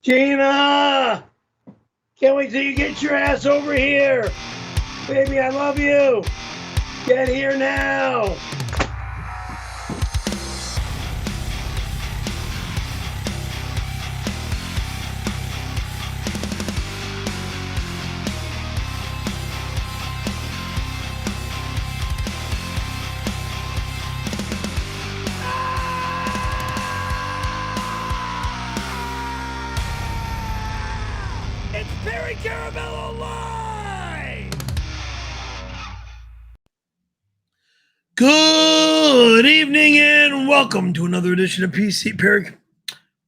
Gina! Can't wait till you get your ass over here. Baby, I love you. Get here now. It's Perry Caravello Live! Good evening and welcome to another edition of Perry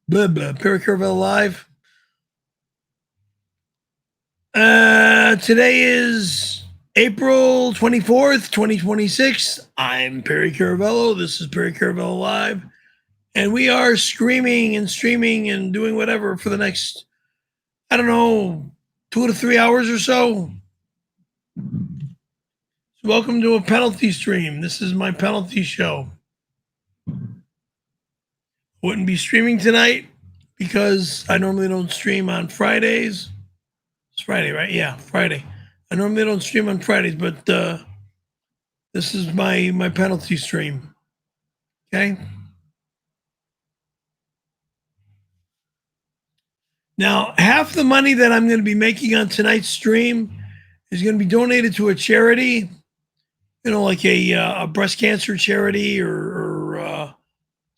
Caravello Live. Today is April 24th, 2026. I'm Perry Caravello. This is Perry Caravello Live. And we are screaming and streaming and doing whatever for the next, I don't know, 2 to 3 hours or so. Welcome to a penalty stream. This is my penalty show. Wouldn't be streaming tonight because I normally don't stream on Fridays. It's Friday, right? Yeah, Friday. I normally don't stream on Fridays, but this is my penalty stream. Okay? Now, half the money that I'm going to be making on tonight's stream is going to be donated to a charity, you know, like a breast cancer charity or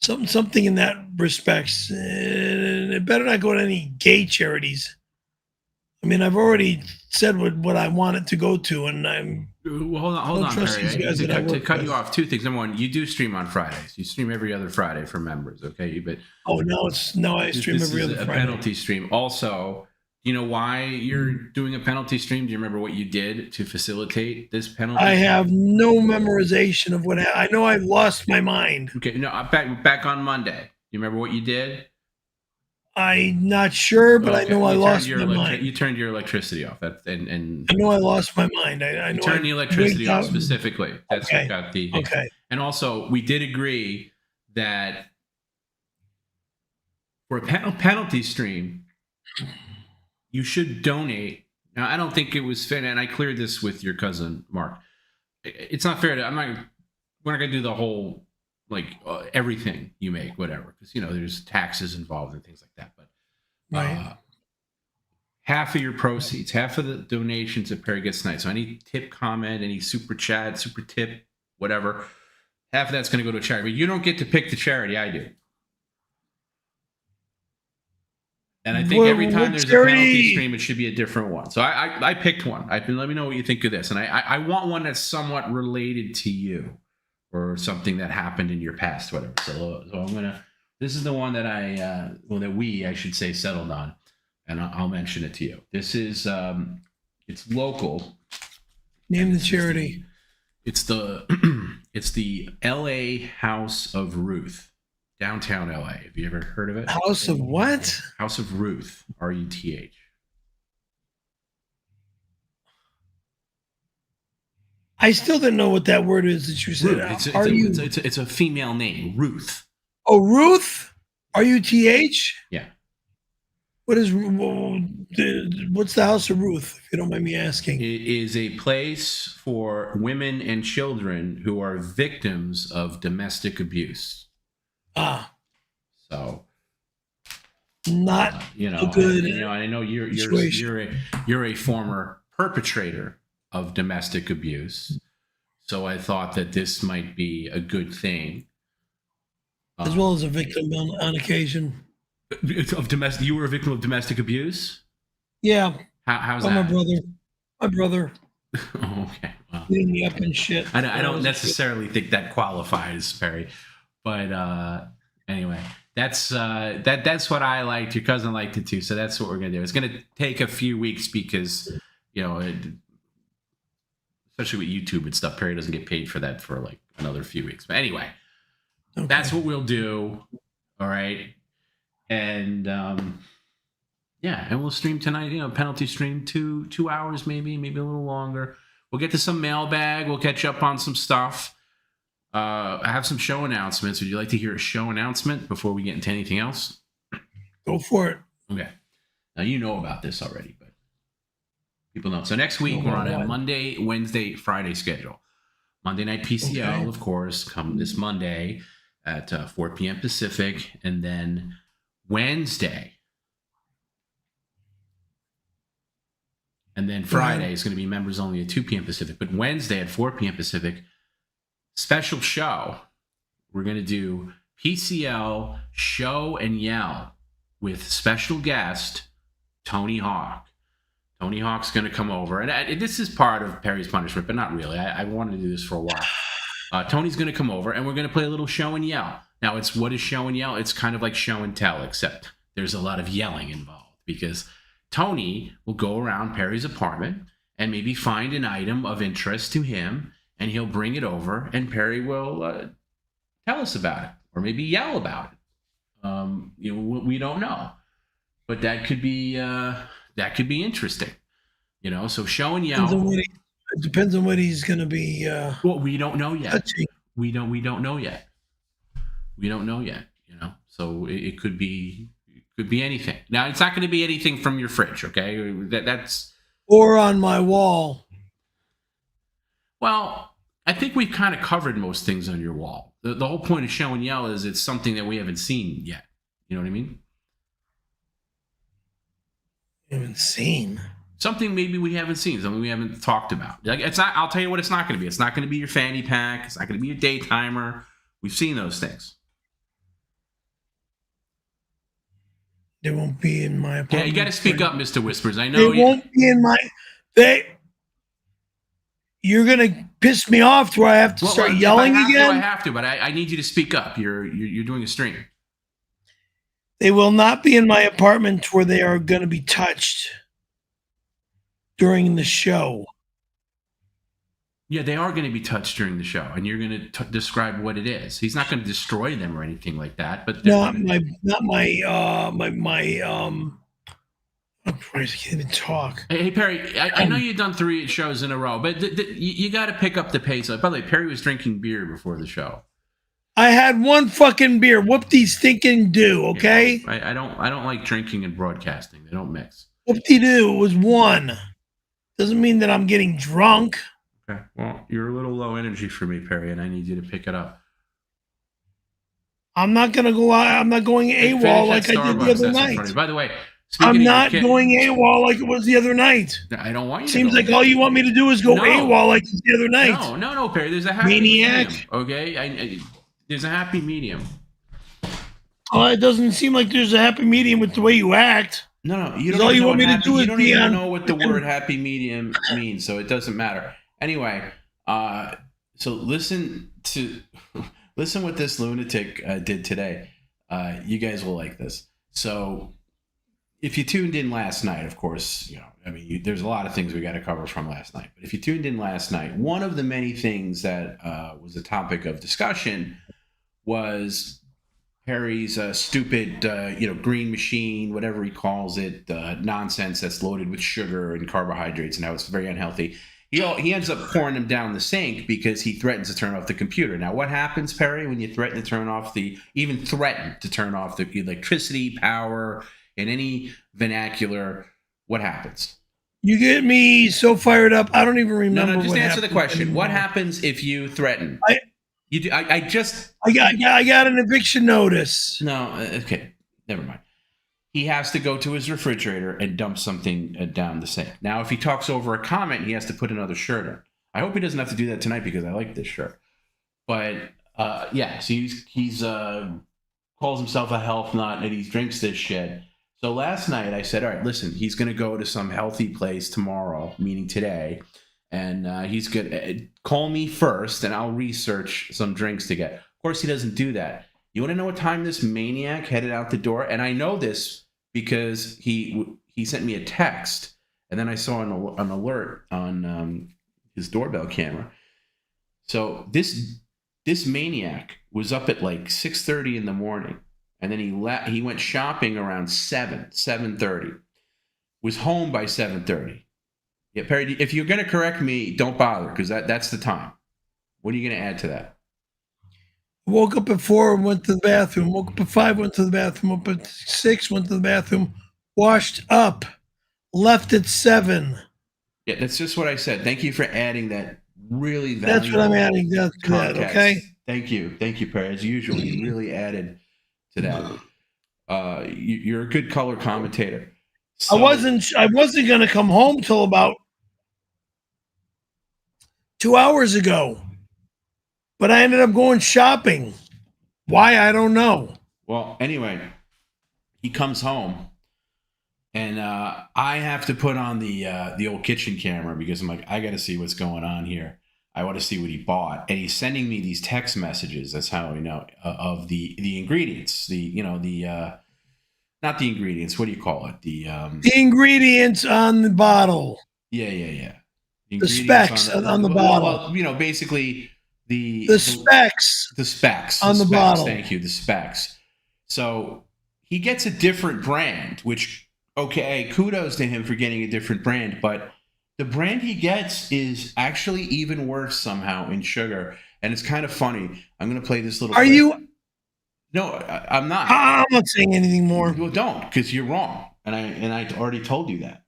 something in that respects. And it better not go to any gay charities. I mean, I've already said what I want it to go to, and I'm. Well, hold on, Perry. To cut you off, two things. Number one, you do stream on Fridays. You stream every other Friday for members, okay? But I stream every other Friday. A penalty stream. Also, you know why you're doing a penalty stream? Do you remember what you did to facilitate this penalty? I have no memorization of what I know. I lost my mind. Okay, no, back on Monday. You remember what you did? I'm not sure, but okay. I know I lost my mind. You turned your electricity off. And I know I lost my mind. I know turned the electricity off specifically. That's okay. What got the okay. And also, we did agree that for a penalty stream, you should donate. Now, I don't think it was fair, and I cleared this with your cousin Mark. It's not fair to. We're not gonna do the whole. Everything you make, whatever, because there's taxes involved and things like that. But right. Half of your proceeds, half of the donations that Perry gets tonight. So any tip, comment, any super chat, super tip, whatever, half of that's going to go to a charity. But you don't get to pick the charity. I do. And I think every time there's a penalty stream, it should be a different one. So I picked one. Let me know what you think of this. And I want one that's somewhat related to you. Or something that happened in your past, whatever. So this is the one that I should say, settled on, and I'll mention it to you. This is, it's local. Name the charity. It's the LA House of Ruth, downtown LA. Have you ever heard of it? House of what? House of Ruth, RUTH. I still didn't know what that word is that you said. It's a female name, Ruth. Oh, Ruth? RUTH? Yeah. What's the House of Ruth, if you don't mind me asking? It is a place for women and children who are victims of domestic abuse. Ah. So. Not good. I know you're a former perpetrator of domestic abuse, so I thought that this might be a good thing. As well as a victim on occasion of domestic. You were a victim of domestic abuse. Yeah. How's that? My brother. Oh, okay. Well, beating me up and shit. I don't necessarily think that qualifies, Perry, but anyway, that's what I liked. Your cousin liked it too, so that's what we're gonna do. It's gonna take a few weeks because especially with YouTube and stuff, Perry doesn't get paid for that for another few weeks. But anyway, okay. That's what we'll do. All right. And and we'll stream tonight, penalty stream, 2 hours, maybe a little longer. We'll get to some mailbag. We'll catch up on some stuff. I have some show announcements. Would you like to hear a show announcement before we get into anything else? Go for it. Okay. Now, you know about this already, but people don't. So next week, we're on a Monday, Wednesday, Friday schedule. Monday night PCL, of course, come this Monday at 4 p.m. Pacific. And then Wednesday. And then Friday is going to be members only at 2 p.m. Pacific. But Wednesday at 4 p.m. Pacific, special show. We're going to do PCL Show and Yell with special guest Tony Hawk. Tony Hawk's going to come over. And this is part of Perry's punishment, but not really. I wanted to do this for a while. Tony's going to come over, and we're going to play a little show and yell. Now, what is show and yell? It's kind of like show and tell, except there's a lot of yelling involved because Tony will go around Perry's apartment and maybe find an item of interest to him, and he'll bring it over, and Perry will tell us about it, or maybe yell about it. We don't know, but that could be interesting. So show and yell. It depends on what he's going to be. Well, we don't know yet. Touching. We don't know yet. We don't know yet. So it could be anything. Now, it's not going to be anything from your fridge, okay? That's or on my wall. Well, I think we've kind of covered most things on your wall. The whole point of show and yell is it's something that we haven't seen yet. You know what I mean? Haven't seen. Something maybe we haven't seen, something we haven't talked about. Like it's not. I'll tell you what it's not going to be. It's not going to be your fanny pack. It's not going to be your day timer. We've seen those things. They won't be in my apartment. Yeah, you got to speak up, Mr. Whispers. I know they won't be in my. You're gonna piss me off. Do I have to start yelling again? I have to, but I need you to speak up. You're doing a stream. They will not be in my apartment where they are going to be touched during the show. Yeah, they are going to be touched during the show, and you're going to describe what it is. He's not going to destroy them or anything like that. But oh Christ, I can't even talk. Hey Perry, I know you've done 3 shows in a row, but you got to pick up the pace. By the way, Perry was drinking beer before the show. I had one fucking beer. Whoop-de-stinking do, okay? Yeah, I don't like drinking and broadcasting. They don't mix. Whoop-de-do, it was one. Doesn't mean that I'm getting drunk. Okay, well, you're a little low energy for me, Perry, and I need you to pick it up. I'm not going to go out. I'm not going AWOL like I did the other night. By the way, I'm not going AWOL like it was the other night. I don't want you to. Seems like all you want me to do is go AWOL like the other night. No, Perry. There's a happy medium. Okay, there's a happy medium. Oh, it doesn't seem like there's a happy medium with the way you act. No, you don't. All you want me to do is you don't even know what the word happy medium means, so it doesn't matter. Anyway, so listen what this lunatic did today. You guys will like this. So, if you tuned in last night, of course, there's a lot of things we got to cover from last night. But if you tuned in last night, one of the many things that was a topic of discussion was Perry's stupid, green machine, whatever he calls it, nonsense that's loaded with sugar and carbohydrates, and how it's very unhealthy. He ends up pouring them down the sink because he threatens to turn off the computer. Now, what happens, Perry, when you threaten to turn off the electricity, power, in any vernacular, what happens? You get me so fired up. I don't even remember. No, just answer the question. Anymore. What happens if you threaten? I got an eviction notice. No, okay, never mind. He has to go to his refrigerator and dump something down the sink. Now, if he talks over a comment, he has to put another shirt on. I hope he doesn't have to do that tonight because I like this shirt. But so he's calls himself a health nut and he drinks this shit. So last night I said, all right, listen, he's going to go to some healthy place tomorrow, meaning today, and he's going to call me first and I'll research some drinks to get. Of course, he doesn't do that. You want to know what time this maniac headed out the door? And I know this because he sent me a text, and then I saw an alert on his doorbell camera. So this maniac was up at like 6:30 in the morning, and then he went shopping around 7:30. Was home by 7:30. Yeah, Perry, if you're going to correct me, don't bother because that's the time. What are you going to add to that? Woke up at 4 and went to the bathroom. Woke up at 5, went to the bathroom. Up at 6, went to the bathroom. washed up, left at 7. Yeah, that's just what I said. Thank you for adding that really valuable That's what I'm adding to that, okay? Thank you, Perry. As usual, you really added to that. You're a good color commentator. So, I wasn't going to come home till about 2 hours ago, but I ended up going shopping. Why, I don't know. Well, anyway, he comes home, and I have to put on the old kitchen camera because I'm like, I got to see what's going on here. I want to see what he bought, and he's sending me these text messages. That's how I know of the ingredients. Not the ingredients. What do you call it? The ingredients on the bottle. Yeah. The specs on the bottle. Well, basically the specs. The specs on the bottle. Thank you. The specs. So he gets a different brand, which, okay, kudos to him for getting a different brand, but the brand he gets is actually even worse somehow in sugar, and it's kind of funny. I'm going to play this little. Are clip. you? No, I'm not. I'm not saying anything more. Well, don't, because you're wrong, and I already told you that.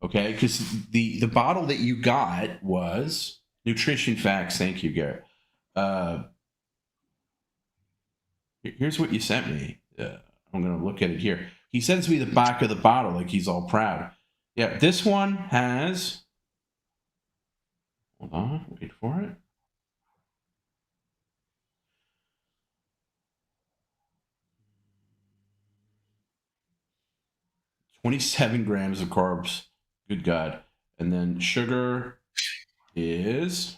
Okay, because the bottle that you got was Nutrition Facts. Thank you, Garrett. Here's what you sent me. I'm going to look at it here. He sends me the back of the bottle like he's all proud. Yeah, this one has. Hold on, wait for it. $27 grams of carbs. Good God. And then sugar is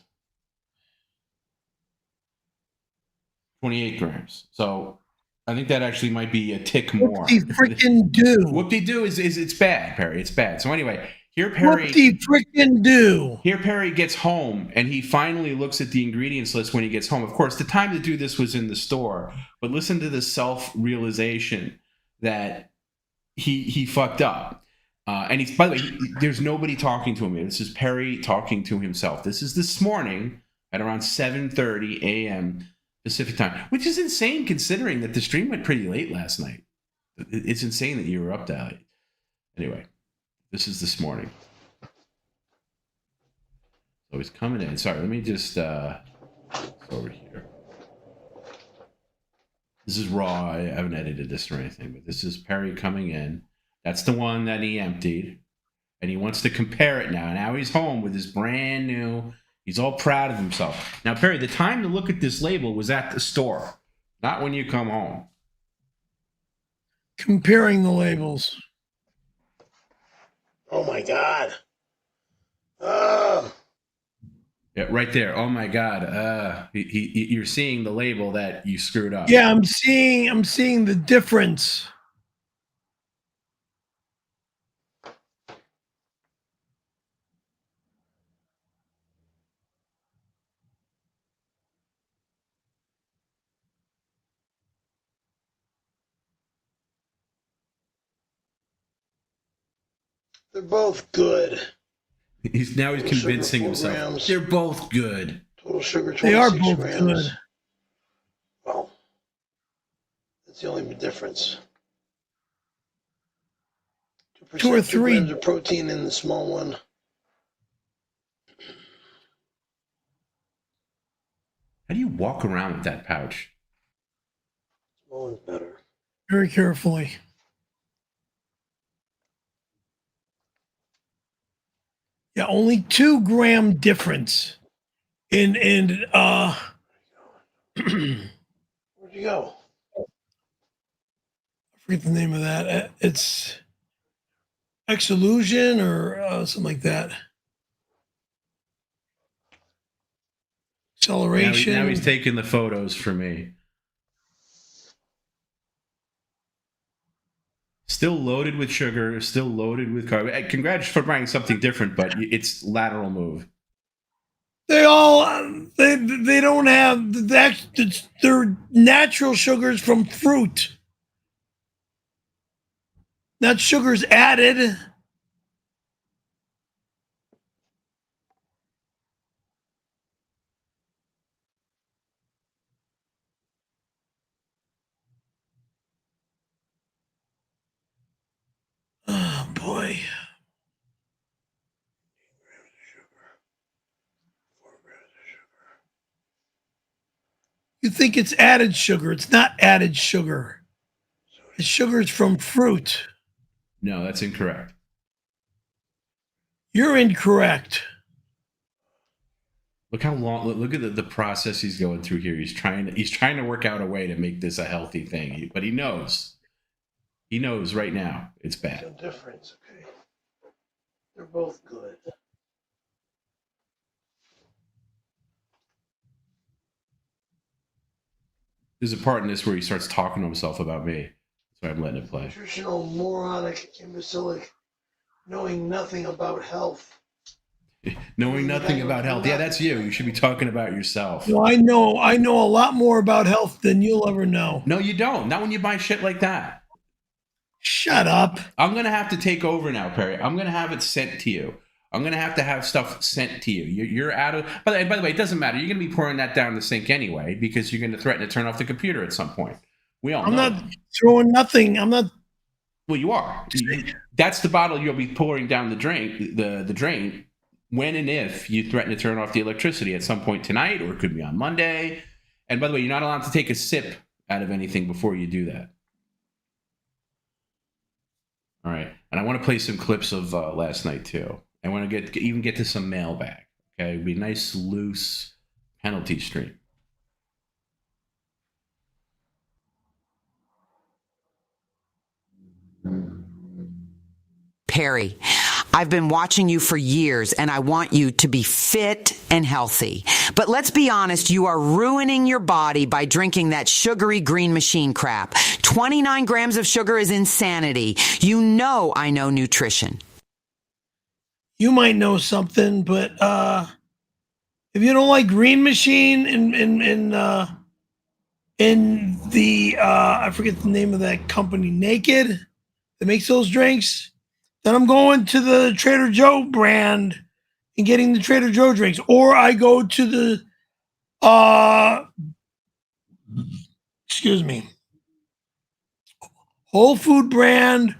28 grams. So I think that actually might be a tick more. Whoop-de-frickin-do. Whoop-de-do is it's bad, Perry. It's bad. So anyway, here Perry. Whoop-de-frickin-do. Here Perry gets home and he finally looks at the ingredients list when he gets home. Of course, the time to do this was in the store, but listen to the self-realization that he fucked up. And he's, by the way, there's nobody talking to him. This is Perry talking to himself. This is this morning at around 7:30 a.m. Pacific time, which is insane considering that the stream went pretty late last night. It's insane that you were up that late. Anyway, this is this morning. So he's coming in. Sorry, let me just over here. This is raw. I haven't edited this or anything, but this is Perry coming in. That's the one that he emptied, and he wants to compare it now. Now he's home with his brand new. He's all proud of himself. Now, Perry, the time to look at this label was at the store, not when you come home. Comparing the labels. Oh my God. Yeah, right there. Oh my God. You're seeing the label that you screwed up. Yeah, I'm seeing the difference. They're both good. He's convincing himself. Grams. They're both good. Total sugar, 26 They are both grams. good. Well, that's the only difference. 2 or 3 grams of protein in the small one. How do you walk around with that pouch? Small one's better. Very carefully. Yeah, only 2 gram difference in Where'd you go? I forget the name of that. It's Exillusion or something like that. Acceleration. Now he's taking the photos for me. Still loaded with sugar, still loaded with carb. Congrats for buying something different, but it's lateral move. They all they don't have that. They're natural sugars from fruit, not sugars added. boy. 4 grams of sugar. You think it's added sugar. It's not added sugar. The sugar is from fruit. No, that's incorrect. You're incorrect. Look how long. Look at the process he's going through here. He's trying to work out a way to make this a healthy thing, but he knows. He knows right now it's bad. No difference, okay? They're both good. There's a part in this where he starts talking to himself about me. So I'm letting it play. Nutritional, moronic, imbecilic, knowing nothing about health. Knowing nothing about health. Yeah, that's you. You should be talking about yourself. Well, I know a lot more about health than you'll ever know. No, you don't. Not when you buy shit like that. Shut up. I'm going to have to take over now, Perry. I'm going to have it sent to you. I'm going to have stuff sent to you. You're out of... By the way, it doesn't matter. You're going to be pouring that down the sink anyway because you're going to threaten to turn off the computer at some point. We all know. I'm not throwing nothing. I'm not... Well, you are. That's the bottle you'll be pouring down the drain, the drain when and if you threaten to turn off the electricity at some point tonight, or it could be on Monday. And by the way, you're not allowed to take a sip out of anything before you do that. All right. And I want to play some clips of last night, too. I want to get to some mailbag. Okay? It'd be a nice, loose penalty stream. Perry, I've been watching you for years, and I want you to be fit and healthy. But let's be honest, you are ruining your body by drinking that sugary green machine crap. 29 grams of sugar is insanity. You know I know nutrition. You might know something, but if you don't like Green Machine in the I forget the name of that company, Naked, that makes those drinks, then I'm going to the Trader Joe brand and getting the Trader Joe drinks, or I go to the Whole Food brand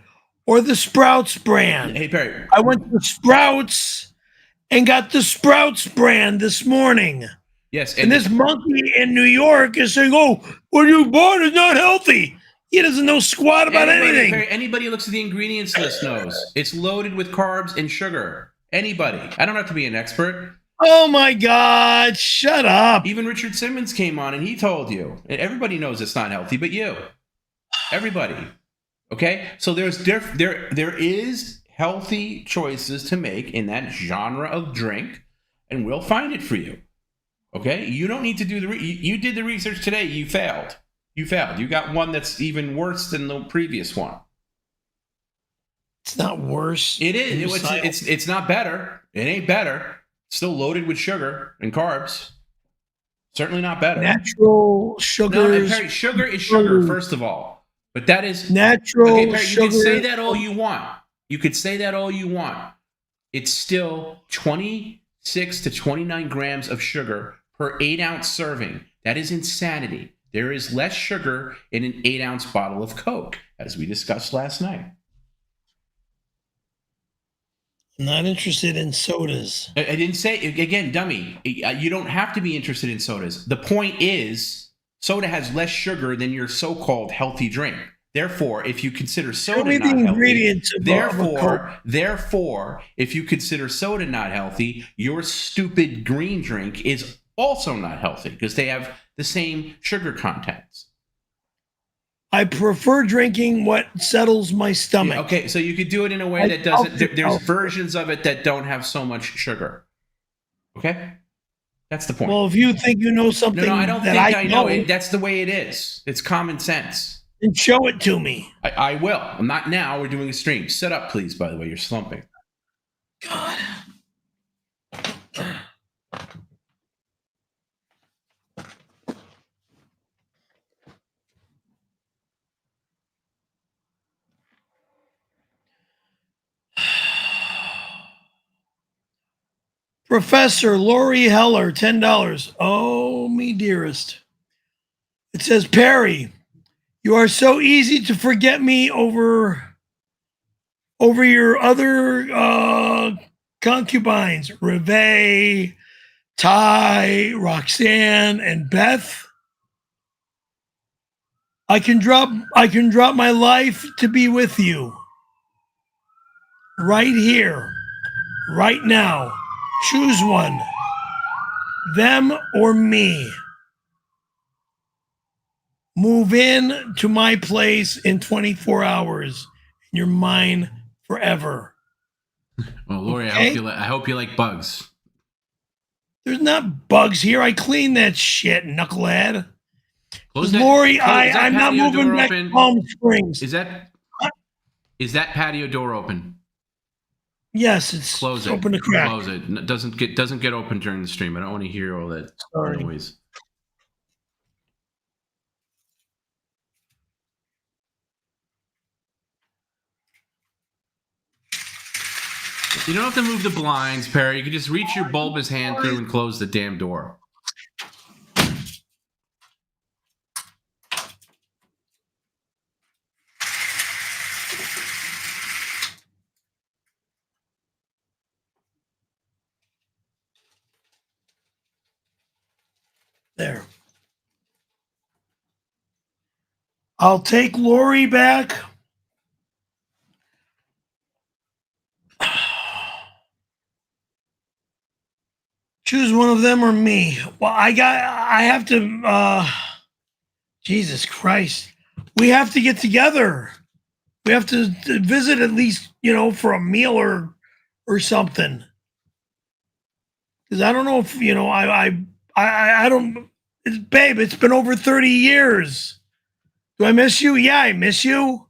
or the Sprouts brand. Hey, Perry. I went to Sprouts and got the Sprouts brand this morning. Yes. And this monkey in New York is saying, oh, what you bought is not healthy. He doesn't know squat about anything. Perry, anybody who looks at the ingredients list knows. It's loaded with carbs and sugar. Anybody. I don't have to be an expert. Oh, my God. Shut up. Even Richard Simmons came on and he told you. And everybody knows it's not healthy, but you. Everybody. Okay? So there is healthy choices to make in that genre of drink, and we'll find it for you. Okay? You don't need to do you did the research today. You failed. You got one that's even worse than the previous one. It's not worse. It is. It's not better. It ain't better. It's still loaded with sugar and carbs. Certainly not better. Natural sugar. No, Perry, sugar is sugar, first of all. But that is natural. Okay, Perry, sugar. you can say that all you want. It's still 26 to 29 grams of sugar per 8-ounce serving. That is insanity. There is less sugar in an 8-ounce bottle of Coke, as we discussed last night. I'm not interested in sodas. I didn't say, again, dummy, you don't have to be interested in sodas. The point is, soda has less sugar than your so-called healthy drink. Therefore, if you consider soda not healthy, therefore, if you consider soda not healthy, your stupid green drink is also not healthy because they have the same sugar contents. I prefer drinking what settles my stomach. Yeah, okay, so you could do it in a way that doesn't. There's versions of it that don't have so much sugar. Okay, that's the point. Well, if you think you know something, no, I don't think I know it. That's the way it is. It's common sense. Then show it to me. I will. I'm not now. We're doing a stream. Sit up, please. By the way, you're slumping. God. Professor Lori Heller, $10. Oh, me dearest. It says, Perry, you are so easy to forget me over over your other concubines, Reve, Ty, Roxanne, and Beth. I can drop my life to be with you. Right here, right now. Choose one. Them or me. Move in to my place in 24 hours. And you're mine forever. Well, Lori, Okay? I hope you like bugs. There's not bugs here. I clean that shit, knucklehead. Lori, I'm not moving back to Palm Springs. Is that patio door open? Yes, it's open to crack. Close it. It doesn't get open during the stream. I don't want to hear all that noise. You don't have to move the blinds, Perry. You can just reach your bulbous hand through and close the damn door. There. I'll take Lori back. Choose one of them or me. Well, I have to, Jesus Christ. We have to get together. We have to visit at least, for a meal or something. Because I don't know if, I don't, babe, it's been over 30 years. Do I miss you? Yeah, I miss you.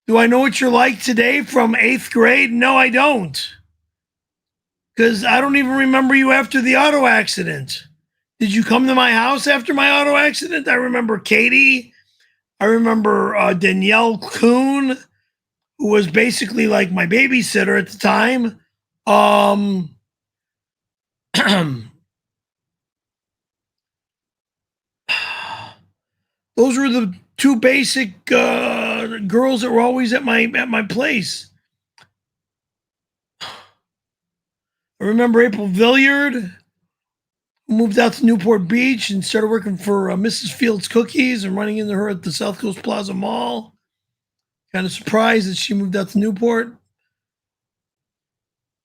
Do I know what you're like today from 8th grade? No, I don't. Because I don't even remember you after the auto accident. Did you come to my house after my auto accident? I remember Katie. I remember Danielle Kuhn, who was basically like my babysitter at the time. Those were the two basic girls that were always at my place. I remember April Villiard, who moved out to Newport Beach and started working for Mrs. Fields Cookies and running into her at the South Coast Plaza Mall. Kind of surprised that she moved out to Newport.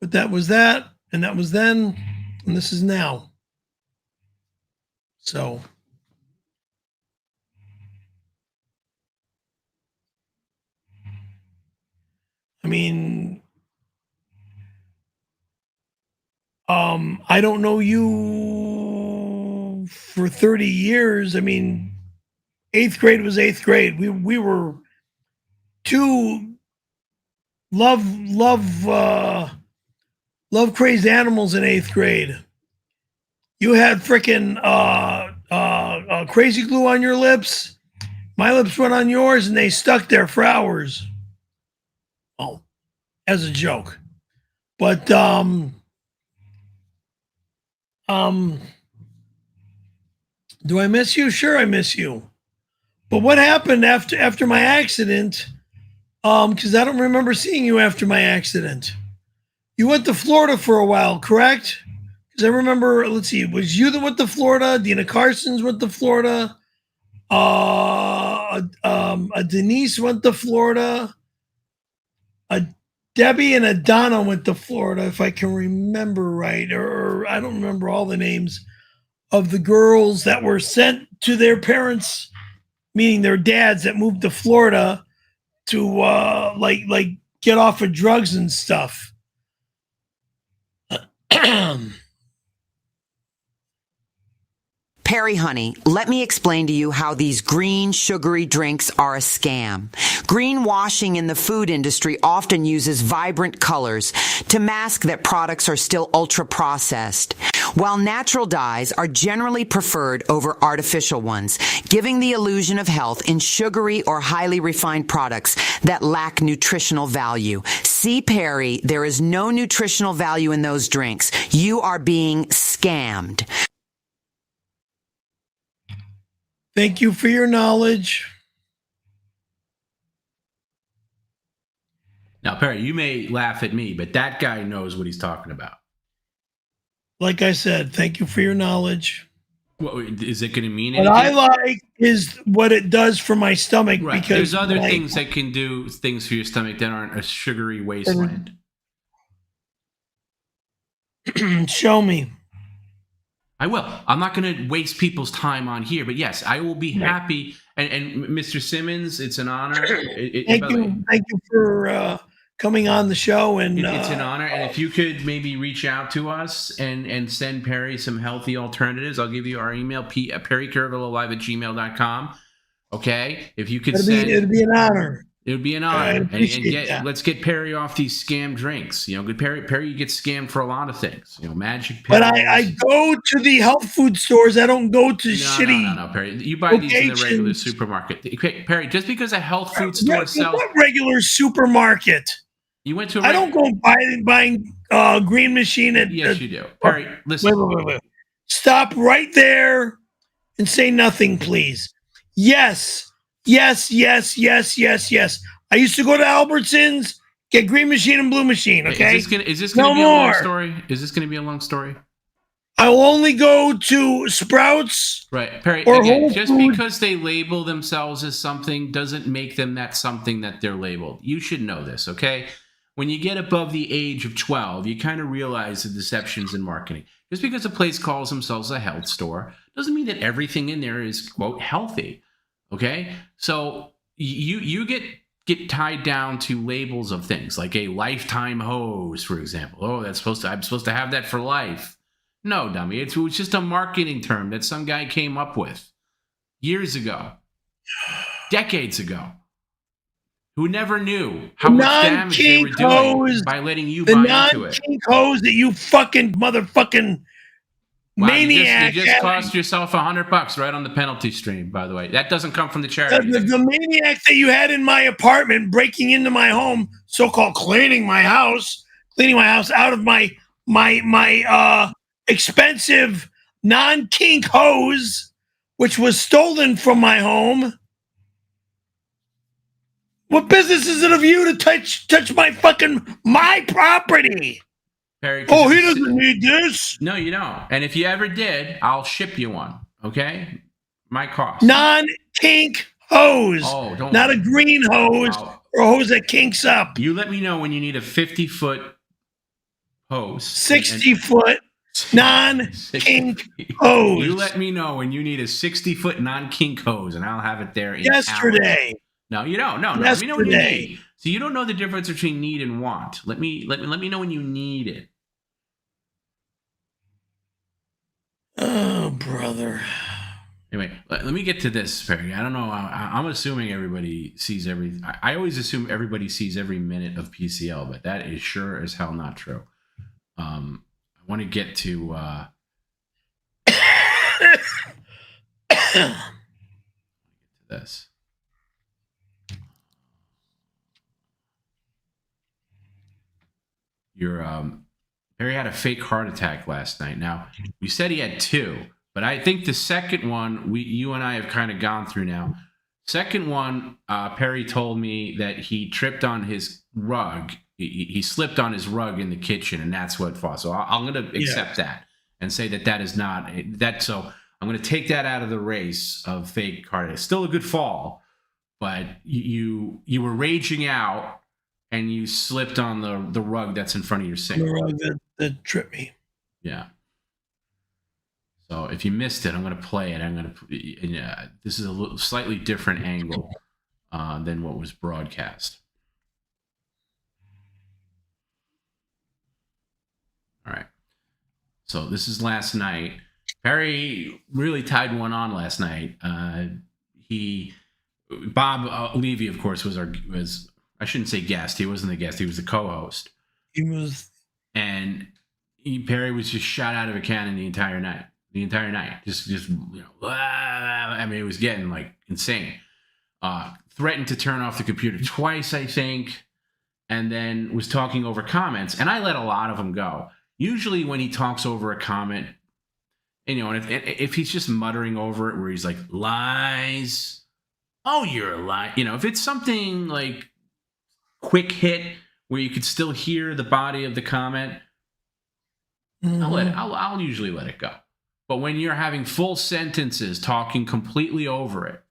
But that was that, and that was then, and this is now. So... I mean, I don't know you for 30 years. I mean, 8th grade was 8th grade. We were two love crazed animals in 8th grade. You had freaking crazy glue on your lips. My lips went on yours, and they stuck there for hours. Oh, as a joke. But do I miss you? Sure, I miss you. But what happened after my accident? Because I don't remember seeing you after my accident. You went to Florida for a while, correct? Because I remember, let's see, it was you that went to Florida. Dina Carson's went to Florida. Denise went to Florida. Debbie and Adana went to Florida, if I can remember right, or I don't remember all the names of the girls that were sent to their parents, meaning their dads that moved to Florida to like get off of drugs and stuff. Perry, honey, let me explain to you how these green, sugary drinks are a scam. Greenwashing in the food industry often uses vibrant colors to mask that products are still ultra-processed, while natural dyes are generally preferred over artificial ones, giving the illusion of health in sugary or highly refined products that lack nutritional value. See, Perry, there is no nutritional value in those drinks. You are being scammed. Thank you for your knowledge. Now, Perry, you may laugh at me, but that guy knows what he's talking about. Like I said, thank you for your knowledge. Well, is it going to mean anything? What I like is what it does for my stomach. Right. Because there's other things that can do things for your stomach that aren't a sugary wasteland. Show me. I will. I'm not going to waste people's time on here, but yes, I will be happy. And Mr. Simmons, it's an honor. Thank you for coming on the show. And it's an honor. And if you could maybe reach out to us and send Perry some healthy alternatives, I'll give you our email, perrycaravellolive@gmail.com. Okay, if you could it'd be an honor. It would be an honor. Let's get Perry off these scam drinks. You know, Perry, you get scammed for a lot of things. You know, magic pills. But I go to the health food stores. I don't go to shitty. No, Perry. You buy these in the regular supermarket. Okay, Perry, just because a health food store sells. What regular supermarket? You went to. I don't go buying Green Machine at. Yes, you do, Perry. Listen. Wait. Stop right there and say nothing, please. Yes. I used to go to Albertsons, get Green Machine and Blue Machine. Okay. Is this gonna be a long story? Is this going to be a long story? I will only go to Sprouts. Right, Perry. Or Again, just because they label themselves as something doesn't make them that something that they're labeled. You should know this, okay? When you get above the age of 12, you kind of realize the deceptions in marketing. Just because a place calls themselves a health store doesn't mean that everything in there is, quote, healthy. Okay, so you get tied down to labels of things like a lifetime hose, for example. Oh, I'm supposed to have that for life. No, dummy, it was just a marketing term that some guy came up with years ago, decades ago, who never knew how much damage they were doing by letting you buy into it. The non-kink hose that you fucking motherfucking. Wow, maniac! You just cost yourself $100 right on the penalty stream. By the way, that doesn't come from the charity. The maniac that you had in my apartment, breaking into my home, so-called cleaning my house out of my expensive non-kink hose, which was stolen from my home. What business is it of you to touch my property? Perry, he doesn't need this. No, you don't. And if you ever did, I'll ship you one. Okay, my cost. Non-kink hose. Oh, don't. Not a green hose or a hose that kinks up. You let me know when you need a 50-foot hose. 60-foot non-kink hose. You let me know when you need a 60-foot non-kink hose, and I'll have it there in yesterday. Hours. No, you don't. No. Yesterday. Let me know when you need. So you don't know the difference between need and want. Let me know when you need it. Oh, brother. Anyway, let me get to this, Perry. I don't know. I'm assuming everybody sees I always assume everybody sees every minute of PCL, but that is sure as hell not true. I want to get to this. Perry had a fake heart attack last night. Now, we said he had 2, but I think the second one you and I have kind of gone through now. Second one, Perry told me that he tripped on his rug. He slipped on his rug in the kitchen, and that's what fought. So I'm going to accept that and say that is not that. So I'm going to take that out of the race of fake heart attack. Still a good fall, but you were raging out. And you slipped on the rug that's in front of your sink. The rug that tripped me. Yeah. So if you missed it, I'm going to play it. This is a slightly different angle than what was broadcast. All right. So this is last night. Perry really tied one on last night. Bob Levy, of course, was I shouldn't say guest. He wasn't the guest. He was the co-host. And Perry was just shot out of a cannon the entire night. Just I mean, it was getting like insane. Threatened to turn off the computer twice, I think, and then was talking over comments. And I let a lot of them go. Usually, when he talks over a comment, and if he's just muttering over it, where he's like lies, oh, you're a lie. If it's something like quick hit where you could still hear the body of the comment, Mhm. I'll usually let it go. But when you're having full sentences talking completely over it,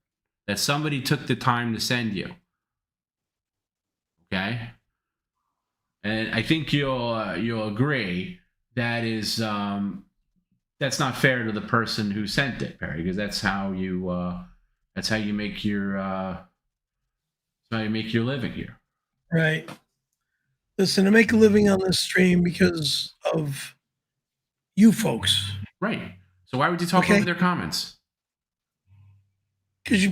that somebody took the time to send you, and I think you'll agree that is that's not fair to the person who sent it, Perry, because that's how you make your living here. Right. Listen, I make a living on this stream because of you folks. Right. So why would you talk over their comments? Because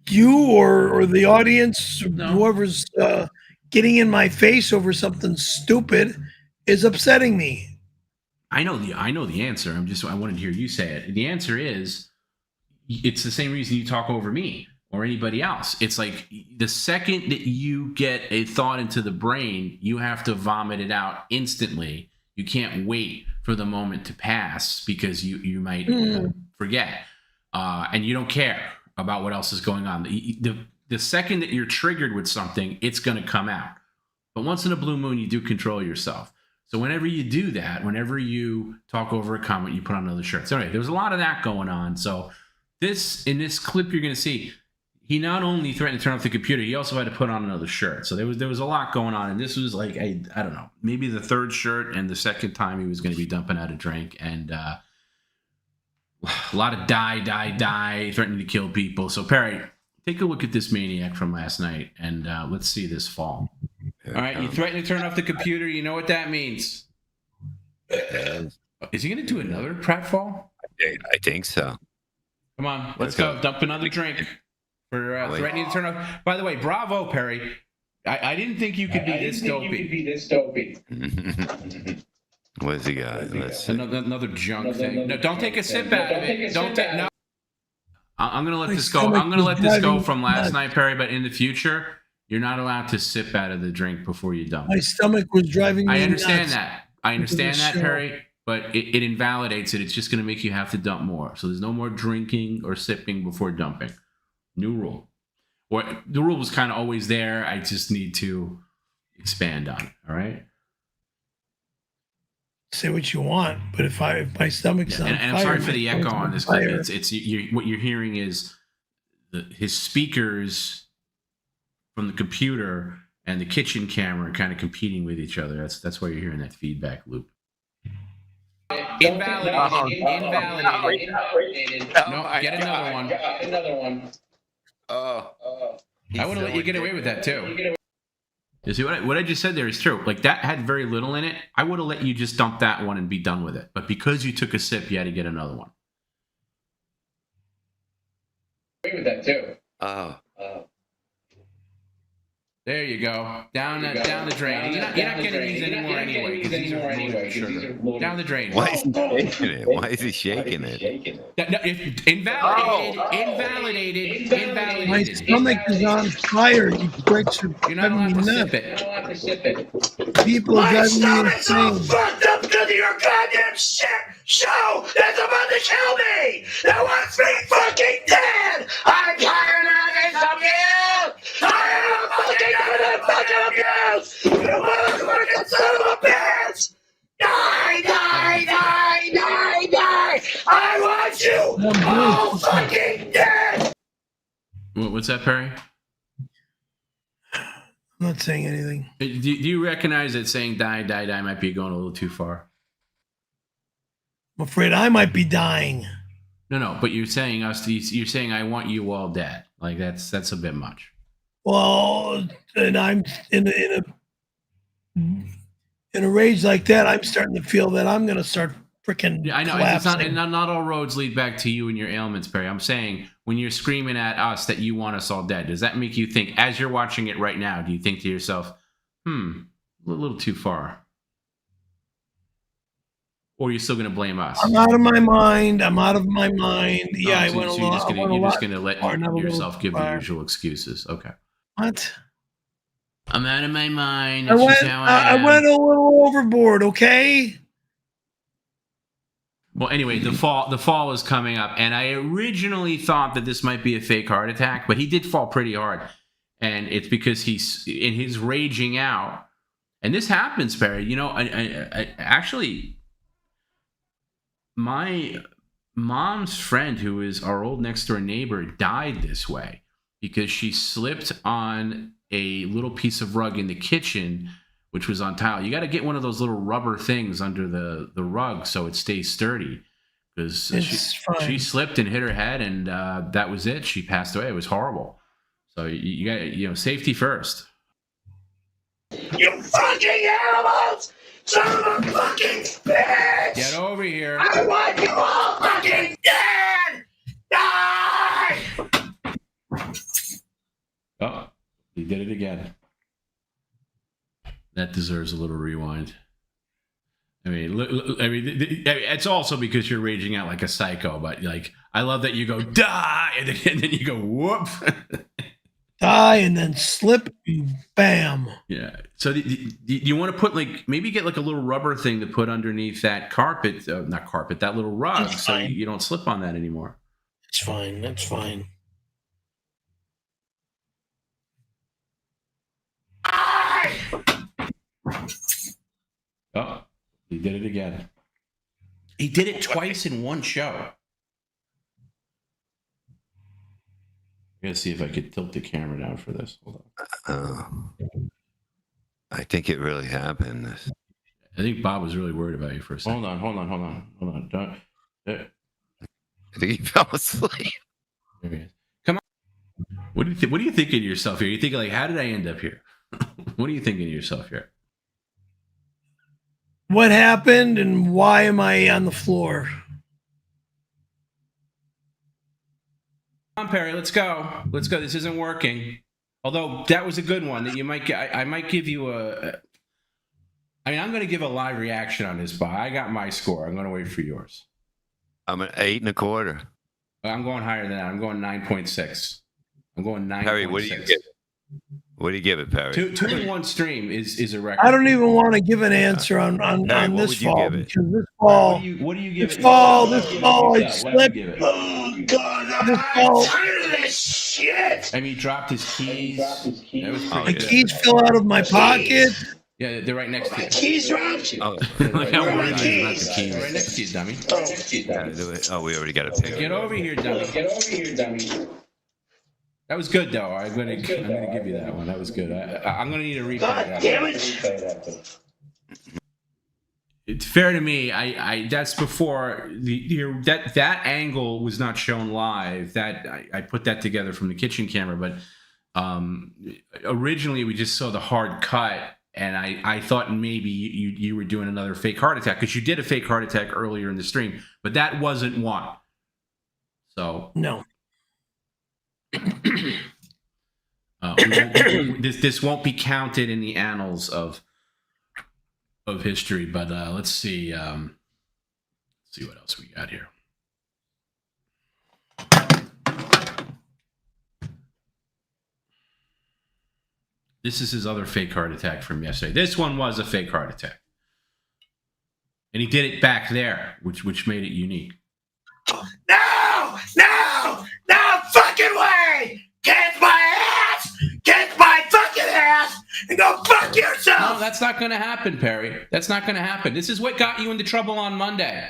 you or the audience, whoever's getting in my face over something stupid, is upsetting me. I know the answer. I wanted to hear you say it. The answer is, it's the same reason you talk over me or anybody else. It's like the second that you get a thought into the brain, you have to vomit it out instantly. You can't wait for the moment to pass because you might forget, and you don't care about what else is going on. The second that you're triggered with something, it's going to come out. But once in a blue moon, you do control yourself. So whenever you do that, whenever you talk over a comment, you put on another shirt. So anyway, there was a lot of that going on. So in this clip, you're going to see, he not only threatened to turn off the computer, he also had to put on another shirt. So there was a lot going on. And this was like, I don't know, maybe the third shirt and the second time he was going to be dumping out a drink. And a lot of die, threatening to kill people. So Perry, take a look at this maniac from last night, and let's see this fall. All right, you threaten to turn off the computer. You know what that means. Is he going to do another pratfall? I think so. Come on, let's go. Dump another drink for threatening to turn off. By the way, bravo, Perry. I didn't think you could be this dopey. What's he got? Let's see. Another junk thing. No, don't take a sip out of it. No. I'm going to let this go. I'm going to let this go from last night, Perry, but in the future, you're not allowed to sip out of the drink before you dump. My stomach was driving me I understand nuts. that. I understand that, Perry, but it invalidates it. It's just going to make you have to dump more. So there's no more drinking or sipping before dumping. New rule. Or the rule was kind of always there. I just need to expand on it. All right? Say what you want, but if my stomach's on fire, and I'm sorry for the echo on this clip. fire. What you're hearing is his speakers from the computer and the kitchen camera kind of competing with each other. That's why you're hearing that feedback loop. Invalidated. No, get another one. Oh. I would have let you get away with that too. You see, what I just said there is true. Like, that had very little in it. I would have let you just dump that one and be done with it. But because you took a sip, you had to get another one. Agree with that too. Oh. There you go. Down the drain. You're not getting these anymore anyway. Because these are loaded with sugar. Down the drain. Why is he shaking it? Why is he shaking it? Invalidated. My stomach is on fire. You pricks are You're not driving me allowed to nuts. sip it. People are My driving me stomach's all insane. fucked up because of your goddamn shit show that's about to kill me! That wants me fucking dead! I'm tired of this abuse! Tired of fucking abuse! You motherfucking son of a bitch! Die! I want you all fucking dead! What's that, Perry? I'm not saying anything. Do you recognize that saying die might be going a little too far? I'm afraid I might be dying. No, but you're saying I want you all dead. Like, that's a bit much. Well, and I'm in a rage like that. I'm starting to feel that I'm going to start freaking. Yeah, I know. Collapsing. Not all roads lead back to you and your ailments, Perry. I'm saying when you're screaming at us that you want us all dead, does that make you think, as you're watching it right now, do you think to yourself, a little too far? Or are you still going to blame us? I'm out of my mind. Yeah, I so went a you're lot. just going to let yourself give the far. usual excuses. Okay. What? I'm out of my mind. I That's went just how I am. a little overboard, okay? Well, anyway, the fall is coming up, and I originally thought that this might be a fake heart attack, but he did fall pretty hard. And it's because he's in his raging out. And this happens, Perry. You know, I actually, my mom's friend, who is our old next door neighbor, died this way because she slipped on a little piece of rug in the kitchen, which was on tile. You got to get one of those little rubber things under the rug so it stays sturdy. Because she slipped and hit her head, and that was it. She passed away. It was horrible. So you got safety first. You fucking animals! Son of a fucking bitch! Get over here. I want you all fucking dead! Die! Oh, he did it again. That deserves a little rewind. I mean, it's also because you're raging out like a psycho. But like, I love that you go die, and then you go whoop. Die and then slip, and bam. Yeah. So you want to put maybe get like a little rubber thing to put underneath that carpet, not carpet, that little rug, so you don't slip on that anymore. It's fine. That's fine. Oh, he did it again. He did it twice in one show. I gotta see if I could tilt the camera down for this. Hold on. I think it really happened. I think Bob was really worried about you for a second. Hold on. Don't. I think he fell asleep. There he is. Come on. What do you think of yourself here? You think like, how did I end up here? What are you thinking of yourself here? What happened and why am I on the floor? Come on, Perry, let's go. Let's go. This isn't working. Although that was a good one that you might get. I might give you I'm going to give a live reaction on this, but I got my score. I'm going to wait for yours. I'm at 8 1/4. I'm going higher than that. I'm going 9.6. I'm going 9.6. Perry, what do you give it? What do you give it, Perry? Two in one stream is a record. I don't even want to give an answer on Perry, this fall because this fall. What do you give This it? fall, I slipped. Oh, God, This I'm fall, tired of this shit! I mean, he dropped his keys. That was my pretty good. keys fell out of my pocket. Yeah, they're right next to My you. keys dropped? Oh, Like how Where are worried my are you about the keys? keys? Right next to you, dummy. oh, we already got a pick. Get over here, dummy. That was good, though. I'm gonna give you that one. That was good. I'm gonna need a replay. God damn it! It's fair to me. I that's before that angle was not shown live. That I put that together from the kitchen camera, but originally we just saw the hard cut, and I thought maybe you were doing another fake heart attack because you did a fake heart attack earlier in the stream, but that wasn't one. So No. This won't be counted in the annals of history, but let's see what else we got here. This is his other fake heart attack from yesterday. This one was a fake heart attack, and he did it back there, which made it unique. No fucking way! Get my ass! Get my fucking ass! And go fuck yourself! No, that's not going to happen, Perry. That's not going to happen. This is what got you into trouble on Monday.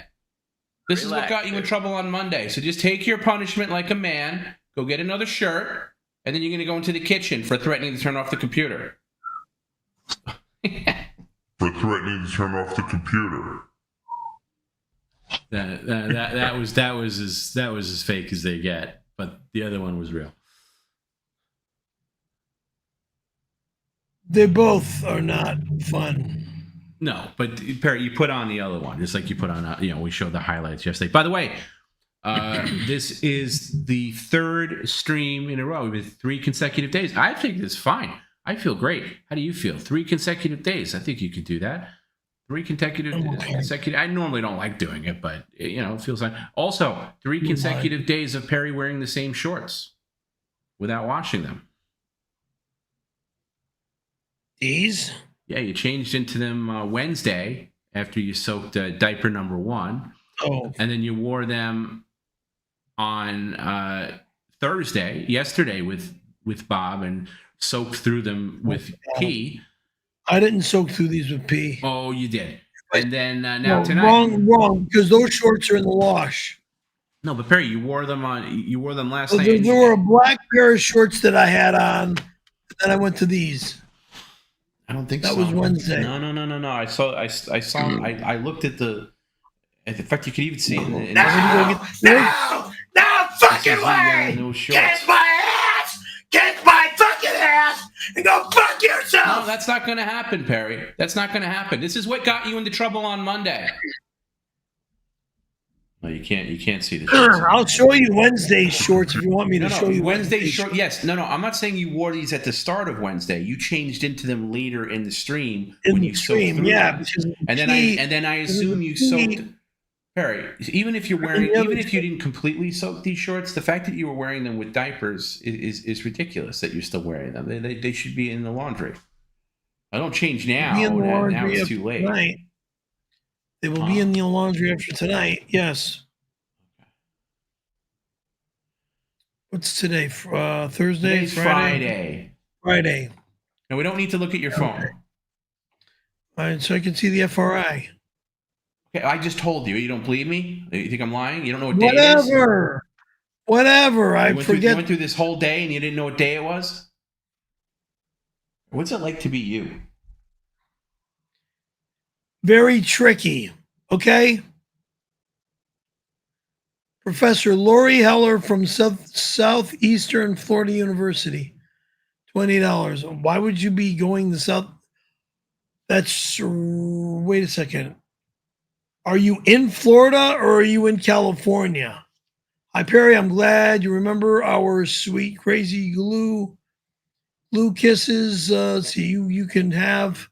This is what got you in trouble on Monday. So just take your punishment like a man, go get another shirt, and then you're going to go into the kitchen for threatening to turn off the computer. That was as fake as they get, but the other one was real. They both are not fun. No, but Perry, you put on the other one, just like you put on. We showed the highlights yesterday. By the way, this is the third stream in a row with 3 consecutive days. I think it's fine. I feel great. How do you feel? 3 consecutive days. I think you could do that. 3 consecutive. I normally don't like doing it, but it feels like. Also, 3 consecutive days of Perry wearing the same shorts without washing them. These? Yeah, you changed into them Wednesday after you soaked diaper number 1. Oh. And then you wore them on Thursday, yesterday with Bob, and soaked through them with pee. I didn't soak through these with pee. Oh, you did. And then now No, tonight. wrong, because those shorts are in the wash. No, but Perry, you wore them last night. There were a black pair of shorts that I had on, and then I went to these. I don't think that so. was Wednesday. No. I saw. I looked at the. In fact, you could even see it. No fucking way! Kiss my ass! Kiss my fucking ass! And go fuck yourself! No, that's not going to happen, Perry. That's not going to happen. This is what got you into trouble on Monday. No, you can't see the shorts. I'll show you Wednesday's shorts if you want me to show you Wednesday's shorts. Yes, no. I'm not saying you wore these at the start of Wednesday. You changed into them later in the stream when you soaked through them. And then I assume you soaked. Perry, even if you didn't completely soak these shorts, the fact that you were wearing them with diapers is ridiculous. That you're still wearing them. They should be in the laundry. I don't change now. Now it's too late. Tonight. They will be in the laundry after tonight. Yes. What's today? Thursday? Friday. Friday. No, we don't need to look at your phone. All right, so I can see the FRI. Okay, I just told you. You don't believe me? You think I'm lying? You don't know what day it is? Whatever. I forget. You went through this whole day and you didn't know what day it was? What's it like to be you? Very tricky. Okay? Professor Lori Heller from Southeastern Florida University. $20. Why would you be going to South? Wait a second. Are you in Florida or are you in California? Hi, Perry. I'm glad you remember our sweet, crazy glue kisses. So you can have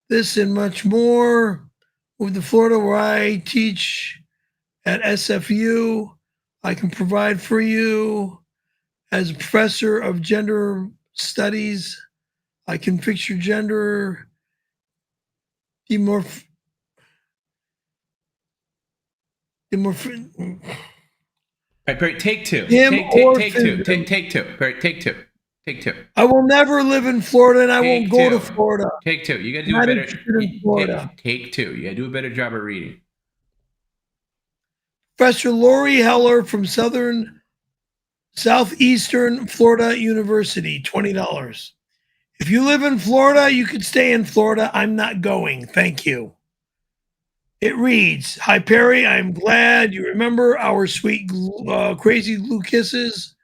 this and much more. Move to Florida where I teach at SFU. I can provide for you as a professor of gender studies. I can fix your gender All right, Perry, take two. Take two. Perry, take two. Take two. I will never live in Florida, and I won't go to Florida. Take two. You got to do a better. Take two. You got to do a better job of reading. Professor Lori Heller from Southeastern Florida University, $20. If you live in Florida, you could stay in Florida. I'm not going. Thank you. It reads, hi, Perry. I'm glad you remember our sweet crazy glue kisses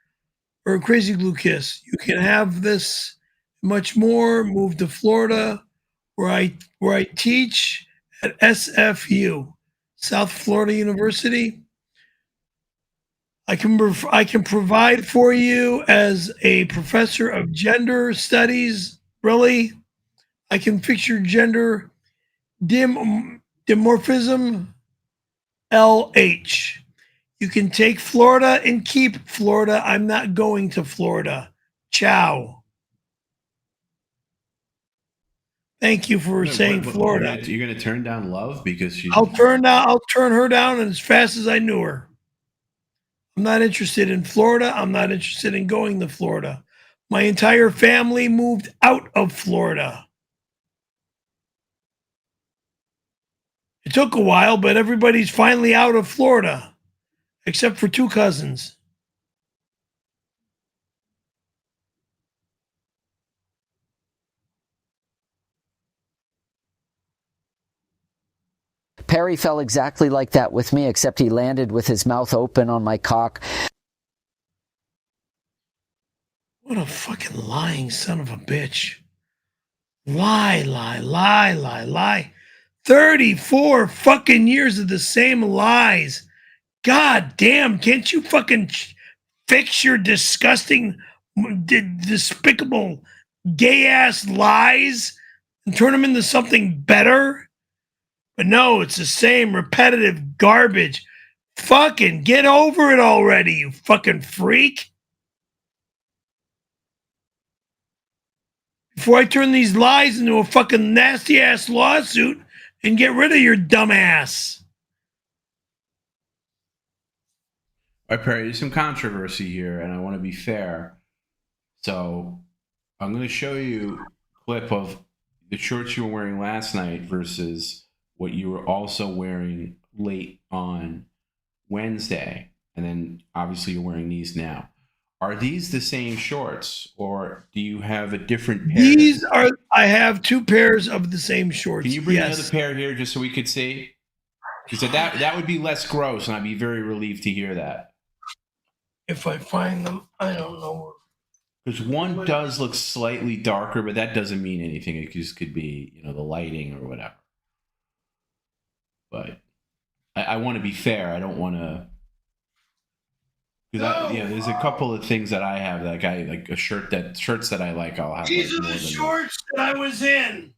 or crazy glue kiss. You can have this much more. Move to Florida where I teach at SFU, South Florida University. I can provide for you as a professor of gender studies. Really? I can fix your gender dimorphism, LH. You can take Florida and keep Florida. I'm not going to Florida. Ciao. Thank you for saying Florida. You're going to turn down Love because she's... I'll turn her down as fast as I knew her. I'm not interested in Florida. I'm not interested in going to Florida. My entire family moved out of Florida. It took a while, but everybody's finally out of Florida, except for two cousins. Perry fell exactly like that with me, except he landed with his mouth open on my cock. What a fucking lying son of a bitch. Lie, lie, lie, lie, lie. 34 fucking years of the same lies. God damn, can't you fucking fix your disgusting, despicable, gay-ass lies and turn them into something better? But no, it's the same repetitive garbage. Fucking get over it already, you fucking freak. Before I turn these lies into a fucking nasty-ass lawsuit and get rid of your dumb ass. All right, Perry, there's some controversy here, and I want to be fair. So I'm going to show you a clip of the shorts you were wearing last night versus what you were also wearing late on Wednesday. And then obviously you're wearing these now. Are these the same shorts or do you have a different pair? I have 2 pairs of the same shorts. Can you bring another pair here just so we could see? Because that would be less gross and I'd be very relieved to hear that. If I find them, I don't know. Because one does look slightly darker, but that doesn't mean anything. It just could be, you know, the lighting or whatever. But I want to be fair. I don't want to. Because there's a couple of things that I have that like shirts that I like. I'll have. These are the shorts that I was in.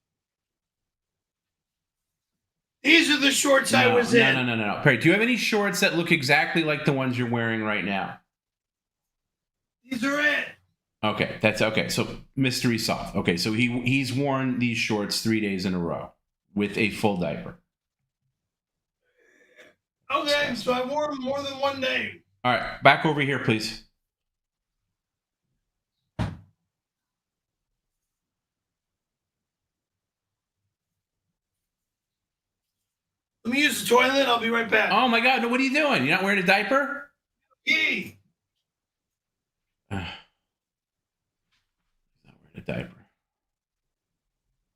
These are the shorts I was in. No. Perry, do you have any shorts that look exactly like the ones you're wearing right now? These are it. Okay, that's okay. So mystery soft. Okay, so he's worn these shorts 3 days in a row with a full diaper. Okay, so I wore them more than one day. All right, back over here, please. Let me use the toilet. I'll be right back. Oh my God! No, what are you doing? You're not wearing a diaper? Yee. Not wearing a diaper.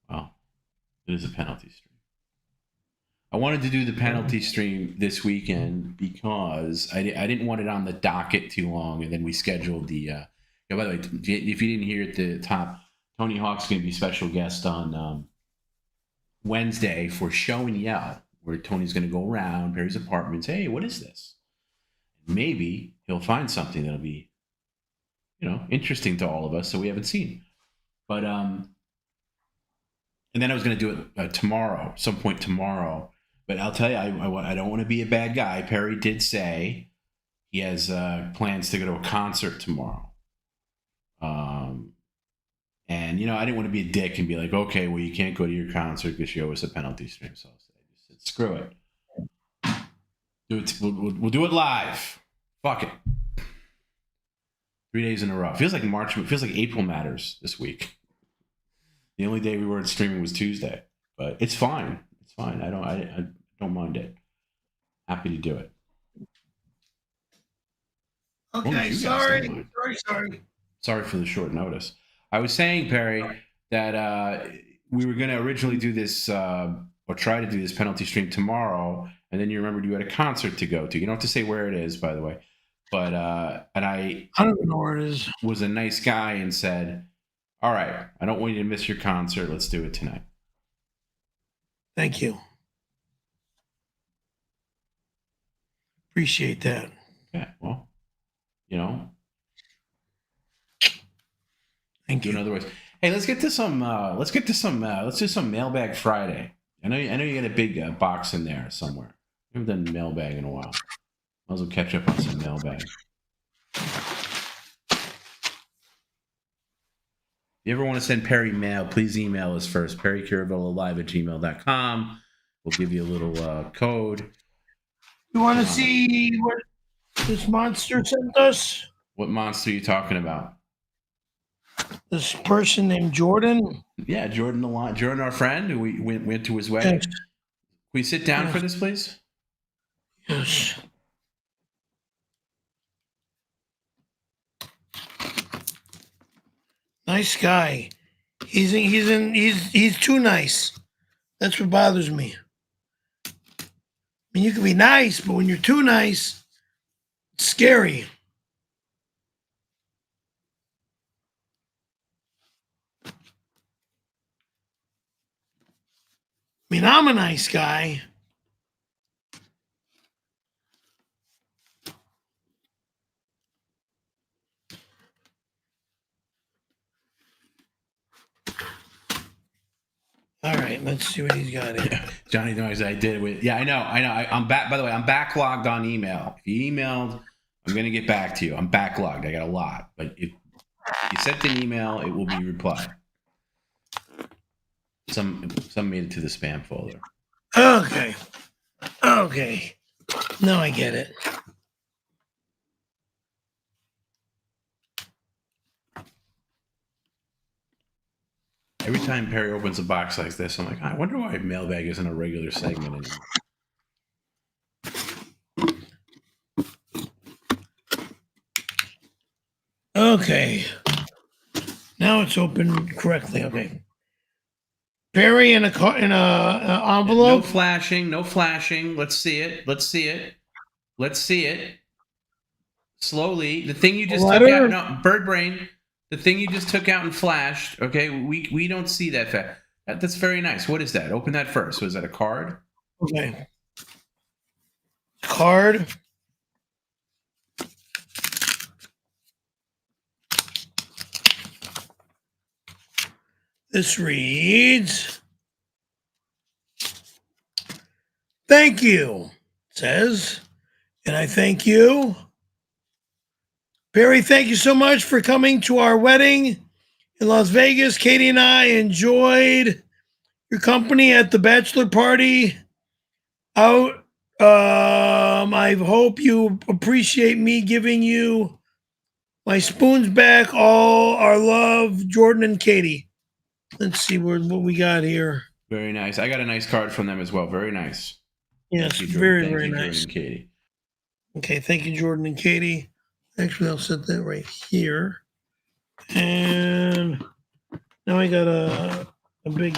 Well, it is a penalty stream. I wanted to do the penalty stream this weekend because I didn't want it on the docket too long, and then we scheduled the. By the way, if you didn't hear at the top, Tony Hawk's going to be special guest on Wednesday for Show and Yell, where Tony's going to go around Perry's apartments. Hey, what is this? Maybe he'll find something that'll be, interesting to all of us that we haven't seen. But and then I was going to do it tomorrow, some point tomorrow. But I'll tell you, I don't want to be a bad guy. Perry did say he has plans to go to a concert tomorrow. And, I didn't want to be a dick and be like, okay, well, you can't go to your concert because you owe us a penalty stream. So I said, screw it. We'll do it live. Fuck it. 3 days in a row. It feels like March. It feels like April matters this week. The only day we weren't streaming was Tuesday. But it's fine. It's fine. I don't mind it. Happy to do it. Okay, sorry. Sorry for the short notice. I was saying, Perry, that we were going to originally do this or try to do this penalty stream tomorrow, and then you remembered you had a concert to go to. You don't have to say where it is, by the way. But and I don't know where it is. Was a nice guy and said, "All right, I don't want you to miss your concert. Let's do it tonight." Thank you. Appreciate that. Yeah, well, Thank you. In other words, hey, let's do some Mailbag Friday. I know you got a big box in there somewhere. We haven't done mailbag in a while. Might as well catch up on some mailbag. If you ever want to send Perry mail, please email us first, perrycaravellolive@gmail.com. We'll give you a little code. You want to see what this monster sent us? What monster are you talking about? This person named Jordan. Yeah, Jordan, our friend, who we went to his wedding. Thanks. Can we sit down for this, please? Yes. Nice guy. He's too nice. That's what bothers me. I mean, you can be nice, but when you're too nice, it's scary. I mean, I'm a nice guy. All right, let's see what he's got here. Johnny knows I did with. Yeah, I know. I'm back. By the way, I'm backlogged on email. If you emailed, I'm going to get back to you. I'm backlogged. I got a lot. But if you sent an email, it will be replied. Some made it to the spam folder. Okay. Now I get it. Every time Perry opens a box like this, I'm like, I wonder why mailbag isn't a regular segment anymore. Okay. Now it's open correctly. Okay. Perry in a envelope. No flashing. No flashing. Let's see it. Let's see it. Let's see it. Slowly. The thing you just took out. No, bird brain. The thing you just took out and flashed. Okay, we don't see that fast. That's very nice. What is that? Open that first. So is that a card? Okay. Card. This reads, thank you, it says, and I thank you. Perry, thank you so much for coming to our wedding in Las Vegas. Katie and I enjoyed your company at the bachelor party out. I hope you appreciate me giving you my spoons back. All our love, Jordan and Katie. Let's see what we got here. Very nice. I got a nice card from them as well. Very nice. Yes, you, very, Thank very you, nice. Jordan and Katie. Okay, thank you, Jordan and Katie. Actually, I'll set that right here. And now I got a big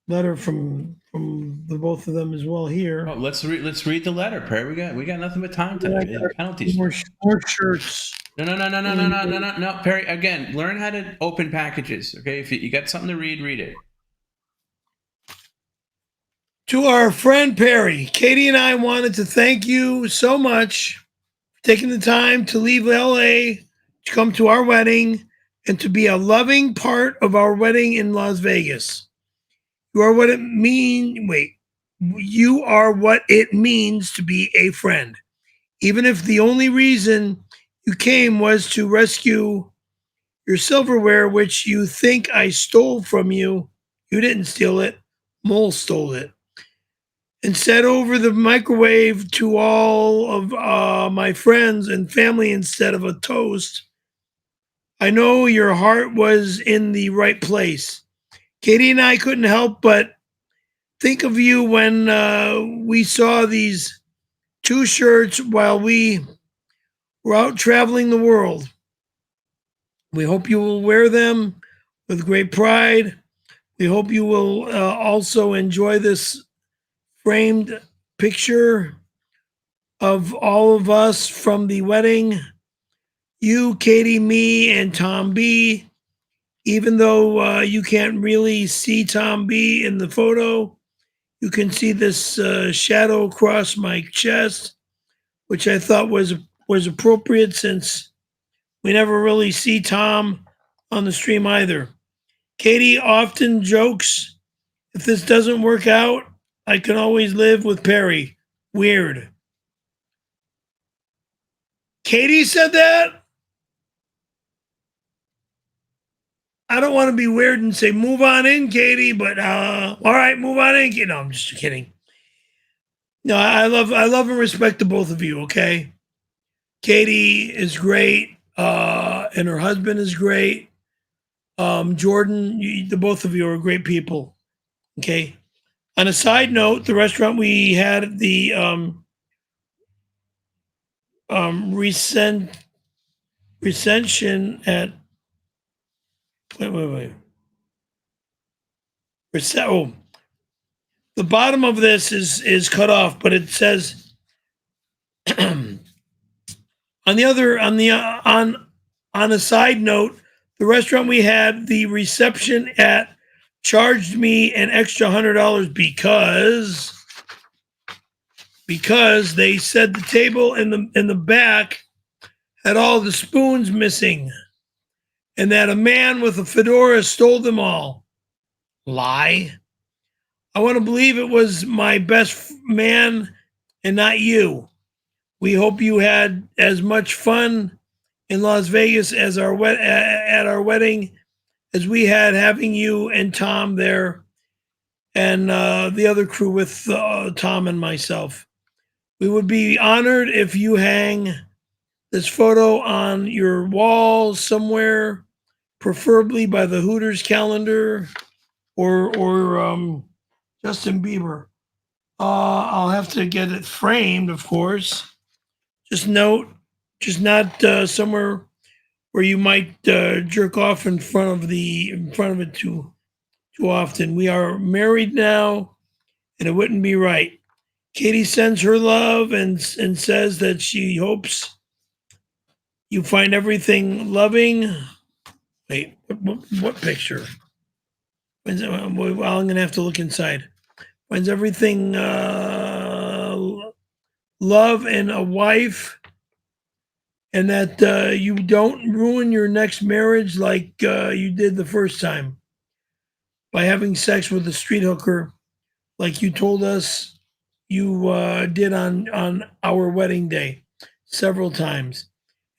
letter from the both of them as well here. Oh, let's read the letter, Perry. We got nothing but time tonight. Penalties. More shirts. No, Perry. Again, learn how to open packages. Okay, if you got something to read it. To our friend Perry, Katie and I wanted to thank you so much for taking the time to leave LA to come to our wedding and to be a loving part of our wedding in Las Vegas. You are what it means to be a friend. Even if the only reason you came was to rescue your silverware, which you think I stole from you. You didn't steal it. Mole stole it. And said over the microwave to all of my friends and family instead of a toast. I know your heart was in the right place. Katie and I couldn't help but think of you when we saw these two shirts while we were out traveling the world. We hope you will wear them with great pride. We hope you will also enjoy this framed picture of all of us from the wedding. You, Katie, me, and Tom B. Even though you can't really see Tom B in the photo, you can see this shadow across my chest, which I thought was appropriate since we never really see Tom on the stream either. Katie often jokes, if this doesn't work out, I can always live with Perry. Weird. Katie said that? I don't want to be weird and say, move on in, Katie, but all right, move on in. No, I'm just kidding. No, I love and respect the both of you, okay? Katie is great, and her husband is great. Jordan, the both of you are great people, okay? On a side note, the restaurant we had at the recension at wait. The bottom of this is cut off, but it says on a side note, the restaurant we had, the reception at charged me an extra $100 because they said the table in the back had all the spoons missing and that a man with a fedora stole them all. Lie. I want to believe it was my best man and not you. We hope you had as much fun in Las Vegas as at our wedding as we had having you and Tom there and the other crew with Tom and myself. We would be honored if you hang this photo on your wall somewhere preferably by the Hooters calendar or Justin Bieber. I'll have to get it framed, of course. Just note, just not somewhere where you might jerk off in front of it too often. We are married now, and it wouldn't be right. Katie sends her love and says that she hopes you find everything loving. Wait, what picture? Well, I'm going to have to look inside. Finds everything love and a wife, and that you don't ruin your next marriage like you did the first time by having sex with a street hooker, like you told us you did on our wedding day several times.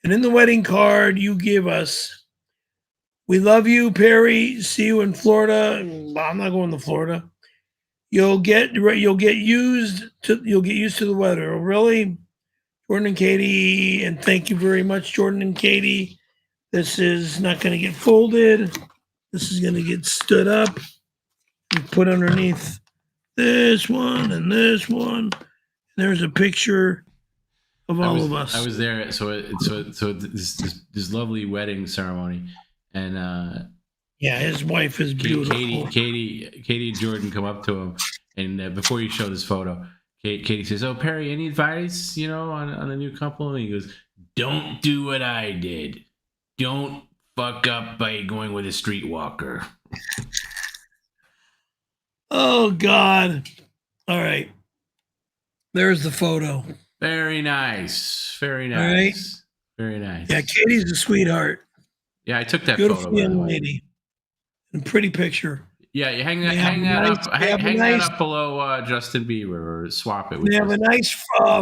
And in the wedding card you give us, we love you, Perry. See you in Florida. I'm not going to Florida. You'll get used to the weather. Oh, really? Jordan and Katie, and thank you very much, Jordan and Katie. This is not going to get folded. This is going to get stood up and put underneath this one and this one. There's a picture of all of us. I was there. So this lovely wedding ceremony, and yeah, his wife is beautiful. Katie and Jordan come up to him, and before you show this photo, Katie says, "Oh, Perry, any advice, on a new couple?" And he goes, "Don't do what I did. Don't fuck up by going with a streetwalker." Oh, God. All right. There's the photo. Very nice. Very nice. Right. Very nice. Yeah, Katie's a sweetheart. Yeah, I took that beautiful photo. Beautiful young lady. And pretty picture. Yeah, you hang that up below Justin Bieber, or swap it. They have a nice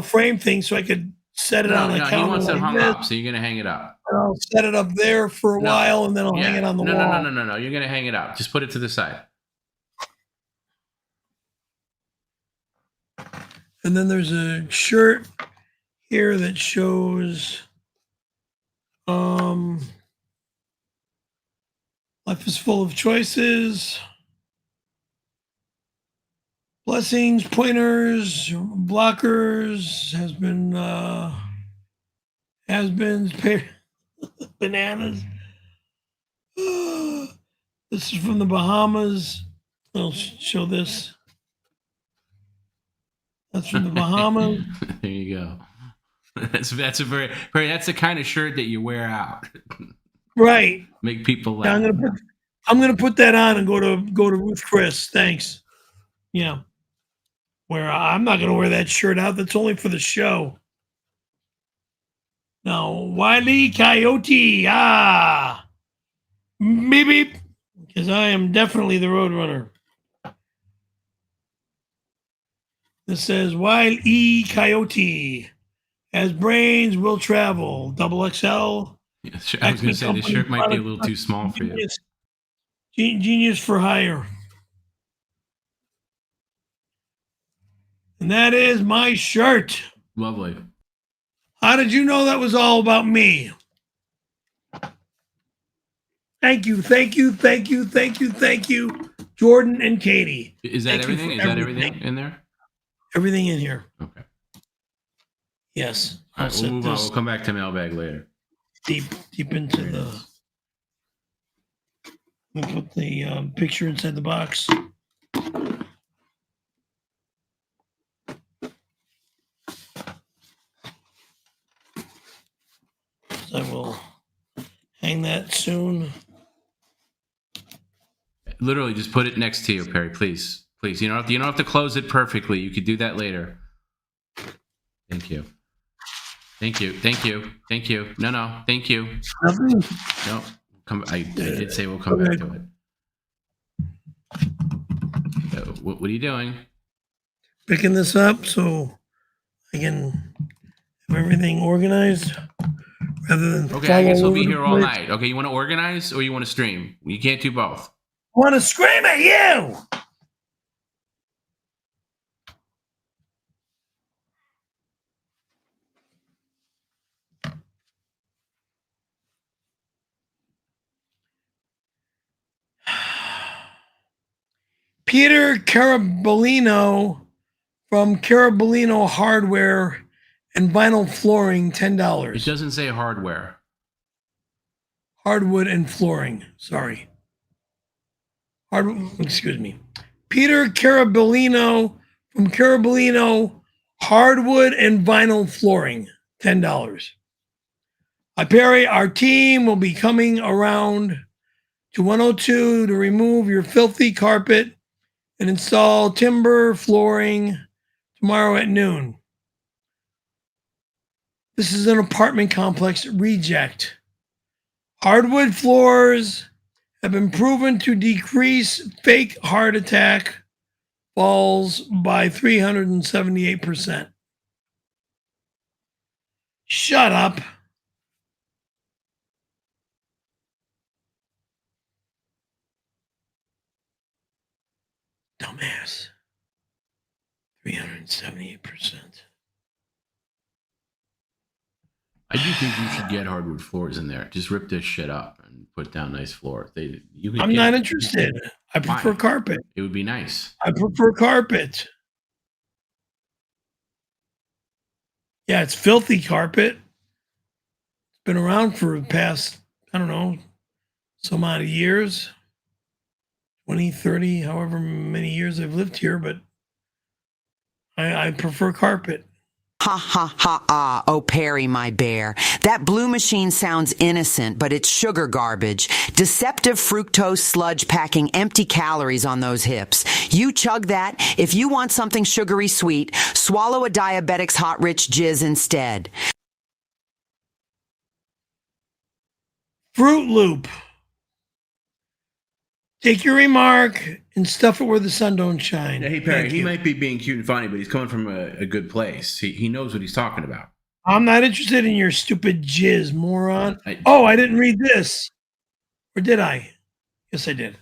frame thing, so I could set it on the counter. He wants it hung up, so you're gonna hang it up. And I'll set it up there for a while, and then I'll hang it on the wall. No. You're gonna hang it up. Just put it to the side. And then there's a shirt here that shows life is full of choices. Blessings, pointers, blockers, has-beens, bananas. This is from the Bahamas. I'll show this. That's from the Bahamas. There you go. That's the kind of shirt that you wear out. Right. Make people laugh. I'm gonna put that on and go to Ruth Chris. Thanks. Yeah. Where I'm not gonna wear that shirt out. That's only for the show. Now, Wile Coyote, beep beep, because I am definitely the Roadrunner. This says Wile E. Coyote has brains, will travel. XXL. Yeah, I was going to say this shirt might be a little too small for you. Genius for hire. And that is my shirt. Lovely. How did you know that was all about me? Thank you, Jordan and Katie. Is that everything? Is that everything in there? Everything in here. Okay. Yes. All right, we'll move on. We'll come back to mailbag later. Deep into the. Let me put the picture inside the box. I will hang that soon. Literally, just put it next to you, Perry. Please. You don't have to close it perfectly. You could do that later. Thank you. No, thank you. Nothing. No, I did say we'll come back to it. What are you doing? Picking this up so I can have everything organized rather than. Okay, I guess we'll be here all night. Okay, you want to organize or you want to stream? You can't do both. I want to scream at you. Peter Caravello from Caravello Hardware and Vinyl Flooring, $10. It doesn't say hardware. Hardwood and flooring. Sorry. Excuse me. Peter Caravello from Caravello Hardwood and Vinyl Flooring, $10. Perry, our team will be coming around to 102 to remove your filthy carpet and install timber flooring tomorrow at noon. This is an apartment complex reject. Hardwood floors have been proven to decrease fake heart attack falls by 378%. Shut up. Dumbass. 378%. I do think you should get hardwood floors in there. Just rip this shit up and put down nice floors. I'm not interested. I prefer carpet. It would be nice. I prefer carpet. Yeah, it's filthy carpet. It's been around for the past, I don't know, some odd of years. 20, 30, however many years I've lived here, but I prefer carpet. Ha ha ha ah, oh Perry, my bear. That blue machine sounds innocent, but it's sugar garbage. Deceptive fructose sludge packing empty calories on those hips. You chug that. If you want something sugary sweet, swallow a diabetic's hot rich jizz instead. Fruit Loop. Take your remark and stuff it where the sun don't shine. Yeah, hey, Perry, he might be being cute and funny, but he's coming from a good place. He knows what he's talking about. I'm not interested in your stupid jizz, moron. I didn't read this. Or did I? Yes, I did.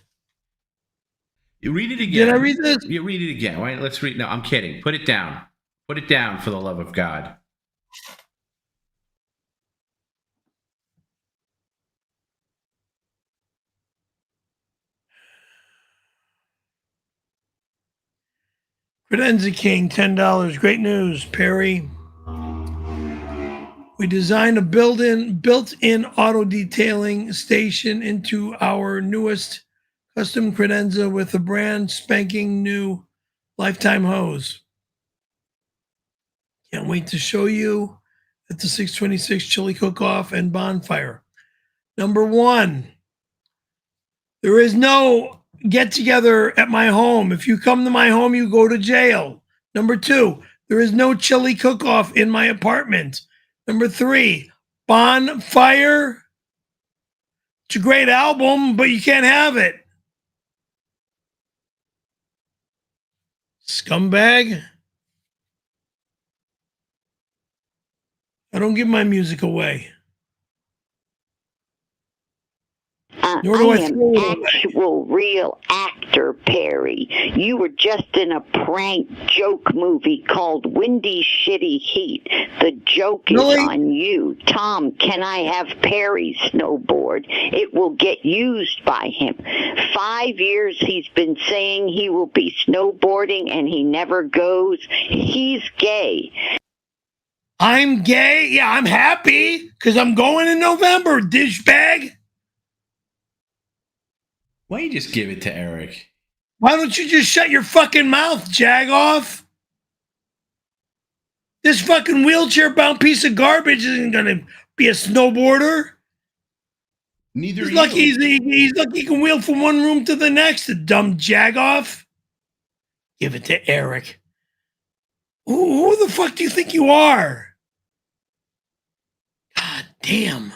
You read it again. Did I read this? You read it again. Why? Let's read. No, I'm kidding. Put it down. Put it down for the love of God. Credenza King, $10. Great news, Perry. We designed a built-in auto detailing station into our newest custom credenza with a brand spanking new lifetime hose. Can't wait to show you at the 626 chili cook-off and bonfire. Number 1, there is no get-together at my home. If you come to my home, you go to jail. Number 2, there is no chili cook-off in my apartment. Number 3, Bonfire. It's a great album, but you can't have it. Scumbag. I don't give my music away. Nor do I throw it away. Actual real actor, Perry. You were just in a prank joke movie called Windy Shitty Heat. The joke is on you. Tom, can I have Perry's snowboard? It will get used by him. 5 years he's been saying he will be snowboarding and he never goes. He's gay. I'm gay? Yeah, I'm happy because I'm going in November, dishbag. Why don't you just give it to Eric? Why don't you just shut your fucking mouth, Jagoff? This fucking wheelchair-bound piece of garbage isn't going to be a snowboarder. Neither he's lucky he's lucky he can wheel from one room to the next, the dumb Jagoff. Give it to Eric. Who the fuck do you think you are? God damn.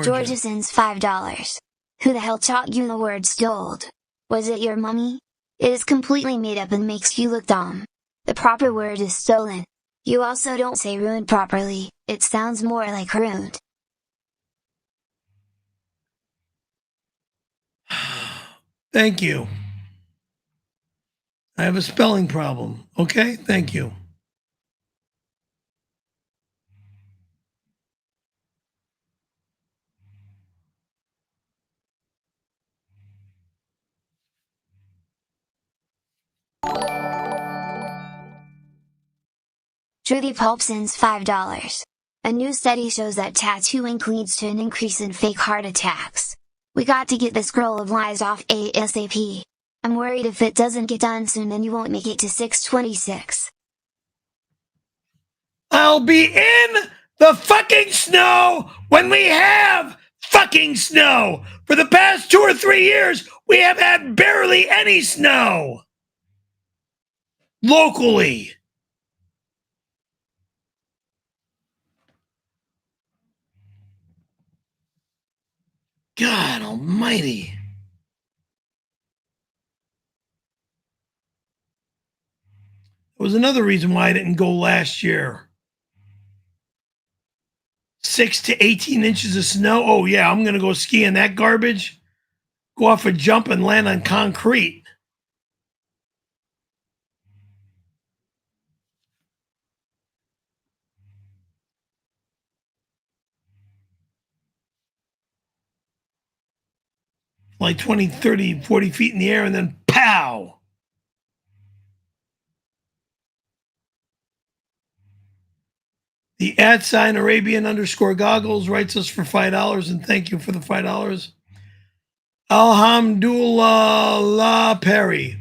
Georgia sends $5. Who the hell taught you the word stoled? Was it your mommy? It is completely made up and makes you look dumb. The proper word is stolen. You also don't say ruined properly, it sounds more like ruined. Thank you. I have a spelling problem. Okay, thank you. 𝙤𝙃𝙊𝙘𝙊𝙾 sends $5. A new study shows that tattooing leads to an increase in fake heart attacks. We got to get this scroll of lies off ASAP. I'm worried if it doesn't get done soon then you won't make it to 626. I'll be in the fucking snow when we have fucking snow. For the past 2 or 3 years, we have had barely any snow. Locally. God almighty. There was another reason why I didn't go last year. 6 to 18 inches of snow. Oh, yeah, I'm going to go ski in that garbage. Go off a jump and land on concrete. Like 20, 30, 40 feet in the air and then pow. The @ Arabian_goggles writes us for $5 and thank you for the $5. Alhamdulillah Perry.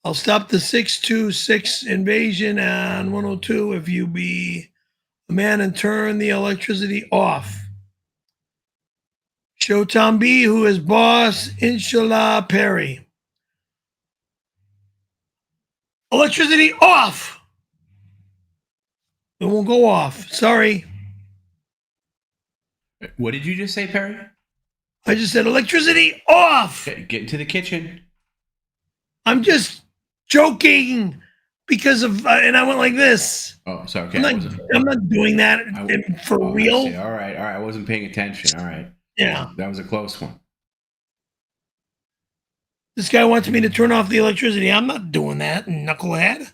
I'll stop the 626 invasion on 102 if you be a man and turn the electricity off. Show Tom B, who is boss, inshallah Perry. Electricity off. It won't go off. Sorry. What did you just say, Perry? I just said electricity off. Okay, get into the kitchen. I'm just joking because of, and I went like this. Oh, sorry. Okay, I'm not doing that for real. All right. I wasn't paying attention. All right. Yeah. That was a close one. This guy wants me to turn off the electricity. I'm not doing that, knucklehead.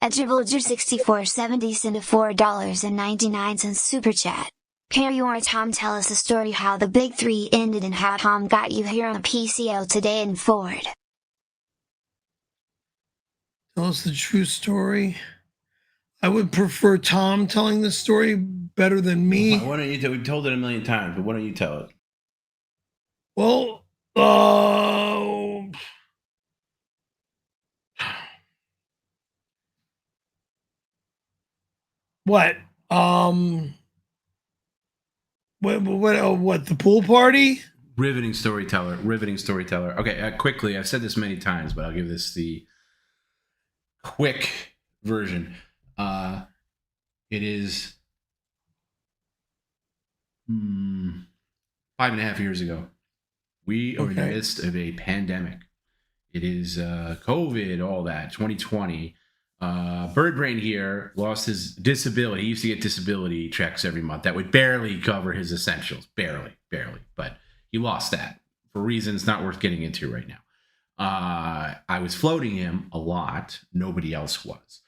@𝙎𝙃𝙊𝙘𝙊𝙍6470 sent a $4.99 super chat. Perry or Tom, tell us a story how the big three ended and how Tom got you here on a PCL today and forward. Tell us the true story. I would prefer Tom telling the story better than me. Why don't you tell? We told it a million times, but why don't you tell it? Well, what? What? The pool party? Riveting storyteller. Okay, quickly. I've said this many times, but I'll give this the quick version. It is 5.5 years ago. We are in the midst of a pandemic. It is COVID, all that, 2020. Bird Brain here lost his disability. He used to get disability checks every month that would barely cover his essentials. Barely. But he lost that for reasons not worth getting into right now. I was floating him a lot. Nobody else was.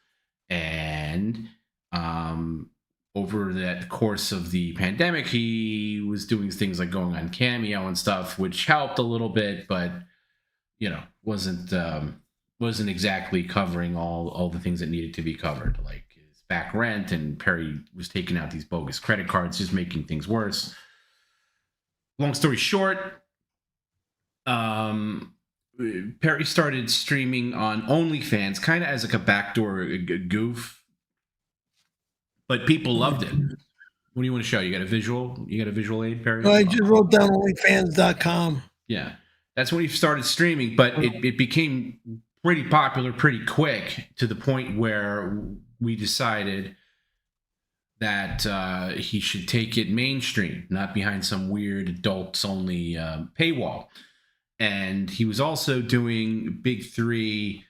And over that course of the pandemic, he was doing things like going on Cameo and stuff, which helped a little bit, but wasn't exactly covering all the things that needed to be covered, like his back rent, and Perry was taking out these bogus credit cards, just making things worse. Long story short, Perry started streaming on OnlyFans, kind of as like a backdoor goof, but people loved it. What do you want to show? You got a visual? You got a visual aid, Perry? I just wrote down OnlyFans.com. Yeah, that's when he started streaming, but it became pretty popular pretty quick, to the point where we decided that he should take it mainstream, not behind some weird adults-only paywall. And he was also doing Big 3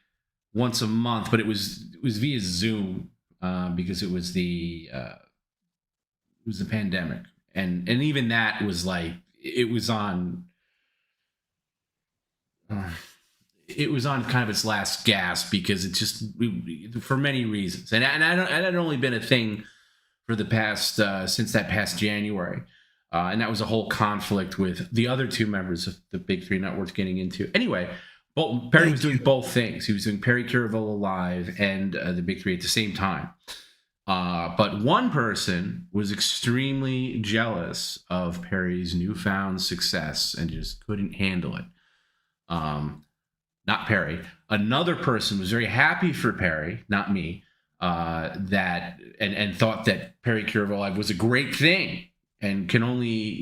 once a month, but it was via Zoom because it was the pandemic, and even that was like it was on kind of its last gasp because it just for many reasons, and it had only been a thing for the past since that past January. And that was a whole conflict with the other two members of the Big 3, not worth getting into. Anyway, Perry was doing both things. He was doing Perry Caravello Live and the Big 3 at the same time. But one person was extremely jealous of Perry's newfound success and just couldn't handle it. Not Perry. Another person was very happy for Perry, not me, that and thought that Perry Caravello Live was a great thing. And can only,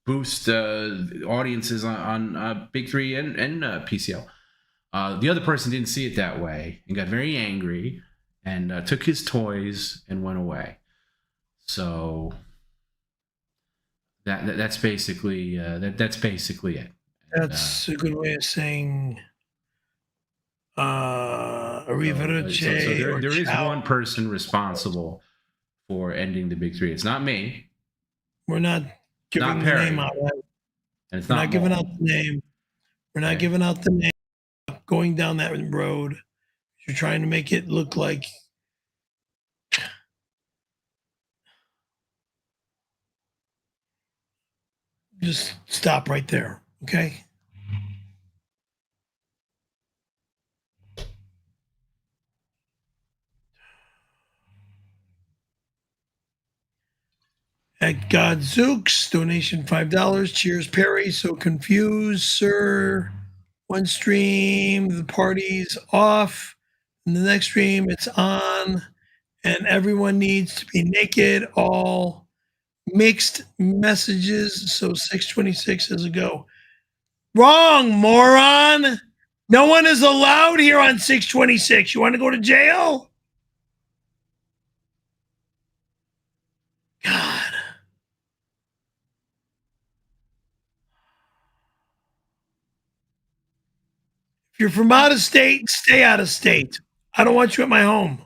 boost audiences on Big 3 and PCL. The other person didn't see it that way and got very angry and took his toys and went away. So that's basically that's basically it. That's a good way of saying arrivederci. So there is one person responsible for ending the Big 3. It's not me. We're not giving the name out. And it's We're not giving out the name. We're not giving out the name. Going down that road, you're trying to make it look like just stop right there, okay? At 𝙤𝙊𝙑, donation $5. Cheers, Perry. So confused, sir. One stream, the party's off. In the next stream, it's on. And everyone needs to be naked. All mixed messages. So 626 is a go. Wrong, moron. No one is allowed here on 626. You want to go to jail? God. If you're from out of state, stay out of state. I don't want you at my home.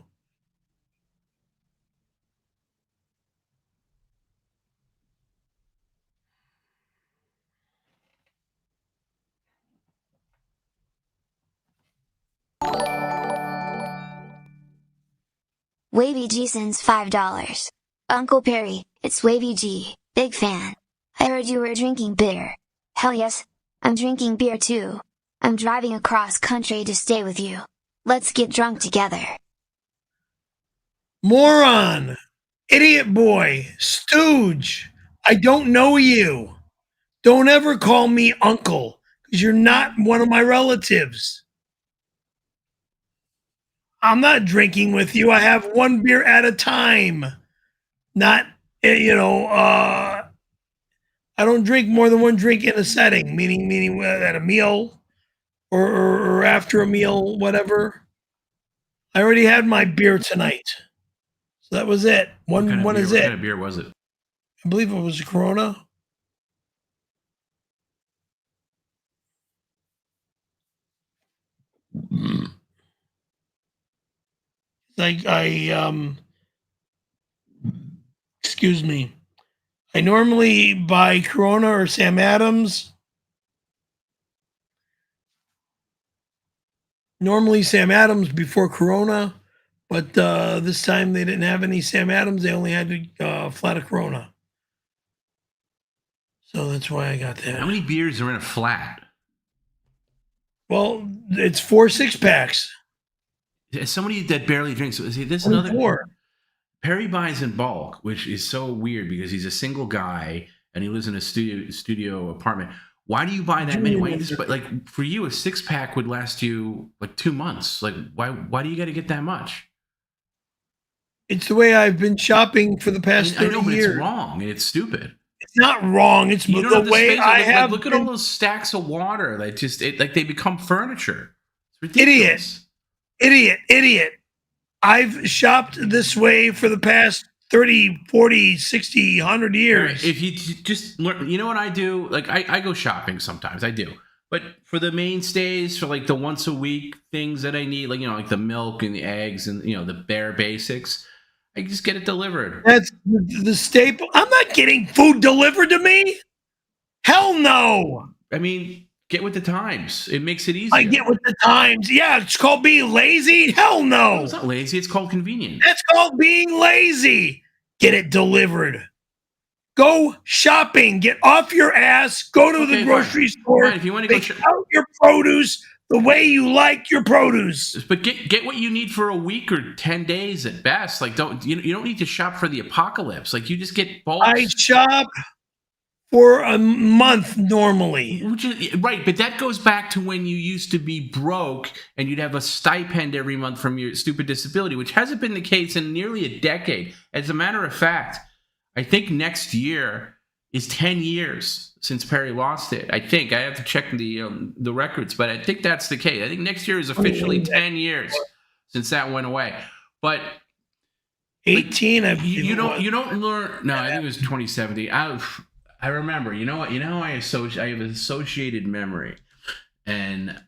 Wavy G sends $5. Uncle Perry, it's Wavy G, big fan. I heard you were drinking beer. Hell yes, I'm drinking beer too. I'm driving across country to stay with you. Let's get drunk together. Moron, idiot boy, stooge. I don't know you. Don't ever call me uncle, because you're not one of my relatives. I'm not drinking with you. I have one beer at a time. Not, I don't drink more than one drink in a setting, meaning at a meal or after a meal, whatever. I already had my beer tonight. So that was it. One is it. What kind of beer was it? I believe it was a Corona. Excuse me. I normally buy Corona or Sam Adams. Normally Sam Adams before Corona, but this time they didn't have any Sam Adams. They only had a flat of Corona. So that's why I got that. How many beers are in a flat? Well, it's 4 6-packs. As somebody that barely drinks, see, this is another. 4. Perry buys in bulk, which is so weird because he's a single guy and he lives in a studio apartment. Why do you buy that many? Why like for you, a 6-pack would last you like 2 months. Like why do you got to get that much? It's the way I've been shopping for the past 30 years. I know, but it's wrong and it's stupid. It's not wrong. It's the way I have. Look at all those stacks of water. Like like they become furniture. It's ridiculous. Idiot. I've shopped this way for the past 30, 40, 60, 100 years. If you just learn, you know what I do? Like I go shopping sometimes. I do. But for the mainstays, for like the once a week things that I need, like, you know, like the milk and the eggs and, you know, the bare basics, I just get it delivered. That's the staple. I'm not getting food delivered to me. Hell no. I mean, get with the times. It makes it easier. I get with the times. Yeah, it's called being lazy. Hell no. It's not lazy. It's called convenient. That's called being lazy. Get it delivered. Go shopping. Get off your ass. Go to the grocery store. Fine. If you want to go pick out your produce the way you like your produce. But get what you need for a week or 10 days at best. Like, you don't need to shop for the apocalypse. Like, you just get bulk. I shop for a month normally. Right, but that goes back to when you used to be broke and you'd have a stipend every month from your stupid disability, which hasn't been the case in nearly a decade. As a matter of fact, I think next year is 10 years since Perry lost it. I think. I have to check the records, but I think that's the case. I think next year is officially 10 years since that went away. But 18, like, you don't learn. No, I think it was 2017. I remember. You know what? You know, I have associated memory, and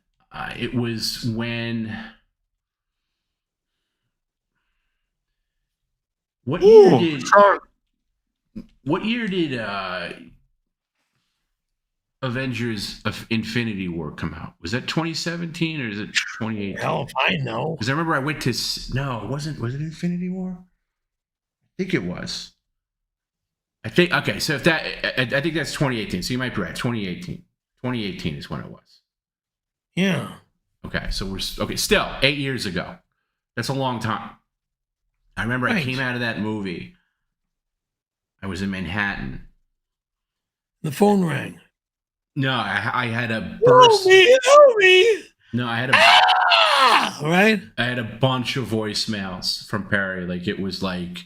it was when. What year did Avengers of Infinity War come out? Was that 2017 or is it 2018? Hell if I know. Because I remember I went to no, it wasn't. Was it Infinity War? I think it was. I think, okay, so if that, I think that's 2018, so you might be right, 2018. 2018 is when it was. Yeah. Okay, so still, 8 years ago. That's a long time. I remember I came out of that movie. I was in Manhattan. The phone rang. No, I had a burst. Help me. No, I had right? I had a bunch of voicemails from Perry. Like, it was like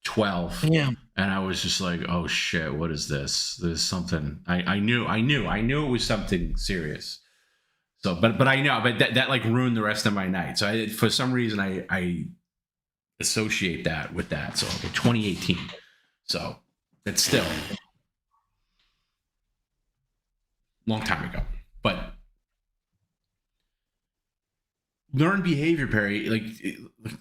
12. Yeah. And I was just like, oh shit, what is this? There's something. I knew it was something serious. So, but I know, but that like ruined the rest of my night. So for some reason I associate that with that. So 2018. So that's still long time ago. But learn behavior, Perry.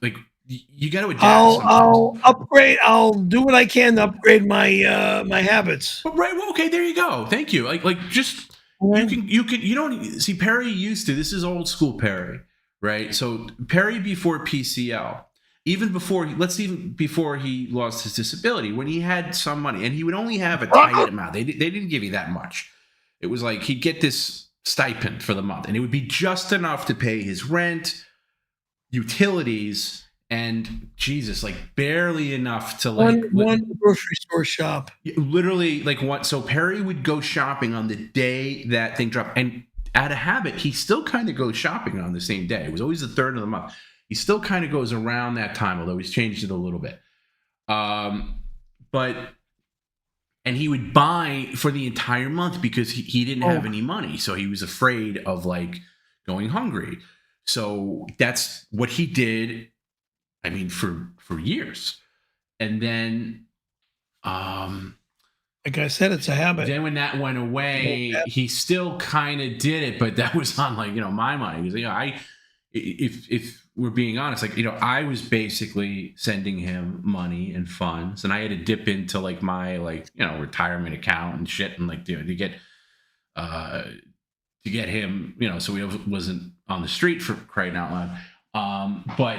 Like you got to adapt. I'll upgrade. I'll do what I can to upgrade my my habits. Right. Well, okay. There you go. Thank you. Like just you don't see Perry used to. This is old school Perry, right? So Perry before PCL, even before he lost his disability, when he had some money, and he would only have a tiny amount. They didn't give you that much. It was like he'd get this stipend for the month, and it would be just enough to pay his rent, utilities. And Jesus, like barely enough to like one grocery store shop. Literally, like what? So Perry would go shopping on the day that thing dropped, and out of habit, he still kind of goes shopping on the same day. It was always the 3rd of the month. He still kind of goes around that time, although he's changed it a little bit. And he would buy for the entire month because he didn't have any money, so he was afraid of like going hungry. So that's what he did. I mean, for years. And then, like I said, it's a habit. Then when that went away, he still kind of did it, but that was on like, my money. Because, if we're being honest, like, I was basically sending him money and funds, and I had to dip into like my retirement account and shit, and like to get him, so he wasn't on the street for crying out loud. But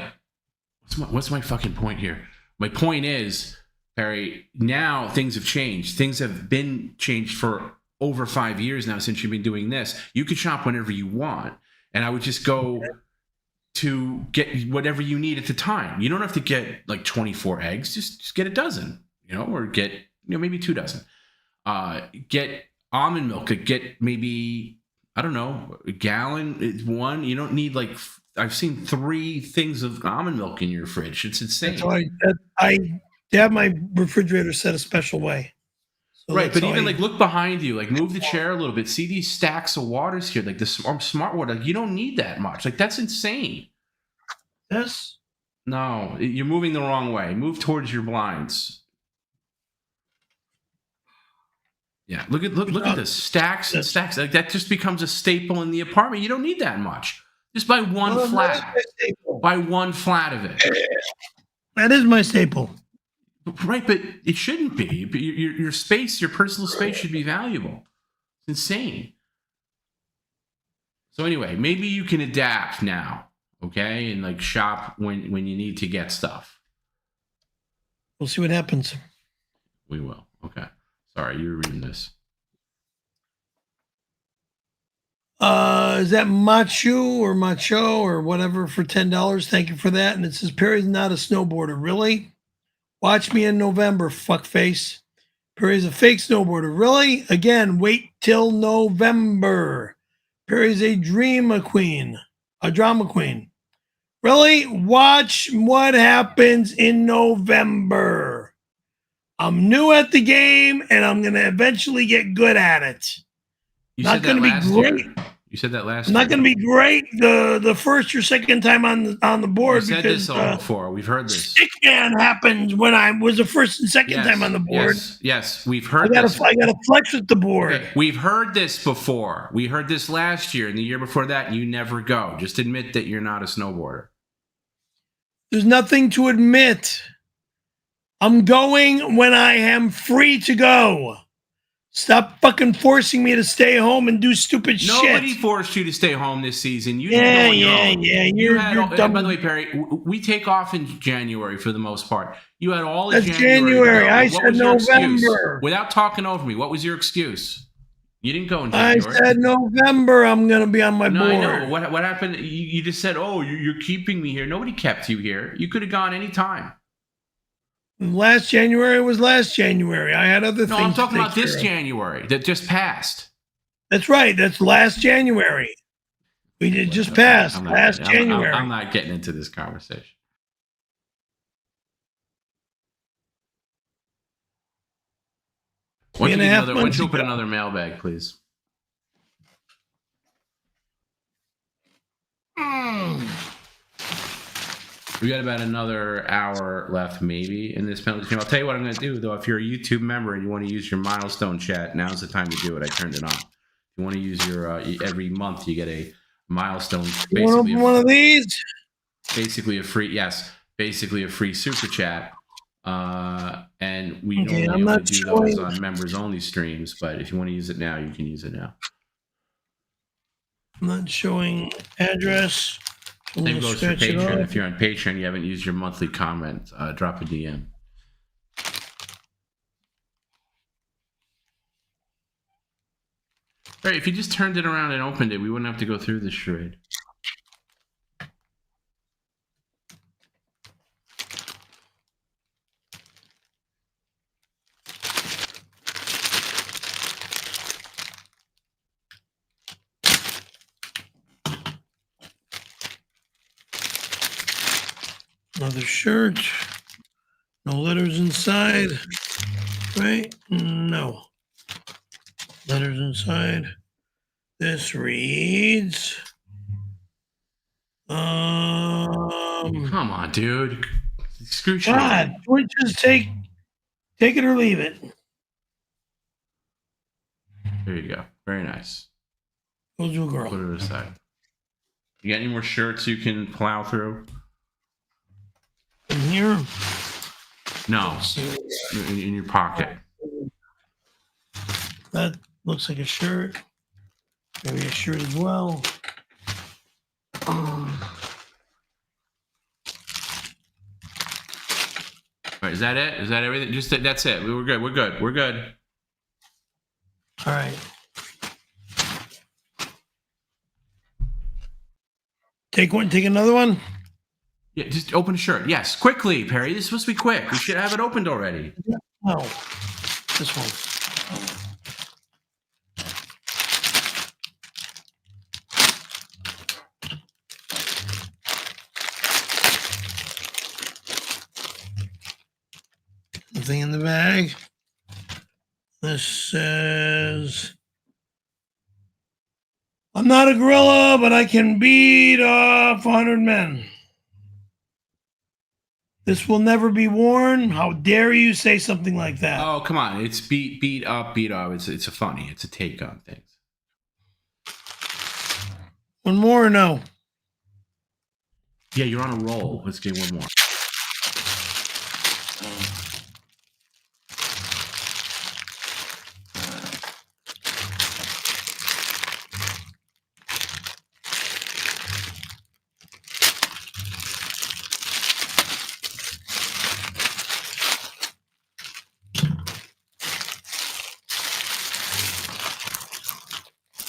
what's my fucking point here? My point is, Perry, now things have changed. Things have been changed for over 5 years now since you've been doing this. You can shop whenever you want. And I would just go to get whatever you need at the time. You don't have to get like 24 eggs. Just get a dozen, or get, maybe 2 dozen. Get almond milk. Get maybe, I don't know, a gallon, one. You don't need like... I've seen 3 things of almond milk in your fridge. It's insane. I have my refrigerator set a special way. So right, but even like look behind you, like move the chair a little bit. See these stacks of waters here, like the smart water. Like, you don't need that much. Like, that's insane. Yes. No, you're moving the wrong way. Move towards your blinds. Yeah, look at the stacks and stacks. Like that just becomes a staple in the apartment. You don't need that much. Just buy one flat. Buy one flat of it. That is my staple. Right, but it shouldn't be. Your space, your personal space should be valuable. It's insane. So anyway, maybe you can adapt now, okay? And like shop when you need to get stuff. We'll see what happens. We will. Okay. Sorry, you were reading this. Is that Machu or Macho or whatever for $10? Thank you for that. And it says Perry's not a snowboarder. Really? Watch me in November, fuckface. Perry's a fake snowboarder. Really? Again, wait till November. Perry's a drama queen. Really? Watch what happens in November. I'm new at the game, and I'm going to eventually get good at it. Not going to be great. You said that last year. Not going to be great the first or second time on the board. You said this all before. We've heard this. Stickman happened when I was the first and second time on the board. Yes, we've heard this. I got to flex with the board. Okay. We've heard this before. We heard this last year and the year before that, and you never go. Just admit that you're not a snowboarder. There's nothing to admit. I'm going when I am free to go. Stop fucking forcing me to stay home and do stupid shit. Nobody forced you to stay home this season. You didn't go on your own. You're dumb. By the way, Perry, we take off in January for the most part. You had all of January. I said November. Without talking over me, what was your excuse? You didn't go in January. I said November. I'm going to be on my board. I know. What happened? You just said, oh, you're keeping me here. Nobody kept you here. You could have gone any time. Last January was last January. I had other things. No, I'm talking about this January that just passed. That's right. That's last January. We did just pass last January. I'm not getting into this conversation. Why don't you open another mailbag, please? We got about another hour left, maybe, in this penalty stream. I'll tell you what I'm going to do, though. If you're a YouTube member and you want to use your milestone chat, now's the time to do it. I turned it on. If you want to use your every month, you get a milestone. You want to open one of these? Basically a free super chat. And we normally only do those on members only streams. But if you want to use it now, you can use it now. I'm not showing address. Same goes for Patreon. If you're on Patreon, you haven't used your monthly comment, drop a DM. All right, if you just turned it around and opened it, we wouldn't have to go through this charade. Another shirt. No letters inside. Right? No. Letters inside. This reads. Come on, dude. Screw shit. God, we just take it or leave it. There you go. Very nice. Goes to a girl. Put it aside. You got any more shirts you can plow through? In here? No. In your pocket. That looks like a shirt. Maybe a shirt as well. All right, is that it? Is that everything? That's it. We're good. We're good. All right. Take another one? Yeah, just open a shirt. Yes, quickly, Perry. This is supposed to be quick. We should have it opened already. No. This one. Nothing in the bag. This says, I'm not a gorilla, but I can beat off 100 men. This will never be worn. How dare you say something like that? Oh, come on. It's beat up. It's a funny. It's a take on things. One more or no? Yeah, you're on a roll. Let's get one more.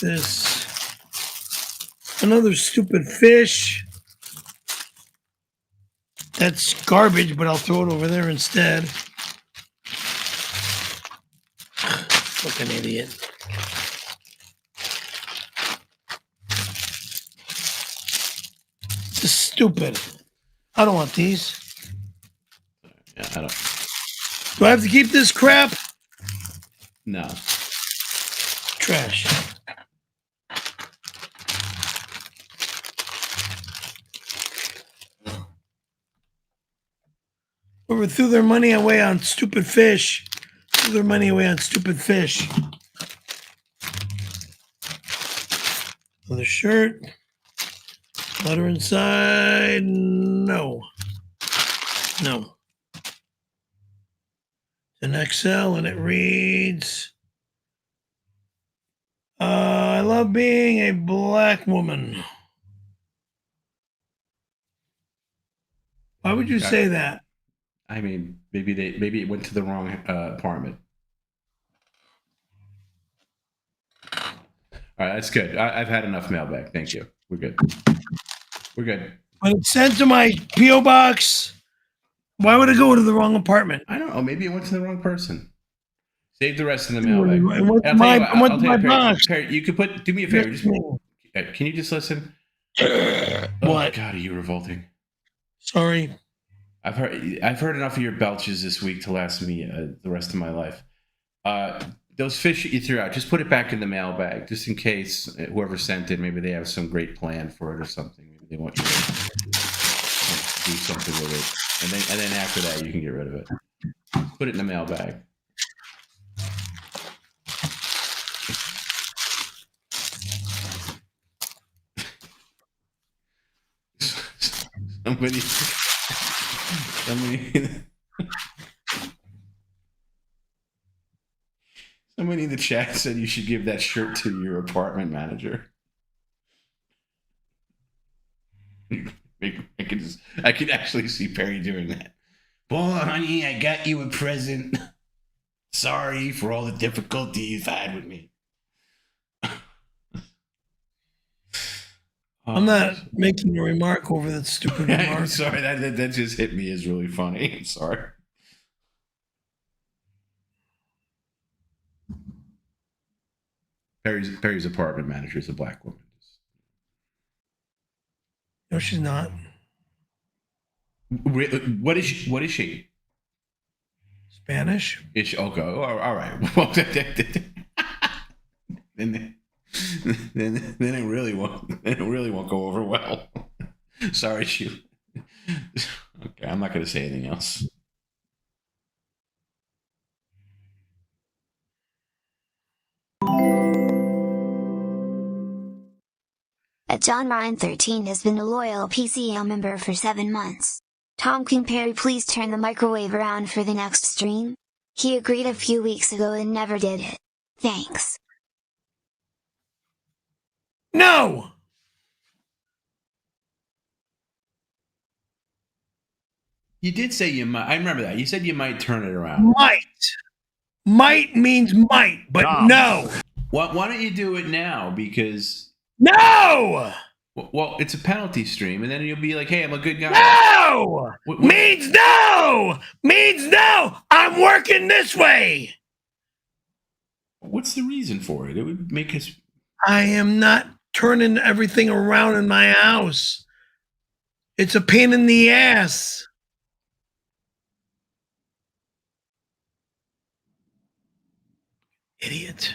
This. Another stupid fish. That's garbage, but I'll throw it over there instead. Fucking idiot. This is stupid. I don't want these. Yeah, I don't. Do I have to keep this crap? No. Trash. Whoever threw their money away on stupid fish, threw their money away on stupid fish. Another shirt. Letter inside. No. No. An XL, and it reads, I love being a black woman. Why would you say that? I mean, maybe it went to the wrong apartment. All right, that's good. I've had enough mailbag. Thank you. We're good. We're good. When it's sent to my P.O. box, why would it go to the wrong apartment? I don't know. Maybe it went to the wrong person. Save the rest of the mailbag. It went to my box. Perry, you could do me a favor. Can you just listen? What? Oh, God, are you revolting? Sorry. I've heard enough of your belches this week to last me the rest of my life. Those fish that you threw out, just put it back in the mailbag, just in case whoever sent it, maybe they have some great plan for it or something. Maybe they want you to do something with it, and then after that, you can get rid of it. Put it in the mailbag. Somebody in the chat said you should give that shirt to your apartment manager. I could actually see Perry doing that. Well, honey, I got you a present. Sorry for all the difficulty you've had with me. I'm not making a remark over that stupid remark. I'm sorry, that just hit me as really funny. I'm sorry. Perry's apartment manager is a black woman. No, she's not. What is she? Spanish? Is she? Okay, all right. Well, then it really won't go over well. Sorry, she. Okay, I'm not going to say anything else. John Ryan 13 has been a loyal PCL member for 7 months. Tom, can Perry please turn the microwave around for the next stream? He agreed a few weeks ago and never did it. Thanks. No! You did say you might. I remember that. You said you might turn it around. Might. Might means might, but no. Why don't you do it now? Because... No! Well, it's a penalty stream, and then you'll be like, hey, I'm a good guy. No! Means no! Means no! I'm working this way! What's the reason for it? It would make us... I am not turning everything around in my house. It's a pain in the ass. Idiot.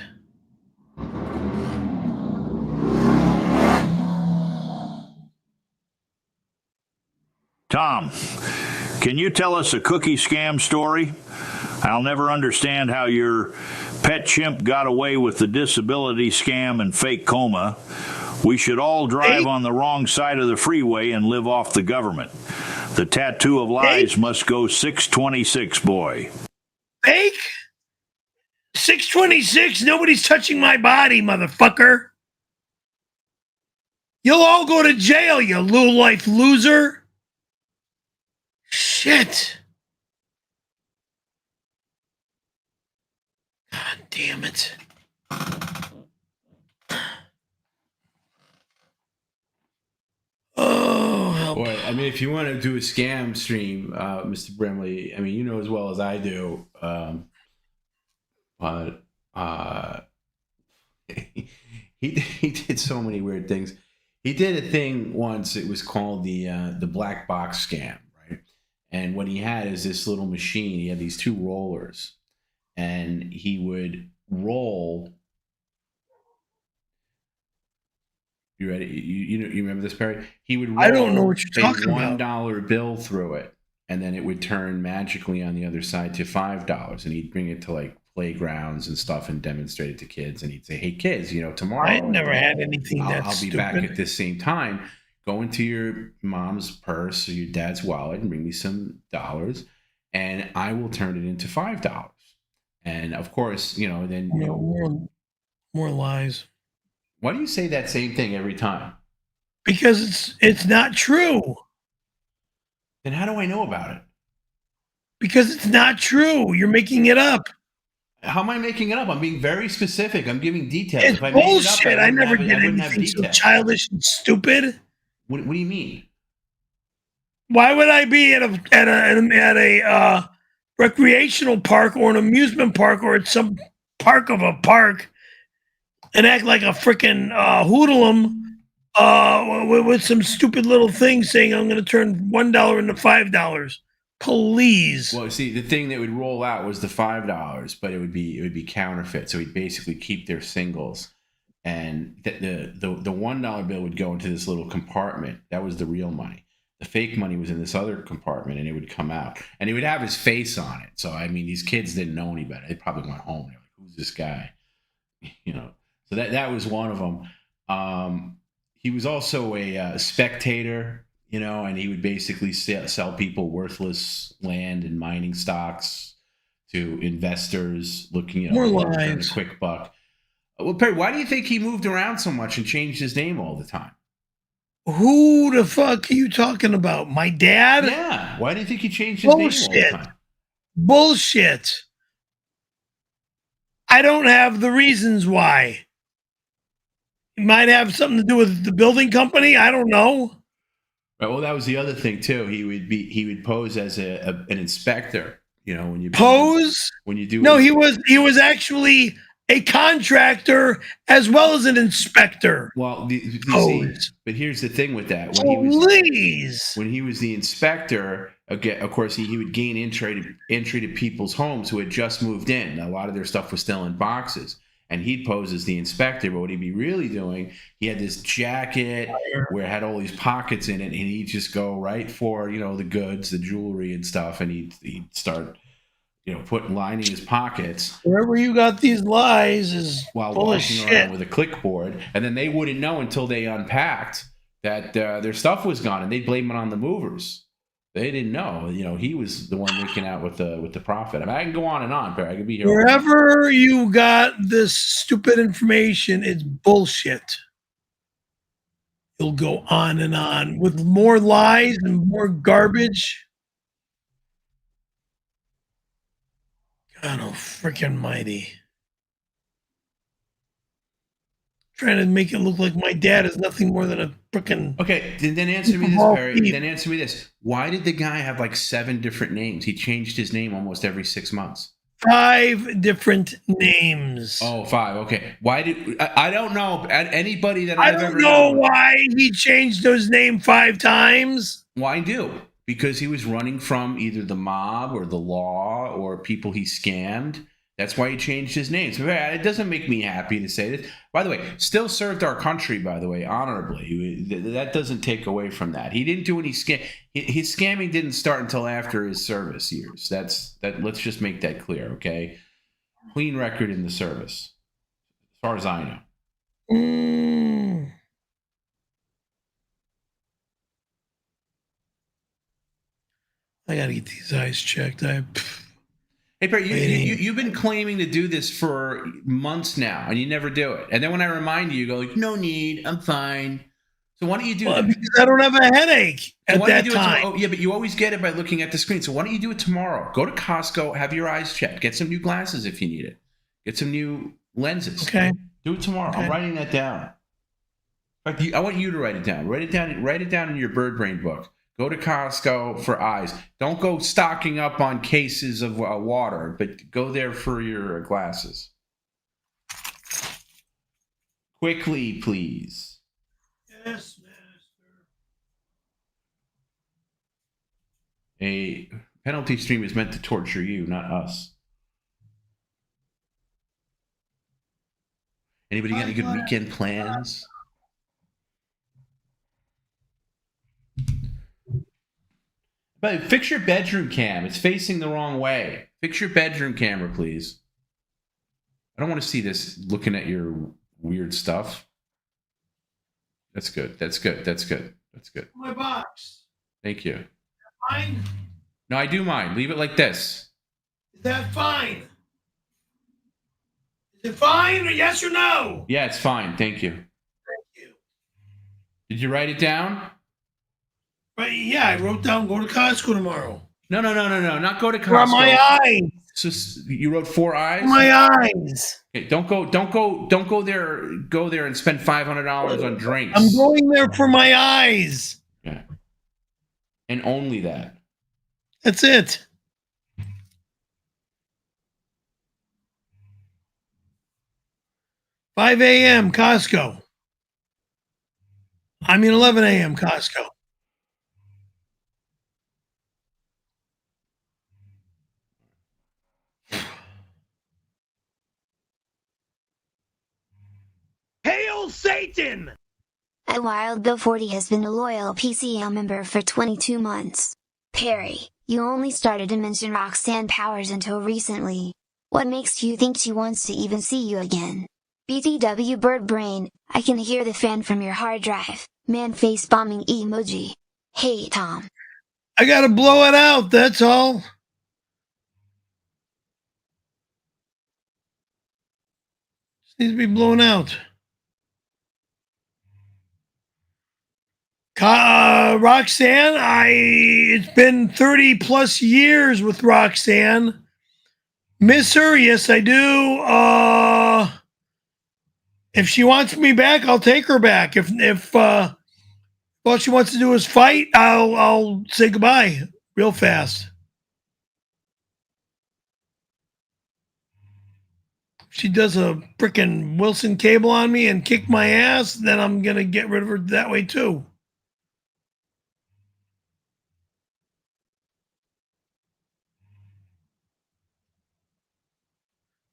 Tom, Can you tell us a cookie scam story? I'll never understand how your pet chimp got away with the disability scam and fake coma. We should all drive on the wrong side of the freeway and live off the government. The tattoo of lies must go 626, boy. Fake? 626? Nobody's touching my body, motherfucker. You'll all go to jail, you low-life loser. Shit. God damn it. Oh, help. Boy, I mean, if you want to do a scam stream, Mr. Brimley, I mean, you know as well as I do, but he did so many weird things. He did a thing once. It was called the black box scam, right? And what he had is this little machine. He had these two rollers, and he would roll. You ready? You remember this, Perry? He would roll I don't know what you're talking about. $1 bill through it, and then it would turn magically on the other side to $5, and he'd bring it to like playgrounds and stuff and demonstrate it to kids, and he'd say, "Hey kids, tomorrow I never had anything that I'll be back at this same time. Go into your mom's purse or your dad's wallet and bring me some dollars, and I will turn it into $5." And of course, then more lies. Why do you say that same thing every time? Because it's not true. Then how do I know about it? Because it's not true. You're making it up. How am I making it up? I'm being very specific. I'm giving details. It's if I made bullshit. it up, I never did anything so childish and stupid. What do you mean? Why would I be at a recreational park or an amusement park or at some park of a park and act like a freaking hoodlum with some stupid little thing saying I'm going to turn $1 into $5? Please. Well, see, the thing that would roll out was the $5, but it would be counterfeit. So he'd basically keep their singles, and the $1 bill would go into this little compartment. That was the real money. The fake money was in this other compartment, and it would come out, and he would have his face on it. So I mean, these kids didn't know any better. They probably went home. They're like, "Who's this guy?" So that was one of them. He was also a spectator, and he would basically sell people worthless land and mining stocks to investors looking at a quick buck. Well, Perry, why do you think he moved around so much and changed his name all the time? Who the fuck are you talking about? My dad? Yeah. Why do you think he changed his name all the time? Bullshit. I don't have the reasons why. It might have something to do with the building company. I don't know. Right, well, that was the other thing too. He would pose as an inspector. When you pose. When you do. No, he was actually a contractor as well as an inspector. Well, but here's the thing with that. When he was the inspector, again, of course, he would gain entry to people's homes who had just moved in. A lot of their stuff was still in boxes. And he'd pose as the inspector, but what he'd be really doing, he had this jacket where it had all these pockets in it, and he'd just go right for, the goods, the jewelry and stuff, and he'd start, lining his pockets. Wherever you got these lies is while full of walking shit. around with a clipboard, and then they wouldn't know until they unpacked that their stuff was gone, and they'd blame it on the movers. They didn't know. He was the one making out with the profit. I mean, I can go on and on, but I could be here. Wherever you got this stupid information, it's bullshit. You'll go on and on with more lies and more garbage. God, oh, freaking mighty. Trying to make it look like my dad is nothing more than a freaking. Okay, then answer me this, Barry. Then answer me this. Why did the guy have like 7 different names? He changed his name almost every 6 months. 5 different names. Oh, 5. Okay. Why did I don't know anybody that I've ever known. Why he changed his name 5 times. Why do? Because he was running from either the mob or the law or people he scammed. That's why he changed his name. So it doesn't make me happy to say this. By the way, still served our country, by the way, honorably. That doesn't take away from that. He didn't do any scam. His scamming didn't start until after his service years. Let's just make that clear, okay? Clean record in the service, as far as I know. I gotta get these eyes checked. Hey, Perry, you've been claiming to do this for months now, and you never do it. And then when I remind you, you go like, "No need, I'm fine." So why don't you do that? Because I don't have a headache at that time. Oh, yeah, but you always get it by looking at the screen. So why don't you do it tomorrow? Go to Costco, have your eyes checked, get some new glasses if you need it, get some new lenses. Okay. Do it tomorrow. Okay. I'm writing that down. In fact, I want you to write it down. Write it down in your Bird Brain book. Go to Costco for eyes. Don't go stocking up on cases of water, but go there for your glasses. Quickly, please. Yes, master. A penalty stream is meant to torture you, not us. Anybody got any good weekend plans? But fix your bedroom cam. It's facing the wrong way. Fix your bedroom camera, please. I don't want to see this looking at your weird stuff. That's good. That's good. That's good. That's good. My box. Thank you. Fine. No, I do mind. Leave it like this. Is that fine? Is it fine or yes or no? Yeah, it's fine. Thank you. Thank you. Did you write it down? Right, yeah, I wrote down go to Costco tomorrow. No. Not go to Costco. For my eyes. So you wrote 4 eyes? My eyes. Okay, don't go there and spend $500 on drinks. I'm going there for my eyes. Yeah. And only that. That's it. $5 a.m. Costco. 11 a.m. Costco. Hail Satan! 𝙈𝙀𝙈𝙾 has been a loyal PCL member for 22 months. Perry, you only started to mention Roxanne Powers until recently. What makes you think she wants to even see you again? BTW Bird Brain, I can hear the fan from your hard drive. Man face bombing emoji. Hey Tom. I gotta blow it out, that's all. Just needs to be blown out. Roxanne, it's been 30 plus years with Roxanne. Miss her, yes I do. If she wants me back, I'll take her back. If all she wants to do is fight, I'll say goodbye real fast. If she does a frickin' Wilson cable on me and kick my ass, then I'm gonna get rid of her that way too.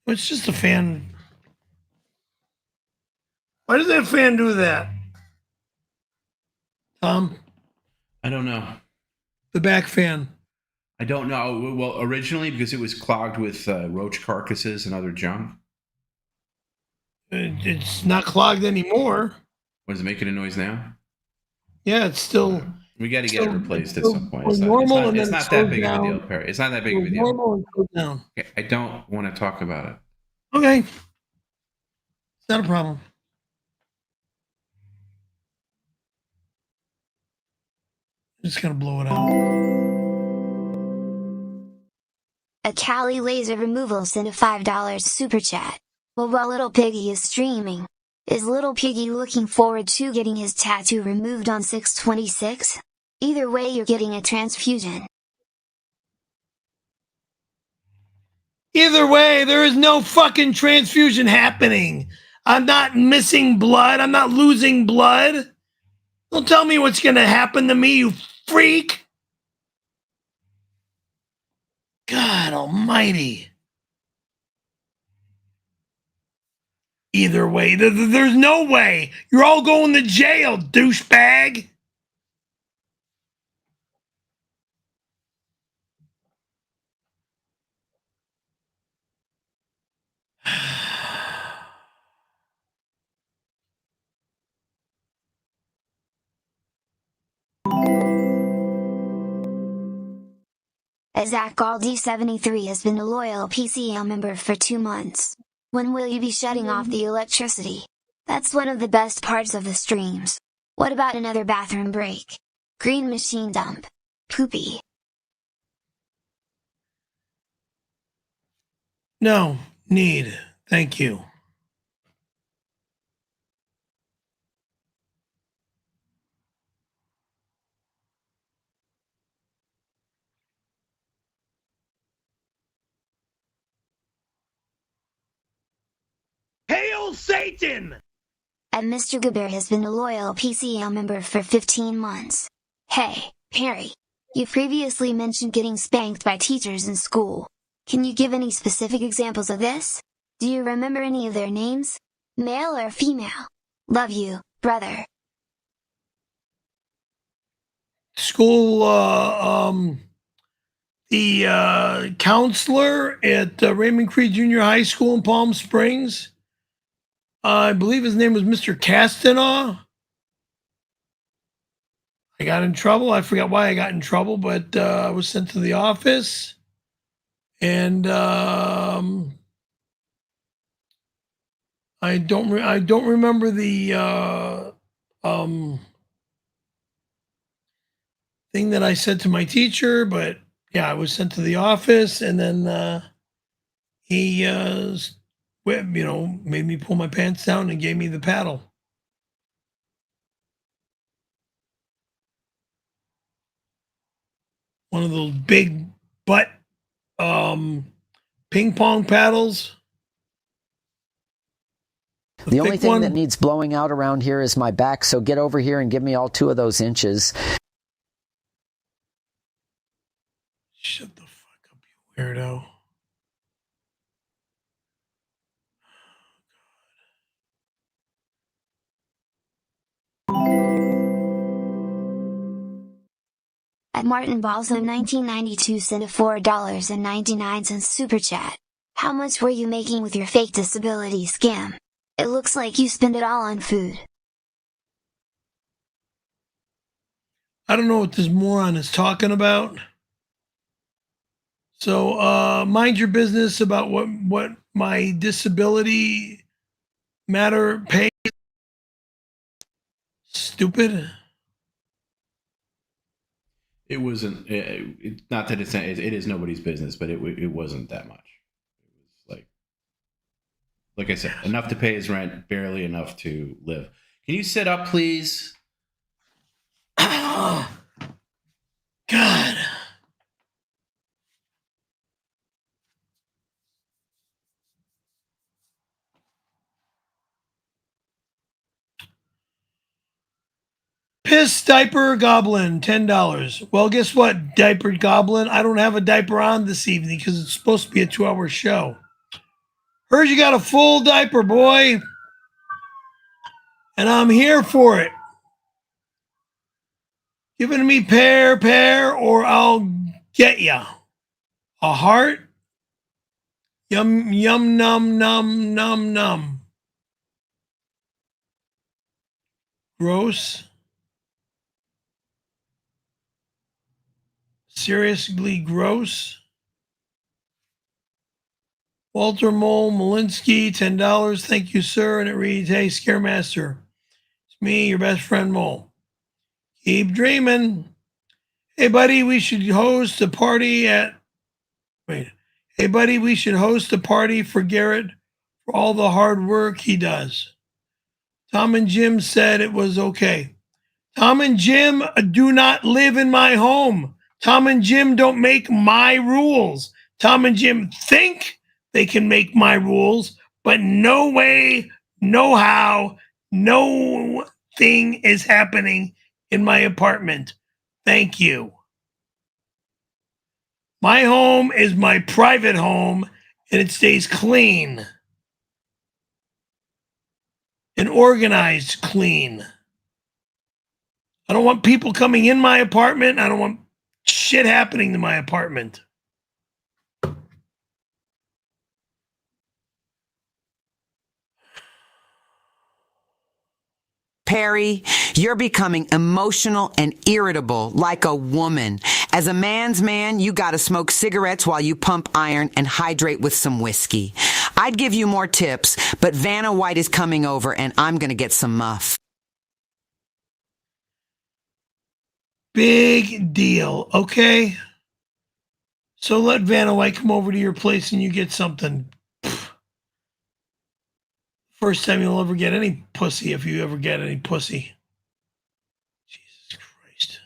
It's just a fan. Why does that fan do that? Tom? I don't know. The back fan. I don't know. Well, originally because it was clogged with roach carcasses and other junk. It's not clogged anymore. Was it making a noise now? Yeah, it's still. We got to get it replaced at some point. It's not that big of a deal, Perry. It's not that big of a deal. Normal and goes down. Okay, I don't want to talk about it. Okay. It's not a problem. I'm just going to blow it out. A Cali laser removal sent a $5 super chat. Well, while Little Piggy is streaming, is Little Piggy looking forward to getting his tattoo removed on 6/26? Either way, you're getting a transfusion. Either way, there is no fucking transfusion happening. I'm not missing blood. I'm not losing blood. Don't tell me what's going to happen to me, you freak. God almighty. either way. There's no way. You're all going to jail, douchebag. 𝙎𝙃𝙊𝙑𝘾 has been a loyal PCL member for 2 months. When will you be shutting off the electricity? That's one of the best parts of the streams. What about another bathroom break? Green machine dump. Poopy. No need. Thank you. Hail Satan! And Mr. 𝘖𝙑𝙑 has been a loyal PCL member for 15 months. Hey, Perry. You previously mentioned getting spanked by teachers in school. Can you give any specific examples of this? Do you remember any of their names? Male or female? Love you, brother. School, the counselor at Raymond Creed Junior High School in Palm Springs. I believe his name was Mr. Castanaw. I got in trouble. I forgot why I got in trouble, but I was sent to the office. And I don't remember the thing that I said to my teacher, but yeah, I was sent to the office, and then he made me pull my pants down and gave me the paddle. One of those big butt ping pong paddles. The only thing that needs blowing out around here is my back, so get over here and give me all 2 of those inches. Shut the fuck up, you weirdo. At Martin Balsam 1992 sent a $4.99 super chat. How much were you making with your fake disability scam? It looks like you spend it all on food. I don't know what this moron is talking about. So mind your business about what my disability matter pays. Stupid. It wasn't. Not that it is nobody's business, but it wasn't that much. It was like I said, enough to pay his rent, barely enough to live. Can you sit up, please? Oh, God. Piss Diaper Goblin, $10. Well, guess what, Diaper Goblin? I don't have a diaper on this evening because it's supposed to be a 2-hour show. Heard you got a full diaper, boy. And I'm here for it. Give it to me pair, or I'll get ya. A heart? Yum, yum, num, num, num, num. Gross. Seriously gross. Walter Mole Molinsky, $10. Thank you, sir. And it reads, hey, Scaremaster. It's me, your best friend, Mole. Keep dreaming. Hey, buddy, we should host a party at... Wait. Hey, buddy, we should host a party for Garrett for all the hard work he does. Tom and Jim said it was okay. Tom and Jim do not live in my home. Tom and Jim don't make my rules. Tom and Jim think they can make my rules, but no way, no how, no thing is happening in my apartment. Thank you. My home is my private home, and it stays clean. and organized, clean. I don't want people coming in my apartment. I don't want shit happening to my apartment. Perry, you're becoming emotional and irritable like a woman. As a man's man, you gotta smoke cigarettes while you pump iron and hydrate with some whiskey. I'd give you more tips, but Vanna White is coming over and I'm gonna get some muff. Big deal, okay? So let Vanna White come over to your place and you get something. First time you'll ever get any pussy, if you ever get any pussy. Jesus Christ.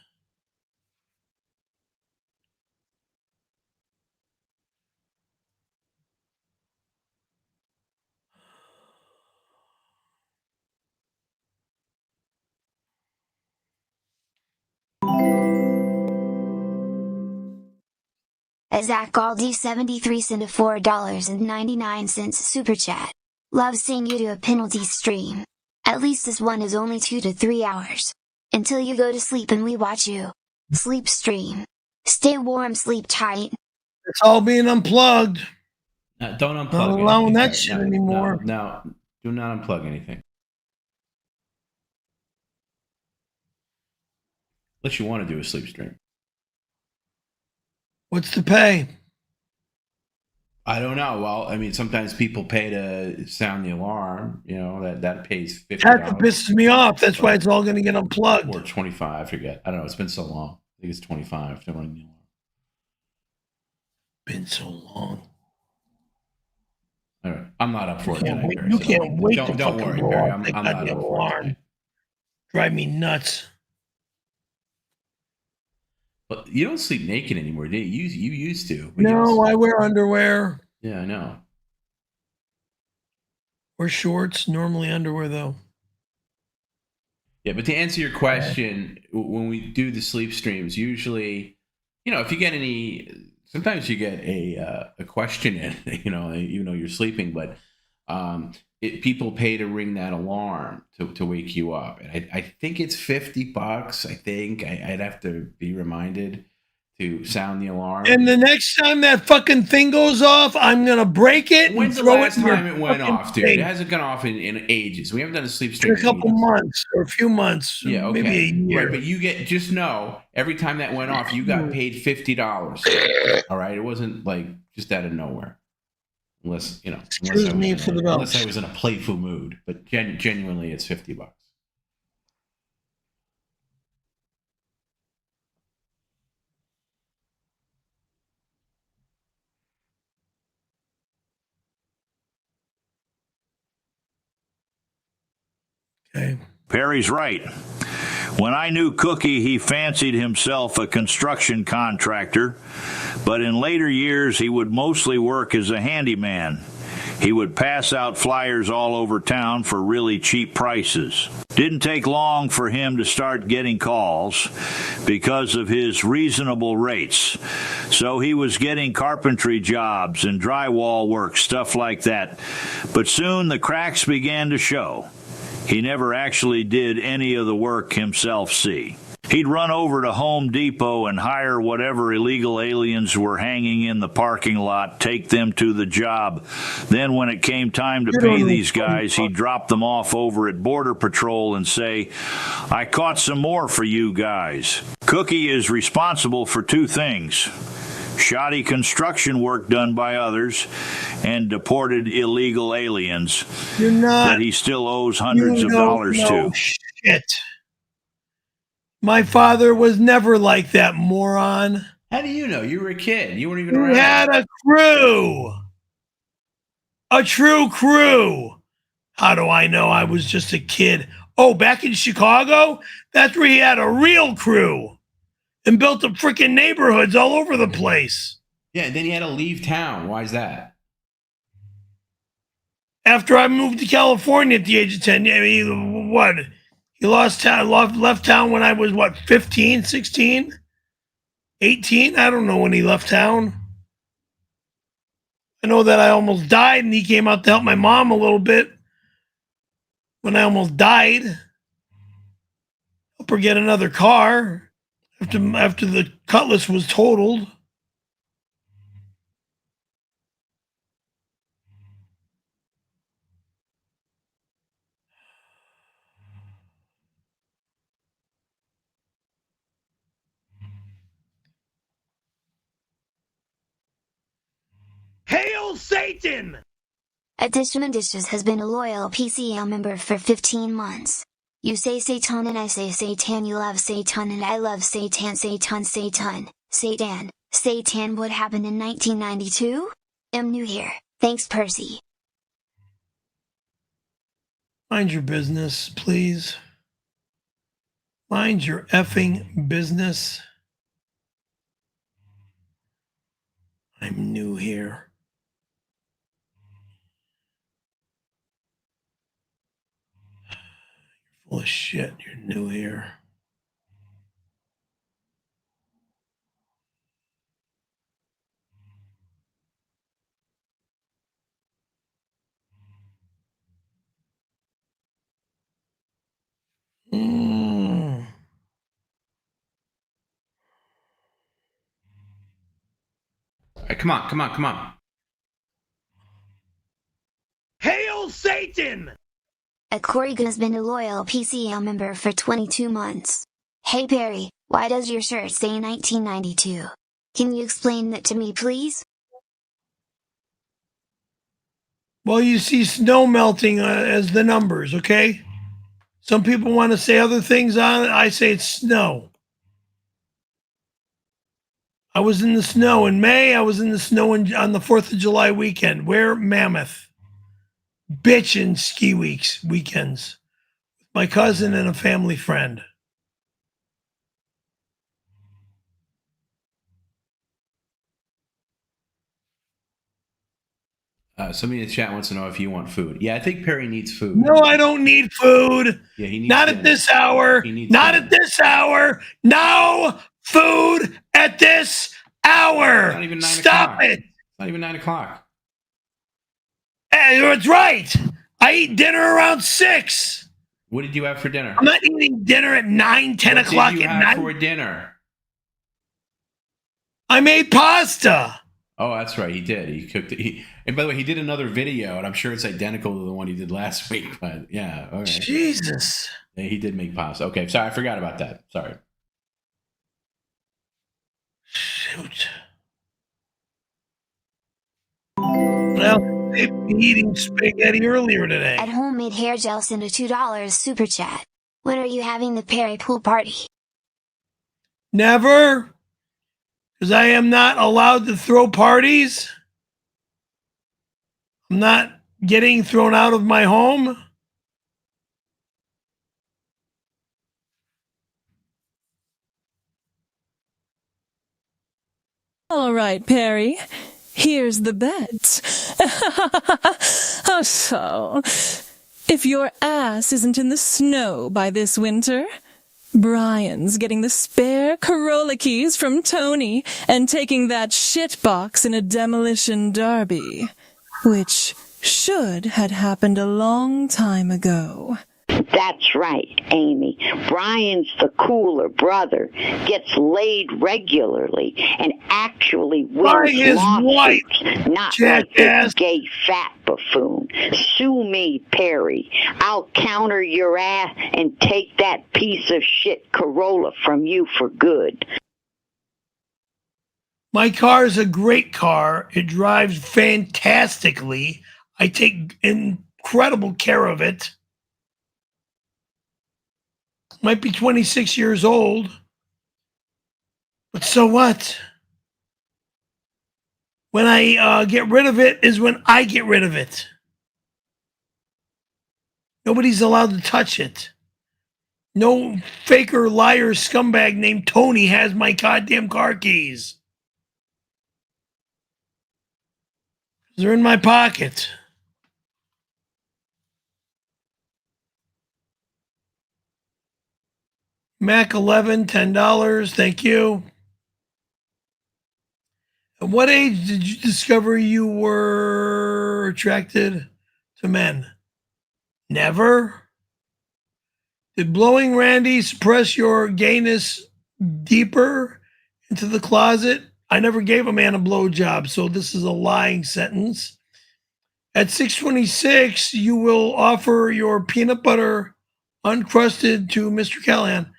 𝙎𝙃𝙊𝙑𝙾 sent a $4.99 super chat. Love seeing you do a penalty stream. At least this one is only 2 to 3 hours. Until you go to sleep and we watch you. Sleep stream. Stay warm, sleep tight. It's all being unplugged. Don't unplug. Not allowing that shit anymore. No, do not unplug anything. Unless you want to do a sleep stream. What's the pay? I don't know. Well, I mean, sometimes people pay to sound the alarm. You know, that pays $50. That pisses me off. That's why it's all going to get unplugged. Or 25, I forget. I don't know. It's been so long. I think it's 25 to ring the alarm. Been so long. All right. I'm not up for it tonight, Perry. You can't wait to don't fucking worry, blow Perry. off I'm that not goddamn up for it alarm. tonight. Drive me nuts. But you don't sleep naked anymore, do you? You used to. No, I wear underwear. Yeah, I know. Or shorts. Normally underwear, though. Yeah, but to answer your question, when we do the sleep streams, usually, you know, if you get any, sometimes you get a question in, you know, even though you're sleeping, but people pay to ring that alarm to wake you up. And I think it's $50. I think I'd have to be reminded to sound the alarm. And the next time that fucking thing goes off, I'm gonna break it. When's and the throw last it in time your it went fucking off, dude? thing. It hasn't gone off in ages. We haven't done a sleep In stream a couple months or a few months. Yeah, okay. Maybe a year. Right, but you just know every time that went off, you got paid $50. All right, it wasn't like just out of nowhere. Unless, you know, unless I was in a playful mood, but genuinely, it's $50. Okay. Perry's right. When I knew Cookie, he fancied himself a construction contractor, but in later years, he would mostly work as a handyman. He would pass out flyers all over town for really cheap prices. Didn't take long for him to start getting calls because of his reasonable rates. So he was getting carpentry jobs and drywall work, stuff like that. But soon the cracks began to show. He never actually did any of the work himself, see. He'd run over to Home Depot and hire whatever illegal aliens were hanging in the parking lot, take them to the job. Then when it came time to pay these guys, he'd drop them off over at Border Patrol and say, "I caught some more for you guys." Cookie is responsible for two things: shoddy construction work done by others and deported illegal aliens that he still owes hundreds of dollars to. Shit. My father was never like that, moron. How do you know? You were a kid. You weren't even We around. had a crew. A true crew. How do I know? I was just a kid. Oh, back in Chicago? That's where he had a real crew and built up freaking neighborhoods all over the place. Yeah, and then he had to leave town. Why is that? After I moved to California at the age of 10, I mean, what? He left town when I was, 15, 16, 18? I don't know when he left town. I know that I almost died and he came out to help my mom a little bit. when I almost died. Help her get another car after the Cutlass was totaled. Hail Satan! Addition Dishes has been a loyal PCL member for 15 months. You say Satan and I say Satan, you love Satan and I love Satan, Satan, Satan, Satan, Satan. What happened in 1992? I'm new here. Thanks, Percy. Mind your business, please. Mind your effing business. I'm new here. You're full of shit. You're new here. Right, come on. Hail Satan! Corrigan has been a loyal PCL member for 22 months. Hey Perry, why does your shirt say 1992? Can you explain that to me, please? Well, you see snow melting as the numbers, okay? Some people want to say other things on it. I say it's snow. I was in the snow in May. I was in the snow on the 4th of July weekend. Where? Mammoth. Bitchin' ski weekends. My cousin and a family friend. Somebody in the chat wants to know if you want food. Yeah, I think Perry needs food. No, I don't need food. Yeah, he needs Not dinner. at this hour. Not food. at this hour. No food at this hour. Not even 9 Stop o'clock. it. Not even 9 o'clock. Hey, that's right. I eat dinner around 6. What did you have for dinner? I'm not eating dinner at 9, 10 What o'clock did you at have night. for dinner? I made pasta. Oh, that's right. He did. He cooked it. And by the way, he did another video, and I'm sure it's identical to the one he did last week. But yeah, all right. Jesus. Yeah, he did make pasta. Okay, sorry, I forgot about that. Sorry. Shoot. Well, they've been eating spaghetti earlier today. At Homemade Hair Gel sent a $2 super chat. When are you having the Perry pool party? Never. Because I am not allowed to throw parties. I'm not getting thrown out of my home. All right, Perry. Here's the bet. So, if your ass isn't in the snow by this winter, Brian's getting the spare Corolla keys from Tony and taking that shit box in a demolition derby, which should had happened a long time ago. That's right, Amy. Brian's the cooler brother, gets laid regularly, and actually wins lawsuits, not like this gay fat buffoon. Sue me, Perry. I'll counter your ass and take that piece of shit Corolla from you for good. My car is a great car. It drives fantastically. I take incredible care of it. Might be 26 years old, but so what? When I get rid of it is when I get rid of it. Nobody's allowed to touch it. No faker, liar, scumbag named Tony has my goddamn car keys. They're in my pocket. Mac 11, $10. Thank you. At what age did you discover you were attracted to men? Never. Did blowing Randy suppress your gayness deeper into the closet? I never gave a man a blowjob, so this is a lying sentence. At 6:26, you will offer your peanut butter uncrusted to Mr. Callahan.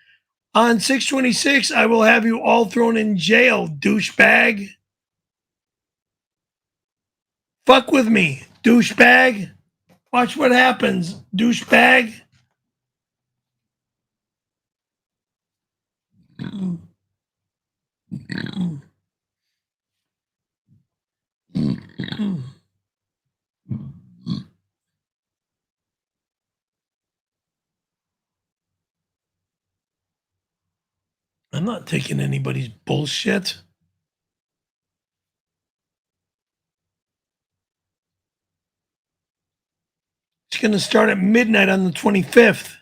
On 6:26, I will have you all thrown in jail, douchebag. Fuck with me, douchebag. Watch what happens, douchebag. I'm not taking anybody's bullshit. It's going to start at midnight on the 25th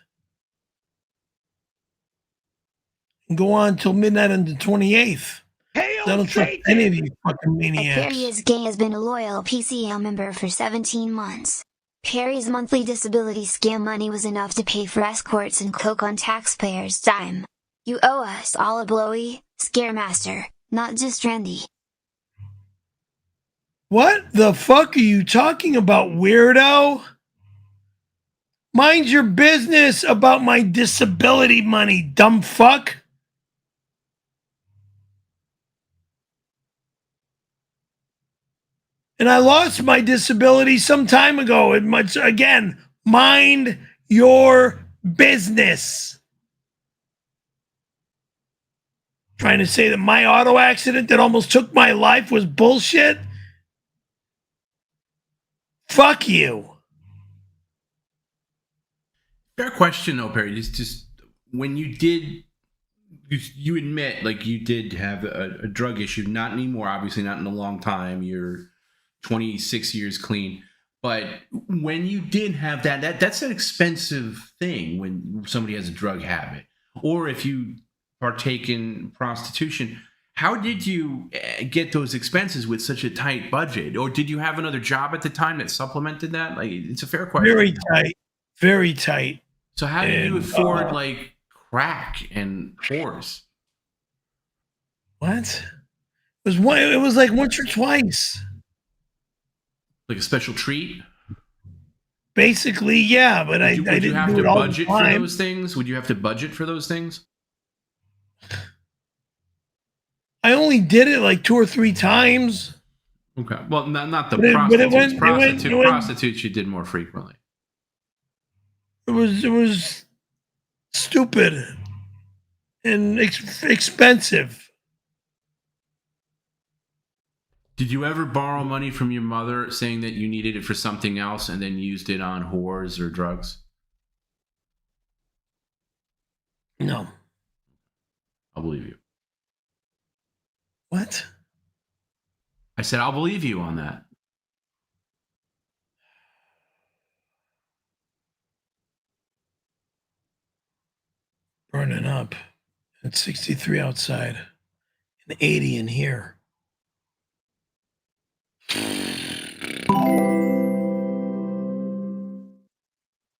and go on till midnight on the 28th. I don't trust any of you fucking maniacs. Perry is gay has been a loyal PCL member for 17 months. Perry's monthly disability scam money was enough to pay for escorts and coke on taxpayers' dime. You owe us all a blowy, Scaremaster, not just Randy. What the fuck are you talking about, weirdo? Mind your business about my disability money, dumb fuck. And I lost my disability some time ago. Again, mind your business. Trying to say that my auto accident that almost took my life was bullshit? Fuck you. Fair question, though, Perry. Just when you did, you admit like you did have a drug issue. Not anymore, obviously, not in a long time. You're 26 years clean. But when you did have that's an expensive thing when somebody has a drug habit. Or if you partake in prostitution, how did you get those expenses with such a tight budget? Or did you have another job at the time that supplemented that? Like, it's a fair question. Very tight. Very tight. So how did you afford like crack and whores? What? It was like once or twice. Like a special treat? Basically, yeah, but I didn't have do to it all budget the time. for those things? Would you have to budget for those things? I only did it like 2 or 3 times. Okay. Well, not the prostitutes. Prostitutes you did more frequently. It was stupid and expensive. Did you ever borrow money from your mother saying that you needed it for something else and then used it on whores or drugs? No. I'll believe you. What? I said, I'll believe you on that. Burning up. It's 63 outside and 80 in here.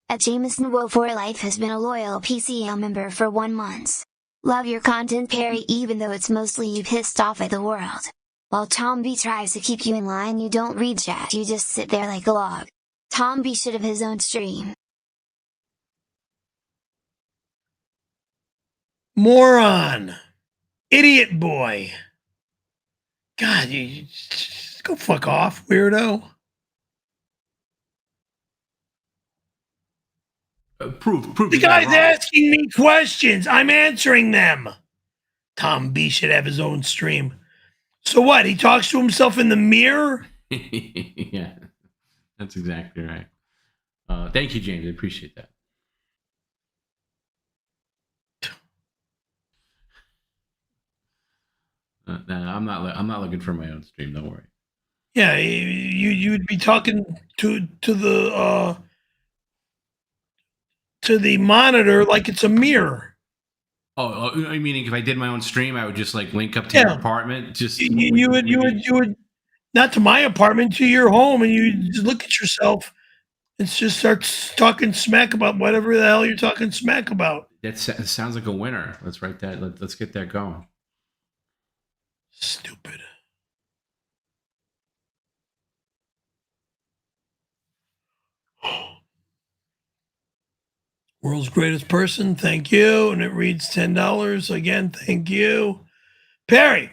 𝙎𝙃-𝙊𝙖 has been a loyal PCL member for 1 month. Love your content, Perry, even though it's mostly you pissed off at the world. While Tom B tries to keep you in line, you don't read chat, you just sit there like a log. Tom B should have his own stream. Moron. Idiot boy. God, you just go fuck off, weirdo. Prove the guy's asking me questions. I'm answering them. Tom B should have his own stream. So what? He talks to himself in the mirror? Yeah, that's exactly right. Thank you, James. I appreciate that. No, I'm not looking for my own stream. Don't worry. Yeah, you'd be talking to the monitor like it's a mirror. Oh, meaning if I did my own stream, I would just like link up to your apartment. Just you would not to my apartment, to your home, and you just look at yourself Let's just start talking smack about whatever the hell you're talking smack about. That sounds like a winner. Let's write that. Let's get that going. Stupid. World's greatest person, thank you. And it reads $10. Again, thank you. Perry,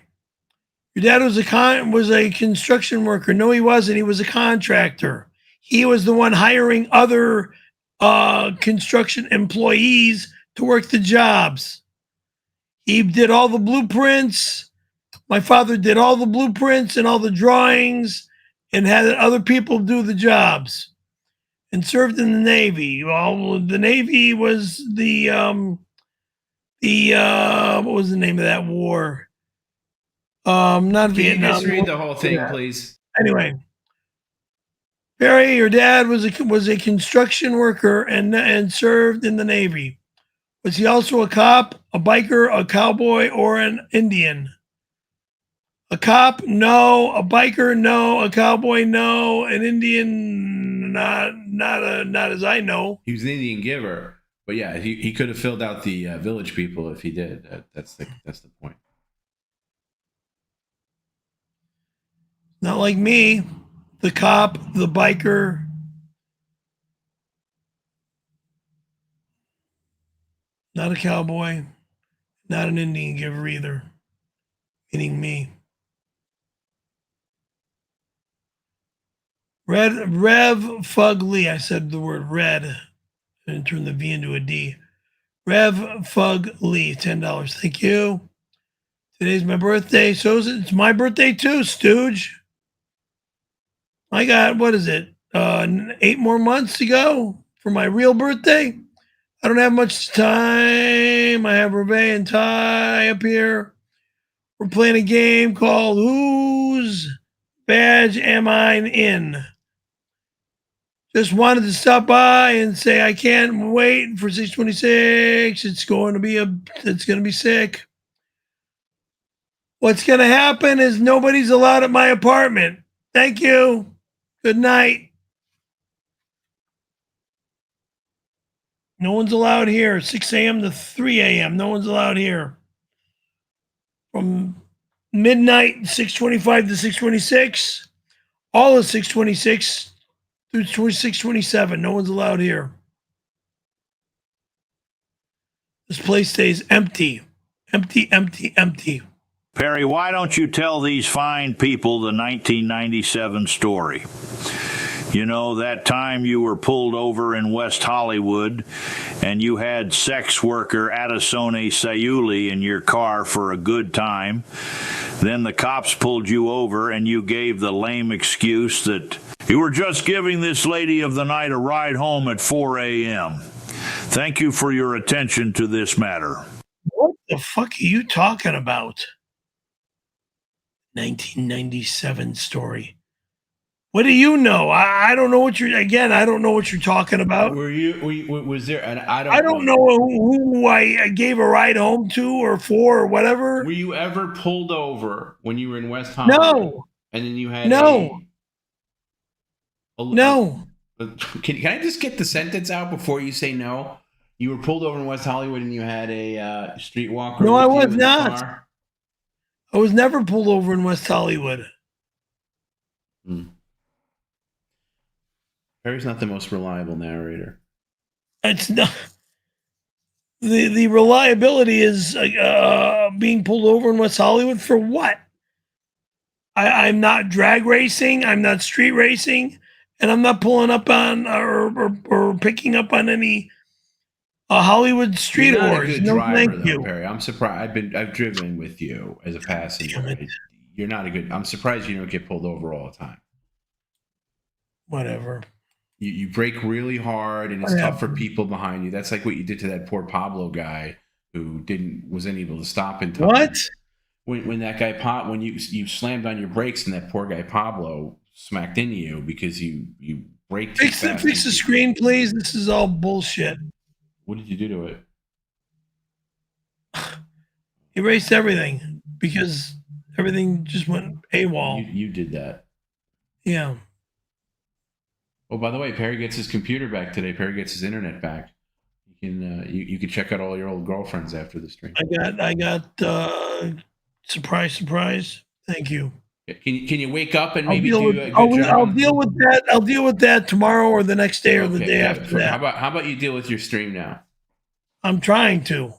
your dad was a construction worker. No, he wasn't. He was a contractor. He was the one hiring other construction employees to work the jobs. He did all the blueprints. My father did all the blueprints and all the drawings and had other people do the jobs. And served in the Navy. Well, the Navy was the what was the name of that war? Not Vietnam. Just read the whole thing, please. Anyway, Barry, your dad was a construction worker and served in the Navy. Was he also a cop, a biker, a cowboy, or an Indian? A cop, no. A biker, no. A cowboy, no. An Indian, not as I know. He was an Indian giver, but yeah, he could have filled out the village people if he did. That's the point. Not like me, the cop, the biker. Not a cowboy, not an Indian giver either. Meaning me. Rev Fugly. I said the word red and turned the V into a D. Rev Fugly, $10. Thank you. Today's my birthday. So it's my birthday too, Stooge. I got, what is it? 8 more months to go for my real birthday. I don't have much time. I have Reve and Ty up here. We're playing a game called Whose Badge Am I In? Just wanted to stop by and say I can't wait for 626. It's going to be sick. What's going to happen is nobody's allowed at my apartment. Thank you. Good night. No one's allowed here. 6 a.m. to 3 a.m. No one's allowed here. From midnight, 6:25 to 6:26. All of 6:26 through 6:27. No one's allowed here. This place stays empty. Empty, empty, empty. Perry, why don't you tell these fine people the 1997 story? You know, that time you were pulled over in West Hollywood and you had sex worker 𝙈𝙁𝙁𝙂 in your car for a good time. Then the cops pulled you over and you gave the lame excuse that you were just giving this lady of the night a ride home at 4 a.m. Thank you for your attention to this matter. What the fuck are you talking about? 1997 story. What do you know? I don't know what I don't know what you're talking about. Was there? And I don't know who I gave a ride home to or for or whatever. Were you ever pulled over when you were in West Hollywood? No. And then you had no. Can I just get the sentence out before you say no? You were pulled over in West Hollywood and you had a streetwalker. No, I was not. I was never pulled over in West Hollywood. Perry's not the most reliable narrator. It's not. The reliability is being pulled over in West Hollywood for what? I'm not drag racing. I'm not street racing, and I'm not pulling up on or picking up on any Hollywood street wars. No, thank you, Perry. I'm surprised. I've driven with you as a passenger. You're not a good. I'm surprised you don't get pulled over all the time. Whatever. You brake really hard, and it's tough for people behind you. That's like what you did to that poor Pablo guy who wasn't able to stop in time. What? When that guy when you slammed on your brakes and that poor guy Pablo smacked into you because you braked too fast. Fix the screen, please. This is all bullshit. What did you do to it? Erased everything because everything just went AWOL. You did that. Yeah. Oh, by the way, Perry gets his computer back today. Perry gets his internet back. You can check out all your old girlfriends after the stream. I got surprise. Thank you. Can you wake up and maybe do a good job? I'll deal with that. I'll deal with that tomorrow or the next day or the day after that. How about you deal with your stream now? I'm trying to.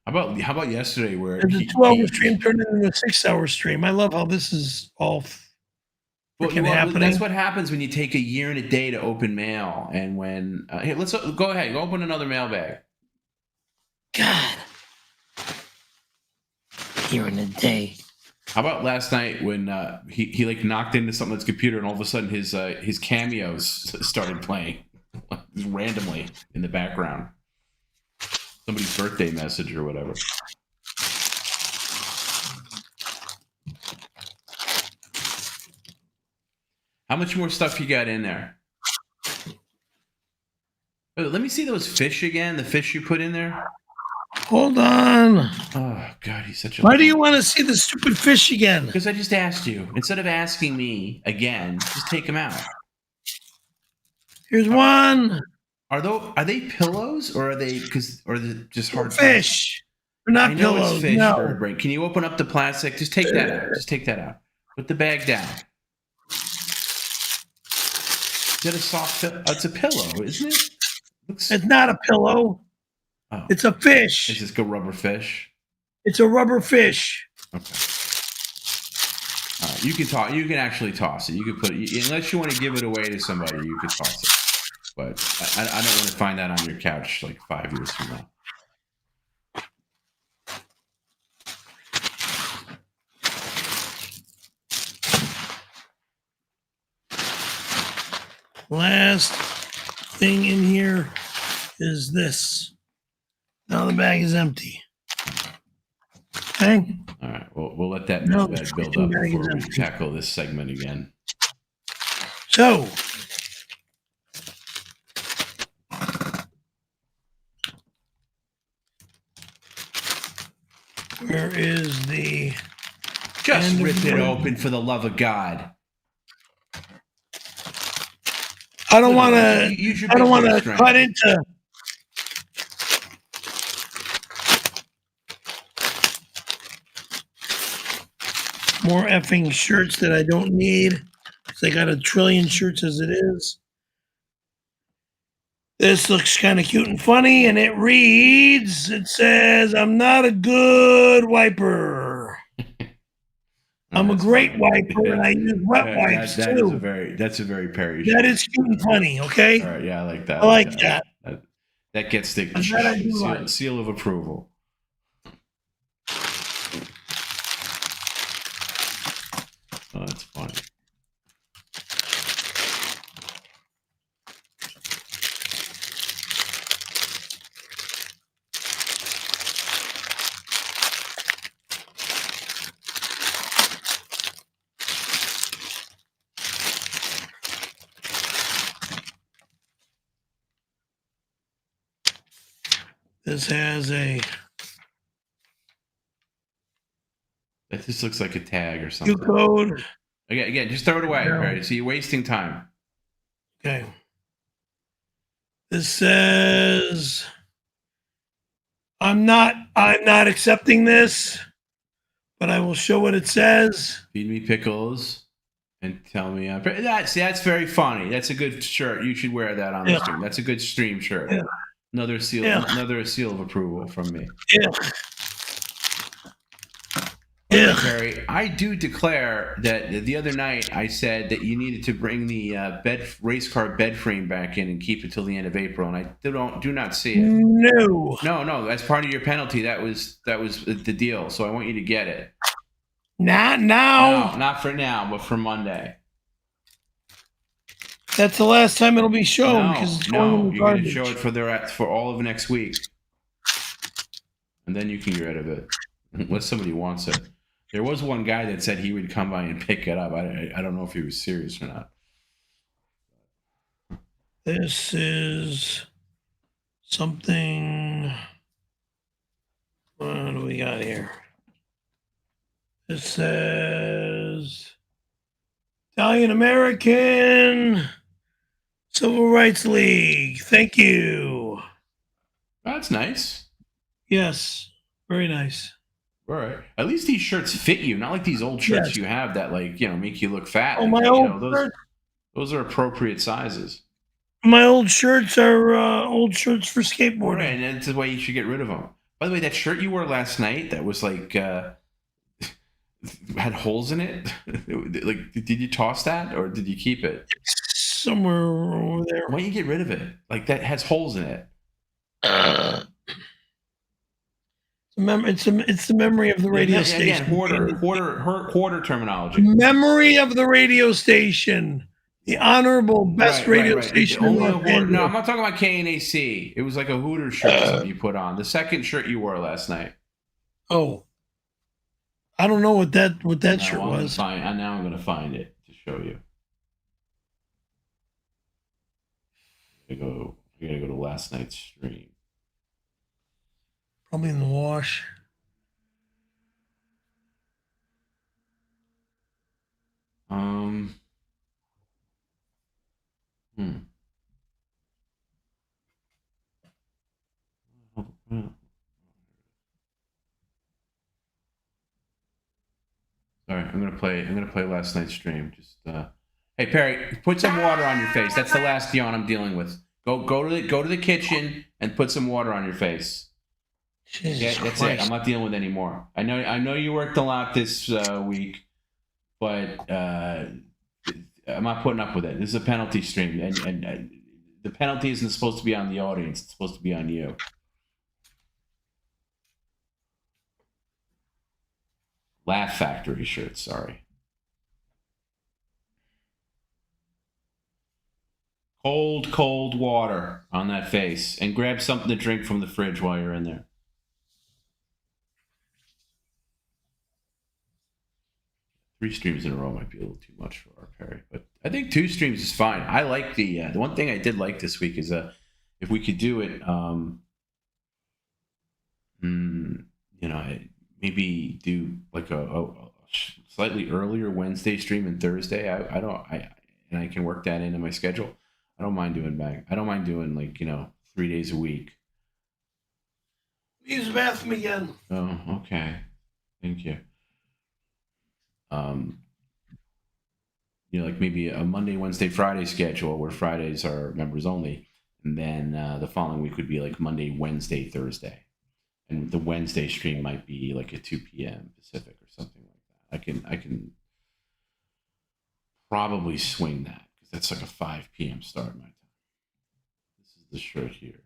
How about yesterday where the 2-hour stream turned into a 6-hour stream? I love how this is all happening. That's what happens when you take a year and a day to open mail, and when here, let's go ahead, go open another mailbag. God, year and a day. How about last night when he like knocked into something's computer, and all of a sudden his cameos started playing randomly in the background. Somebody's birthday message or whatever. How much more stuff you got in there? Oh, let me see those fish again. The fish you put in there. Hold on. Oh God, he's such a. Why do you want to see the stupid fish again? Because I just asked you. Instead of asking me again, just take them out. Here's one. Are they pillows or are they just hard fish? They're not pillows. It's fish, no. Bird Brain. Can you open up the plastic? Just take that out. Just take that out. Put the bag down. Is that a soft pillow? It's a pillow, isn't it? It's not a pillow. Oh. It's a fish. It's just a rubber fish. It's a rubber fish. Okay. All right. You can actually toss it. You can put it, unless you want to give it away to somebody. You could toss it. But I don't want to find that on your couch like 5 years from now. Last thing in here is this. Now the bag is empty. Okay. All right. We'll let that bag build up before we tackle this segment again. So. Where is the... Just rip it open for the love of God. I don't want to cut into... more effing shirts that I don't need. They got 1 trillion shirts as it is. This looks kind of cute and funny, and it reads, it says, I'm not a good wiper. I'm a great wiper, and I use wet wipes, too. That's a very Perry That is cute and funny, okay? All right, yeah, I like that. I like that. That gets the seal of approval. Oh, that's funny. This has a... That just looks like a tag or something. code. Again, just throw it away. No. All right, so you're wasting time. Okay. This says, I'm not accepting this, but I will show what it says. Feed me pickles and tell me. That's very funny. That's a good shirt. You should wear that on the stream. That's a good stream shirt. Yeah. Another seal of approval from me. Yeah. Yeah. Perry, I do declare that the other night I said that you needed to bring the race car bed frame back in and keep it till the end of April, and I do not see it. No. As part of your penalty, that was the deal. So I want you to get it. Not now. No, not for now, but for Monday. That's the last time it'll be shown because it's going in the you're going to garbage. show it for all of next week, and then you can get rid of it unless somebody wants it. There was one guy that said he would come by and pick it up. I don't know if he was serious or not. This is something. What do we got here? It says Italian American Civil Rights League. Thank you. That's nice. Yes, very nice. All right. At least these shirts fit you, not like these old shirts you have that, like, make you look fat. Oh, like, my old shirt. Those are appropriate sizes. My old shirts are old shirts for skateboarding. Right, and that's the way you should get rid of them. By the way, that shirt you wore last night that was like had holes in it. Like, did you toss that or did you keep it? Somewhere over there. Why don't you get rid of it? Like, that has holes in it. It's the memory of the radio station. Again, quarter terminology. Memory of the radio station. The honorable best radio station. No, I'm not talking about KNAC. It was like a Hooters shirt you put on. The second shirt you wore last night. Oh, I don't know what that shirt was. Now I'm going to find it to show you. I gotta go to last night's stream. Probably in the wash. Sorry, I'm gonna play last night's stream. Just hey Perry, put some water on your face. That's the last yawn I'm dealing with. Go to the kitchen and put some water on your face. Jesus that's Christ. it. I'm not dealing with any more. I know you worked a lot this week, but I'm not putting up with it. This is a penalty stream, and the penalty isn't supposed to be on the audience. It's supposed to be on you. Laugh Factory shirts, sorry. Cold water on that face, and grab something to drink from the fridge while you're in there. Three streams in a row might be a little too much for our Perry, but I think 2 streams is fine. I like the one thing I did like this week is if we could do it, maybe do like a slightly earlier Wednesday stream and Thursday. I can work that into my schedule. I don't mind doing like 3 days a week. Use the bathroom again. Oh, okay. Thank you. Like maybe a Monday, Wednesday, Friday schedule where Fridays are members only, and then the following week would be like Monday, Wednesday, Thursday, and the Wednesday stream might be like at 2 p.m. Pacific or something like that. I can probably swing that because that's like a 5 p.m. start my time. This is the shirt here.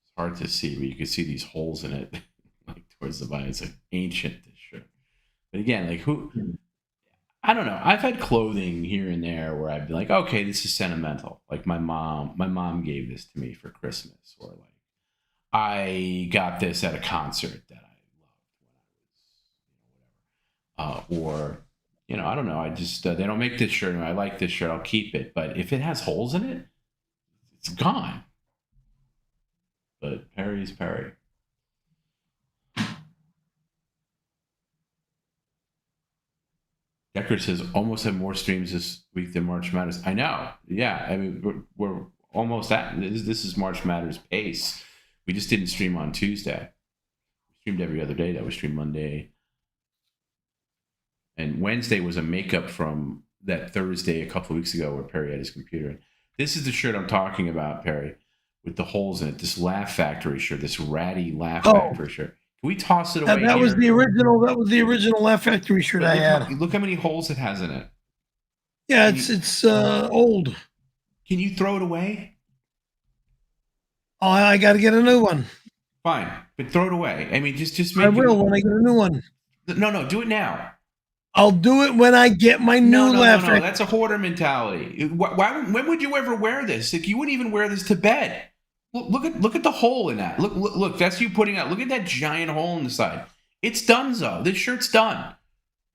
It's hard to see, but you can see these holes in it, like towards the bottom. It's like ancient, this shirt. But again, like I don't know. I've had clothing here and there where I'd be like, okay, this is sentimental. Like my mom gave this to me for Christmas, or like I got this at a concert that I loved when I was, whatever. Or I don't know. I just they don't make this shirt, and I like this shirt. I'll keep it. But if it has holes in it, it's gone. But Perry's Perry. Decker says almost have more streams this week than March Matters. I know. Yeah. I mean, we're almost at this is March Matters pace. We just didn't stream on Tuesday. We streamed every other day. That was streamed Monday. And Wednesday was a makeup from that Thursday a couple of weeks ago where Perry had his computer in. This is the shirt I'm talking about, Perry, with the holes in it. This Laugh Factory shirt, this ratty Laugh Factory shirt. Can we toss it away? That was the original. That was the original Laugh Factory shirt I had. Look how many holes it has in it. Yeah, it's old. Can you throw it away? Oh, I got to get a new one. Fine, but throw it away. I mean, just make. I will when I get a new one. No, do it now. I'll do it when I get my new Laugh Factory. That's a hoarder mentality. When would you ever wear this? Like, you wouldn't even wear this to bed. Look at the hole in that. Look. That's you putting out. Look at that giant hole in the side. It's done, though. This shirt's done.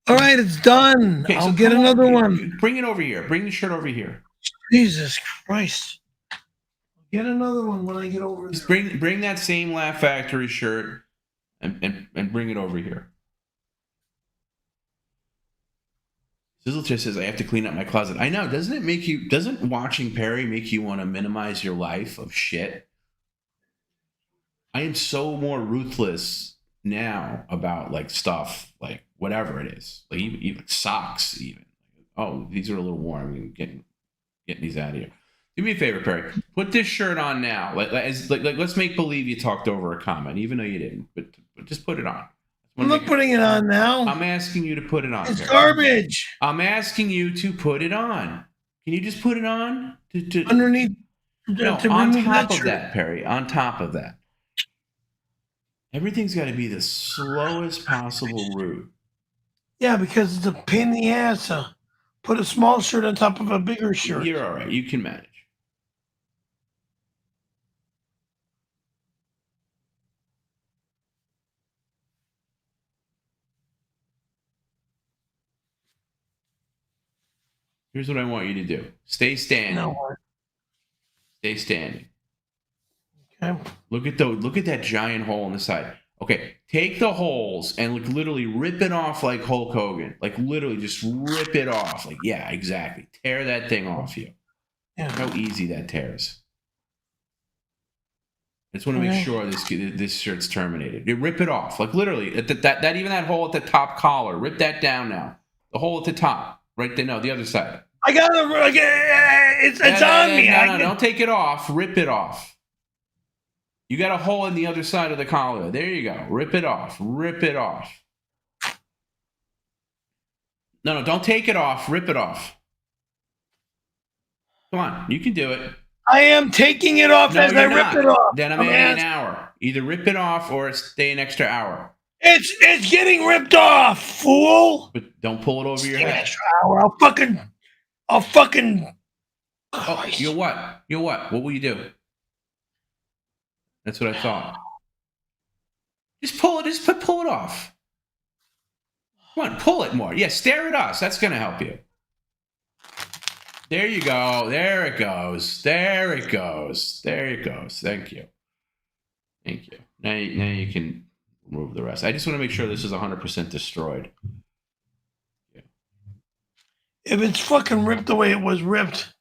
All right, it's done. Okay, I'll get another one. Bring it over here. Bring the shirt over here. Jesus Christ. Get another one when I get over there. Just bring that same Laugh Factory shirt and bring it over here. Sizzlechair says, I have to clean up my closet. I know. Doesn't watching Perry make you want to minimize your life of shit? I am so more ruthless now about like stuff, like whatever it is. Like even socks even. Oh, these are a little warm. I'm getting these out of here. Do me a favor, Perry. Put this shirt on now. Like let's make believe you talked over a comment, even though you didn't. But just put it on. I'm not putting it on now. I'm asking you to put it on. It's Perry. garbage. I'm asking you to put it on. Can you just put it on? Underneath. No, on top of that, Perry. On top of that. Everything's got to be the slowest possible route. Yeah, because it's a pain in the ass. Put a small shirt on top of a bigger shirt. You're all right. You can manage. Here's what I want you to do. Stay standing. No. Stay standing. Okay. Look at that giant hole in the side. Okay, take the holes and literally rip it off like Hulk Hogan. Like literally just rip it off. Like, yeah, exactly. Tear that thing off you. Yeah. How easy that tears. I just want to make sure this shirt's terminated. You rip it off. Like literally, at that even that hole at the top collar. Rip that down now. The hole at the top. Right there. No, the other side. I got it. It's on me. No, don't take it off. Rip it off. You got a hole in the other side of the collar. There you go. Rip it off. Rip it off. No, don't take it off. Rip it off. Come on. You can do it. I am taking it off as I rip it off. Then I'm adding an hour. Either rip it off or stay an extra hour. It's getting ripped off, fool. But don't pull it over your head. Extra hour. I'll fucking. Oh, you're what? You're what? What will you do? That's what I thought. Just pull it off. Come on, pull it more. Yeah, stare at us. That's going to help you. There you go. There it goes. There it goes. There it goes. Thank you. Thank you. Now you can remove the rest. I just want to make sure this is 100% destroyed. Yeah. If it's fucking ripped the way it was ripped,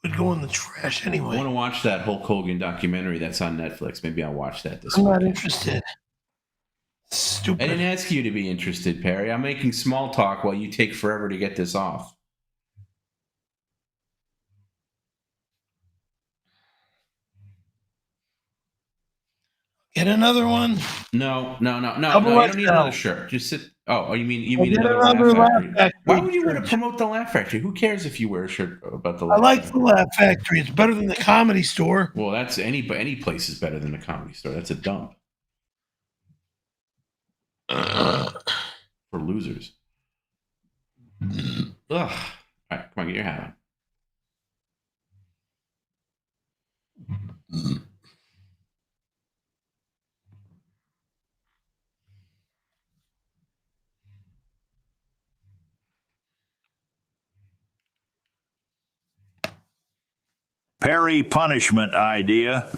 it would go in the trash anyway. I want to watch that Hulk Hogan documentary that's on Netflix. Maybe I'll watch that this I'm weekend. not interested. Stupid. I didn't ask you to be interested, Perry. I'm making small talk while you take forever to get this off. Get another one. No. You don't need another shirt. Just sit. Oh, you mean another Laugh Factory? Why would you want to promote the Laugh Factory? Who cares if you wear a shirt about the Laugh Factory? I like Factory? the Laugh Factory. It's better than the Comedy Store. Well, that's any place is better than the Comedy Store. That's a dump for losers. Ugh. All right, come on, get your hat on. Perry punishment idea.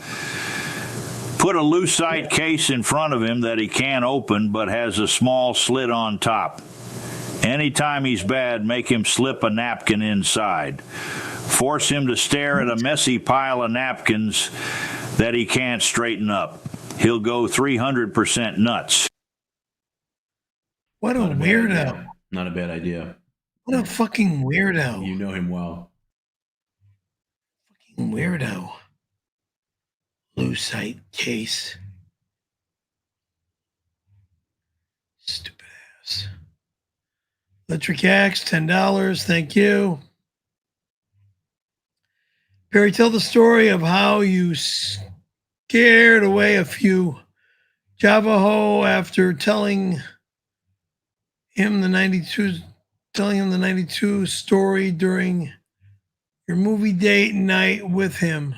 Put a lucite case in front of him that he can't open but has a small slit on top. Anytime he's bad, make him slip a napkin inside. Force him to stare at a messy pile of napkins that he can't straighten up. He'll go 300% nuts. What a weirdo. Not a bad idea. What a fucking weirdo. You know him well. Weirdo. Lucite case. Stupid ass. Electric Axe, $10. Thank you. Perry, tell the story of how you scared away a few Javaho after telling him the 92 story during your movie date night with him.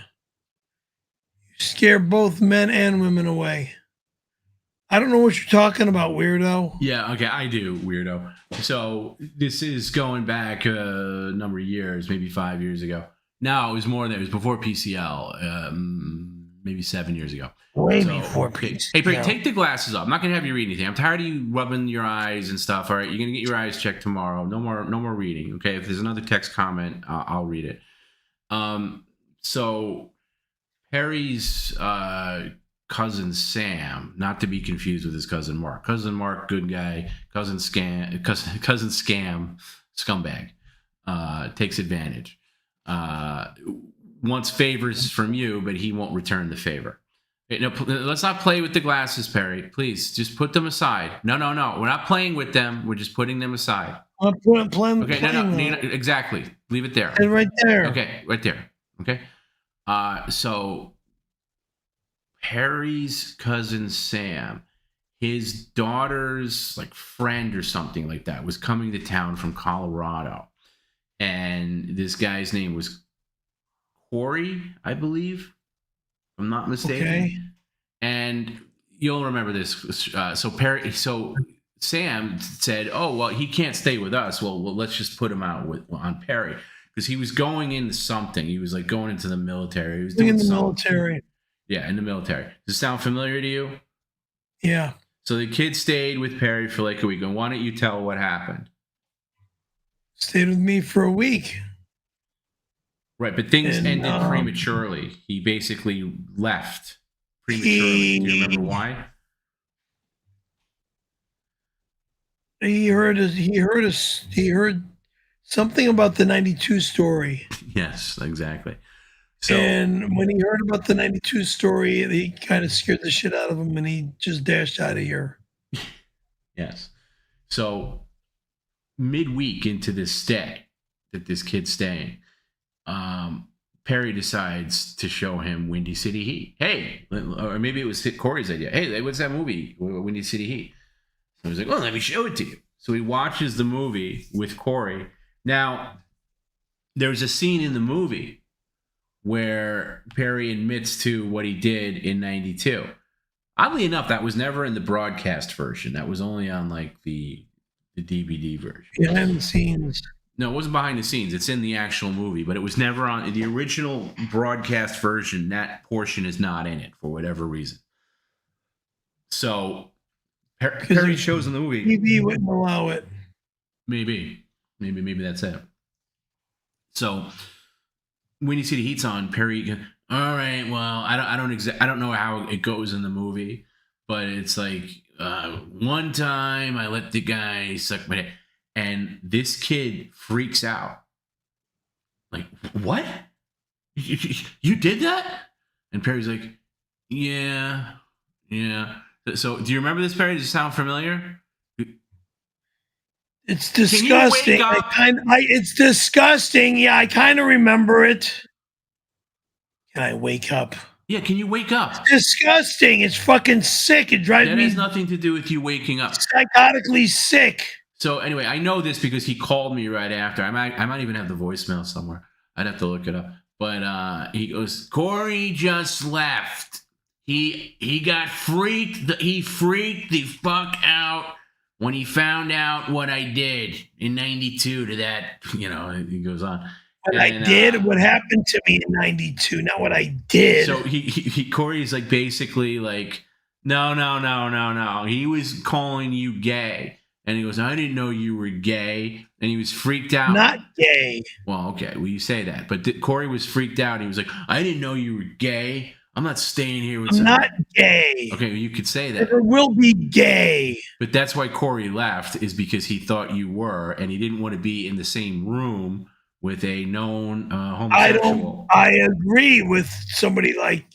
You scare both men and women away. I don't know what you're talking about, weirdo. Yeah, okay, I do, weirdo. So this is going back a number of years, maybe 5 years ago. No, it was more than that. It was before PCL. maybe 7 years ago. Way before PCL. PCL. Hey, Perry, take the glasses off. I'm not gonna have you read anything. I'm tired of you rubbing your eyes and stuff. All right, you're gonna get your eyes checked tomorrow. No more reading. Okay, if there's another text comment, I'll read it. So Perry's cousin Sam, not to be confused with his cousin Mark. Cousin Mark, good guy. Cousin scam, scumbag. Takes advantage. Wants favors from you, but he won't return the favor. No, let's not play with the glasses, Perry. Please, just put them aside. No. We're not playing with them. We're just putting them aside. I'm playing. Okay, no, exactly. Leave it there. And right there. Okay, right there. Okay. So Perry's cousin Sam, his daughter's like friend or something like that, was coming to town from Colorado, and this guy's name was Corey, I believe. I'm not mistaken. Okay. And you'll remember this. So Sam said, "Oh, well, he can't stay with us. Well, let's just put him out on Perry, because he was going into something. He was like going into the military. He was doing something. Military. Yeah, in the military. Does it sound familiar to you? Yeah. So the kid stayed with Perry for like a week. And why don't you tell what happened? Stayed with me for a week. Right, but things ended prematurely. He basically left prematurely. Do you remember why? He heard something about the 92 story. Yes, exactly. So, and when he heard about the 92 story, he kind of scared the shit out of him, and he just dashed out of here. Yes. So midweek into this stay that this kid's staying, Perry decides to show him Windy City Heat. Hey, or maybe it was Corey's idea. Hey, what's that movie, Windy City Heat? So he's like, well, let me show it to you. So he watches the movie with Corey. Now, there's a scene in the movie where Perry admits to what he did in 92. Oddly enough, that was never in the broadcast version. That was only on like the DVD version. Behind the scenes. No, it wasn't behind the scenes. It's in the actual movie, but it was never on the original broadcast version. That portion is not in it for whatever reason. So Perry shows in the movie. TV wouldn't allow it. Maybe that's it. So Windy City Heat's on. Perry, all right. Well, I don't know how it goes in the movie, but it's like one time I let the guy suck my dick. And this kid freaks out. Like, what? You did that? And Perry's like, yeah. So, do you remember this, Perry? Does it sound familiar? It's disgusting. It's disgusting. Yeah, I kind of remember it. Can I wake up? Yeah, can you wake up? It's disgusting. It's fucking sick. It drives me. That has nothing to do with you waking up. Psychotically sick. So anyway, I know this because he called me right after. I might even have the voicemail somewhere. I'd have to look it up. But he goes, Corey just left. He got freaked. He freaked the fuck out when he found out what I did in 92 to that. He goes on. I did? What happened to me in 92? Not what I did. So Corey's like basically like, no. He was calling you gay. And he goes, I didn't know you were gay. And he was freaked out. Not gay. Well, okay. Well, you say that. But Corey was freaked out. He was like, I didn't know you were gay. I'm not staying here with somebody. Not gay. Okay, well, you could say that. Never will be gay. But that's why Corey left, is because he thought you were. And he didn't want to be in the same room with a known homosexual. I agree with somebody like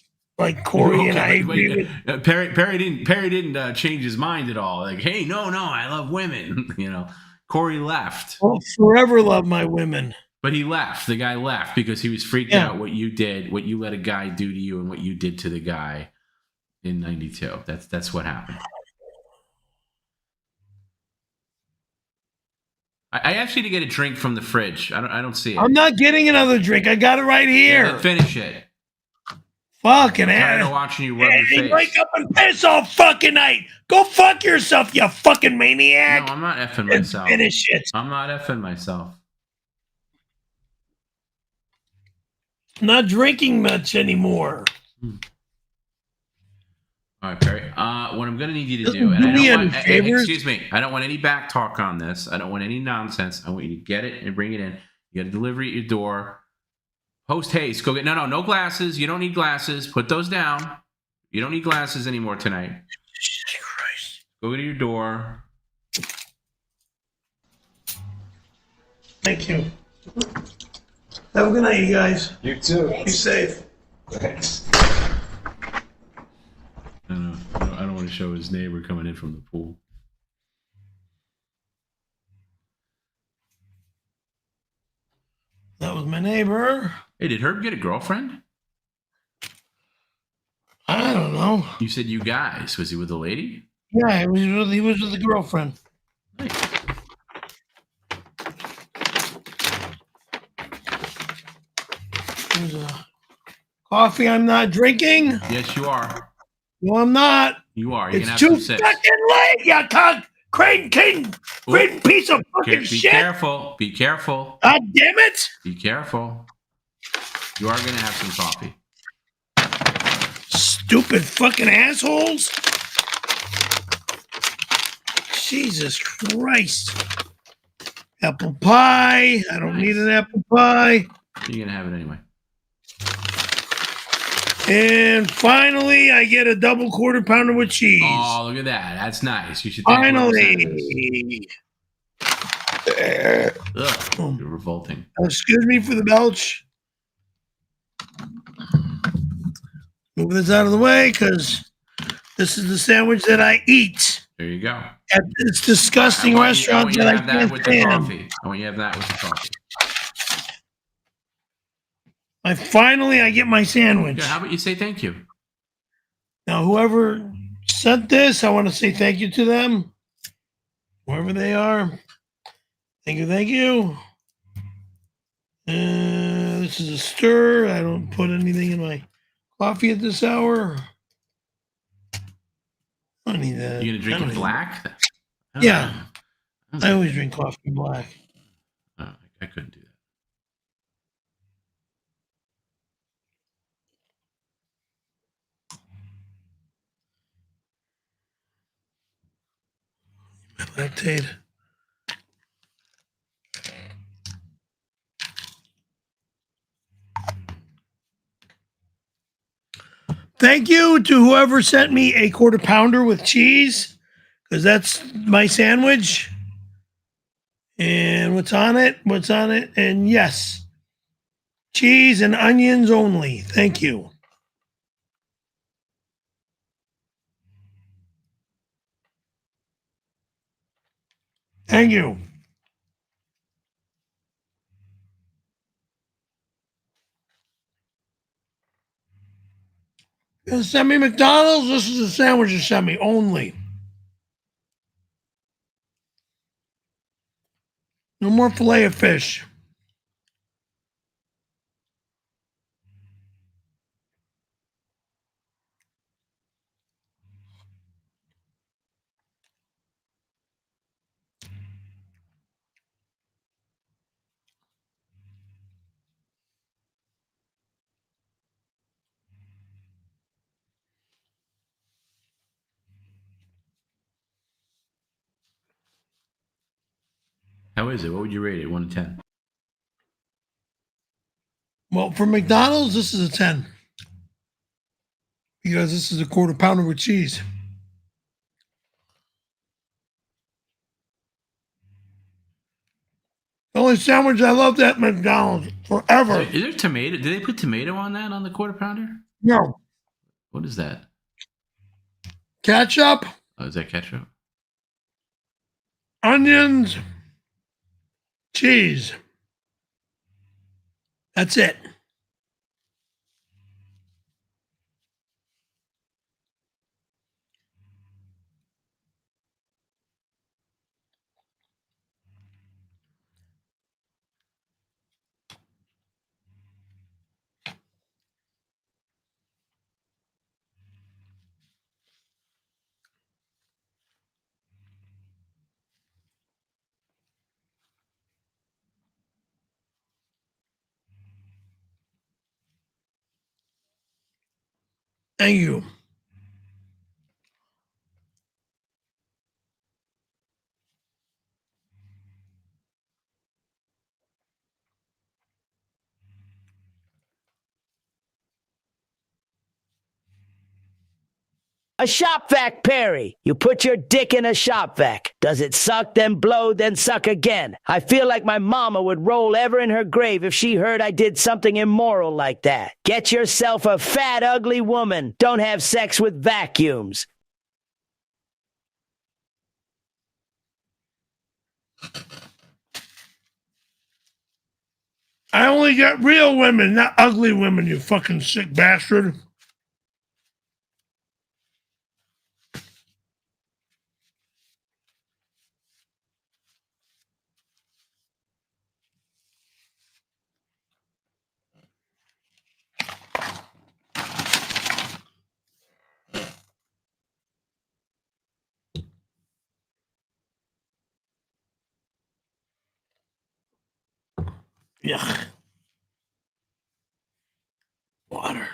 Corey, okay, and I agree with Perry didn't change his mind at all. Like, hey, no, I love women. Corey left. I'll forever love my women. But he left. The guy left because he was freaked out what you did, what you let a guy do to you, and what you did to the guy in 92. That's what happened. I asked you to get a drink from the fridge. I don't see it. I'm not getting another drink. I got it right here. Yeah, finish it. Fucking ass. I'm tired of watching you rub your face. Wake up and piss all fucking night. Go fuck yourself, you fucking maniac. No, I'm not effing myself. Finish it. I'm not effing myself. I'm not drinking much anymore. All right, Perry. What I'm going to need you to do, and I don't want, excuse me, I don't want any back talk on this. I don't want any nonsense. I want you to get it and bring it in. You got a delivery at your door. Post haste. Go get, no glasses. You don't need glasses. Put those down. You don't need glasses anymore tonight. Jesus Christ. Go to your door. Thank you. Have a good night, you guys. You too. Be safe. Thanks. I don't want to show his neighbor coming in from the pool. That was my neighbor. Hey, did Herb get a girlfriend? I don't know. You said you guys. Was he with a lady? Yeah, he was with a girlfriend. Hey. There's a coffee I'm not drinking. Yes, you are. No, I'm not. You are. You're It's gonna have too some sips. fucking late, you cunt! Creighton King! Creighton piece of fucking Be shit! careful. Be careful. God damn it! Be careful. You are gonna have some coffee. Stupid fucking assholes! Jesus Christ. Apple pie. I don't need an apple pie. You're gonna have it anyway. And finally, I get a double quarter pounder with cheese. Oh, look at that. That's nice. You should thank Finally. Ugh, you're revolting. Excuse me for the belch. Move this out of the way because this is the sandwich that I eat There you go. at this disgusting restaurant that I can't with the stand. coffee. I want you to have that with the coffee. I get my sandwich. Yeah, how about you say thank you? Now, whoever sent this, I want to say thank you to them. Whoever they are. Thank you, thank you. This is a stir. I don't put anything in my coffee at this hour. I don't need that. You're going to drink it black? Yeah. I always drink coffee black. Oh, I couldn't do that. Lactate. Thank you to whoever sent me a quarter pounder with cheese, because that's my sandwich. And what's on it? What's on it? And yes, cheese and onions only. Thank you. Thank you. You send me McDonald's. This is a sandwich you sent me only. No more fillet of fish. How is it? What would you rate it? 1 to 10? Well, for McDonald's, this is a 10. Because this is a quarter pounder with cheese. The only sandwich I loved at McDonald's forever. Is there tomato? Did they put tomato on that on the quarter pounder? No. What is that? Ketchup. Oh, is that ketchup? Onions. Cheese. That's it. Thank you. A Shop-Vac, Perry. You put your dick in a Shop-Vac. Does it suck, then blow, then suck again? I feel like my mama would roll ever in her grave if she heard I did something immoral like that. Get yourself a fat, ugly woman. Don't have sex with vacuums. I only get real women, not ugly women, you fucking sick bastard. Yuck. Water.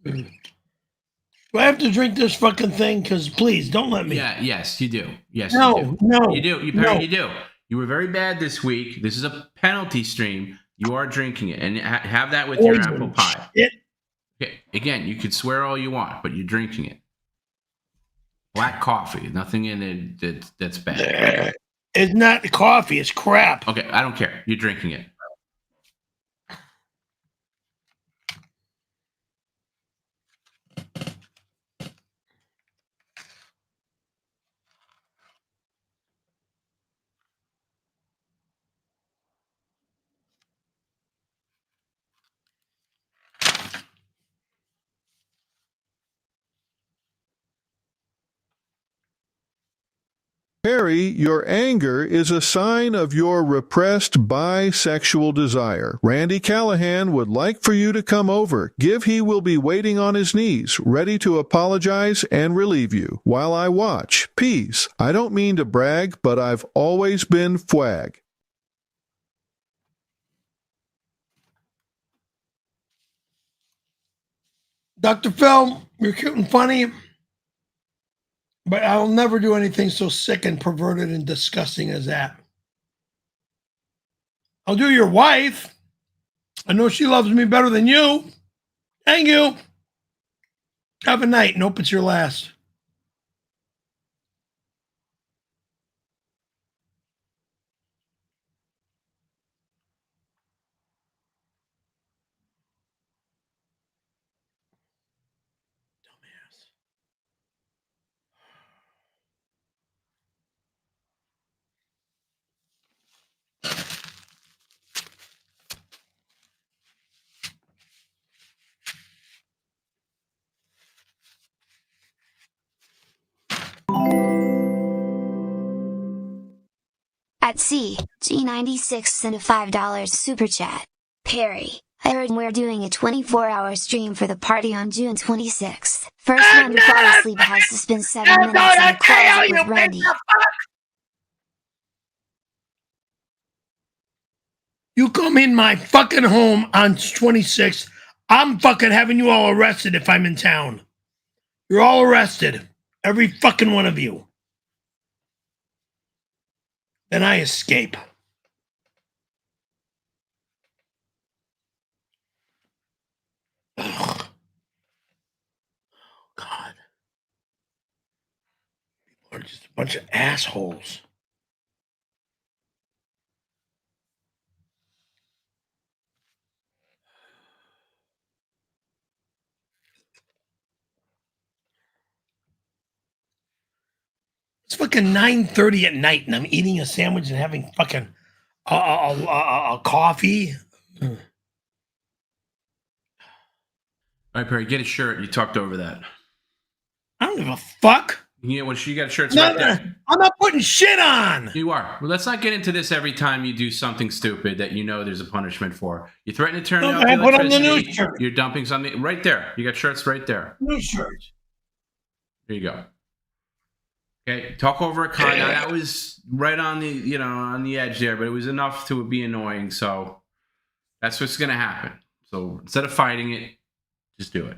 Do I have to drink this fucking thing? Because please, don't let me. Yeah, yes, you do. Yes, No, you do. no. You do. You do. You were very bad this week. This is a penalty stream. You are drinking it. And have that with your apple pie. Okay. Again, you could swear all you want, but you're drinking it. Black coffee. Nothing in it that's bad. It's not coffee. It's crap. Okay, I don't care. You're drinking it. Perry, your anger is a sign of your repressed bisexual desire. Randy Callahan would like for you to come over. He will be waiting on his knees, ready to apologize and relieve you. While I watch, peace. I don't mean to brag, but I've always been fwag. Dr. Phil, you're cute and funny, but I'll never do anything so sick and perverted and disgusting as that. I'll do your wife. I know she loves me better than you. Thank you. Have a night and hope it's your last. At G96 sent a $5 super chat. Perry, I heard we're doing a 24-hour stream for the party on June 26th. First one to fall asleep has to spend 7 minutes in the closet with Randy. You come in my fucking home on 26th, I'm fucking having you all arrested if I'm in town. You're all arrested. Every fucking one of you. Then I escape. Ugh. God. People are just a bunch of assholes. It's fucking 9:30 at night and I'm eating a sandwich and having fucking a coffee. All right, Perry, get a shirt. You talked over that. I don't give a fuck. Yeah, well, you got a shirt right there. I'm not putting shit on. You are. Well, let's not get into this every time you do something stupid that you know there's a punishment for. You threaten to turn off the put on the electricity. new shirt. You're dumping something right there. You got shirts right there. New shirt. There you go. Okay, talk over a con. Now, that was right on the on the edge there, but it was enough to be annoying. So that's what's going to happen. So instead of fighting it, just do it.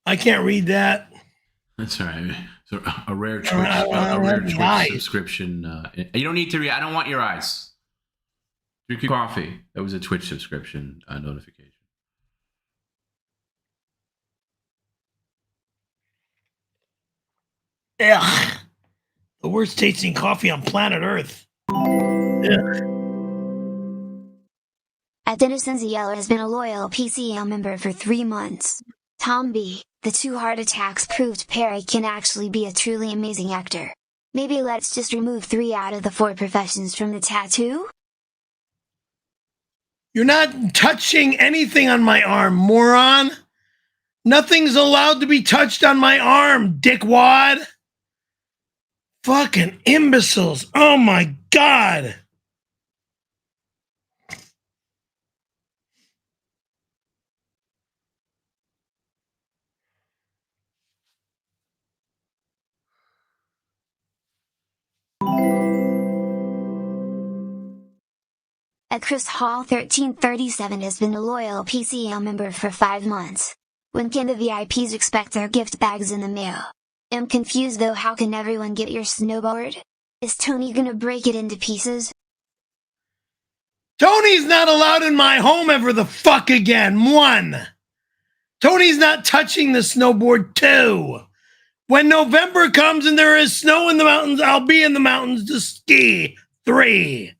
I can't read that. That's all right. So a rare Twitch subscription. You don't need to read. I don't want your eyes. Drink your coffee. That was a Twitch subscription notification. Ugh. The worst tasting coffee on planet Earth. Ugh. @Denison Yeller has been a loyal PCL member for 3 months. Tom B., the 2 heart attacks proved Perry can actually be a truly amazing actor. Maybe let's just remove 3 out of the 4 professions from the tattoo? You're not touching anything on my arm, moron. Nothing's allowed to be touched on my arm, dickwad. Fucking imbeciles. Oh my God. Chris Hall 1337 has been a loyal PCL member for 5 months. When can the VIPs expect their gift bags in the mail? I'm confused though, how can everyone get your snowboard? Is Tony gonna break it into pieces? Tony's not allowed in my home ever the fuck again. 1. Tony's not touching the snowboard. 2. When November comes and there is snow in the mountains, I'll be in the mountains to ski. 3.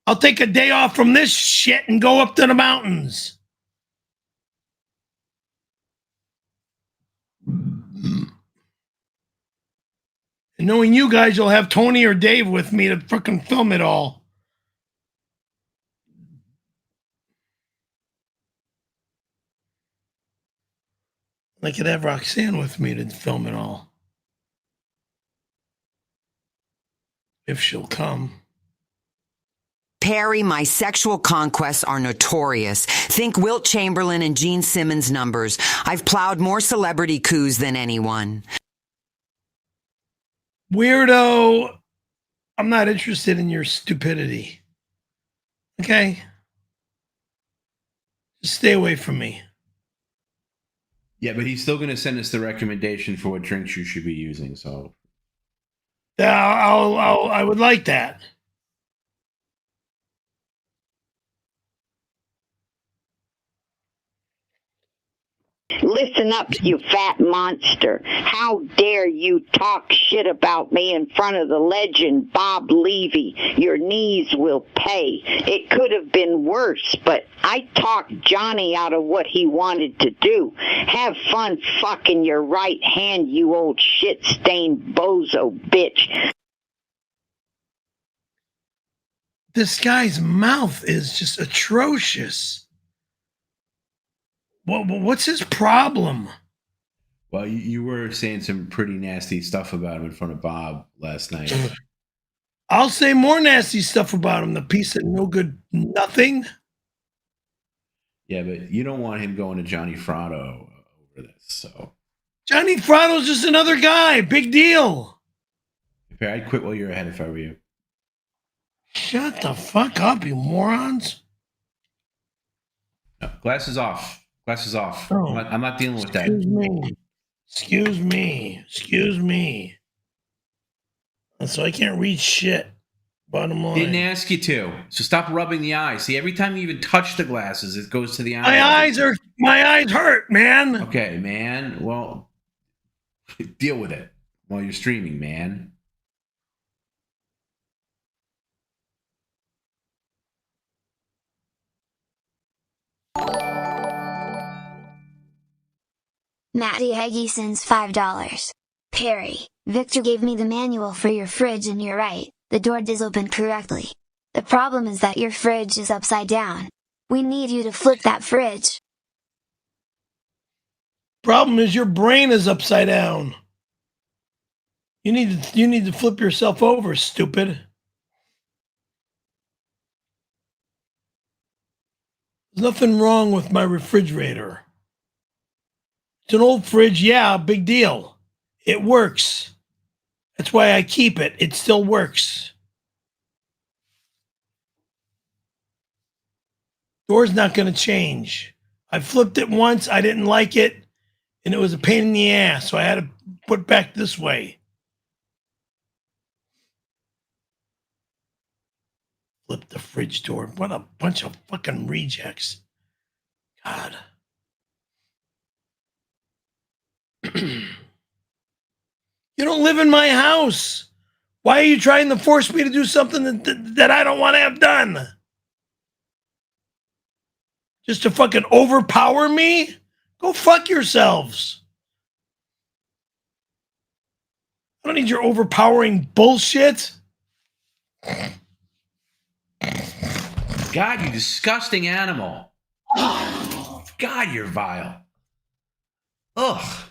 I'll take a day off from this shit and go up to the mountains. And knowing you guys, you'll have Tony or Dave with me to freaking film it all. I could have Roxanne with me to film it all. If she'll come. Perry, my sexual conquests are notorious. Think Wilt Chamberlain and Gene Simmons numbers. I've plowed more celebrity coups than anyone. Weirdo, I'm not interested in your stupidity. Okay? Just stay away from me. Yeah, but he's still going to send us the recommendation for what drinks you should be using, so. I would like that. Listen up, you fat monster. How dare you talk shit about me in front of the legend Bob Levy? Your knees will pay. It could have been worse, but I talked Johnny out of what he wanted to do. Have fun fucking your right hand, you old shit-stained bozo bitch. This guy's mouth is just atrocious. What's his problem? Well, you were saying some pretty nasty stuff about him in front of Bob last night. I'll say more nasty stuff about him, the piece of no good nothing. Yeah, but you don't want him going to Johnny Fratto over this, so. Johnny Fratto's just another guy. Big deal. I'd quit while you're ahead if I were you. Shut the fuck up, you morons. No, glasses off. Glasses off. Oh, I'm not dealing with that. Excuse me. So I can't read shit. Bottom line. Didn't ask you to. So stop rubbing the eyes. See, every time you even touch the glasses, it goes to the eye. My eyes hurt, man. Okay, man. Well, deal with it while you're streaming, man. Matty Heggie sends $5. Perry, Victor gave me the manual for your fridge and you're right, the door does open correctly. The problem is that your fridge is upside down. We need you to flip that fridge. Problem is your brain is upside down. You need to flip yourself over, stupid. There's nothing wrong with my refrigerator. It's an old fridge, yeah, big deal. It works. That's why I keep it. It still works. Door's not going to change. I flipped it once. I didn't like it. And it was a pain in the ass. So I had to put it back this way. Flip the fridge door. What a bunch of fucking rejects. God. You don't live in my house. Why are you trying to force me to do something that I don't want to have done? Just to fucking overpower me? Go fuck yourselves. I don't need your overpowering bullshit. God, you disgusting animal. Oh, God, you're vile. Ugh.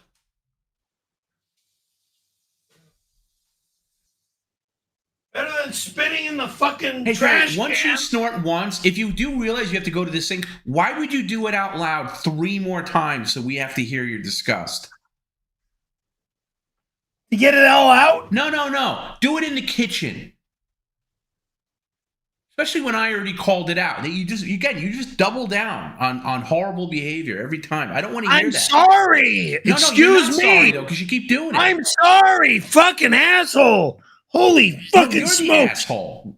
Better than spitting in the fucking Hey, trash Greg, once can. you snort once, if you do realize you have to go to the sink, why would you do it out loud 3 more times so we have to hear your disgust? To get it all out? No. Do it in the kitchen. Especially when I already called it out. You just double down on horrible behavior every time. I don't want to hear that. I'm sorry. No, Excuse you're not me. sorry, though, because you keep doing it. I'm sorry, fucking asshole. Holy fucking you're smokes. the asshole.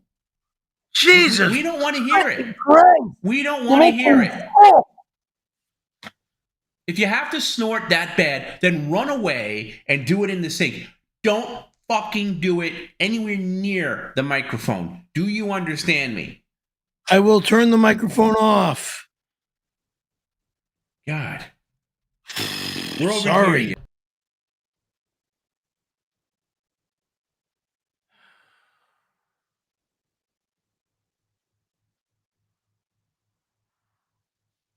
Jesus. We don't want to hear it. Christ. We don't want to hear it. If you have to snort that bad, then run away and do it in the sink. Don't fucking do it anywhere near the microphone. Do you understand me? I will turn the microphone off. God. We're over Sorry. here.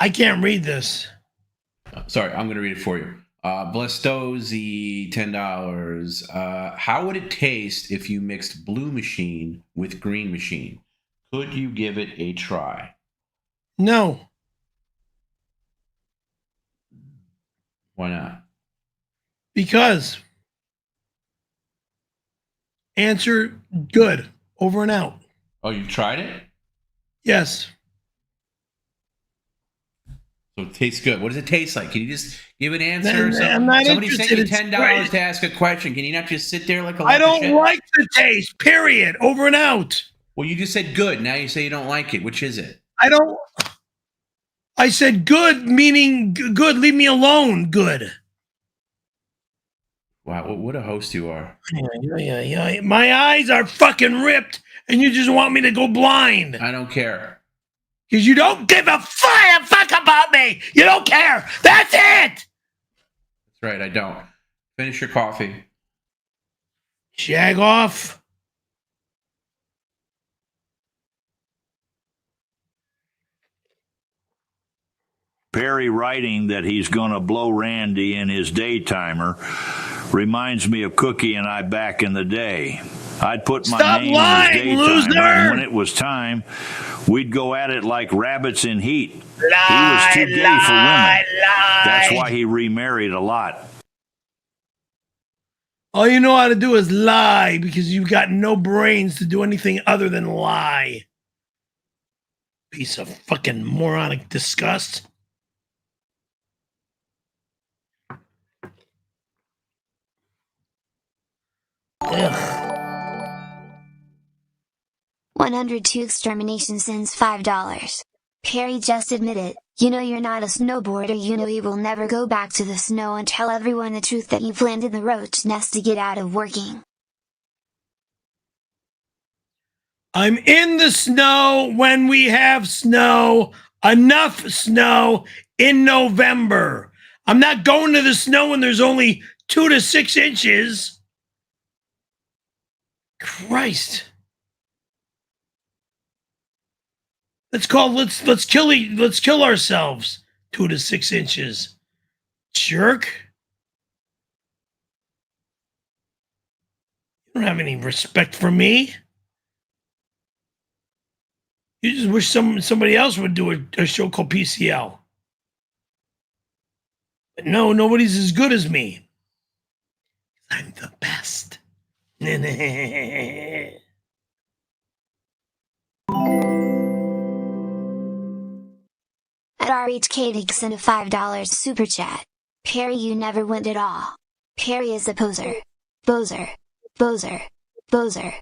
I can't read this. Sorry, I'm going to read it for you. Blestozy, $10. How would it taste if you mixed Blue Machine with Green Machine? Could you give it a try? No. Why not? Because. Answer good. Over and out. Oh, you tried it? Yes. So it tastes good. What does it taste like? Can you just give an answer? I'm not Somebody sent you interested. $10 to ask a question. Can you not just sit there like a lump I of don't shit? like the taste, period. Over and out. Well, you just said good. Now you say you don't like it. Which is it? I said good, meaning good. Leave me alone. Good. Wow, what a host you are. Yeah. My eyes are fucking ripped, and you just want me to go blind. I don't care. Because you don't give a flying fuck about me. You don't care. That's it. That's right, I don't. Finish your coffee. Shag off. Perry writing that he's going to blow Randy in his daytimer reminds me of Cookie and I back in the day. I'd put my name in his daytimer, and when it was time, we'd go at it like rabbits in heat. He was too gay for women. That's why he remarried a lot. All you know how to do is lie because you've got no brains to do anything other than lie. Piece of fucking moronic disgust. Ugh. 102 Extermination sends $5. Perry just admit it, you know you're not a snowboarder, you know you will never go back to the snow and tell everyone the truth that you've landed in the roach nest to get out of working. I'm in the snow when we have snow, enough snow in November. I'm not going to the snow when there's only 2 to 6 inches. Christ. Let's kill ourselves. 2 to 6 inches. Jerk. You don't have any respect for me. You just wish somebody else would do a show called PCL. But no, nobody's as good as me. I'm the best. 𝙈𝙀𝙈𝙾 sent a $5 super chat. Perry, you never went at all. Perry is a poser. Bozer. Bozer. Bozer.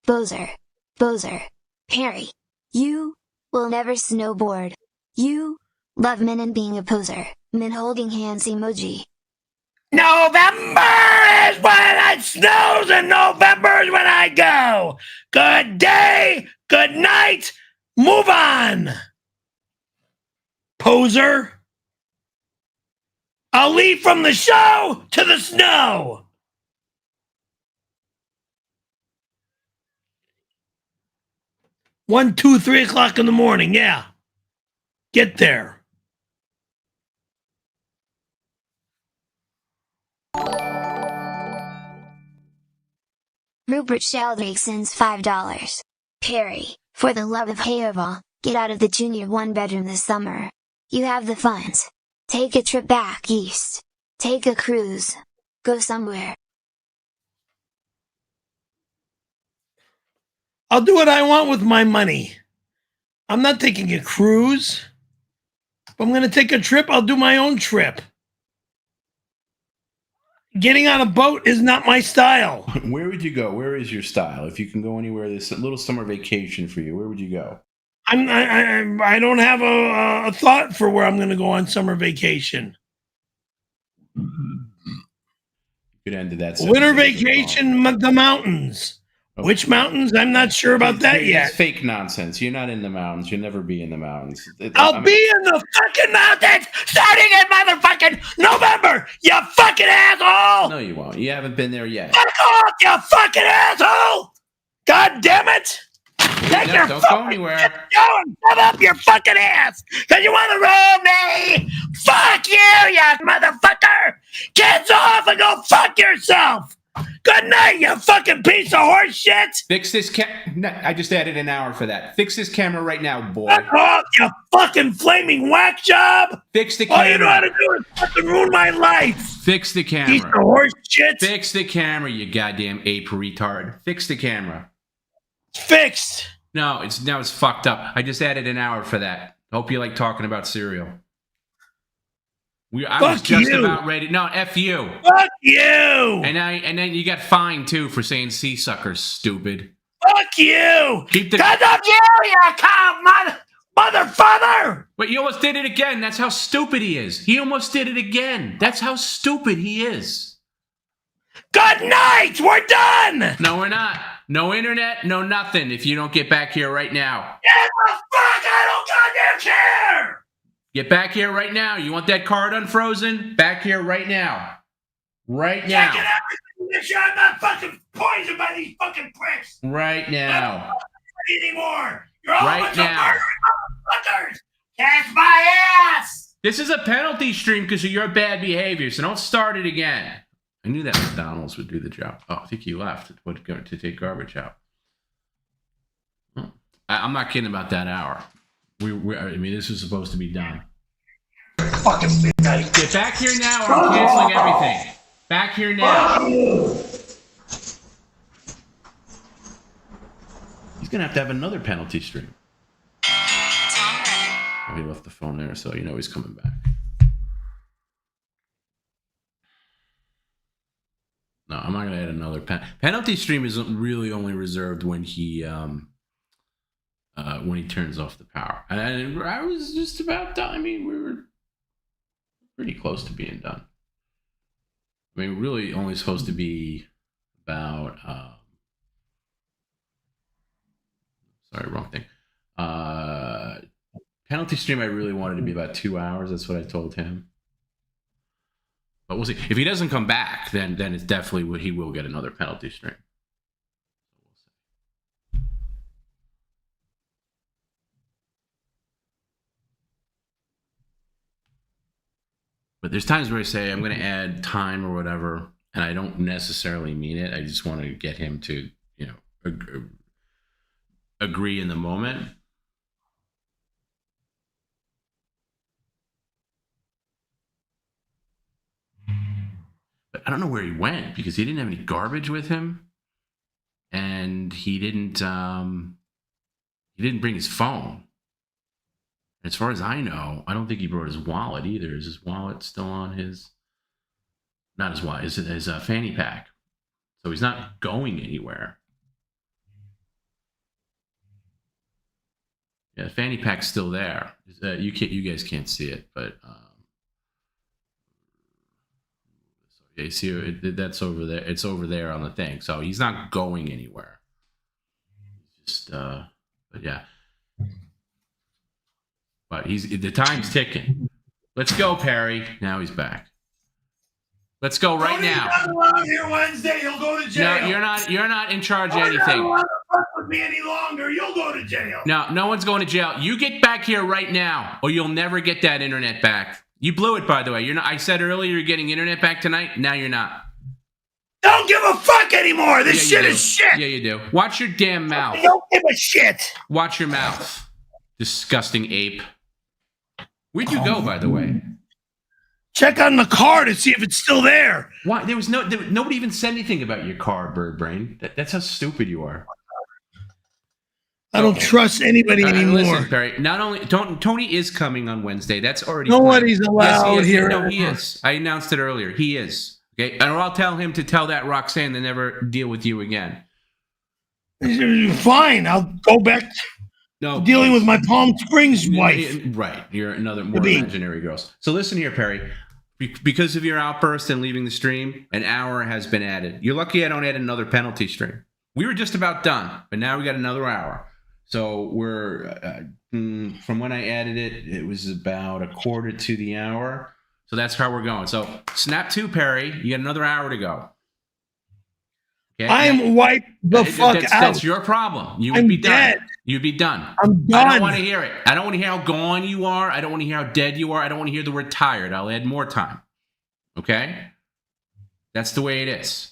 Bozer. Bozer. Perry. You will never snowboard. You love men and being a poser. Men holding hands emoji. November is when it snows, and November is when I go. Good day, good night, move on. Poser. I'll leave from the show to the snow. One, 2, 3 o'clock in the morning, yeah. Get there. Rupert Sheldrake sends $5. Perry, for the love of 𝙎𝙊𝙘𝙊𝙘, get out of the junior one-bedroom this summer. You have the funds. Take a trip back east. Take a cruise. Go somewhere. I'll do what I want with my money. I'm not taking a cruise. If I'm going to take a trip, I'll do my own trip. Getting on a boat is not my style. Where would you go? Where is your style? If you can go anywhere, this little summer vacation for you, where would you go? I don't have a thought for where I'm going to go on summer vacation. Could end to that. Winter vacation, the mountains. Okay. Which mountains? I'm not sure about that yet. It's fake nonsense. You're not in the mountains. You'll never be in the mountains. I'll be in the fucking mountains starting in motherfucking November, you fucking asshole! No, you won't. You haven't been there yet. Fuck off, you fucking asshole! God damn it! Take your don't go anywhere. Going, shove up your fucking ass, cause you want to roll me. Fuck you motherfucker! Kids off and go fuck yourself. Good night, you fucking piece of horse shit. Fix this I just added an hour for that. Fix this camera right now, boy. Fuck off, you fucking flaming whack job. Fix the camera. All you know how to do is fucking ruin my life. Fix the camera. Piece of horse shit. Fix the camera, you goddamn ape retard. Fix the camera. Fixed. No, it's fucked up. I just added an hour for that. Hope you like talking about cereal. I was just about ready. No, F you. Fuck you. And then you got fined too for saying sea suckers, stupid. Fuck you. Keep the Cause of you cow motherfucker. Wait, you almost did it again. That's how stupid he is. He almost did it again. That's how stupid he is. Good night. We're done. No, we're not. No internet, no nothing if you don't get back here right now. Get the fuck! I don't goddamn care! Get back here right now. You want that card unfrozen? Back here right now. Right now. Checking everything to make sure I'm not fucking poisoned by these fucking pricks. Right now. I don't anymore. You're all right a bunch now. of motherfuckers. Catch my ass! This is a penalty stream because of your bad behavior, so don't start it again. I knew that McDonald's would do the job. Oh, I think he left to take garbage out. Oh. I'm not kidding about that hour. I mean, this is supposed to be done. Fucking midnight. Get back here now or I'm canceling everything. Back here now. He's going to have another penalty stream. Oh, he left the phone there, so you know he's coming back. No, I'm not going to add another penalty stream. Isn't really only reserved when he turns off the power. And I was just about done. I mean, we were pretty close to being done. I mean, really only supposed to be about sorry, wrong thing. Penalty stream I really wanted to be about 2 hours. That's what I told him. But we'll see. If he doesn't come back, then it's definitely he will get another penalty stream. But there's times where I say I'm going to add time or whatever, and I don't necessarily mean it. I just want to get him to, agree in the moment. But I don't know where he went because he didn't have any garbage with him, and he didn't bring his phone. As far as I know, I don't think he brought his wallet either. Is his wallet still on his? Not his wallet. Is it his fanny pack? So he's not going anywhere. Yeah, the fanny pack's still there. You guys can't see it, but yeah, you see that's over there. It's over there on the thing. So he's not going anywhere. Just but yeah. But the time's ticking. Let's go, Perry. Now he's back. Let's go right now. He's not allowed here Wednesday. He'll go to jail. No, you're not in charge of anything. You're not allowed to fuck with me any longer. You'll go to jail. No one's going to jail. You get back here right now, or you'll never get that internet back. You blew it, by the way. You're not. I said earlier you're getting internet back tonight. Now you're not. Don't give a fuck anymore. This shit is shit. Yeah, you do. Watch your damn mouth. I don't give a shit. Watch your mouth. Disgusting ape. Where'd you go, by the way? Check on the car to see if it's still there. Why? Nobody even said anything about your car, Bird Brain. That's how stupid you are. I don't trust anybody anymore. Listen, Perry. Not only Tony is coming on Wednesday. That's already nobody's allowed here. No, he is. I announced it earlier. He is. Okay, and I'll tell him to tell that Roxanne to never deal with you again. Fine, I'll go back. Dealing with my Palm Springs wife. Right, you're another more imaginary girls. So listen here, Perry. Because of your outburst and leaving the stream, an hour has been added. You're lucky I don't add another penalty stream. We were just about done, but now we got another hour. So we're from when I added it, it was about a quarter to the hour. So that's how we're going. So snap to, Perry. You got another hour to go. Okay? I am wiped the fuck out. That's your problem. You would be done. Dead. You'd be done. I'm done. I don't want to hear it. I don't want to hear how gone you are. I don't want to hear how dead you are. I don't want to hear the word tired. I'll add more time. Okay? That's the way it is.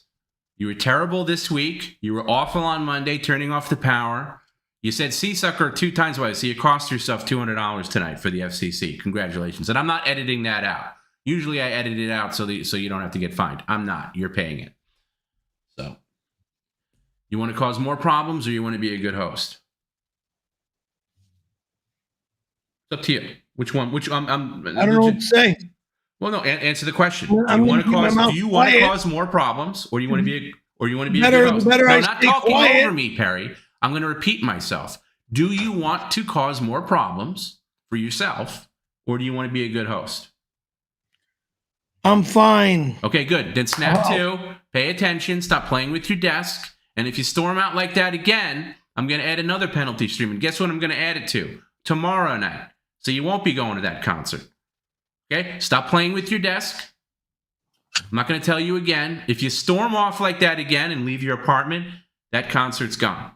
You were terrible this week. You were awful on Monday, turning off the power. You said seasucker 2 times why, so you cost yourself $200 tonight for the FCC. Congratulations. And I'm not editing that out. Usually I edit it out so you don't have to get fined. I'm not. You're paying it. So, you want to cause more problems or you want to be a good host? It's up to you. Which one? I don't know what to say. Well, no. Answer the question. Do you want to cause more problems, or do you want to be a good host? No, not talking over me, Perry. I'm going to repeat myself. Do you want to cause more problems for yourself, or do you want to be a good host? I'm fine. Okay, good. Then snap to. Pay attention. Stop playing with your desk. And if you storm out like that again, I'm going to add another penalty stream. And guess what I'm going to add it to? Tomorrow night. So you won't be going to that concert. Okay? Stop playing with your desk. I'm not going to tell you again. If you storm off like that again and leave your apartment, that concert's gone.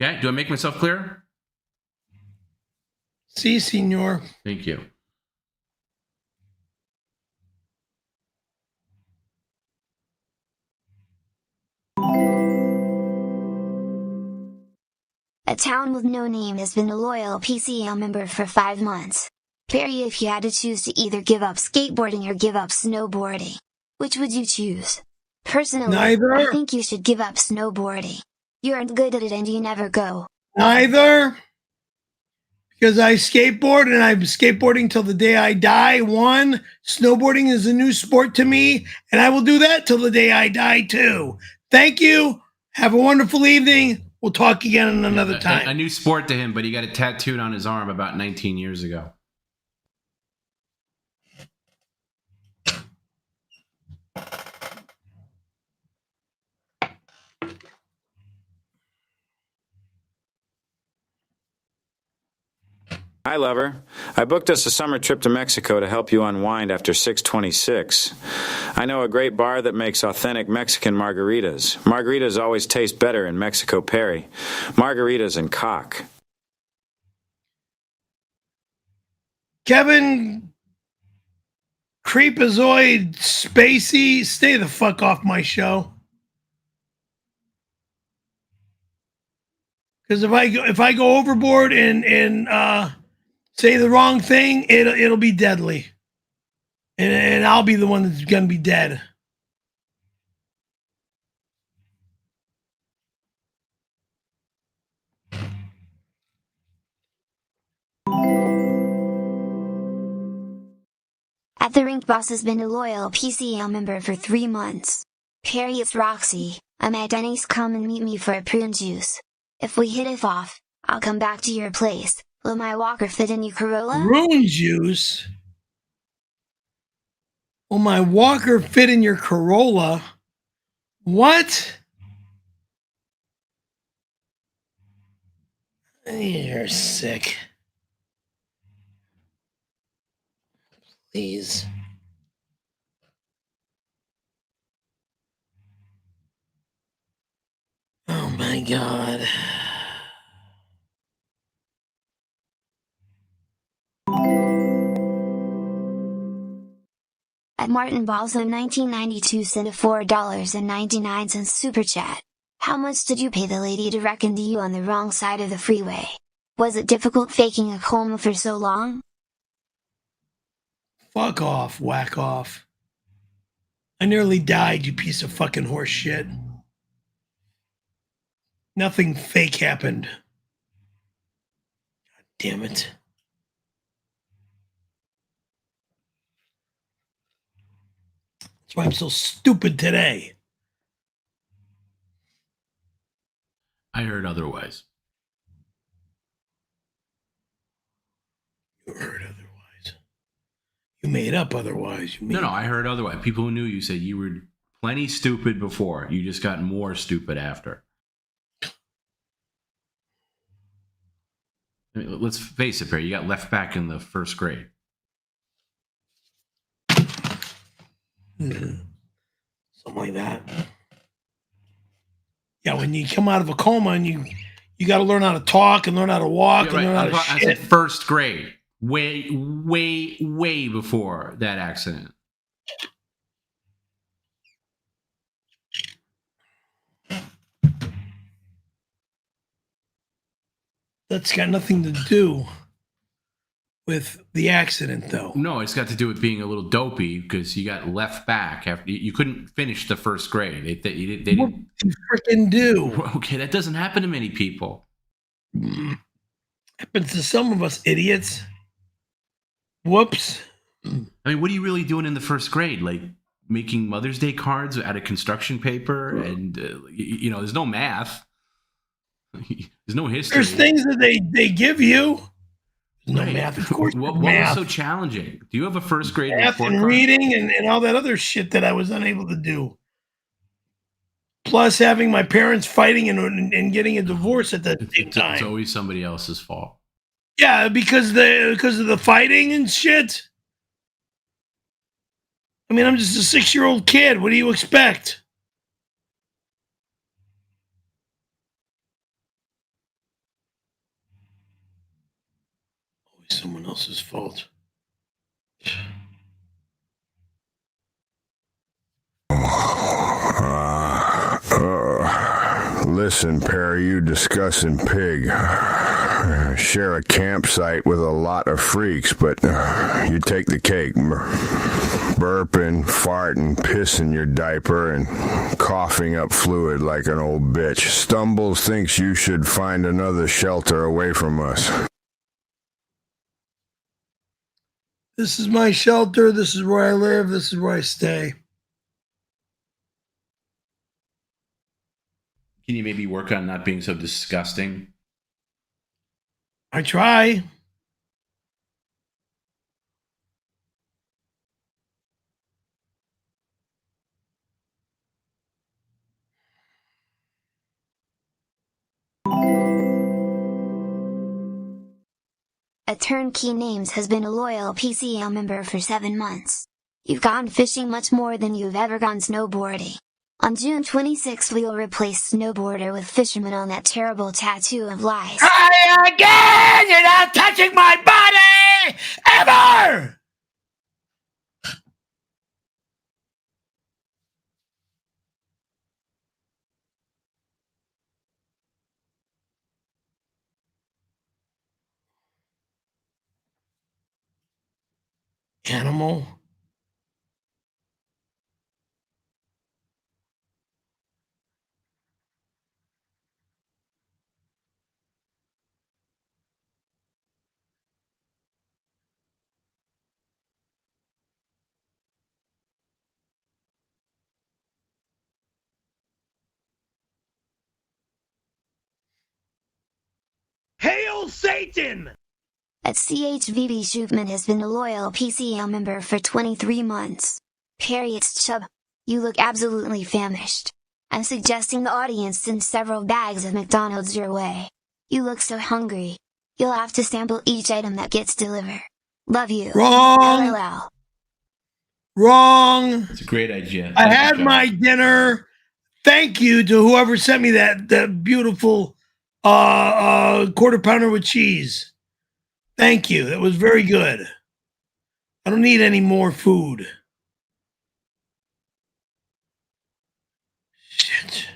Okay? Do I make myself clear? Si, senor. Thank you. A town with no name has been a loyal PCL member for 5 months. Perry, if you had to choose to either give up skateboarding or give up snowboarding, which would you choose? Personally, neither. I think you should give up snowboarding. You aren't good at it and you never go. Neither. Because I skateboard and I'm skateboarding till the day I die. 1, snowboarding is a new sport to me, and I will do that till the day I die too. Thank you. Have a wonderful evening. We'll talk again another time. A new sport to him, but he got it tattooed on his arm about 19 years ago. Hi, lover. I booked us a summer trip to Mexico to help you unwind after 626. I know a great bar that makes authentic Mexican margaritas. Margaritas always taste better in Mexico, Perry. Margaritas and cock. Kevin Creepazoid Spacey, stay the fuck off my show. Because if I go overboard and say the wrong thing, it'll be deadly, and I'll be the one that's gonna be dead. The Rink Boss has been a loyal PCL member for 3 months. Perry, it's Roxy. I'm at Denny's. Come and meet me for a prune juice. If we hit it off, I'll come back to your place. Will my walker fit in your Corolla? Prune juice? Will my walker fit in your Corolla? What? You're sick. Please. Oh my God. At Martin Balzo 1992 sent a $4.99 super chat. How much did you pay the lady to reckon to you on the wrong side of the freeway? Was it difficult faking a coma for so long? Fuck off, whack off. I nearly died, you piece of fucking horse shit. Nothing fake happened. God damn it. That's why I'm so stupid today. I heard otherwise. You heard otherwise. You made up otherwise. No, I heard otherwise. People who knew you said you were plenty stupid before. You just got more stupid after. I mean, let's face it, Perry. You got left back in the first grade. Something like that. Yeah, when you come out of a coma and you got to learn how to talk and learn how to walk and learn how to shit. I said first grade. Way before that accident. That's got nothing to do with the accident, though. No, it's got to do with being a little dopey because you got left back after you couldn't finish the first grade. They didn't. What do you freaking do? Okay, that doesn't happen to many people. Happens to some of us idiots. Whoops. I mean, what are you really doing in the first grade? Like making Mother's Day cards out of construction paper, and there's no math. There's no history. There's things that they give you. No math, of course. What math. was so challenging? Do you have a first grade math report and card? reading and all that other shit that I was unable to do? Plus, having my parents fighting and getting a divorce at the same time. It's always somebody else's fault. Yeah, because of the fighting and shit. I mean, I'm just a 6-year-old kid. What do you expect? Always someone else's fault. Listen, Perry, you discussing pig. Share a campsite with a lot of freaks, but you take the cake. Burping, farting, pissing your diaper, and coughing up fluid like an old bitch. Stumbles thinks you should find another shelter away from us. This is my shelter. This is where I live. This is where I stay. Can you maybe work on not being so disgusting? I try. A Turnkey Names has been a loyal PCL member for 7 months. You've gone fishing much more than you've ever gone snowboarding. On June 26th, we will replace snowboarder with fisherman on that terrible tattoo of lies. Try again! You're not touching my body! Ever! Animal. Hail Satan! At 𝙎𝙃𝙊𝙑𝙾 has been a loyal PCL member for 23 months. Perry, it's Chubb. You look absolutely famished. I'm suggesting the audience send several bags of McDonald's your way. You look so hungry. You'll have to sample each item that gets delivered. Love you. Wrong. LOL. Wrong. It's a great idea. I had my dinner. Thank you to whoever sent me that beautiful quarter pounder with cheese. Thank you. That was very good. I don't need any more food. Shit.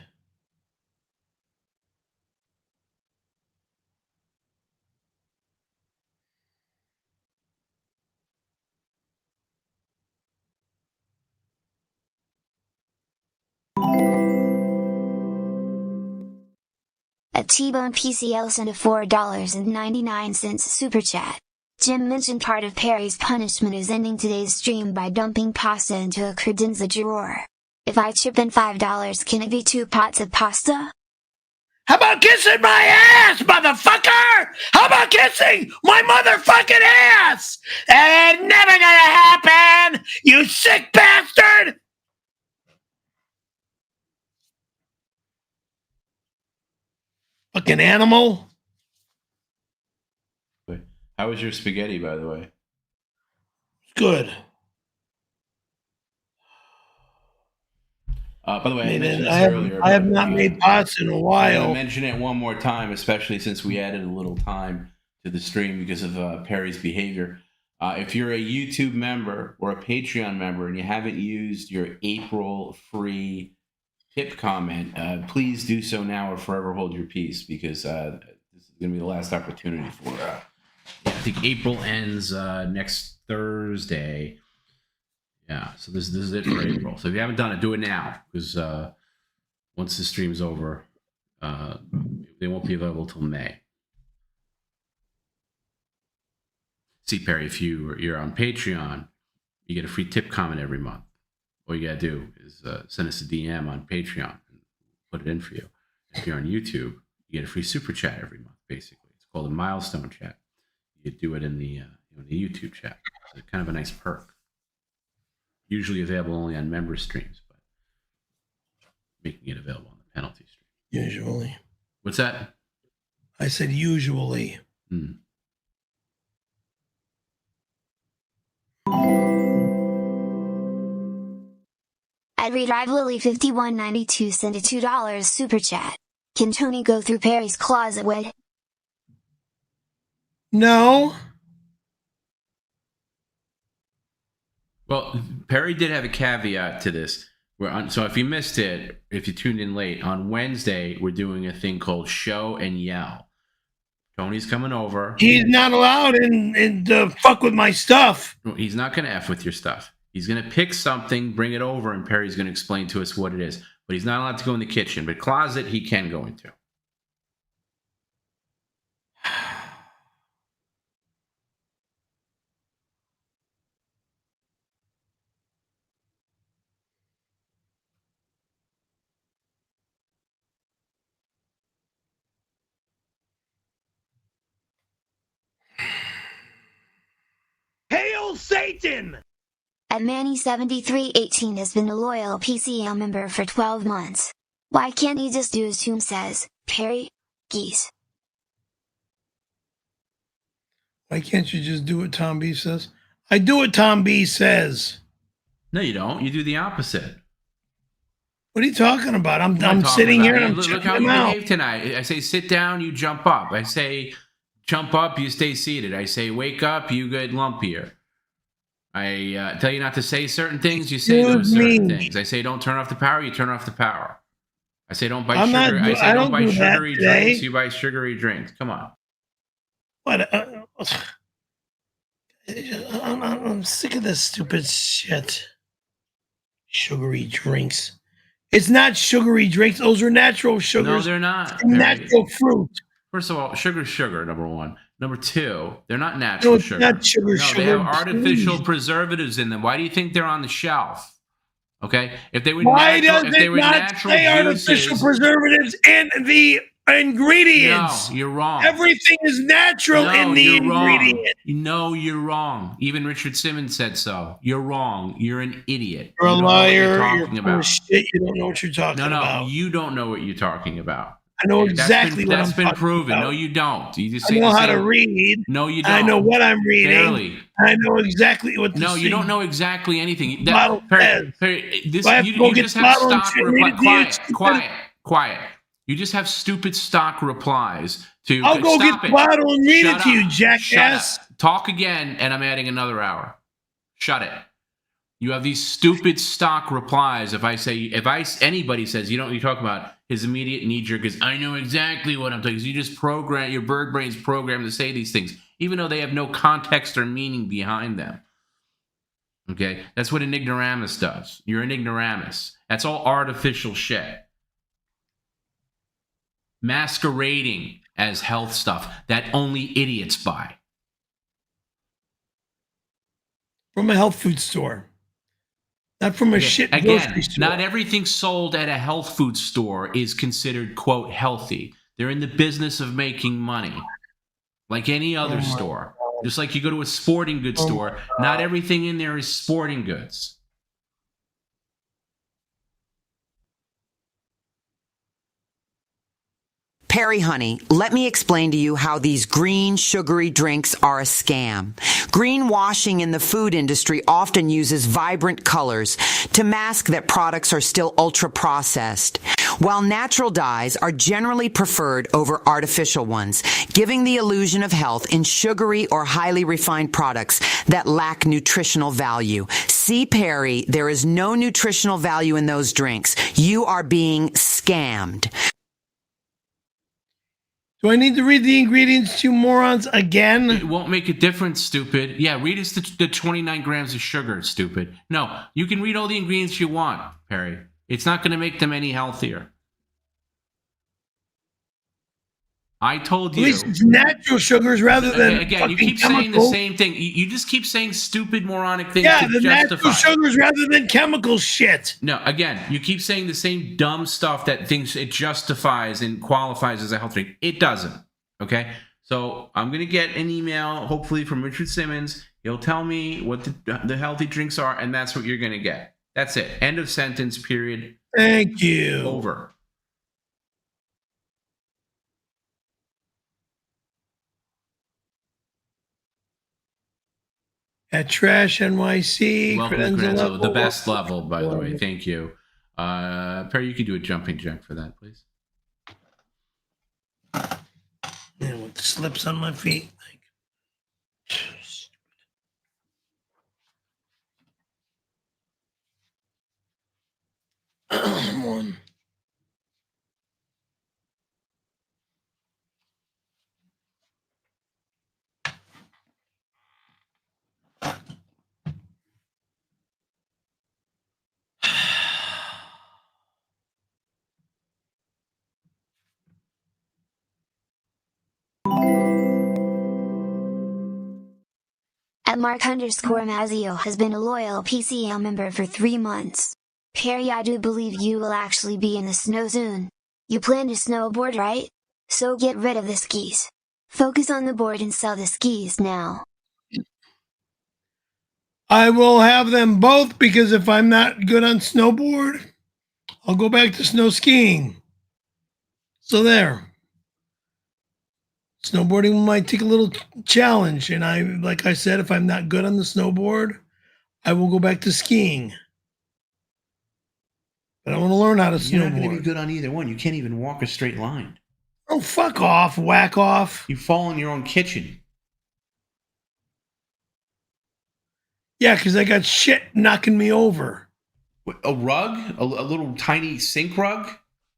A T-Bone PCL sent a $4.99 super chat. Jim mentioned part of Perry's punishment is ending today's stream by dumping pasta into a credenza drawer. If I chip in $5, can it be 2 pots of pasta? How about kissing my ass, motherfucker? How about kissing my motherfucking ass? It ain't never gonna happen, you sick bastard! Fucking animal. How was your spaghetti, by the way? Good. By the way, I mentioned this earlier. I have not made pasta in a while. I'll mention it one more time, especially since we added a little time to the stream because of Perry's behavior. If you're a YouTube member or a Patreon member and you haven't used your April free tip comment, please do so now or forever hold your peace, because this is going to be the last opportunity for I think April ends next Thursday. Yeah, so this is it for April. So if you haven't done it, do it now, because once the stream's over, they won't be available till May. See, Perry, if you're on Patreon, you get a free tip comment every month. All you gotta do is send us a DM on Patreon and put it in for you. If you're on YouTube, you get a free super chat every month. Basically, it's called a milestone chat. You do it in the YouTube chat. So it's kind of a nice perk. Usually available only on member streams, but making it available on the penalty stream. Usually. What's that? I said usually. At 𝙈𝙀𝙈𝙾5192 sent a $2 super chat. Can Tony go through Perry's closet with? No. Well, Perry did have a caveat to this. So if you missed it, if you tuned in late, on Wednesday, we're doing a thing called Show and Yell. Tony's coming over. He's not allowed in to fuck with my stuff. He's not going to F with your stuff. He's going to pick something, bring it over, and Perry's going to explain to us what it is. But he's not allowed to go in the kitchen. But closet, he can go into. Hail Satan! At Manny7318 has been a loyal PCL member for 12 months. Why can't he just do as Toom says, Perry? Geese. Why can't you just do what Tom B says? I do what Tom B says. No, you don't. You do the opposite. What are you talking about? I'm sitting here and I'm look how you behave tonight. I say sit down, you jump up. I say jump up, you stay seated. I say wake up, you get lumpier. I tell you not to say certain things, you say those certain things. I say don't turn off the power, you turn off the power. I say don't buy sugar. I say don't buy sugary drinks, you buy sugary drinks. Come on. What? I'm sick of this stupid shit. Sugary drinks. It's not sugary drinks. Those are natural sugars. No, they're not. Natural fruit. First of all, sugar, number one. Number two, they're not natural sugar. Not sugar. They have artificial preservatives in them. Why do you think they're on the shelf? Okay, if they were Why natural, does it not say artificial preservatives in the ingredients. No, you're wrong. Everything is natural in the ingredient. No, you're wrong. Even Richard Simmons said so. You're wrong. You're an idiot. You're a liar. You're talking about shit. You don't know what you're talking about. No, you don't know what you're talking about. I know exactly what I'm That's been talking proven. about. No, you don't. You just I say know the how same. to read. No, you don't. I know what I'm reading. Barely. I know exactly what to No, see. you don't know exactly anything. Bottle says. This, Do I have to go you get just the have bottle and stock shit and read replies. it to you? Quiet. You just have stupid stock replies to. I'll go get the bottle and read it to you, jackass. Shut up. Talk again, and I'm adding another hour. Shut it. You have these stupid stock replies. If anybody says you know what you're talking about, his immediate knee jerk is I know exactly what I'm talking about. You just program your bird brain's programmed to say these things, even though they have no context or meaning behind them. Okay, that's what an ignoramus does. You're an ignoramus. That's all artificial shit, masquerading as health stuff that only idiots buy from a health food store. Not from a shit grocery store. Not everything sold at a health food store is considered, quote, healthy. They're in the business of making money, like any other store. Just like you go to a sporting goods store, not everything in there is sporting goods. Perry, honey, let me explain to you how these green, sugary drinks are a scam. Greenwashing in the food industry often uses vibrant colors to mask that products are still ultra-processed, while natural dyes are generally preferred over artificial ones, giving the illusion of health in sugary or highly refined products that lack nutritional value. See, Perry, there is no nutritional value in those drinks. You are being scammed. Do I need to read the ingredients to you morons again? It won't make a difference, stupid. Yeah, read us the 29 grams of sugar, stupid. No, you can read all the ingredients you want, Perry. It's not going to make them any healthier. I told you. At least it's natural sugars rather than again. You keep chemical. saying the same thing. You just keep saying stupid, moronic things. Yeah, to the justify. natural sugars rather than chemical shit. No, again, you keep saying the same dumb stuff that thinks it justifies and qualifies as a health drink. It doesn't. Okay, so I'm gonna get an email, hopefully from Richard Simmons. He'll tell me what the healthy drinks are, and that's what you're gonna get. That's it. End of sentence. Period. Thank you. Over. At Trash NYC. Welcome to Credenza, the best level, by the way. Thank you. Perry, you can do a jumping jack for that, please. Yeah, with the slips on my feet. One. At Mark_Mazzio has been a loyal PCL member for 3 months. Perry, I do believe you will actually be in the snow soon. You plan to snowboard, right? So get rid of the skis. Focus on the board and sell the skis now. I will have them both because if I'm not good on snowboard, I'll go back to snow skiing. So there. Snowboarding might take a little challenge, and like I said, if I'm not good on the snowboard, I will go back to skiing. But I want to learn how to snowboard. You're not going to be good on either one. You can't even walk a straight line. Oh, fuck off, whack off. You fall in your own kitchen. Yeah, because I got shit knocking me over. What, a rug? A little tiny sink rug?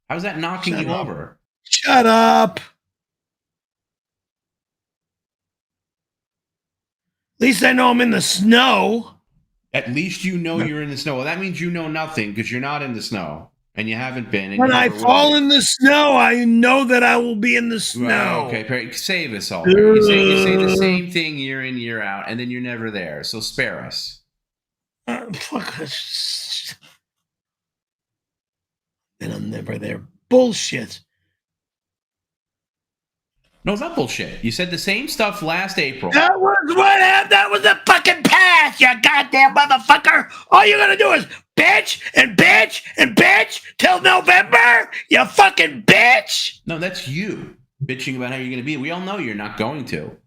How's that knocking you over? Shut up. At least I know I'm in the snow. At least you know you're in the snow. Well, that means you know nothing because you're not in the snow and you haven't been. And when I fall in the snow, I know that I will be in the snow. Well, okay, Perry, save us all. You say the same thing year in, year out, and then you're never there. So spare us. Fuck us. And I'm never there. Bullshit. No, it's not bullshit. You said the same stuff last April. That was what happened. That was the fucking past, you goddamn motherfucker. All you're gonna do is bitch and bitch and bitch till November, you fucking bitch. No, that's you bitching about how you're gonna be. We all know you're not going to.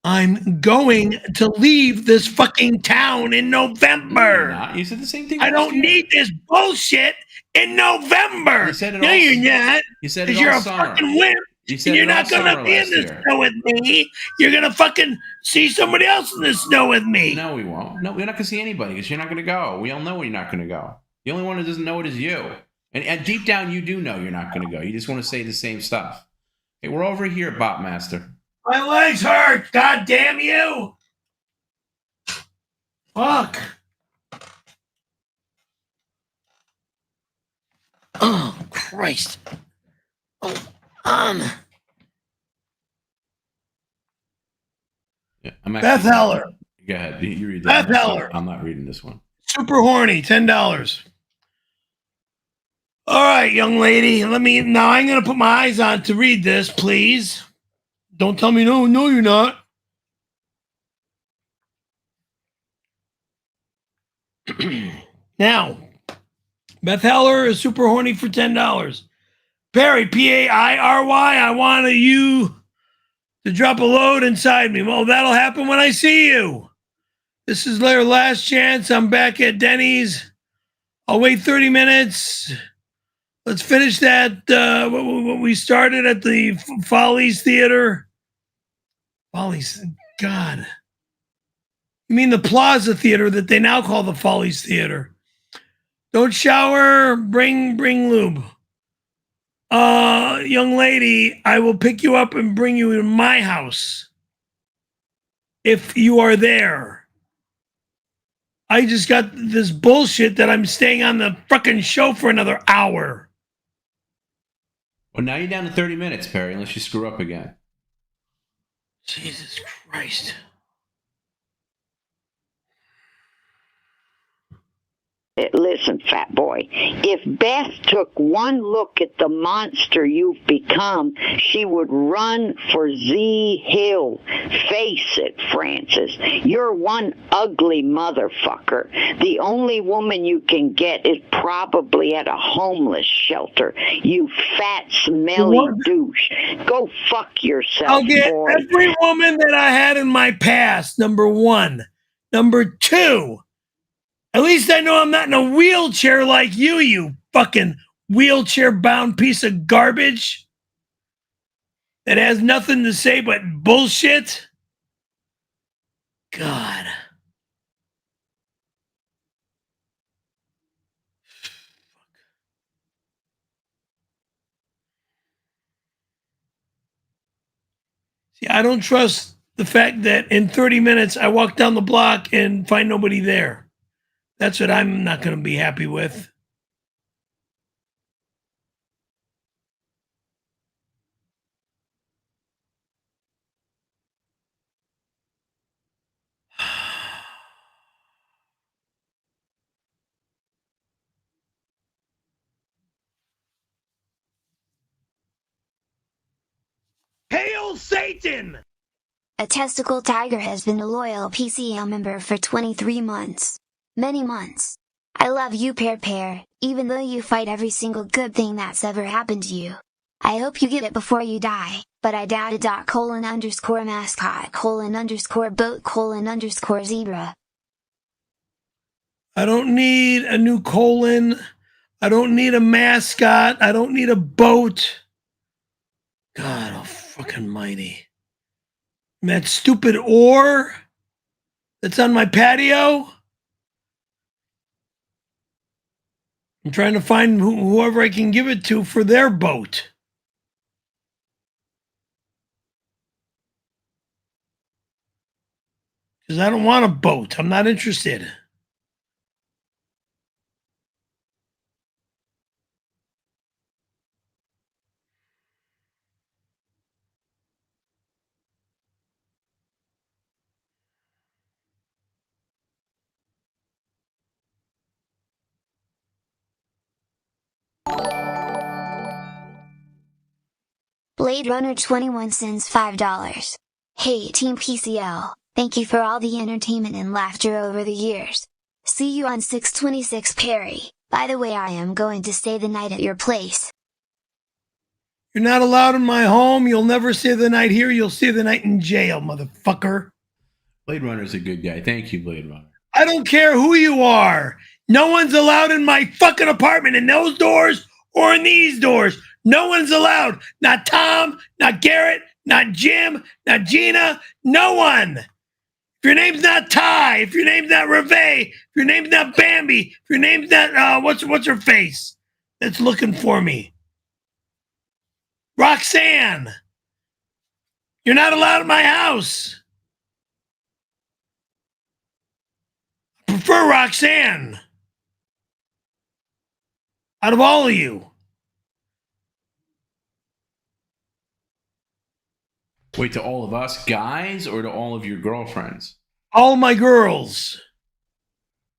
I'm going to leave this fucking town in November. You're not. You said the same thing. I don't need this bullshit in November. You said it no, all. You're not. You said it you're all a summer. fucking wimp. You said You're not gonna be in the snow with me. You're gonna fucking see somebody else in the snow with me. No, we won't. No, we're not gonna see anybody because you're not gonna go. We all know you're not gonna go. The only one who doesn't know it is you. And deep down, you do know you're not gonna go. You just want to say the same stuff. Hey, we're over here, Bot Master. My legs hurt. God damn you. Fuck. Oh, Christ. Oh, Yeah, Beth Heller. Go ahead. You read that. Beth Heller. I'm not reading this one. Super horny, $10. All right, young lady. Now I'm going to put my eyes on to read this, please. Don't tell me no, you're not. Now, Beth Heller is super horny for $10. Perry, Pairy, I want you to drop a load inside me. Well, that'll happen when I see you. This is their last chance. I'm back at Denny's. I'll wait 30 minutes. Let's finish that, what we started at the Follies Theater. Follies, God. You mean the Plaza Theater that they now call the Follies Theater. Don't shower, bring lube. Young lady, I will pick you up and bring you to my house. If you are there. I just got this bullshit that I'm staying on the fucking show for another hour. Well, now you're down to 30 minutes, Perry, unless you screw up again. Jesus Christ. Listen, fat boy, if Beth took one look at the monster you've become, she would run for Z Hill. Face it, Francis. You're one ugly motherfucker. The only woman you can get is probably at a homeless shelter. You fat, smelly douche. Go fuck yourself, I'll get boy. every woman that I had in my past, number one. Number two, at least I know I'm not in a wheelchair like you, you fucking wheelchair-bound piece of garbage that has nothing to say but bullshit. God. See, I don't trust the fact that in 30 minutes I walk down the block and find nobody there. That's what I'm not going to be happy with. Hail Satan! A testicle tiger has been a loyal PCL member for 23 months. Many months. I love you, Pear, even though you fight every single good thing that's ever happened to you. I hope you get it before you die, but I doubt it. _mascot _boat _zebra. I don't need a new colon. I don't need a mascot. I don't need a boat. God, oh fucking mighty. And that stupid oar that's on my patio. I'm trying to find whoever I can give it to for their boat. Because I don't want a boat. I'm not interested. Blade Runner 21 sends $5. Hey Team PCL, thank you for all the entertainment and laughter over the years. See you on 626 Perry. By the way, I am going to stay the night at your place. You're not allowed in my home. You'll never stay the night here. You'll stay the night in jail, motherfucker. Blade Runner's a good guy. Thank you, Blade Runner. I don't care who you are. No one's allowed in my fucking apartment in those doors or in these doors. No one's allowed. Not Tom, not Garrett, not Jim, not Gina. No one. If your name's not Ty, if your name's not Reve, if your name's not Bambi, if your name's not what's her face that's looking for me, Roxanne, you're not allowed in my house. I prefer Roxanne out of all of you. Wait, to all of us guys or to all of your girlfriends? All my girls.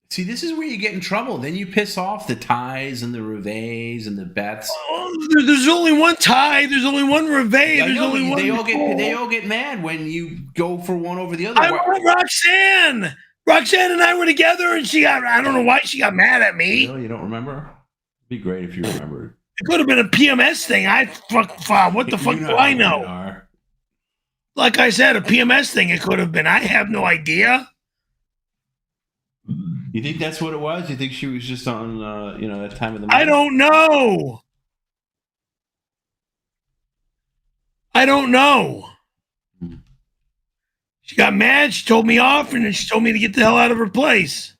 See, this is where you get in trouble. Then you piss off the Ties and the Reves and the Beths. Oh, there's only one Ty. There's only one Reve. There's only one. They all get mad when you go for one over the other. I want Roxanne. Roxanne and I were together, and I don't know why she got mad at me. Really? You don't remember? It'd be great if you remembered. It could have been a PMS thing. What the fuck do I know? Like I said, a PMS thing it could have been. I have no idea. You think that's what it was? You think she was just on, that time of the month? I don't know. She got mad. She told me off, and then she told me to get the hell out of her place.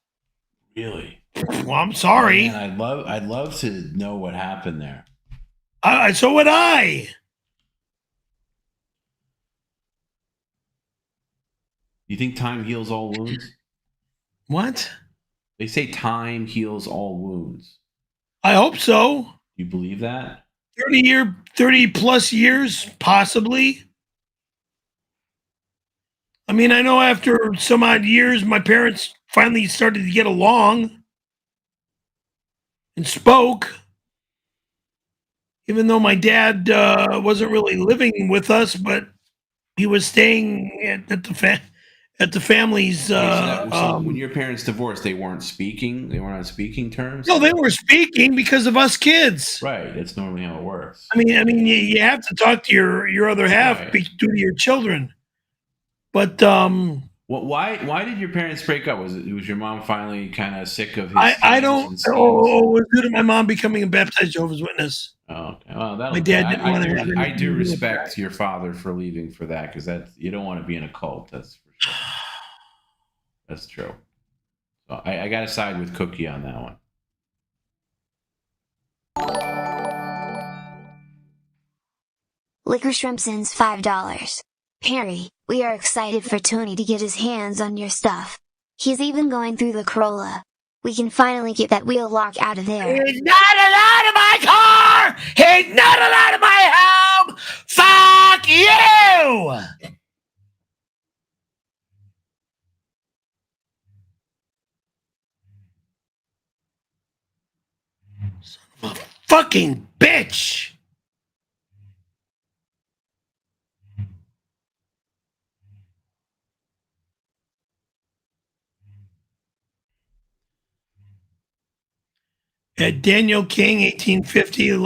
Really? Well, I'm sorry. Man, I'd love to know what happened there. So would I. You think time heals all wounds? What? They say time heals all wounds. I hope so. You believe that? 30 plus years, possibly. I mean, I know after some odd years, my parents finally started to get along and spoke. Even though my dad wasn't really living with us, but he was staying at the family's. So when your parents divorced, they weren't speaking. They weren't on speaking terms. No, they were speaking because of us kids. Right. That's normally how it works. I mean, you have to talk to your other half Right. due to your children. But why did your parents break up? Was your mom finally kind of sick of his? I don't. was it due to my mom becoming a baptized Jehovah's Witness. Oh, okay. Well, My dad didn't want to have I anything do to do with respect your father for leaving for that because you don't want to be in a cult. That's for sure. That's true. So I got to side with Cookie on that one. Liquor Shrimp sends $5. Perry, we are excited for Tony to get his hands on your stuff. He's even going through the Corolla. We can finally get that wheel lock out of there. He's not allowed in my car! He's not allowed in my home! Fuck you! Son of a fucking bitch! At Daniel King, 1850,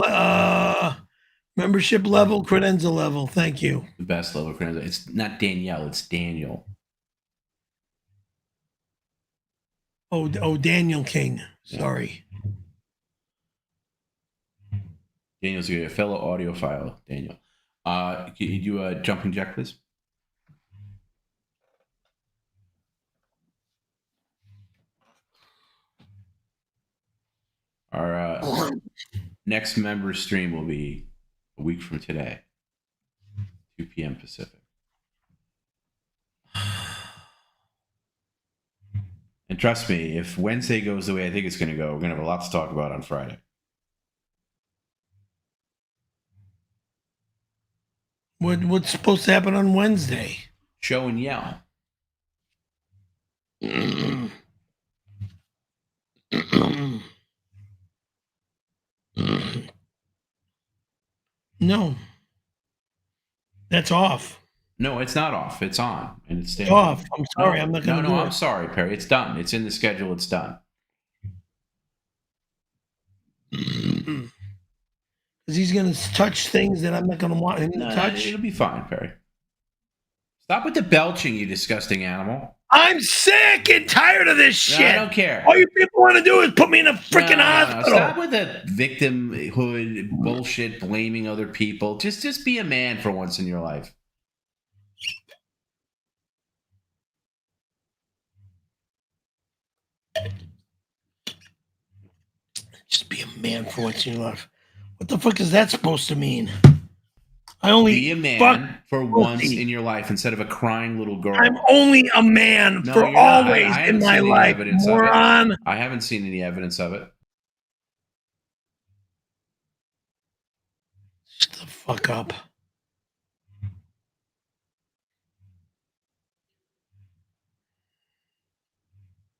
membership level, credenza level. Thank you. The best level credenza. It's not Danielle, it's Daniel. Oh, Daniel King. Sorry. Daniel's a fellow audiophile, Daniel. Can you do a jumping jack, please? Our next member stream will be a week from today, 2 p.m. Pacific. And trust me, if Wednesday goes the way I think it's going to go, we're going to have a lot to talk about on Friday. What's supposed to happen on Wednesday? Show and yell. No. That's off. No, it's not off. It's on, and it's staying off. I'm sorry. I'm not going to do it. I'm sorry, Perry. It's done. It's in the schedule. It's done. Because he's going to touch things that I'm not going to want him to touch. It'll be fine, Perry. Stop with the belching, you disgusting animal. I'm sick and tired of this shit. I don't care. All you people want to do is put me in a freaking hospital. Stop with the victimhood bullshit, blaming other people. Just be a man for once in your life. Just be a man for once in your life. What the fuck is that supposed to mean? I only be a man for once in your life instead of a crying little girl. I'm only a man for always in my life, moron. I haven't seen any evidence of it. Shut the fuck up.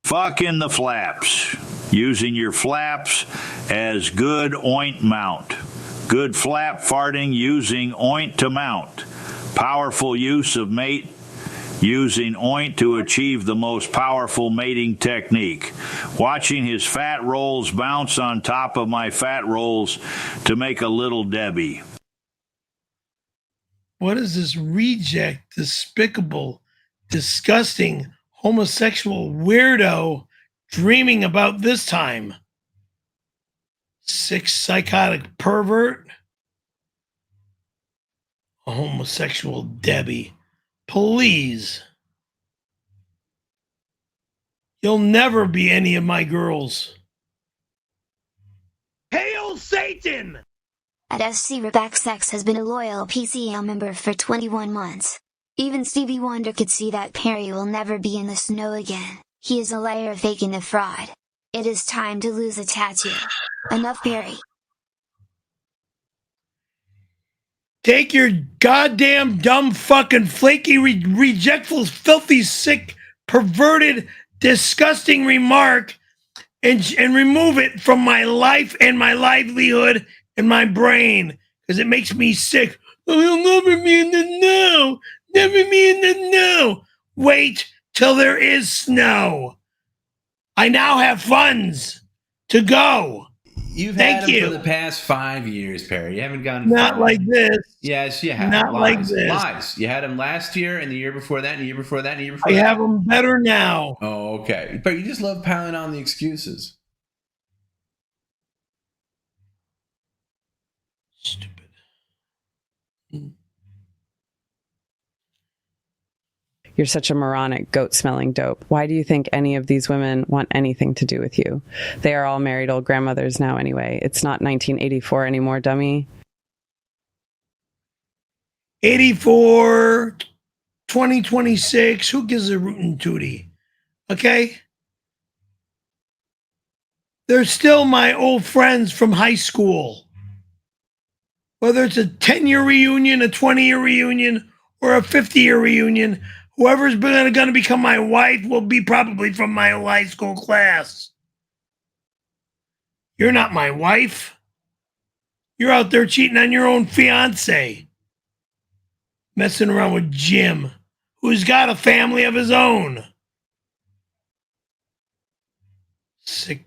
Fuck in the flaps. Using your flaps as good oint mount. Good flap farting using oint to mount. Powerful use of mate using oint to achieve the most powerful mating technique. Watching his fat rolls bounce on top of my fat rolls to make a little Debbie. What is this reject, despicable, disgusting, homosexual weirdo dreaming about this time? Sick psychotic pervert, a homosexual Debbie. Please. You'll never be any of my girls. Hail Satan! At SC Rebecca Sex has been a loyal PCL member for 21 months. Even Stevie Wonder could see that Perry will never be in the snow again. He is a liar faking the fraud. It is time to lose a tattoo. Enough, Perry. Take your goddamn dumb fucking flaky, rejectful, filthy, sick, perverted, disgusting remark and remove it from my life and my livelihood and my brain because it makes me sick. Oh, you'll never be in the snow. Never be in the snow. Wait till there is snow. I now have funds to go. You've had them for the past 5 years, Perry. You haven't gone not like this. Yes, you have. Not like this. Lies. You had them last year, and the year before that, and the year before that, and the year before I that. have them better now. Oh, okay. But you just love piling on the excuses. Stupid. You're such a moronic, goat-smelling dope. Why do you think any of these women want anything to do with you? They are all married old grandmothers now anyway. It's not 1984 anymore, dummy. 84, 2026, who gives a rootin' tootie? Okay? They're still my old friends from high school. Whether it's a 10-year reunion, a 20-year reunion, or a 50-year reunion, whoever's going to become my wife will be probably from my old high school class. You're not my wife. You're out there cheating on your own fiance. Messing around with Jim, who's got a family of his own. Sick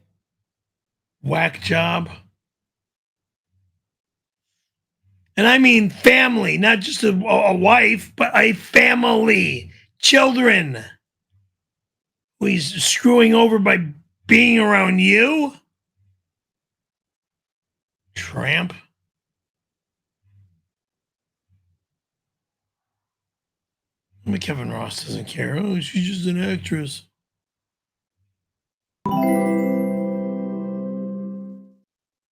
whack job. And I mean family, not just a wife, but a family. Children. Who he's screwing over by being around you? Tramp. I mean, Kevin Ross doesn't care. Oh, she's just an actress.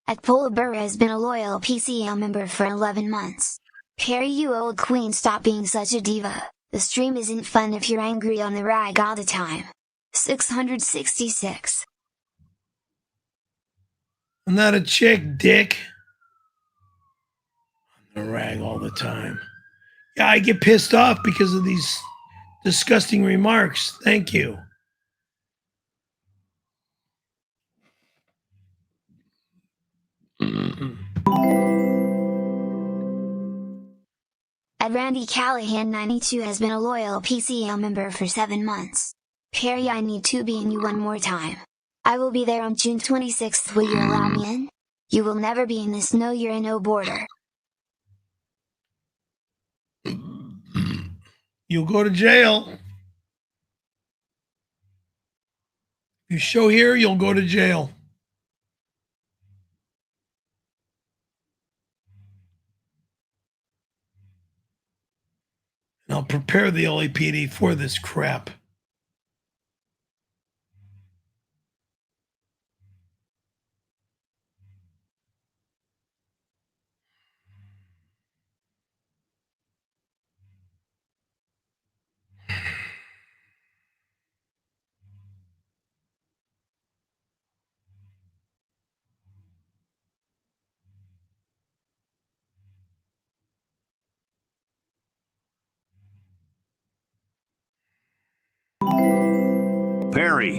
𝙁𝙁𝙗𝙊𝙁 has been a loyal PCL member for 11 months. Perry, you old queen, stop being such a diva. The stream isn't fun if you're angry on the rag all the time. 666. I'm not a chick, dick. On the rag all the time. Yeah, I get pissed off because of these disgusting remarks. Thank you. At Randy Callahan 92 has been a loyal PCL member for 7 months. Perry, I need to be in you one more time. I will be there on June 26th. Will you allow me in? You will never be in this. No, you're in no border. You'll go to jail. You show here, you'll go to jail. And I'll prepare the LAPD for this crap. Perry.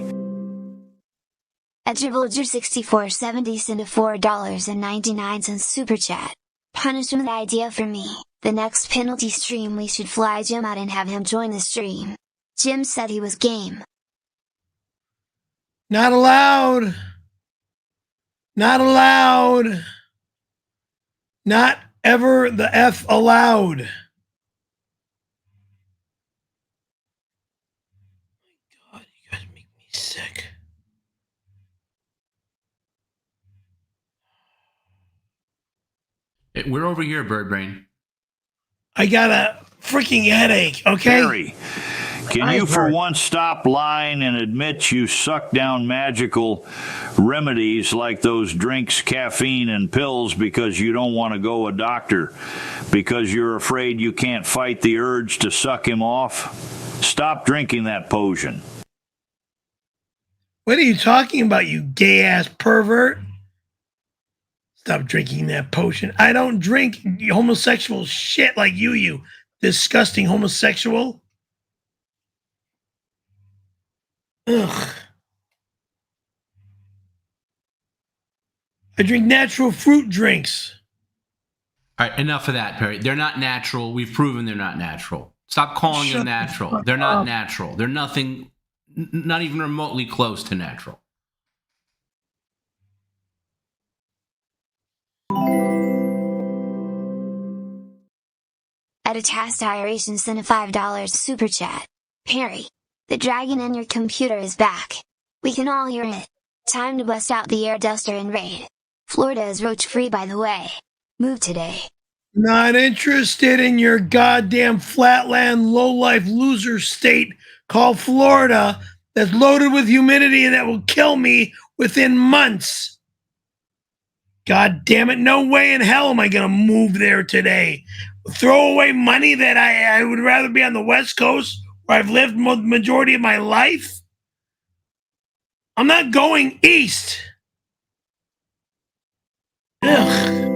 At 𝙎𝙃𝙊𝙖𝙃 sent a $4.99 super chat. Punishment idea for me. The next penalty stream we should fly Jim out and have him join the stream. Jim said he was game. Not allowed. Not allowed. Not ever the F allowed. God, you guys make me sick. We're over here, Bird Brain. I got a freaking headache, okay? Perry, can you for once stop lying and admit you suck down magical remedies like those drinks, caffeine, and pills because you don't want to go a doctor, because you're afraid you can't fight the urge to suck him off? Stop drinking that potion. What are you talking about, you gay-ass pervert? Stop drinking that potion. I don't drink homosexual shit like you disgusting homosexual. Ugh. I drink natural fruit drinks. All right, enough of that, Perry. They're not natural. We've proven they're not natural. Stop calling them natural. They're not natural. They're nothing, not even remotely close to natural. At a Tastiration sent a $5 super chat. Perry, the dragon in your computer is back. We can all hear it. Time to bust out the air duster and raid. Florida is roach free, by the way. Move today. Not interested in your goddamn flatland low-life loser state called Florida that's loaded with humidity and that will kill me within months. God damn it, no way in hell am I going to move there today. Throw away money that I would rather be on the West Coast where I've lived the majority of my life. I'm not going east. Ugh.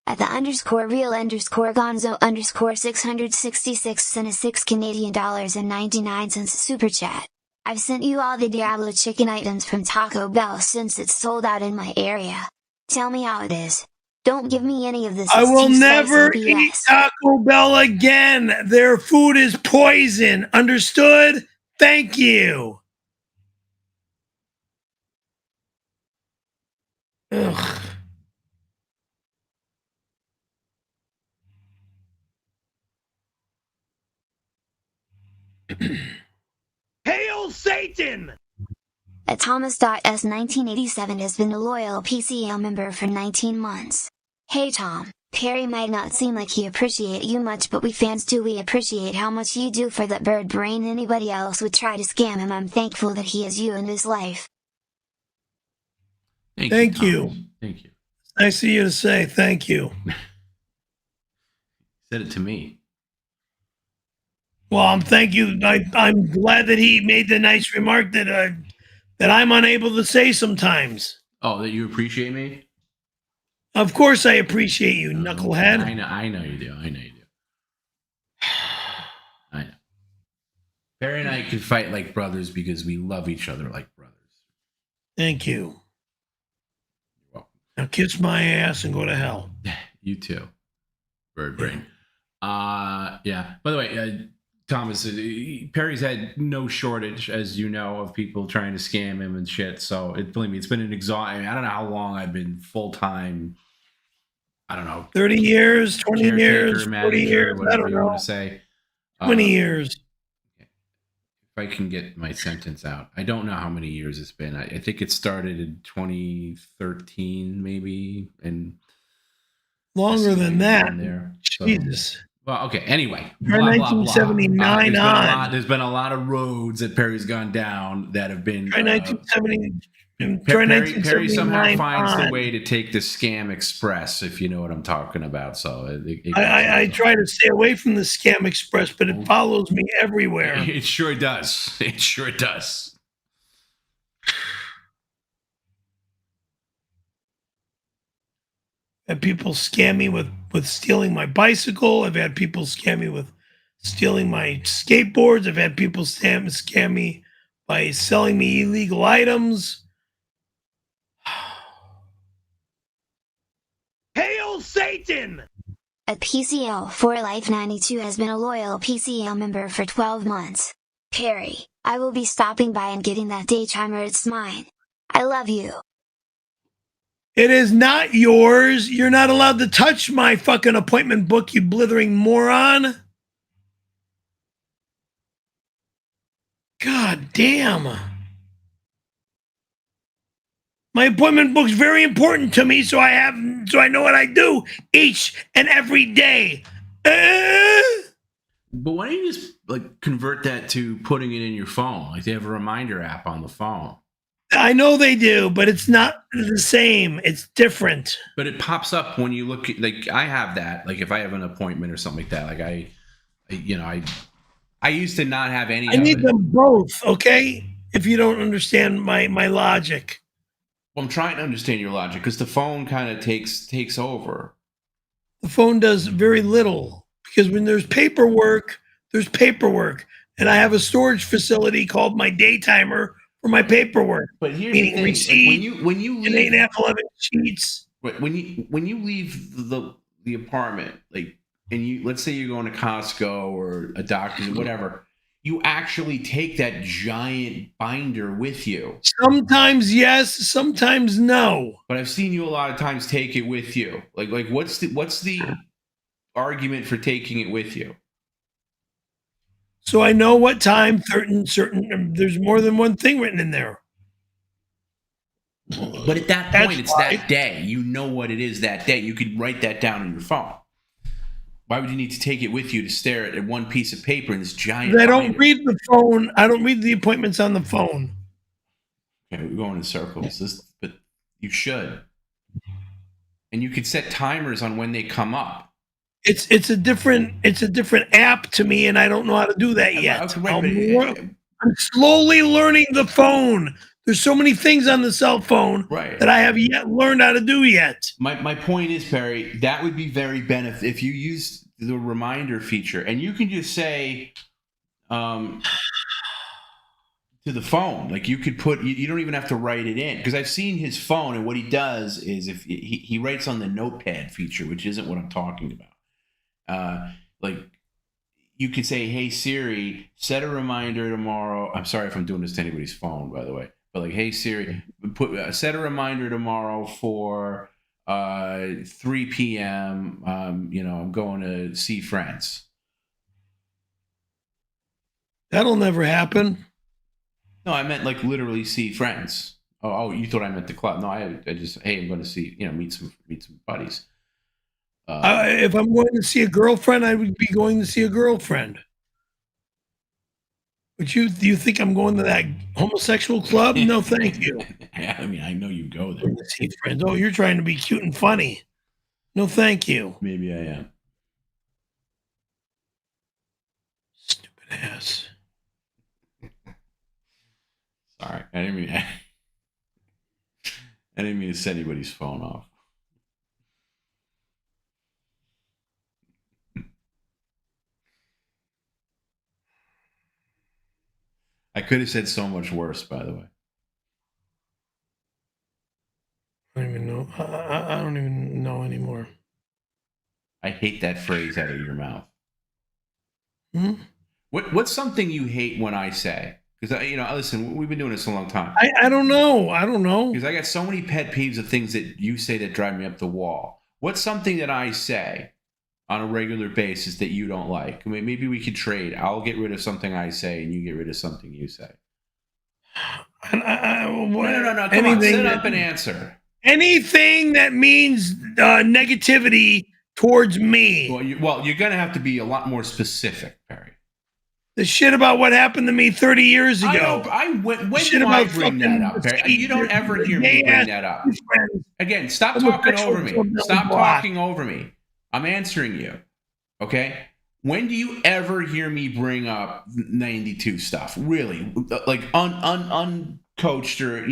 At the _real_gonzo_666 sent a $6.99 super chat. I've sent you all the Diablo chicken items from Taco Bell since it's sold out in my area. Tell me how it is. Don't give me any of this. I will never eat Taco Bell again. Their food is poison. Understood? Thank you. Ugh. Hail Satan! At Thomas.S 1987 has been a loyal PCL member for 19 months. Hey Tom, Perry might not seem like he appreciate you much, but we fans do. We appreciate how much you do for that bird brain. Anybody else would try to scam him. I'm thankful that he has you in his life. Thank you. Thank you. Nice of you to say thank you. Said it to me. Well, thank you. I'm glad that he made the nice remark that I'm unable to say sometimes. Oh, that you appreciate me? Of course I appreciate you, knucklehead. I know you do. I know you do. I know. Barry and I could fight like brothers because we love each other like brothers. Thank you. You're welcome. Now kiss my ass and go to hell. You too. Bird brain. Yeah. By the way, Thomas, Perry's had no shortage, as you know, of people trying to scam him and shit. So believe me, it's been an exhausting. I don't know how long I've been full time. I don't know, 30 years, 20 years, 40 manager, years, whatever you want to say. 20 years. If I can get my sentence out. I don't know how many years it's been. I think it started in 2013, maybe, and longer than that. So, Jesus. Well, okay. Anyway, From 1979 on. There's been a lot of roads that Perry's gone down that have been. Perry somehow finds the way to take the Scam Express, if you know what I'm talking about. So I try to stay away from the Scam Express, but it follows me everywhere. It sure does. It sure does. I've had people scam me with stealing my bicycle. I've had people scam me with stealing my skateboards. I've had people scam me by selling me illegal items. Hail Satan! A PCL for Life 92 has been a loyal PCL member for 12 months. Perry, I will be stopping by and getting that 𝙬𝙗. It's mine. I love you. It is not yours. You're not allowed to touch my fucking appointment book, you blithering moron. God damn. My appointment book's very important to me, so I know what I do each and every day. But why don't you just convert that to putting it in your phone? Like they have a reminder app on the phone. I know they do, but it's not the same. It's different. But it pops up when you look at, I have that. Like if I have an appointment or something like that, I used to not have any. I need them both, okay? If you don't understand my logic. Well, I'm trying to understand your logic because the phone kind of takes over. The phone does very little because when there's paperwork, and I have a storage facility called my 𝙬𝙗 for my paperwork. But here's meaning the thing: receipt, when you leave, 8.5, 11 sheets. When you leave the apartment, and let's say you're going to Costco or a doctor's or whatever. You actually take that giant binder with you. Sometimes yes, sometimes no. But I've seen you a lot of times take it with you. Like what's the argument for taking it with you? So I know what time certain there's more than one thing written in there. But at that point, it's that day. You know what it is that day. You could write that down on your phone. Why would you need to take it with you to stare at one piece of paper in this giant? I don't read the phone. I don't read the appointments on the phone. Okay, we're going in circles. But you should. And you could set timers on when they come up. It's a different app to me, and I don't know how to do that yet. I'm slowly learning the phone. There's so many things on the cell phone that I have yet learned how to do yet. My point is, Perry, that would be very beneficial if you use the reminder feature, and you can just say to the phone, like you could put, you don't even have to write it in, because I've seen his phone, and what he does is if he writes on the notepad feature, which isn't what I'm talking about. You could say, "Hey Siri, set a reminder tomorrow." I'm sorry if I'm doing this to anybody's phone, by the way. But "Hey Siri, set a reminder tomorrow for 3 p.m. I'm going to see friends." That'll never happen. No, I meant literally see friends. Oh, you thought I meant the club? No, I just, hey, I'm going to see, meet some buddies. If I'm going to see a girlfriend, I would be going to see a girlfriend. But do you think I'm going to that homosexual club? No, thank you. I mean, I know you go there. See friends. Oh, you're trying to be cute and funny. No, thank you. Maybe I am. Stupid ass. Sorry, I didn't mean to set anybody's phone off. I could have said so much worse, by the way. I don't even know. I don't even know anymore. I hate that phrase out of your mouth. Hmm? What's something you hate when I say? Because, listen, we've been doing this a long time. I don't know. I don't know. Because I got so many pet peeves of things that you say that drive me up the wall. What's something that I say on a regular basis that you don't like? I mean, maybe we could trade. I'll get rid of something I say, and you get rid of something you say. No. Come on, sit up and answer. Anything that means negativity towards me. Well, you're going to have to be a lot more specific, Perry. The shit about what happened to me 30 years ago. When do I bring that up, Perry? You don't ever hear me bring that up. Again, stop talking over me. Stop talking over me. I'm answering you. Okay? When do you ever hear me bring up 92 stuff? Really? Like uncoached or,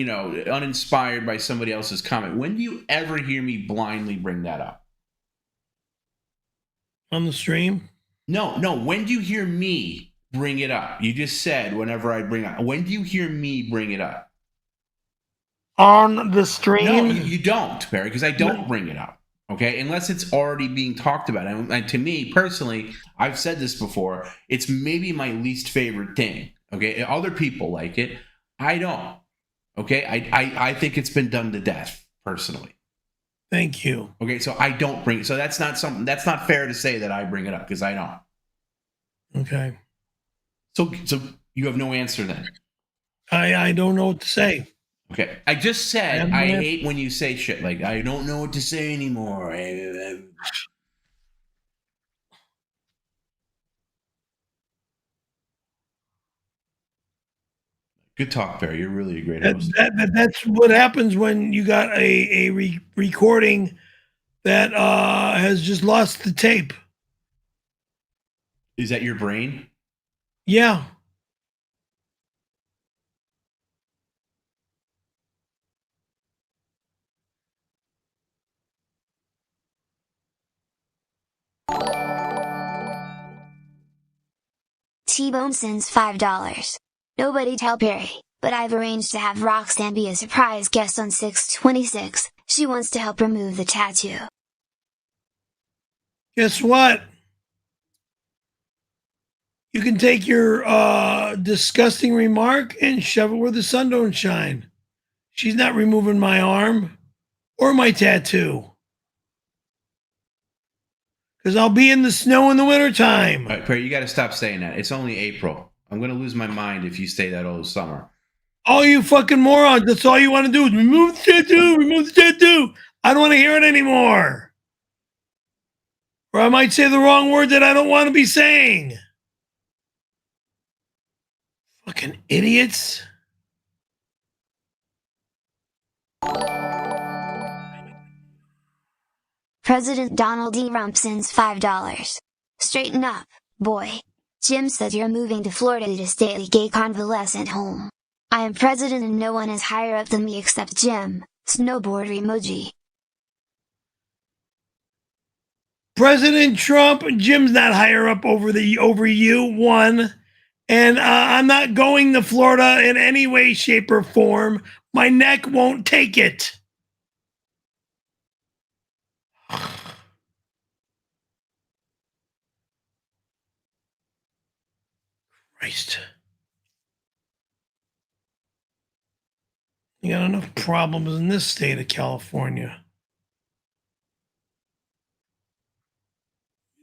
uninspired by somebody else's comment. When do you ever hear me blindly bring that up? On the stream? No. When do you hear me bring it up? You just said whenever I bring up. When do you hear me bring it up? On the stream? No, you don't, Perry, because I don't bring it up. Okay, unless it's already being talked about. And to me, personally, I've said this before, it's maybe my least favorite thing. Okay, other people like it. I don't. Okay, I think it's been done to death, personally. Thank you. Okay, so I don't bring it. So that's not fair to say that I bring it up, because I don't. Okay. So you have no answer then? I don't know what to say. Okay. I just said I hate when you say shit like, I don't know what to say anymore. Good talk, Barry. You're really a great host. That's what happens when you got a recording that has just lost the tape. Is that your brain? Yeah. T-Bone sends $5. Nobody tell Perry, but I've arranged to have Roxanne be a surprise guest on 6/26. She wants to help remove the tattoo. Guess what? You can take your disgusting remark and shove it where the sun don't shine. She's not removing my arm or my tattoo. Because I'll be in the snow in the wintertime. All right, Perry, you got to stop saying that. It's only April. I'm going to lose my mind if you stay that all summer. All you fucking morons, that's all you want to do is remove the tattoo, remove the tattoo. I don't want to hear it anymore. Or I might say the wrong word that I don't want to be saying. Fucking idiots. President Donald D. Trump sends $5. Straighten up, boy. Jim said you're moving to Florida to stay at a gay convalescent home. I am president and no one is higher up than me except Jim. Snowboard emoji. President Trump, Jim's not higher up over you, one. And I'm not going to Florida in any way, shape, or form. My neck won't take it. Christ. You got enough problems in this state of California.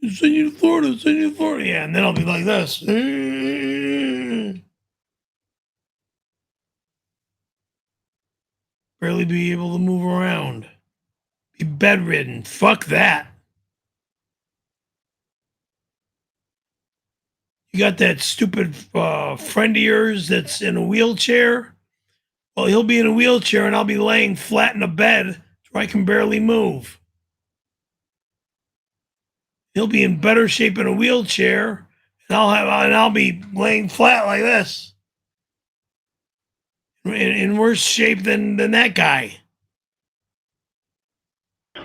Send you to Florida, send you to Florida. Yeah, and then I'll be like this. Barely be able to move around. Be bedridden. Fuck that. You got that stupid friend of yours that's in a wheelchair? Well, he'll be in a wheelchair and I'll be laying flat in a bed so I can barely move. He'll be in better shape in a wheelchair and I'll be laying flat like this. In worse shape than that guy.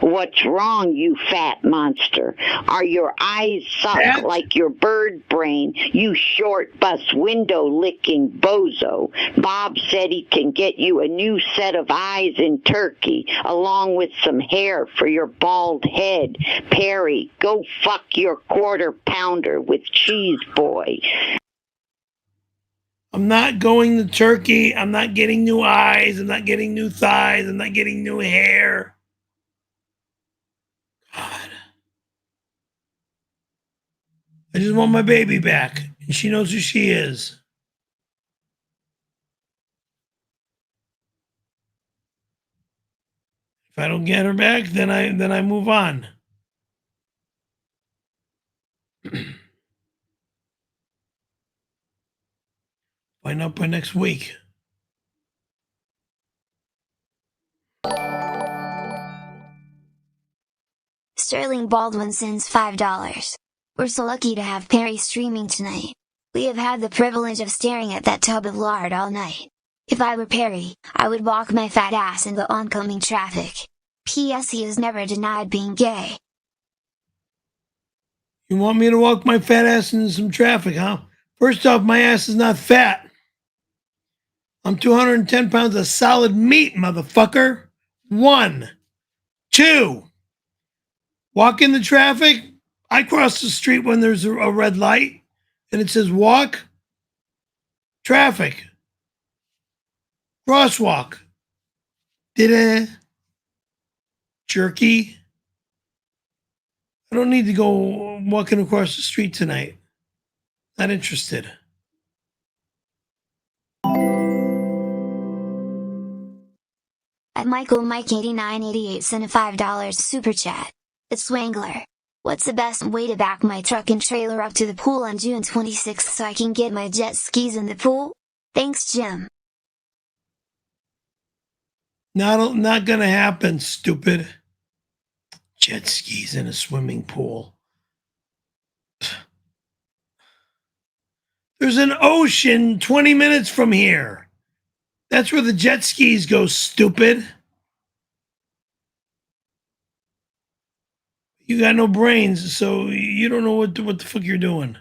What's wrong, you fat monster? Are your eyes suck like your bird brain, you short bus window-licking bozo? Bob said he can get you a new set of eyes in Turkey, along with some hair for your bald head. Perry, go fuck your quarter-pounder with Cheese Boy. I'm not going to Turkey. I'm not getting new eyes. I'm not getting new thighs. I'm not getting new hair. God. I just want my baby back, and she knows who she is. If I don't get her back, then I move on. Find out by next week. Sterling Baldwin sends $5. We're so lucky to have Perry streaming tonight. We have had the privilege of staring at that tub of lard all night. If I were Perry, I would walk my fat ass into oncoming traffic. P.S. He has never denied being gay. You want me to walk my fat ass into some traffic, huh? First off, my ass is not fat. I'm 210 pounds of solid meat, motherfucker. 1. 2. Walk in the traffic. I cross the street when there's a red light and it says walk. Traffic. Crosswalk. Did jerky. I don't need to go walking across the street tonight. Not interested. At Michael Mike 8988 sent a $5 super chat. It's Swangler. What's the best way to back my truck and trailer up to the pool on June 26th so I can get my jet skis in the pool? Thanks, Jim. Not gonna happen, stupid. Jet skis in a swimming pool. There's an ocean 20 minutes from here. That's where the jet skis go, stupid. You got no brains, so you don't know what the fuck you're doing.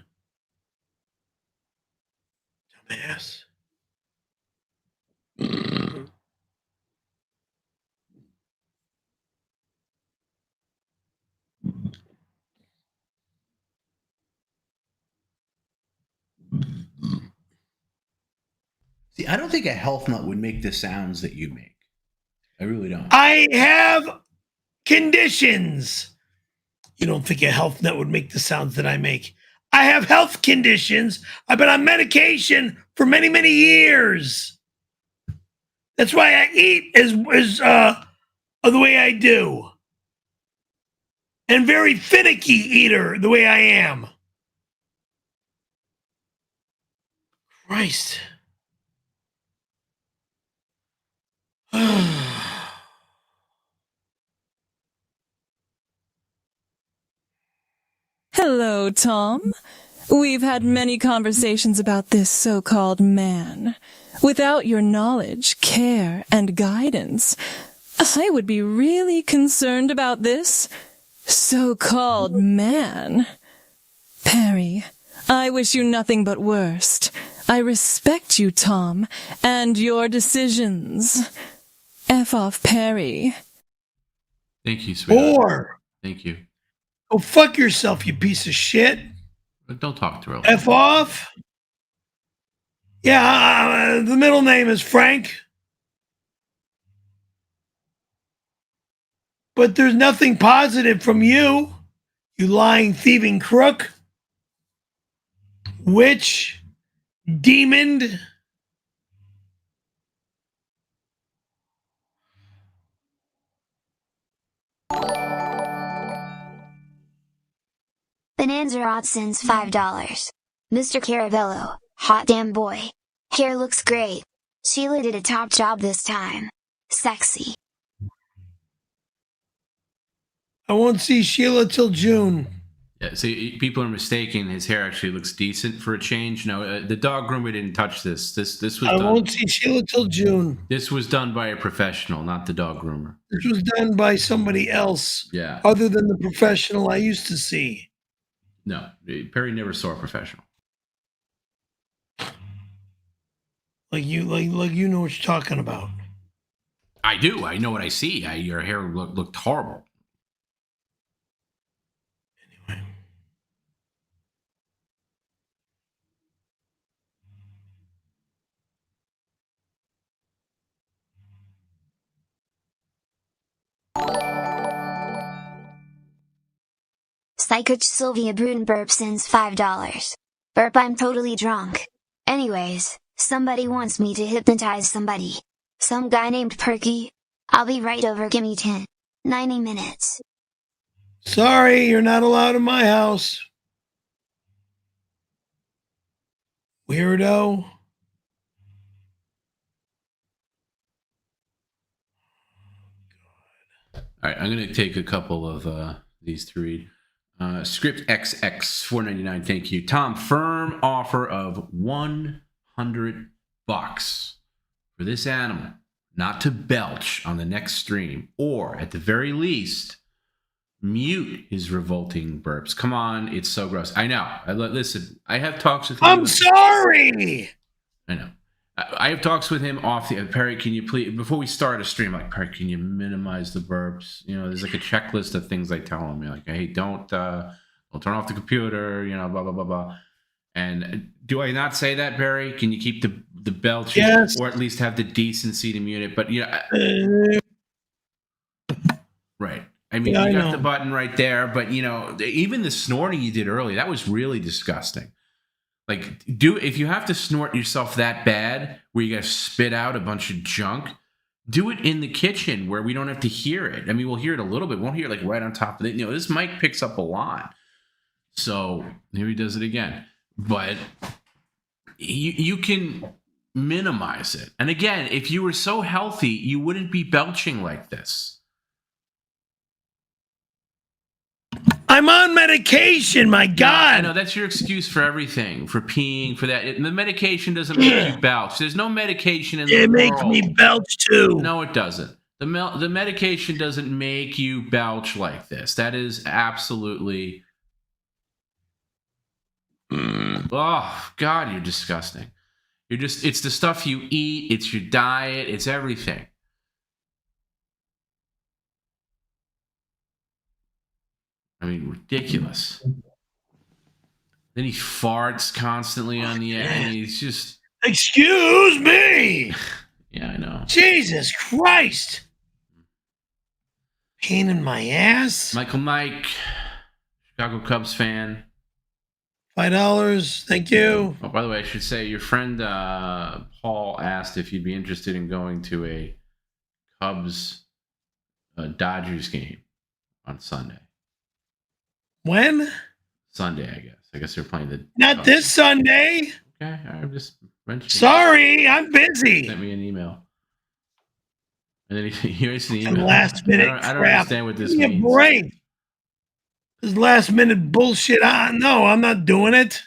Dumbass. See, I don't think a health nut would make the sounds that you make. I really don't. I have conditions. You don't think a health nut would make the sounds that I make? I have health conditions. I've been on medication for many, many years. That's why I eat as the way I do. And very finicky eater the way I am. Christ. Hello, Tom. We've had many conversations about this so-called man. Without your knowledge, care, and guidance, I would be really concerned about this so-called man. Perry, I wish you nothing but worst. I respect you, Tom, and your decisions. F off, Perry. Thank you, sweetheart. Or Thank you. go fuck yourself, you piece of shit. But don't talk to her. F off. Yeah, the middle name is Frank. But there's nothing positive from you, you lying, thieving crook, witch, demon. Bonanza sends $5. Mr. Caravello, hot damn boy. Hair looks great. Sheila did a top job this time. Sexy. I won't see Sheila till June. Yeah, see, people are mistaken. His hair actually looks decent for a change. No, the dog groomer didn't touch this. This was I done. won't see Sheila till June. This was done by a professional, not the dog groomer. This was done by somebody else. Yeah. Other than the professional I used to see. No, Perry never saw a professional. Like you know what you're talking about. I do. I know what I see. Your hair looked horrible. 𝙬𝙃-𝙊𝙉𝙑𝘼𝘾 sends $5. Burp, I'm totally drunk. Anyways, somebody wants me to hypnotize somebody. Some guy named Perky. I'll be right over, give me 90 minutes. Sorry, you're not allowed in my house. Weirdo. All right, I'm going to take a couple of these to read. Script XX $4.99. Thank you, Tom. Firm offer of $100 for this animal not to belch on the next stream, or at the very least, mute his revolting burps. Come on, it's so gross. I know. Listen, I have talks with him. I'm sorry. I know. I have talks with him off the Perry. Can you please, before we start a stream, like, Perry, can you minimize the burps? You know, there's like a checklist of things I tell him. You're like, hey, don't turn off the computer. You know, blah blah blah blah. And do I not say that, Barry? Can you keep the belches, yes, or at least have the decency to mute it? But you know, right. I mean, you got the button right there, but you know, even the snorting you did earlier, that was really disgusting. Like, if you have to snort yourself that bad, where you got to spit out a bunch of junk, do it in the kitchen where we don't have to hear it. I mean, we'll hear it a little bit. We won't hear it like right on top of it. You know, this mic picks up a lot. So here he does it again. But you can minimize it. And again, if you were so healthy, you wouldn't be belching like this. I'm on medication, my God. I know, that's your excuse for everything, for peeing, for that. The medication doesn't make you belch. There's no medication in the world. It makes me belch too. No, it doesn't. The medication doesn't make you belch like this. That is absolutely... Oh, God, you're disgusting. It's the stuff you eat, it's your diet, it's everything. I mean, ridiculous. Then he farts constantly on the end. He's just... Excuse me! Yeah, I know. Jesus Christ! Pain in my ass. Michael Mike, Chicago Cubs fan. $5, thank you. Oh, by the way, I should say your friend Paul asked if you'd be interested in going to a Cubs Dodgers game on Sunday. When? Sunday, I guess. I guess they're playing the... Not Cubs. this Sunday. Okay, I'm just mentioning. Sorry, I'm busy. He sent me an email. And then he writes an email. Last minute I don't understand what this means. Give me a break. This last minute bullshit. No, I'm not doing it.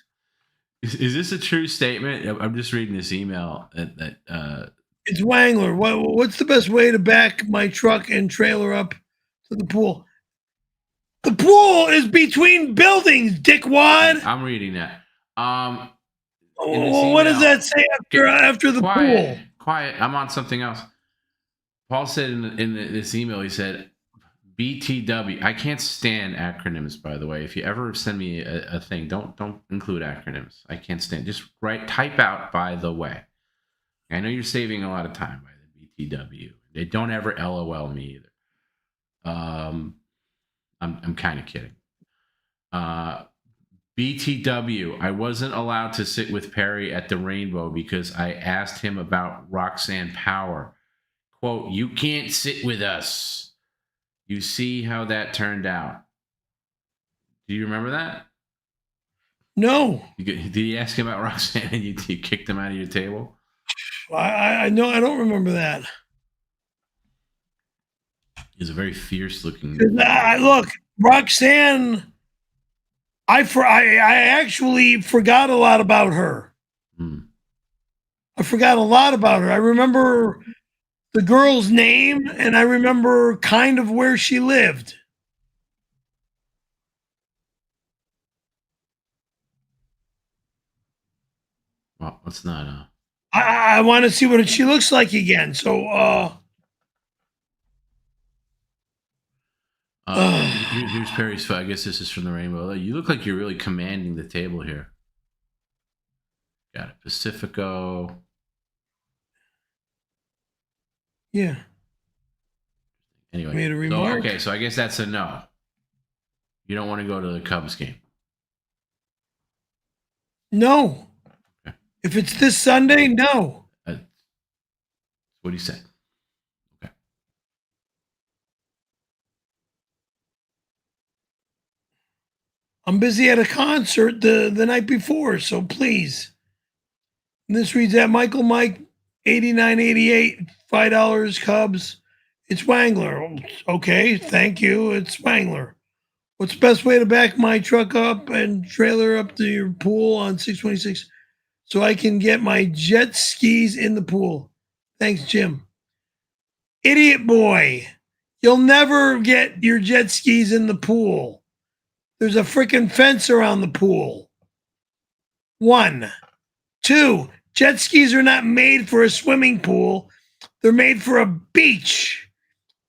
Is this a true statement? I'm just reading this email that It's Wangler. What's the best way to back my truck and trailer up to the pool? The pool is between buildings, dickwad. I'm reading that. What does that say after the pool? Quiet. I'm on something else. Paul said in this email, he said, BTW. I can't stand acronyms, by the way. If you ever send me a thing, don't include acronyms. I can't stand. Just type out, by the way. I know you're saving a lot of time by the BTW. They don't ever LOL me either. I'm kind of kidding. BTW. I wasn't allowed to sit with Perry at the Rainbow because I asked him about Roxanne Power. Quote, you can't sit with us. You see how that turned out. Do you remember that? No. Did he ask him about Roxanne and you kicked him out of your table? I know. I don't remember that. He's a very fierce looking. Look, Roxanne I actually forgot a lot about her. I forgot a lot about her. I remember the girl's name, and I remember kind of where she lived. Well, let's not. I want to see what she looks like again. So, here's Perry's. I guess this is from the Rainbow. You look like you're really commanding the table here. Got it. Pacifico. Yeah. Anyway. Made a remark. So I guess that's a no. You don't want to go to the Cubs game. No. Okay. If it's this Sunday, no. That's what he said. Okay. I'm busy at a concert the night before, so please. And this reads at Michael Mike 8988 $5 Cubs. It's Wangler. Okay, thank you. It's Wangler. What's the best way to back my truck up and trailer up to your pool on 626 so I can get my jet skis in the pool? Thanks, Jim. Idiot boy. You'll never get your jet skis in the pool. There's a freaking fence around the pool. 1. 2, jet skis are not made for a swimming pool. They're made for a beach,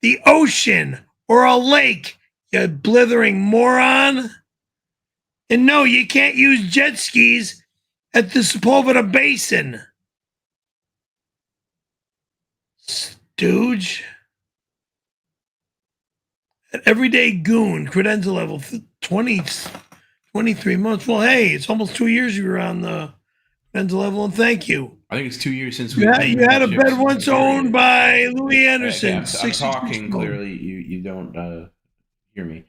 the ocean, or a lake, you blithering moron. And no, you can't use jet skis at the Sepulveda Basin. Stooge. An everyday goon, credenza level 23 months. Well, hey, it's almost 2 years you were on the credenza level, and thank you. I think it's 2 years since you had a bed once owned by Louis Anderson. I'm talking clearly. You don't hear me.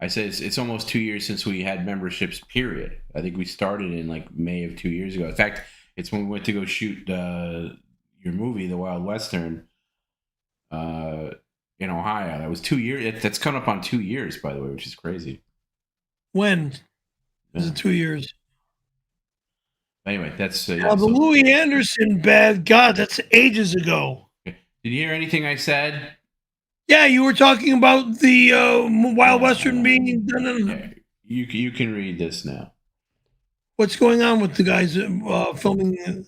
I said it's almost 2 years since we had memberships, period. I think we started in like May of 2 years ago. In fact, it's when we went to go shoot your movie, The Wild Western, in Ohio. That was 2 years. That's coming up on 2 years, by the way, which is crazy. When? Is it 2 years? Anyway, that's... the Louis Anderson bed, God, that's ages ago. Did you hear anything I said? Yeah, you were talking about the Wild Western being done. Yeah, you can read this now. What's going on with the guys filming?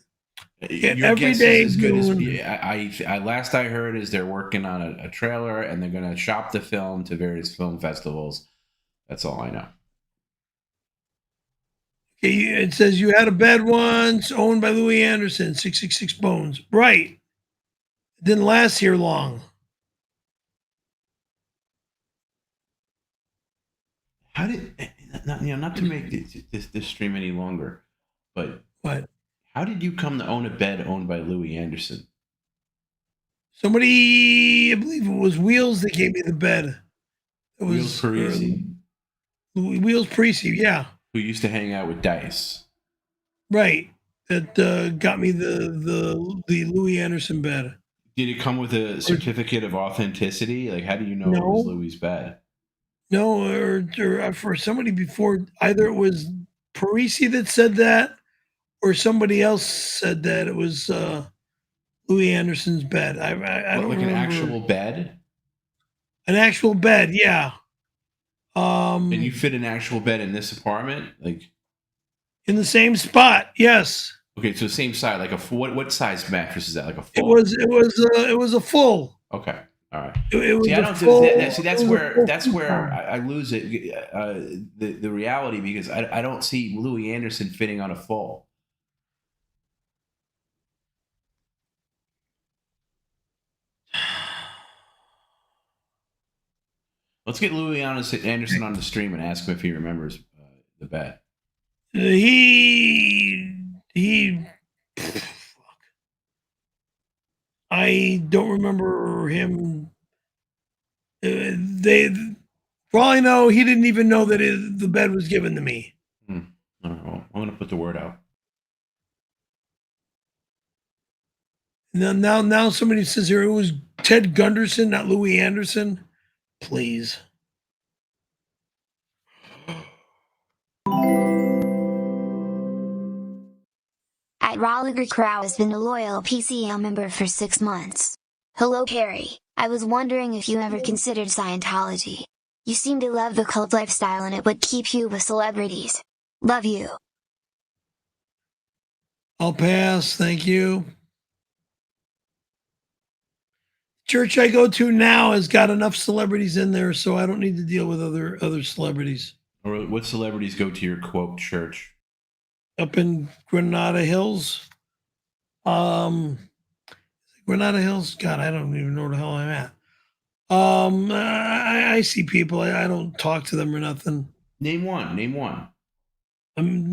Every day is good as I last I heard is they're working on a trailer and they're going to shop the film to various film festivals. That's all I know. Okay, it says you had a bed once owned by Louis Anderson, 666 Bones. Right. It didn't last here long. How did not to make this stream any longer, but what? How did you come to own a bed owned by Louis Anderson? Somebody, I believe it was Wheels that gave me the bed. It was Wheels Parisi. Wheels Parisi, yeah. Who used to hang out with Dice. Right. That got me the Louis Anderson bed. Did it come with a certificate of authenticity? Like, how do you know it was Louis' bed? No, or for somebody before, either it was Parisi that said that, or somebody else said that it was Louis Anderson's bed. I don't like remember. An actual bed? An actual bed, yeah. And you fit an actual bed in this apartment, like in the same spot? Yes. Okay, so same size, like what size mattress is that? Like a full? It was a full. Okay, all right. That's where I lose it. The reality, because I don't see Louis Anderson fitting on a full. Let's get Louis Anderson on the stream and ask him if he remembers the bed. I don't remember him. For all I know, he didn't even know that the bed was given to me. All right, well, I'm going to put the word out. Now somebody says here it was Ted Gunderson, not Louis Anderson. Please. @Raleigh has been a loyal PCL member for 6 months. Hello Perry, I was wondering if you ever considered Scientology. You seem to love the cult lifestyle and it would keep you with celebrities. Love you. I'll pass, thank you. Church I go to now has got enough celebrities in there, so I don't need to deal with other celebrities. Or what celebrities go to your quote church? Up in Granada Hills. Granada Hills? God, I don't even know where the hell I'm at. I see people. I don't talk to them or nothing. Name one.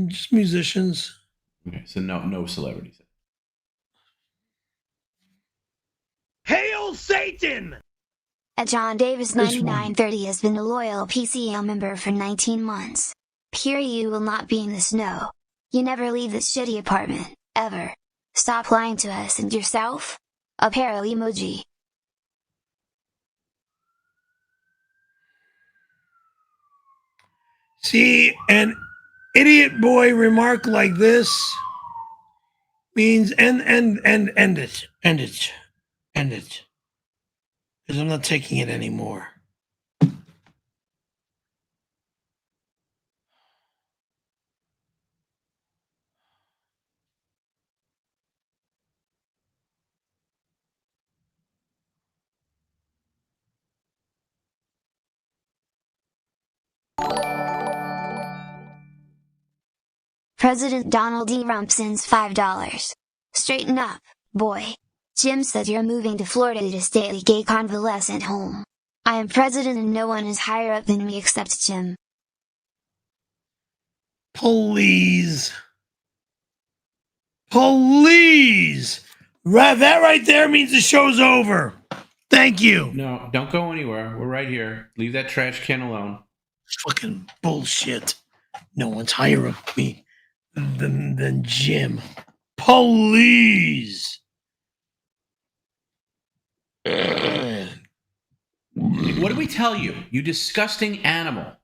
Just musicians. Okay, so no celebrities. Hail Satan! @John Davis 9930 has been a loyal PCL member for 19 months. Perry, you will not be in the snow. You never leave this shitty apartment, ever. Stop lying to us and yourself. A perro emoji. See, an idiot boy remark like this means end it. Because I'm not taking it anymore. President Donald D. Rump sends $5. Straighten up, boy. Jim said you're moving to Florida to stay at a gay convalescent home. I am president and no one is higher up than me except Jim. Please. That right there means the show's over. Thank you. No, don't go anywhere. We're right here. Leave that trash can alone. Fucking bullshit. No one's higher up me than Jim. Please. What did we tell you? You disgusting animal.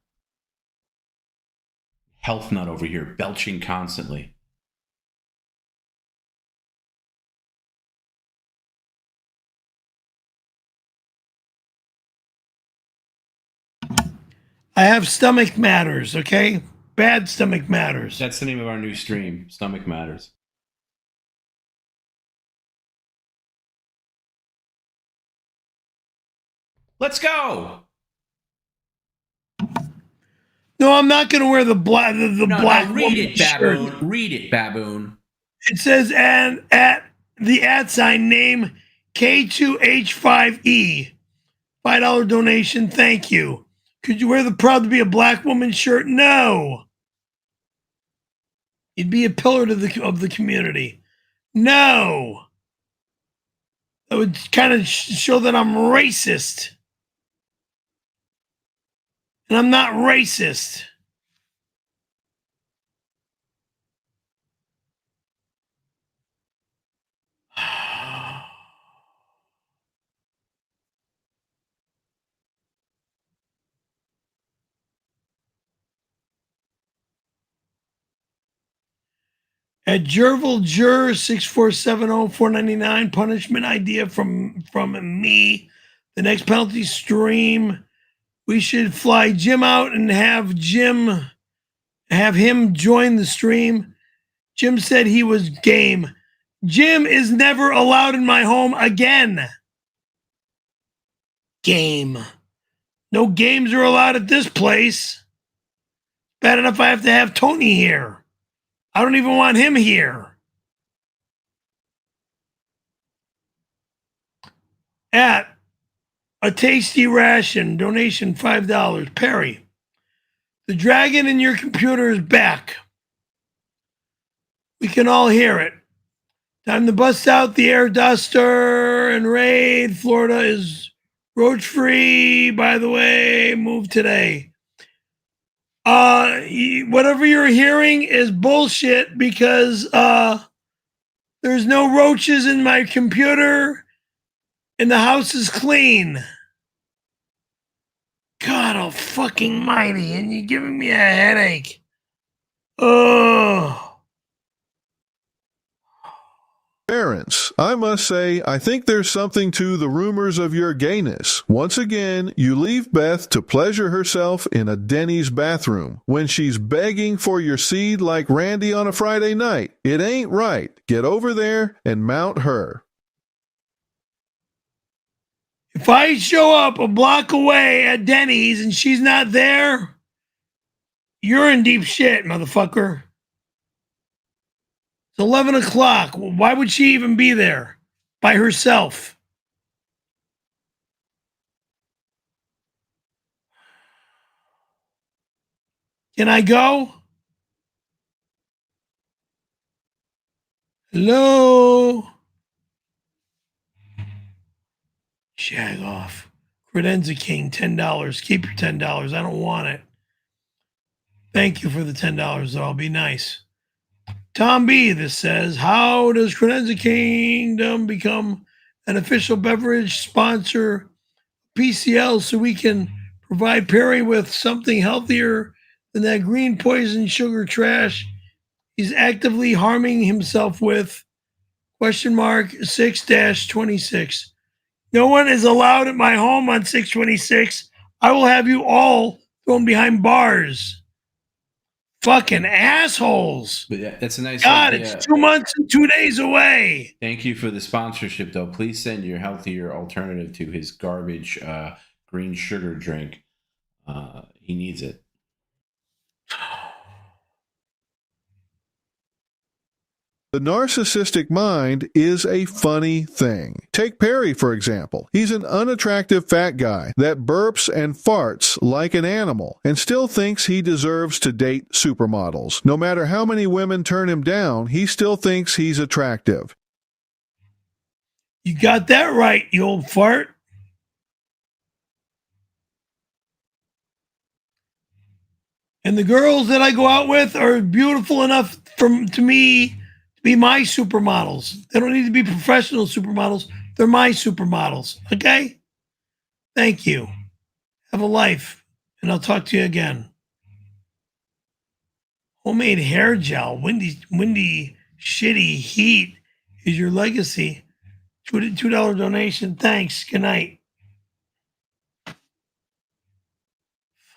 Health nut over here, belching constantly. I have stomach matters, okay? Bad stomach matters. That's the name of our new stream, Stomach Matters. Let's go. No, I'm not going to wear the black black. Read it, baboon. Shirt. Read it, baboon. It says and at the @ name K2H5E. $5 donation. Thank you. Could you wear the proud to be a black woman shirt? No. You'd be a pillar of the community. No. That would kind of show that I'm racist. And I'm not racist. At 𝙎𝙃 6470-499, punishment idea from me. The next penalty stream, we should fly Jim out and have him join the stream. Jim said he was game. Jim is never allowed in my home again. Game. No games are allowed at this place. Bad enough I have to have Tony here. I don't even want him here. At a tasty ration, donation $5. Perry, the dragon in your computer is back. We can all hear it. Time to bust out the air duster and raid. Florida is roach free, by the way. Move today. Whatever you're hearing is bullshit because there's no roaches in my computer and the house is clean. God almighty, and you're giving me a headache. Oh. Clarence, I must say, I think there's something to the rumors of your gayness. Once again, you leave Beth to pleasure herself in a Denny's bathroom when she's begging for your seed like Randy on a Friday night. It ain't right. Get over there and mount her. If I show up a block away at Denny's and she's not there, you're in deep shit, motherfucker. It's 11 o'clock. Why would she even be there by herself? Can I go? Hello? Shag off. Credenza King, $10. Keep your $10. I don't want it. Thank you for the $10, though. I'll be nice. Tom B, this says, how does Credenza Kingdom become an official beverage sponsor PCL so we can provide Perry with something healthier than that green poison sugar trash he's actively harming himself with? Question mark 6-26. No one is allowed at my home on 626. I will have you all thrown behind bars. Fucking assholes. But yeah, that's a nice God, idea. it's 2 months and 2 days away. Thank you for the sponsorship, though. Please send your healthier alternative to his garbage green sugar drink. He needs it. The narcissistic mind is a funny thing. Take Perry, for example. He's an unattractive fat guy that burps and farts like an animal and still thinks he deserves to date supermodels. No matter how many women turn him down, he still thinks he's attractive. You got that right, you old fart. And the girls that I go out with are beautiful enough to me to be my supermodels. They don't need to be professional supermodels. They're my supermodels. Okay? Thank you. Have a life. And I'll talk to you again. Homemade hair gel. Windy shitty heat is your legacy. $2 donation. Thanks. Good night.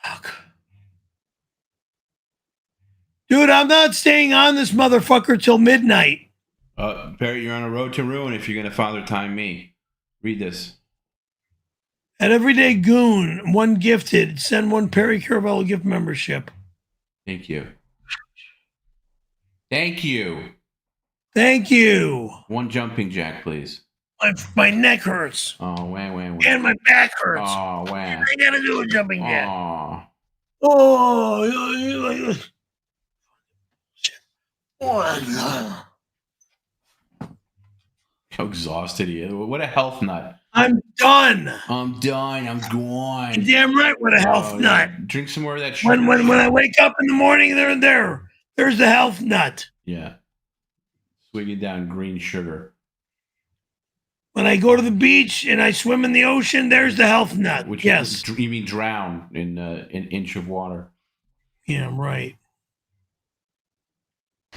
Fuck. Dude, I'm not staying on this motherfucker till midnight. Barry, you're on a road to ruin if you're going to Father Time me. Read this. At Everyday Goon, one gifted. Send one Perry Caravello gift membership. Thank you. Thank you. Thank you. One jumping jack, please. My neck hurts. Oh, wow. And my back hurts. Oh, wow. I gotta do a jumping jack. Oh. Oh, you like this. Oh, How exhausted he is. What a health nut. I'm done. I'm done. I'm gone. You're damn right, what a health nut. Yeah. Drink some more of that sugar. When I wake up in the morning, there's the health nut. Yeah. Swigging down green sugar. When I go to the beach and I swim in the ocean, there's the health nut. Yes. You mean drown in an inch of water. Yeah, I'm right.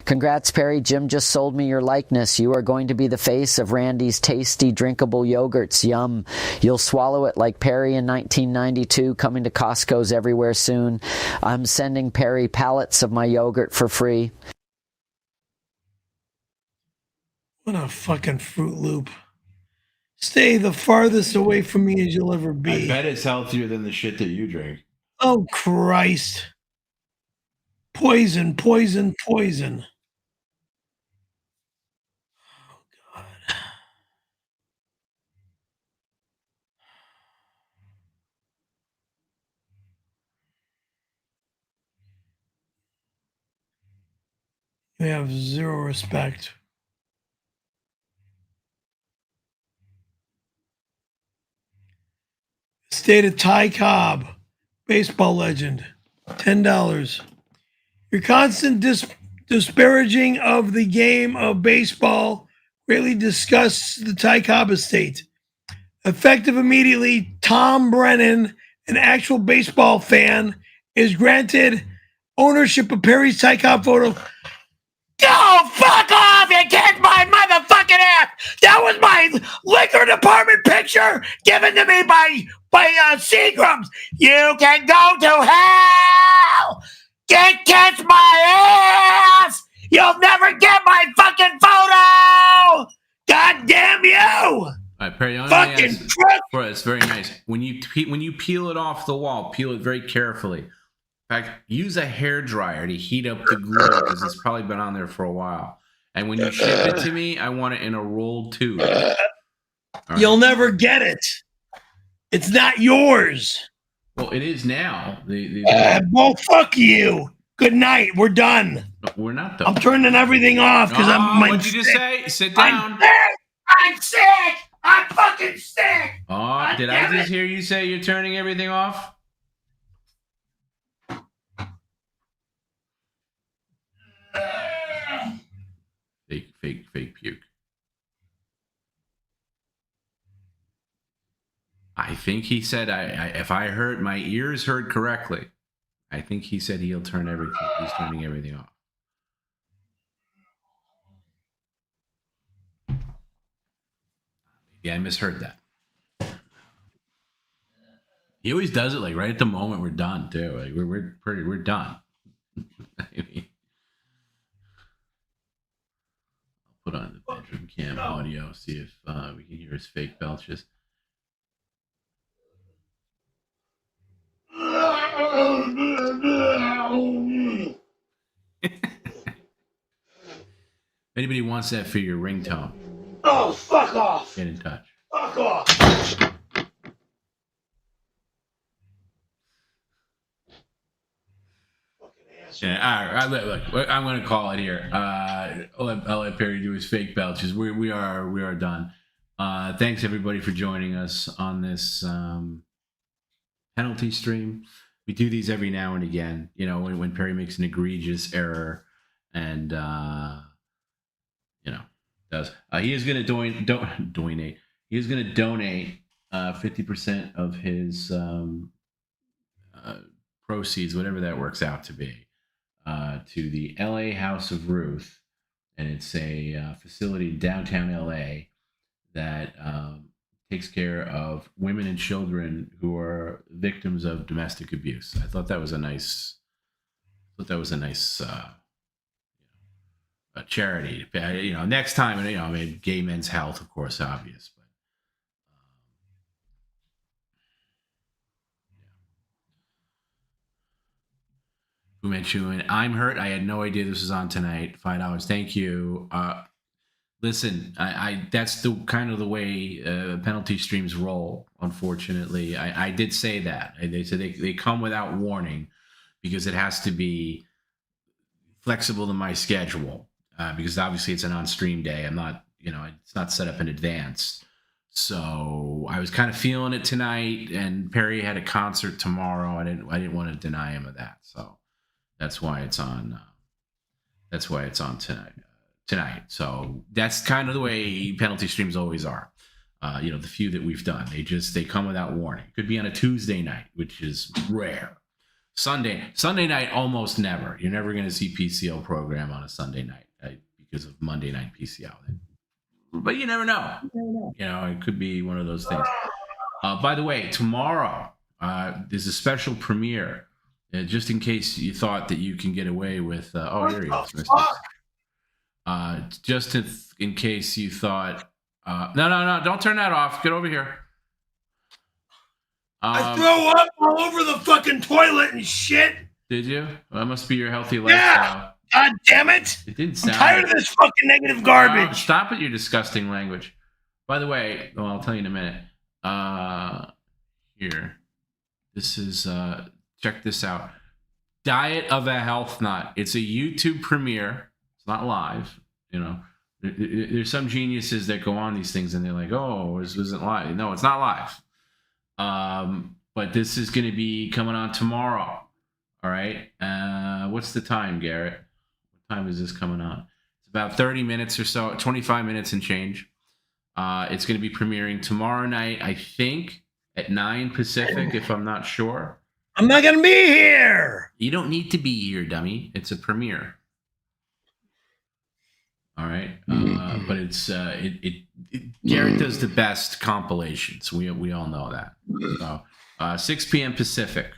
Congrats, Perry. Jim just sold me your likeness. You are going to be the face of Randy's tasty, drinkable yogurts. Yum. You'll swallow it like Perry in 1992, coming to Costco's everywhere soon. I'm sending Perry pallets of my yogurt for free. What a fucking Fruit Loop. Stay the farthest away from me as you'll ever be. I bet it's healthier than the shit that you drink. Oh, Christ. Poison, poison, poison. Oh, God. You have zero respect. State of Ty Cobb, baseball legend, $10. Your constant disparaging of the game of baseball greatly disgusts the Ty Cobb estate. Effective immediately, Tom Brennan, an actual baseball fan, is granted ownership of Perry's Ty Cobb photo. Go fuck off, you kiss my motherfucking ass! power given to me by Seagrams. You can go to hell. Kiss my ass. You'll never get my fucking photo. God damn you. All right, Perry, fucking crook. It's very nice. When you peel it off the wall, peel it very carefully. In fact, use a hairdryer to heat up the glue because it's probably been on there for a while. And when you ship it to me, I want it in a rolled tube. Right. You'll never get it. It's not yours. Well, it is now. Well, fuck you. Good night. We're done. No, we're not done. I'm turning everything off because what'd you just say? Sit down. I'm sick. I'm fucking sick. Oh, did I just hear you say you're turning everything off? Fake puke. I think he said, if I heard, my ears heard correctly, I think he said he's turning everything off. Yeah, I misheard that. He always does it like right at the moment we're done too. Like we're done. I mean, I'll put on the bedroom cam audio, see if we can hear his fake belches. If anybody wants that for your ringtone, oh, fuck off. Get in touch. Fuck off. Yeah, all right. Look, I'm going to call it here. I'll let Perry do his fake belches. We are done. Thanks everybody for joining us on this penalty stream. We do these every now and again. You know, when Perry makes an egregious error, and does he is going to donate. He is going to donate 50% of his proceeds, whatever that works out to be, to the LA House of Ruth, and it's a facility in downtown LA that takes care of women and children who are victims of domestic abuse. I thought that was a nice. A charity. Next time, I mean, gay men's health, of course, obvious, but. Fu Manchu and I'm hurt. I had no idea this was on tonight. $5. Thank you. Listen, I that's the kind of the way penalty streams roll. Unfortunately, I did say that. They said they come without warning because it has to be flexible to my schedule because obviously it's an on-stream day. I'm not, it's not set up in advance. So I was kind of feeling it tonight, and Perry had a concert tomorrow. I didn't want to deny him of that. So that's why it's on. That's why it's on tonight. So that's kind of the way penalty streams always are. The few that we've done, they come without warning. Could be on a Tuesday night, which is rare. Sunday night, almost never. You're never going to see PCL program on a Sunday night because of Monday night PCL. But you never know. It could be one of those things. By the way, tomorrow there's a special premiere. Just in case you thought that you can get away with. Here he is. Just in case you thought. No! Don't turn that off. Get over here. I throw up all over the fucking toilet and shit. Did you? Well, that must be your healthy lifestyle. Yeah. God damn it! It didn't sound. I'm tired of this fucking negative garbage. Stop it, your disgusting language. By the way, I'll tell you in a minute. Here, this is. Check this out. Diet of a Health Nut. It's a YouTube premiere. It's not live. There's some geniuses that go on these things and they're like, "Oh, this isn't live." No, it's not live. But this is going to be coming on tomorrow. All right. What's the time, Garrett? What time is this coming on? It's about 30 minutes or so, 25 minutes and change. It's going to be premiering tomorrow night, I think, at 9 Pacific, if I'm not sure. I'm not going to be here. You don't need to be here, dummy. It's a premiere. All right. but it's Garrett does the best compilations. We all know that. So 6 p.m. Pacific,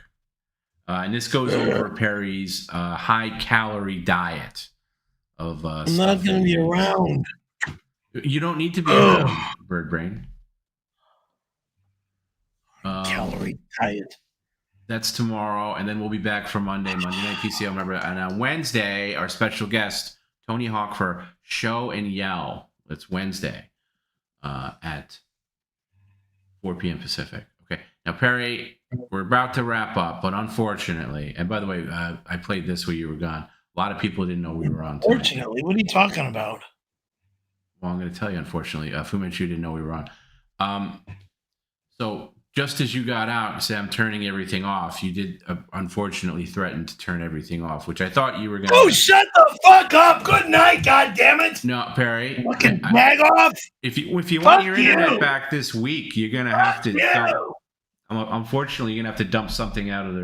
and this goes over Perry's high calorie diet of. I'm not going to be around. You don't need to be around, Bird Brain. Calorie diet. That's tomorrow, and then we'll be back for Monday Night PCL. Remember, and on Wednesday, our special guest Tony Hawk for Show and Yell. It's Wednesday at 4 p.m. Pacific. Okay. Now, Perry, we're about to wrap up, but unfortunately, and by the way, I played this while you were gone. A lot of people didn't know we were on. Unfortunately, what are you talking about? Well, I'm going to tell you, unfortunately. Fu Manchu didn't know we were on. So just as you got out and said, I'm turning everything off, you did unfortunately threaten to turn everything off, which I thought you were going to. Oh, shut the fuck up. Good night, goddammit. No, Perry. Fucking bag off. If you want your internet back this week, you're going to have to. Unfortunately, you're going to have to dump something out of the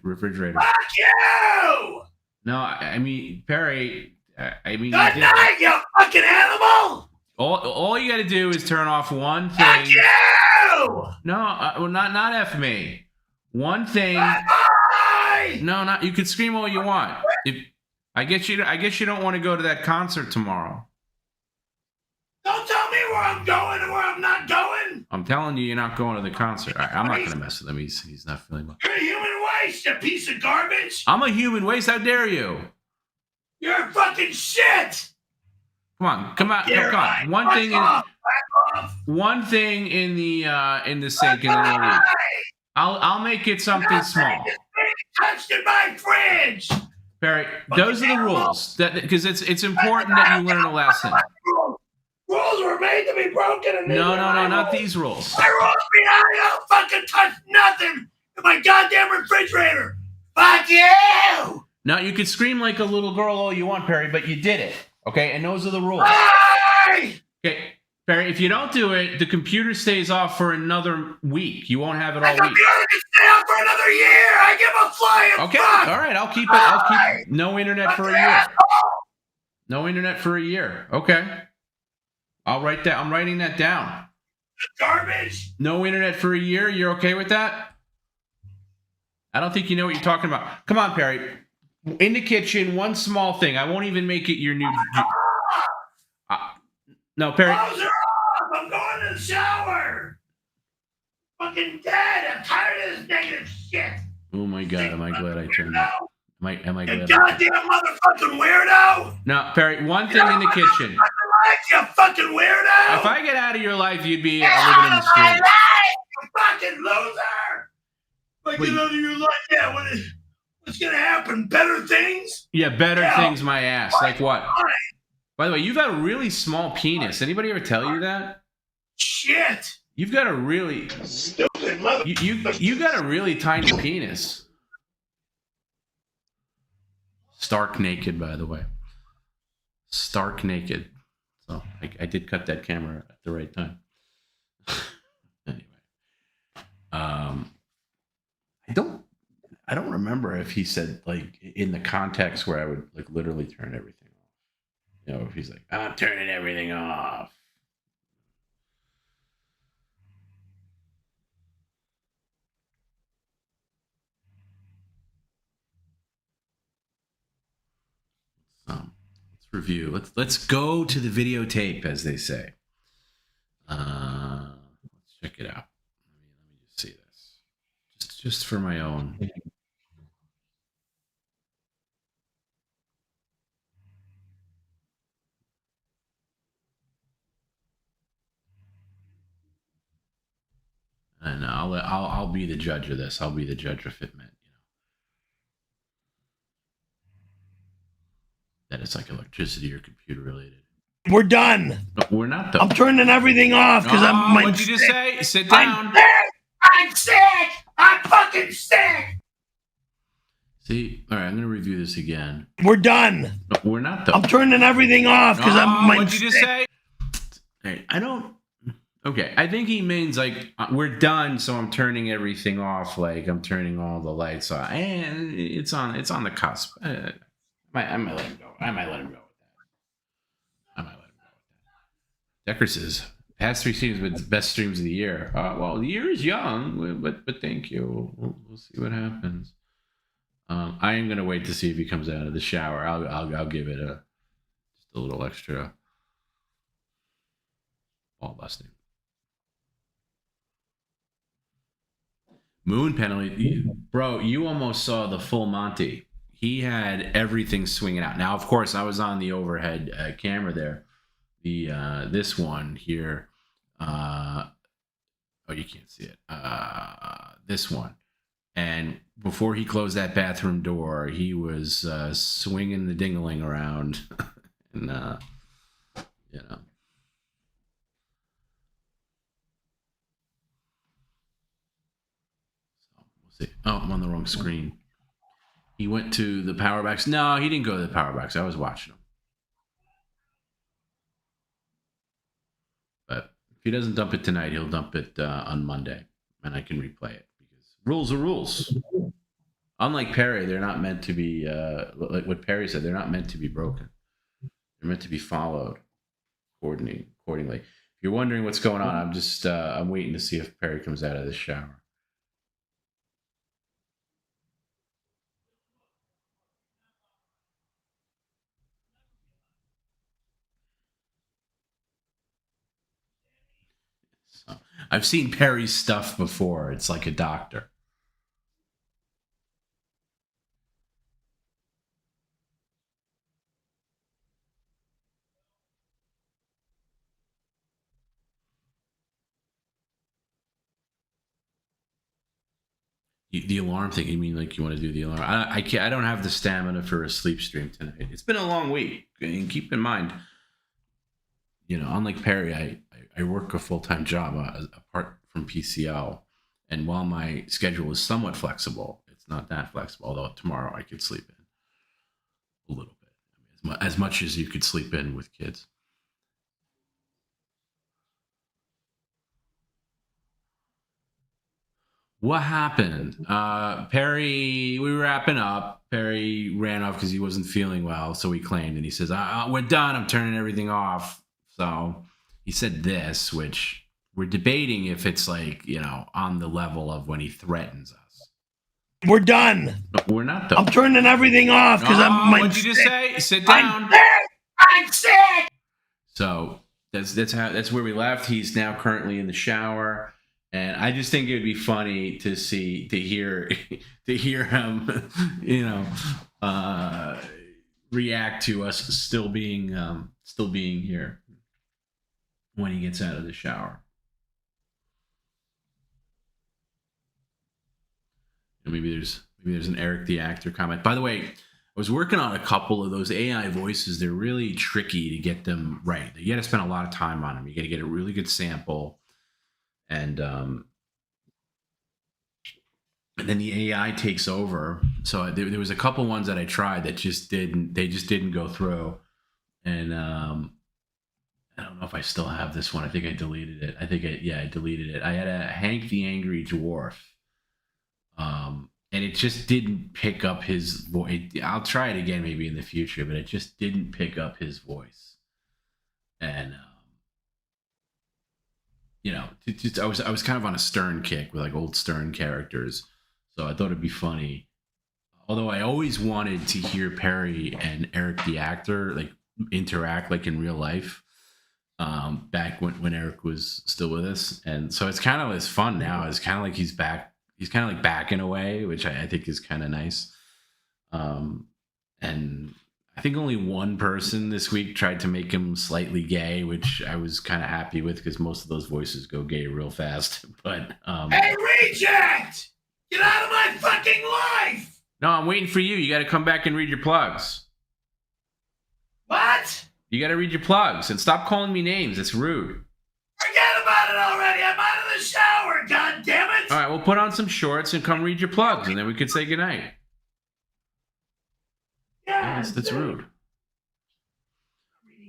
refrigerator. Fuck you! No, I mean, Perry, Good night, you fucking animal! All you got to do is turn off one thing. Fuck you! No, not F me. One thing. Bye! No, you could scream all you want. I guess you don't want to go to that concert tomorrow. Don't tell me where I'm going and where I'm not going. I'm telling you, you're not going to the concert. I'm not going to mess with him. He's not feeling well. You're a human waste, you piece of garbage. I'm a human waste. How dare you? You're fucking shit. Come on. One thing in the sink and then we'll leave. I'll make it something small. Touched in my fridge. Barry, those are the rules. Because it's important that you learn a lesson. Rules were made to be broken. And No, not these rules. My rules mean I don't fucking touch nothing in my goddamn refrigerator. Fuck you! Now, you could scream like a little girl all you want, Perry, but you did it. Okay? And those are the rules. Bye! Okay, Perry, if you don't do it, the computer stays off for another week. You won't have it all The week. computer can stay out for another year. I give a flying Okay, fuck. all right. I'll keep no internet for a year. No internet for a year. Okay. I'll write that. I'm writing that down. Garbage. No internet for a year. You're okay with that? I don't think you know what you're talking about. Come on, Perry. In the kitchen, one small thing. I won't even make it your new. No, Perry. Clothes are off. I'm going to the shower. Fucking dead. I'm tired of this negative shit. Oh my God, am I glad I turned it? Am I You glad? goddamn motherfucking weirdo. No, Perry. One thing in the kitchen. You fucking weirdo. If I get out of your life, you'd be living in the street. You fucking loser. If I get out of your life, yeah. What's gonna happen? Better things? Yeah, better things. My ass. Like what? By the way, you've got a really small penis. Anybody ever tell you that? Shit. You've got a really stupid mother. You got a really tiny penis. Stark naked, by the way. Stark naked. So I did cut that camera at the right time. Anyway, I don't remember if he said like in the context where I would like literally turn everything off. You know, if he's like, I'm turning everything off. Let's review. Let's go to the videotape, as they say. Let's check it out. Let me just see this, just for my own. And I'll be the judge of this. I'll be the judge of Fitment. That it's like electricity or computer related. We're done. No, we're not done. I'm turning everything off because I'm. What'd you just say? Sit down. I'm sick. I'm fucking sick. See, all right. I'm gonna review this again. We're done. No, we're not done. I'm turning everything off because I'm. What'd you just say? Hey, I don't. Okay, I think he means like we're done, so I'm turning everything off. Like I'm turning all the lights off, and it's on the cusp. I might let him go. I might let him go with that. Decker says, past 3 streams with the best streams of the year. Well, the year is young, but thank you. We'll see what happens. I am gonna wait to see if he comes out of the shower. I'll give it just a little extra ball busting. Moon penalty, bro. You almost saw the full Monty. He had everything swinging out. Now, of course, I was on the overhead camera there. This one here. Oh, you can't see it. This one. And before he closed that bathroom door, he was swinging the ding-a-ling around. And, you know. So, we'll see. Oh, I'm on the wrong screen. He went to the power backs. No, he didn't go to the power backs. I was watching him. But if he doesn't dump it tonight, he'll dump it on Monday. And I can replay it. Because rules are rules. Unlike Perry, they're not meant to be, like what Perry said, they're not meant to be broken. They're meant to be followed accordingly. If you're wondering what's going on, I'm just, I'm waiting to see if Perry comes out of the shower. I've seen Perry's stuff before. It's like a doctor. The alarm thing, you mean like you want to do the alarm? I can't. I don't have the stamina for a sleep stream tonight. It's been a long week. And keep in mind, you know, unlike Perry, I work a full-time job apart from PCL. And while my schedule is somewhat flexible, it's not that flexible. Although tomorrow I could sleep in a little bit. I mean, as much as you could sleep in with kids. What happened? Perry, we were wrapping up. Perry ran off because he wasn't feeling well, so he claimed. And he says, we're done. I'm turning everything off. So he said this, which we're debating if it's like, you know, on the level of when he threatens us. We're done. No, we're not, though. I'm turning everything off because what'd you just say? Sit down. I'm sick. So that's where we left. He's now currently in the shower. And I just think it would be funny to hear him, you know, react to us still being here when he gets out of the shower. And maybe there's an Eric the Actor comment. By the way, I was working on a couple of those AI voices. They're really tricky to get them right. You got to spend a lot of time on them. You got to get a really good sample. And then the AI takes over. So there was a couple ones that I tried that just didn't go through. And I don't know if I still have this one. I think I deleted it. I deleted it. I had a Hank the Angry Dwarf. And it just didn't pick up his voice. I'll try it again maybe in the future, but it just didn't pick up his voice. And you know, I was kind of on a Stern kick with like old Stern characters, so I thought it'd be funny. Although I always wanted to hear Perry and Eric the Actor like interact like in real life, back when Eric was still with us, and so it's kind of as fun now. It's kind of like he's back. He's kind of like back in a way, which I think is kind of nice. And I think only one person this week tried to make him slightly gay, which I was kind of happy with because most of those voices go gay real fast. But hey, reject! Get out of my fucking life! No, I'm waiting for you. You got to come back and read your plugs. What? You got to read your plugs and stop calling me names. It's rude. Forget about it already. I'm out of the shower. God damn it! All right, we'll put on some shorts and come read your plugs, and then we could say goodnight. Yeah, that's rude.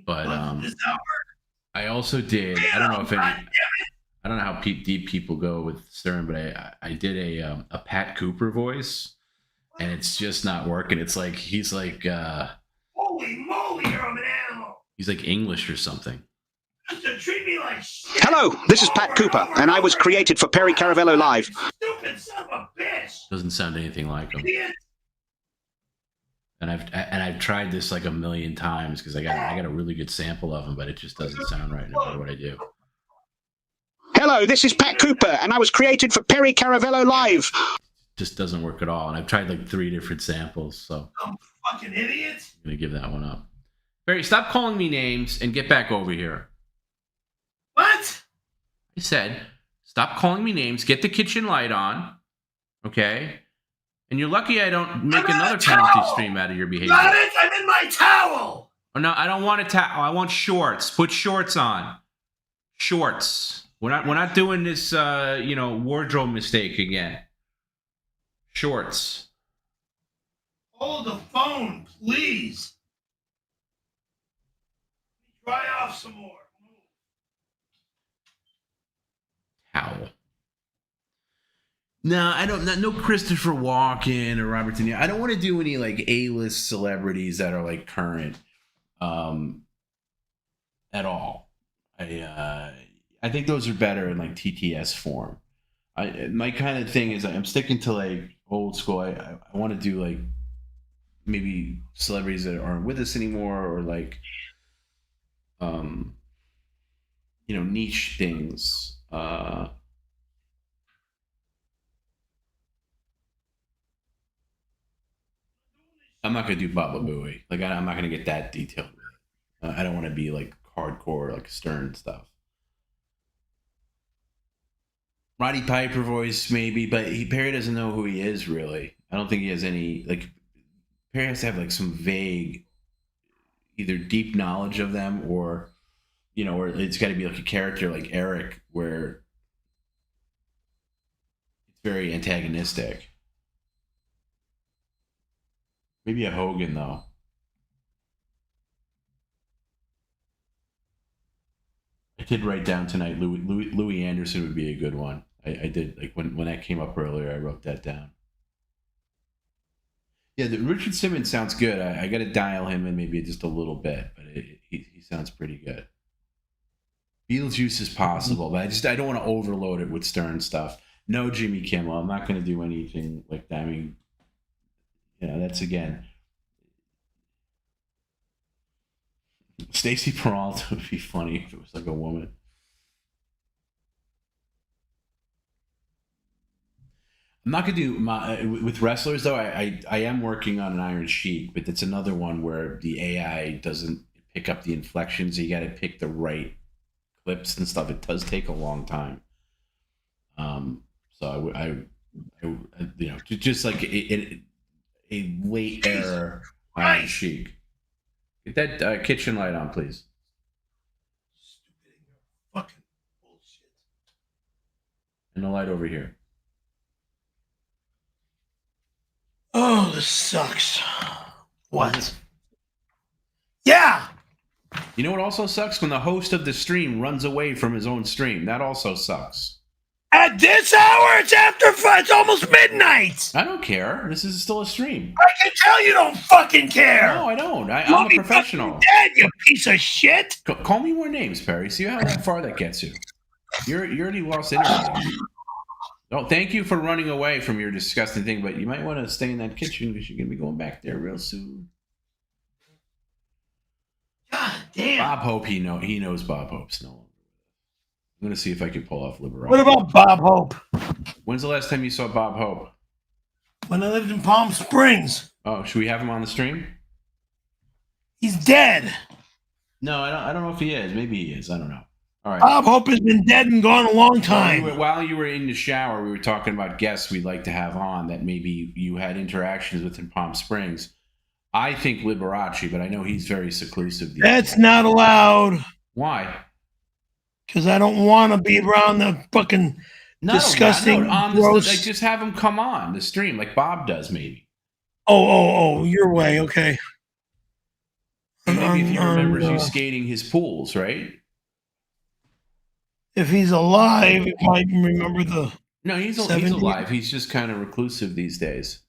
But I also did. I don't know how deep people go with Stern, but I did a Pat Cooper voice, and it's just not working. It's like he's like holy moly, you're an animal. He's like English or something. Just a treat me like shit. Hello, this is Pat Cooper, and I was created for Perry Caravello Live. Stupid son of a bitch. Doesn't sound anything like him. Idiot. And I've tried this like a million times because I got a really good sample of him, but it just doesn't sound right no matter what I do. Hello, this is Pat Cooper, and I was created for Perry Caravello Live. Just doesn't work at all. And I've tried like 3 different samples, so I'm fucking idiot. I'm gonna give that one up. Barry, stop calling me names and get back over here. What? I said, stop calling me names. Get the kitchen light on, okay? And you're lucky I don't make another penalty stream out of your behavior. Got it? I'm in my towel. Oh, no, I don't want a towel. I want shorts. Put shorts on. Shorts. We're not doing this, wardrobe mistake again. Shorts. Hold the phone, please. Dry off some more. Towel. No, I don't. No Christopher Walken or Robert De Niro. I don't want to do any like A-list celebrities that are like current, at all. I think those are better in like TTS form. My kind of thing is I'm sticking to like old school. I want to do like maybe celebrities that aren't with us anymore, or like niche things. I'm not gonna do Baba Booey. Like I'm not gonna get that detailed with it. I don't want to be like hardcore, like Stern stuff. Roddy Piper voice maybe, but Perry doesn't know who he is really. I don't think he has any like. Perry has to have like some vague, either deep knowledge of them or, or it's got to be like a character like Eric where it's very antagonistic. Maybe a Hogan, though. I did write down tonight Louis Anderson would be a good one. I did, like, when that came up earlier, I wrote that down. Yeah, the Richard Simmons sounds good. I got to dial him in maybe just a little bit, but he sounds pretty good. Beetlejuice is possible, but I don't want to overload it with Stern stuff. No Jimmy Kimmel. I'm not going to do anything like that. I mean, that's again. Stacey Peralta would be funny if it was like a woman. I'm not gonna do with wrestlers though. I am working on an Iron Sheik, but that's another one where the AI doesn't pick up the inflections. You got to pick the right clips and stuff. It does take a long time. So I just like a late era Iron Sheik. Get that kitchen light on, please. Fucking bullshit. And the light over here. Oh, this sucks. What? Yeah. You know what also sucks? When the host of the stream runs away from his own stream. That also sucks. At this hour, it's it's almost midnight. I don't care. This is still a stream. I can tell you don't fucking care. No, I don't. I'm a professional. Dead, you piece of shit. Call me more names, Perry. See how far that gets you. You're already lost interest. Oh, thank you for running away from your disgusting thing, but you might want to stay in that kitchen because you're going to be going back there real soon. God damn. Bob Hope, he knows Bob Hope's no longer. I'm going to see if I can pull off Liberace. What about Bob Hope? When's the last time you saw Bob Hope? When I lived in Palm Springs. Oh, should we have him on the stream? He's dead. No, I don't know if he is. Maybe he is. I don't know. All right. Bob Hope has been dead and gone a long time. While you were in the shower, we were talking about guests we'd like to have on that maybe you had interactions with in Palm Springs. I think Liberace, but I know he's very seclusive. That's not allowed. Why? Because I don't want to be around the fucking disgusting, gross. Like, just have him come on the stream like Bob does, maybe. Oh, your way, okay. Maybe if he remembers you skating his pools, right? If he's alive, he might remember the. No, he's alive. He's just kind of reclusive these days.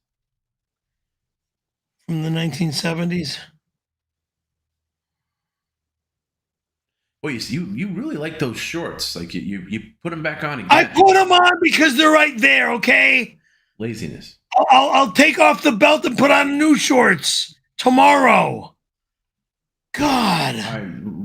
From the 1970s. Oh, you really like those shorts. Like you put them back on again. I put them on because they're right there, okay? Laziness. I'll take off the belt and put on new shorts tomorrow. God.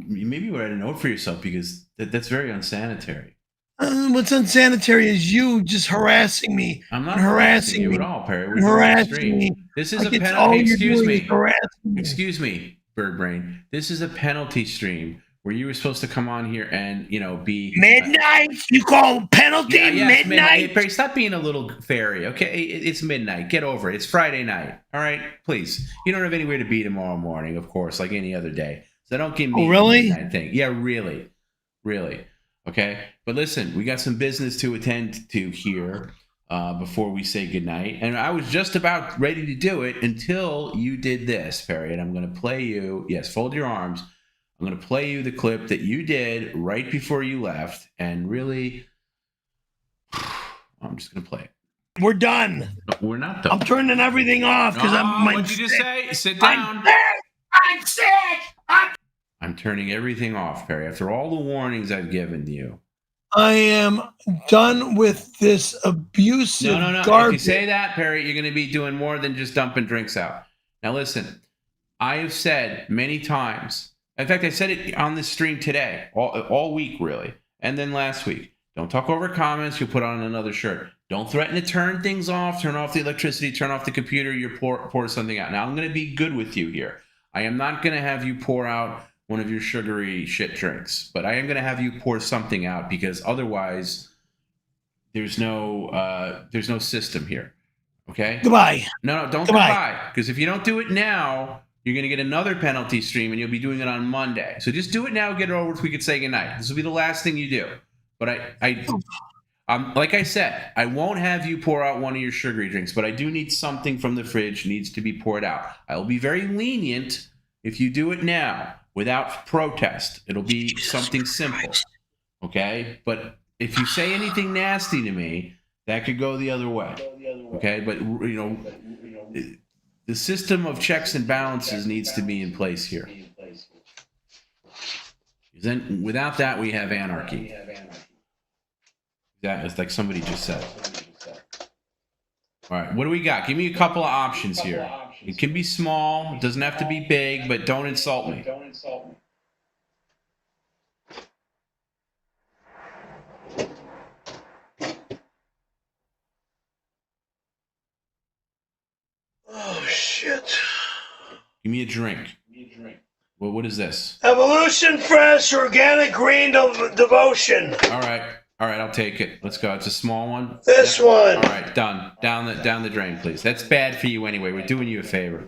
Maybe you write a note for yourself because that's very unsanitary. What's unsanitary is you just harassing me. I'm not harassing you me at all, Perry. and harassing me. This is Like a it's penalty. all you're Excuse doing me. is harassing me. Excuse me, Bird Brain. This is a penalty stream where you were supposed to come on here and be midnight. You call penalty midnight? Perry, stop being a little fairy, okay? It's midnight. Get over it. It's Friday night. All right, please. You don't have anywhere to be tomorrow morning, of course, like any other day. So don't give me Oh, really? the midnight thing. Yeah, really. Okay, but listen, we got some business to attend to here before we say goodnight. And I was just about ready to do it until you did this, Perry. And I'm going to play you. Yes, fold your arms. I'm going to play you the clip that you did right before you left. And really, I'm just going to play it. We're done. No, we're not done. I'm turning everything off because what'd you just say? Sit down. I'm sick. I'm turning everything off, Perry, after all the warnings I've given you. I am done with this abusive No. garbage. If you say that, Perry, you're going to be doing more than just dumping drinks out. Now, listen, I have said many times, in fact, I said it on this stream today, all week, really, and then last week. Don't talk over comments. You'll put on another shirt. Don't threaten to turn things off, turn off the electricity, turn off the computer. You pour something out. Now, I'm going to be good with you here. I am not going to have you pour out one of your sugary shit drinks, but I am going to have you pour something out because otherwise there's no system here. Okay? Goodbye. No, don't goodbye. Because if you don't do it now, you're going to get another penalty stream and you'll be doing it on Monday. So just do it now, get it over if we could say goodnight. This will be the last thing you do. But like I said, I won't have you pour out one of your sugary drinks, but I do need something from the fridge needs to be poured out. I will be very lenient if you do it now. Without protest, it'll be something simple, okay? But if you say anything nasty to me, that could go the other way, okay? But, the system of checks and balances needs to be in place here. Then, without that, we have anarchy. That is like somebody just said. All right, what do we got? Give me a couple of options here. It can be small. It doesn't have to be big, but don't insult me. Oh, shit. Give me a drink. Well, what is this? Evolution Fresh Organic Green Devotion. All right, I'll take it. Let's go. It's a small one. This one. All right, done. Down the drain, please. That's bad for you anyway. We're doing you a favor.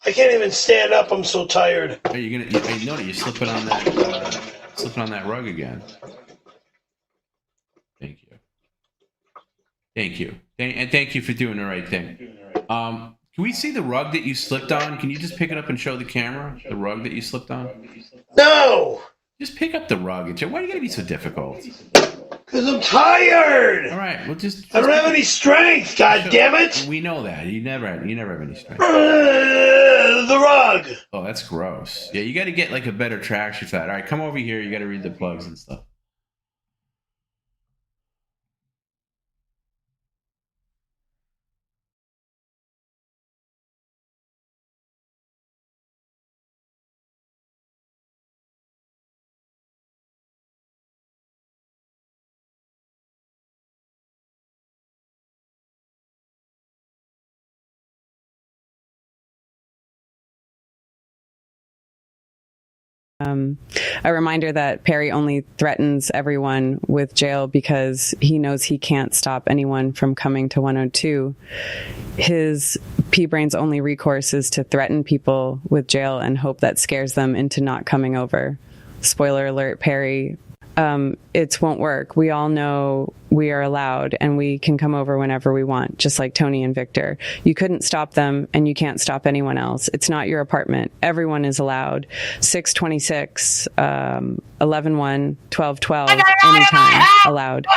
I can't even stand up. I'm so tired. Are you gonna? You're slipping on that rug again. Thank you, and thank you for doing the right thing. Can we see the rug that you slipped on? Can you just pick it up and show the camera the rug that you slipped on? No. Just pick up the rug. Why are you gonna be so difficult? Because I'm tired. All right, well just I don't have any strength. God damn it! We know that you never have any strength. The rug. Oh, that's gross. Yeah, you got to get like a better traction for that. All right, come over here. You got to read the plugs and stuff. A reminder that Perry only threatens everyone with jail because he knows he can't stop anyone from coming to 102. His P-Brain's only recourse is to threaten people with jail and hope that scares them into not coming over. Spoiler alert, Perry, it won't work. We all know we are allowed and we can come over whenever we want, just like Tony and Victor. You couldn't stop them and you can't stop anyone else. It's not your apartment. Everyone is allowed. 626, 11-1, 12-12, anytime allowed.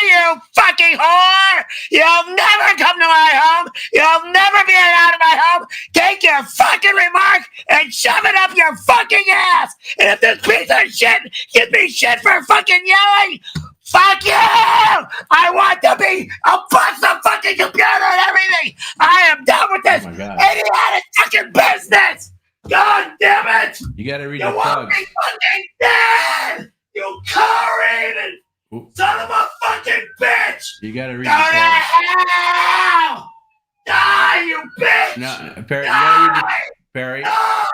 you fucking whore! You'll never come to my home! You'll never be allowed in my home! Take your fucking remark and shove it up your fucking ass! And if this piece of shit gives me shit for fucking yelling, fuck you! I want to be a bust the fucking computer and everything! I am done with this idiotic fucking business! God damn it! You gotta read You the want plugs. me fucking dead! You car-rated son of a fucking bitch! You gotta read Go the to plugs. hell! Die, you bitch! No, Perry, you gotta read the, Perry. Die!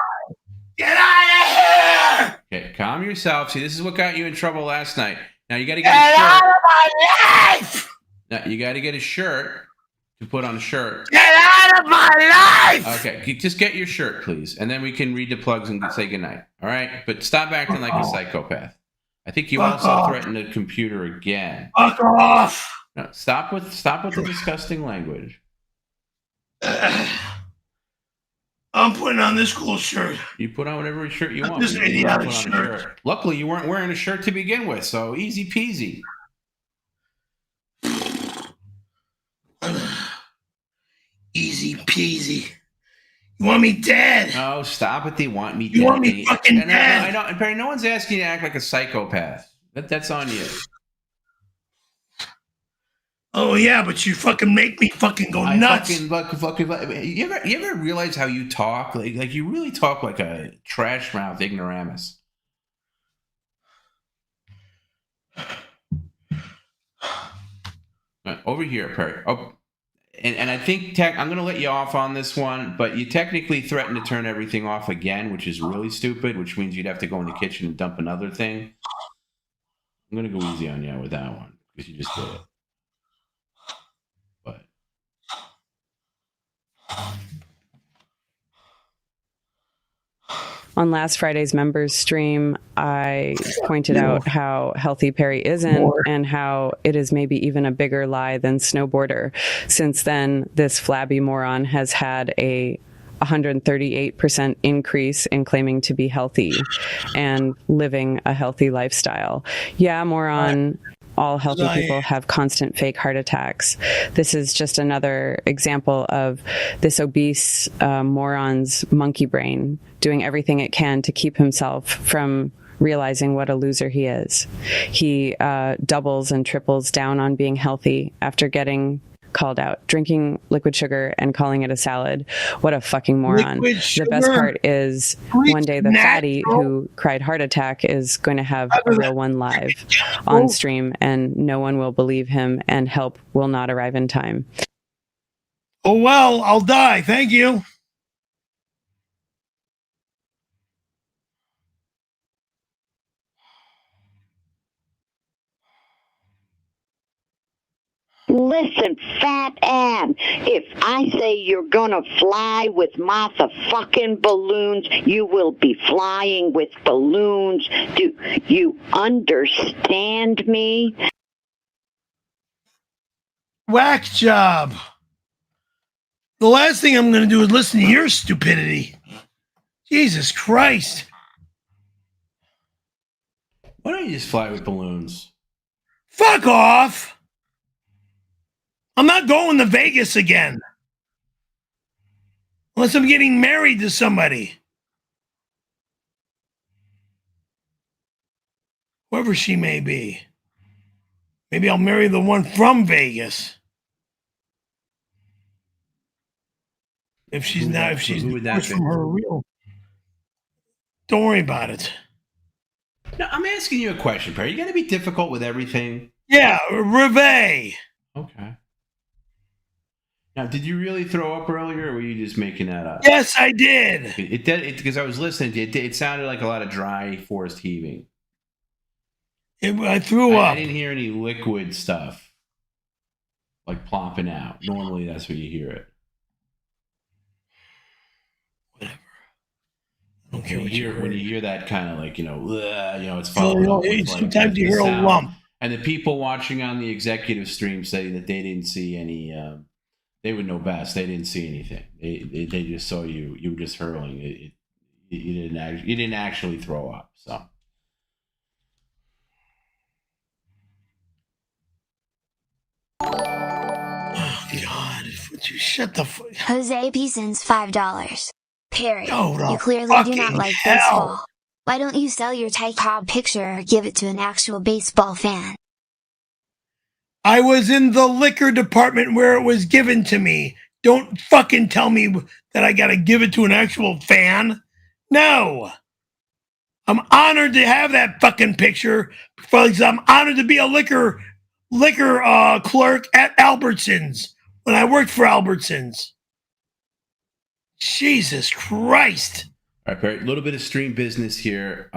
Get out of here! Okay, calm yourself. See, this is what got you in trouble last night. Now you gotta Get get a out shirt. of my life! Now you gotta get a shirt to put on a shirt. Get out of my life! Okay, just get your shirt, please, and then we can read the plugs and say goodnight. All right? But stop acting like a psychopath. I think you Fuck also off. threatened the computer again. Fuck off! No, stop with the disgusting language. I'm putting on this cool shirt. You put on whatever shirt you want. This but you idiotic put on a shirt. Luckily, you weren't wearing a shirt to begin with, so easy peasy. Easy peasy. You want me dead? No, stop it. They want me dead. You want me fucking And dead? I know, and Perry, no one's asking you to act like a psychopath. That's on you. Oh yeah, but you fucking make me fucking go nuts. You ever realize how you talk? Like you really talk like a trash mouth ignoramus. Over here, Perry. Oh, and I think I'm going to let you off on this one, but you technically threatened to turn everything off again, which is really stupid, which means you'd have to go in the kitchen and dump another thing. I'm going to go easy on you with that one because you just did it. But on last Friday's members stream, I pointed out how healthy Perry isn't and how it is maybe even a bigger lie than snowboarder. Since then, this flabby moron has had a 138% increase in claiming to be healthy and living a healthy lifestyle. Yeah, moron. All healthy people have constant fake heart attacks. This is just another example of this obese moron's monkey brain doing everything it can to keep himself from realizing what a loser he is. He doubles and triples down on being healthy after getting called out, drinking liquid sugar and calling it a salad. What a fucking moron. The best part is one day the fatty who cried heart attack is going to have a real one live on stream and no one will believe him and help will not arrive in time. Oh well, I'll die. Thank you. Listen, fat Ann, if I say you're gonna fly with Martha fucking balloons, you will be flying with balloons. Do you understand me? Whack job. The last thing I'm going to do is listen to your stupidity. Jesus Christ. why don't you just fly with balloons? Fuck off. I'm not going to Vegas again. Unless I'm getting married to somebody. Whoever she may be. Maybe I'll marry the one from Vegas. If she's not, if she's divorced from her real. Don't worry about it. No, I'm asking you a question, Perry. Are you going to be difficult with everything? Yeah, Reveille. Okay. Now, did you really throw up earlier, or were you just making that up? Yes, I did. It did, because I was listening to it. It sounded like a lot of dry forced heaving. I threw up. I didn't hear any liquid stuff, like plopping out. Normally, that's where you hear it. Whatever. I don't care what you heard. When you hear that kind of like, it's following up with, sometimes you hear a lump. And the people watching on the executive stream say that they didn't see any. They would know best. They didn't see anything. They just saw you. You were just hurling. You didn't actually throw up. So. Shut the fuck. Jose P sends $5. Perry, Oh, the you clearly do not fucking like hell. baseball. Why don't you sell your Ty Cobb picture or give it to an actual baseball fan? I was in the liquor department where it was given to me. Don't fucking tell me that I gotta give it to an actual fan. No. I'm honored to have that fucking picture because I'm honored to be a liquor clerk at Albertsons when I worked for Albertsons. Jesus Christ. All right, Perry, a little bit of stream business here.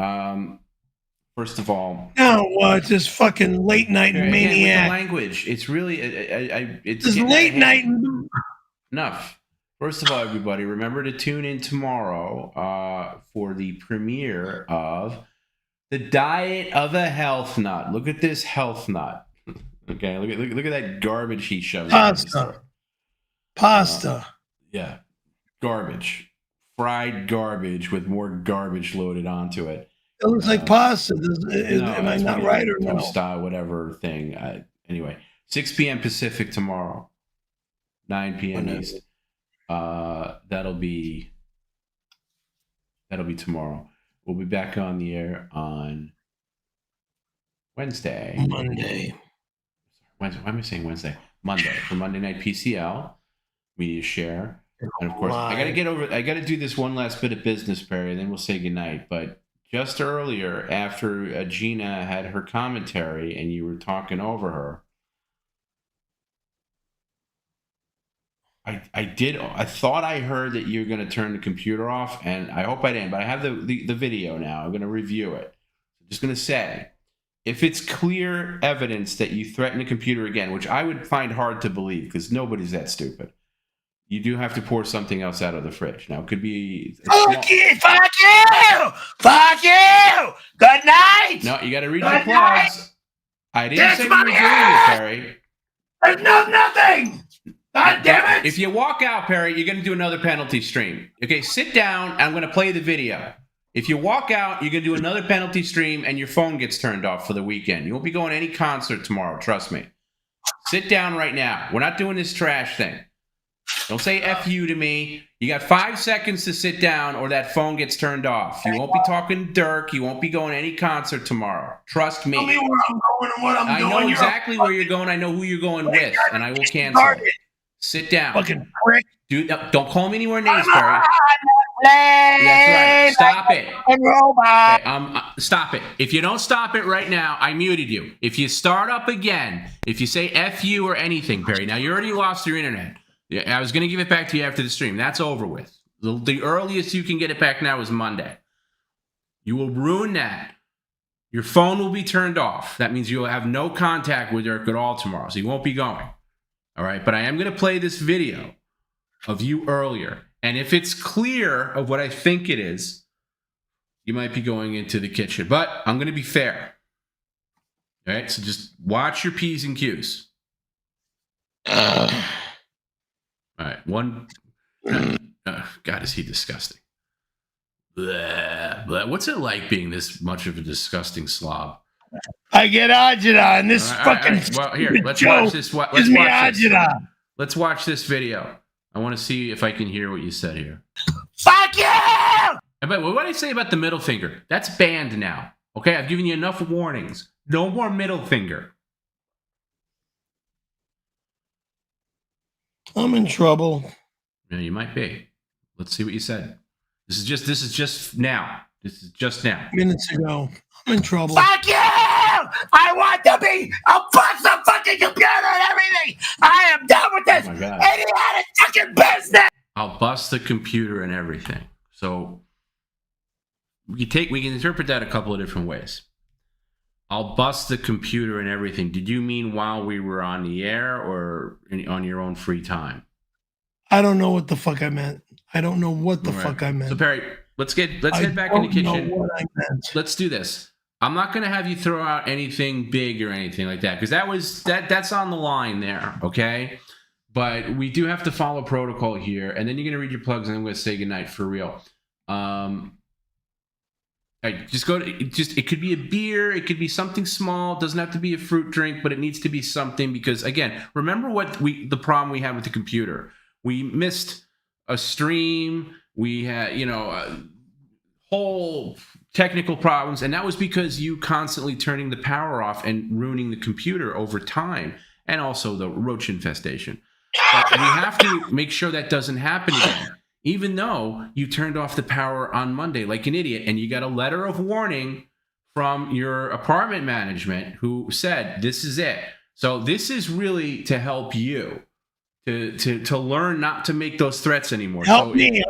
First of all, no, it's this fucking late night Perry, maniac. again, with the language, it's really it's this late night. Enough. First of all, everybody, remember to tune in tomorrow for the premiere of The Diet of a Health Nut. Look at this health nut. Okay, look at that garbage he shoves. Pasta. Yeah, garbage. Fried garbage with more garbage loaded onto it. It looks like pasta. Am I it's not right or no? Style, whatever thing. Anyway, 6 p.m. Pacific tomorrow, 9 p.m. East. That'll be tomorrow. We'll be back on the air on Wednesday. Monday. Why am I saying Wednesday? Monday for Monday Night PCL Media Share. And of course, I got to do this one last bit of business, Perry, and then we'll say goodnight. But just earlier, after Gina had her commentary and you were talking over her, I thought I heard that you were going to turn the computer off, and I hope I didn't, but I have the video now. I'm going to review it. I'm just going to say, if it's clear evidence that you threaten the computer again, which I would find hard to believe because nobody's that stupid, you do have to pour something else out of the fridge. Now, it could be... Fuck you! Fuck you! Fuck you! Good night! No, you got to read your plugs. I didn't say we were doing it, Perry. There's nothing! God damn it! If you walk out, Perry, you're going to do another penalty stream. Okay, sit down. I'm going to play the video. If you walk out, you're going to do another penalty stream and your phone gets turned off for the weekend. You won't be going to any concert tomorrow, trust me. Sit down right now. We're not doing this trash thing. Don't say F you to me. You got 5 seconds to sit down or that phone gets turned off. You won't be talking Dirk. You won't be going to any concert tomorrow. Trust me. Tell me where I'm going and what I'm doing. I know exactly where you're going. I know who you're going with, and I will cancel. Sit down. Fucking prick. Dude, don't call me any more names, Perry. That's right. Stop it. Okay, stop it. If you don't stop it right now, I muted you. If you start up again, if you say F you or anything, Perry, now you already lost your internet. I was going to give it back to you after the stream. That's over with. The earliest you can get it back now is Monday. You will ruin that. Your phone will be turned off. That means you will have no contact with Dirk at all tomorrow, so you won't be going. All right, but I am going to play this video of you earlier. And if it's clear of what I think it is, you might be going into the kitchen. But I'm going to be fair. All right, so just watch your P's and Q's. All right, one. God, is he disgusting. Blah, blah. What's it like being this much of a disgusting slob? I get agita and this fucking. Well, here, let's watch this. Let's watch this video. I want to see if I can hear what you said here. Fuck you! But what did I say about the middle finger? That's banned now. Okay, I've given you enough warnings. No more middle finger. I'm in trouble. Yeah, you might be. Let's see what you said. This is just now. This is just now. Minutes ago. I'm in trouble. Fuck you! I want to be a bust the fucking computer and everything! I am done with this idiotic fucking business! I'll bust the computer and everything. So we can interpret that a couple of different ways. I'll bust the computer and everything. Did you mean while we were on the air or on your own free time? I don't know what the fuck I meant. I don't know what the fuck I meant. So Perry, let's head back in the kitchen. Know what I meant. Let's do this. I'm not going to have you throw out anything big or anything like that because that's on the line there, okay? But we do have to follow protocol here, and then you're going to read your plugs, and I'm going to say goodnight for real. Like, just go to it could be a beer, it could be something small, it doesn't have to be a fruit drink, but it needs to be something, because again, remember the problem we had with the computer. We missed a stream, we had, whole technical problems, and that was because you constantly turning the power off and ruining the computer over time, and also the roach infestation. But we have to make sure that doesn't happen again. Even though you turned off the power on Monday like an idiot, and you got a letter of warning from your apartment management who said, this is it. So this is really to help you to learn not to make those threats anymore. Help me,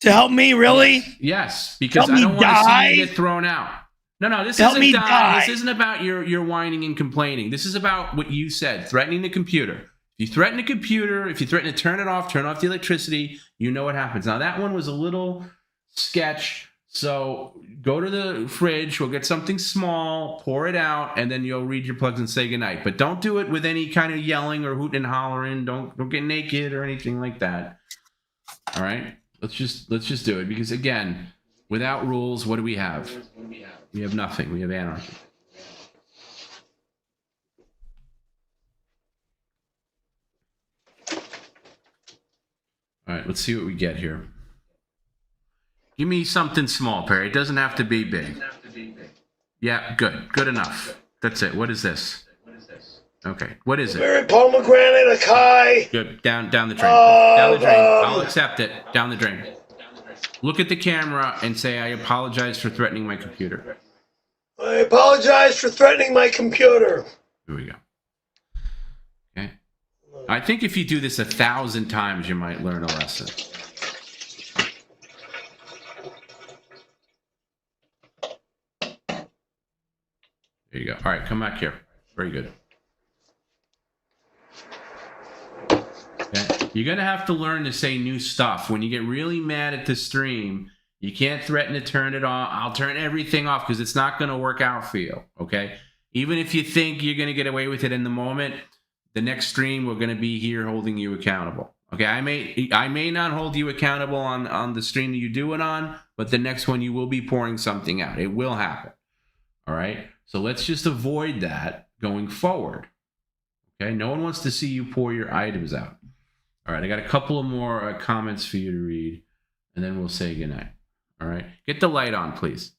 to help me, really? Yes, because I don't want to see you get thrown out. No, this isn't die. This isn't about your whining and complaining. This is about what you said, threatening the computer. If you threaten the computer, if you threaten to turn off the electricity, you know what happens. Now, that one was a little sketch, so go to the fridge, we'll get something small, pour it out, and then you'll read your plugs and say goodnight. But don't do it with any kind of yelling or hooting and hollering. Don't get naked or anything like that. All right? Let's just do it, because, again, without rules, what do we have? We have nothing. We have anarchy. All right, let's see what we get here. Give me something small, Perry. It doesn't have to be big. Yeah, good. Good enough. That's it. What is this? Okay, what is it? Berry pomegranate, acai. Good. Down the drain. Down the drain. I'll accept it. Down the drain. Look at the camera and say, I apologize for threatening my computer. I apologize for threatening my computer. Here we go. Okay. I think if you do this 1,000 times, you might learn a lesson. There you go. All right, come back here. Very good. Okay. You're going to have to learn to say new stuff. When you get really mad at the stream, you can't threaten to turn it off. I'll turn everything off, because it's not going to work out for you, okay? Even if you think you're going to get away with it in the moment, the next stream, we're going to be here holding you accountable. Okay, I may not hold you accountable on the stream that you do it on, but the next one you will be pouring something out. It will happen. All right? So let's just avoid that going forward. Okay? No one wants to see you pour your items out. All right, I got a couple of more comments for you to read, and then we'll say goodnight. All right? Get the light on, please.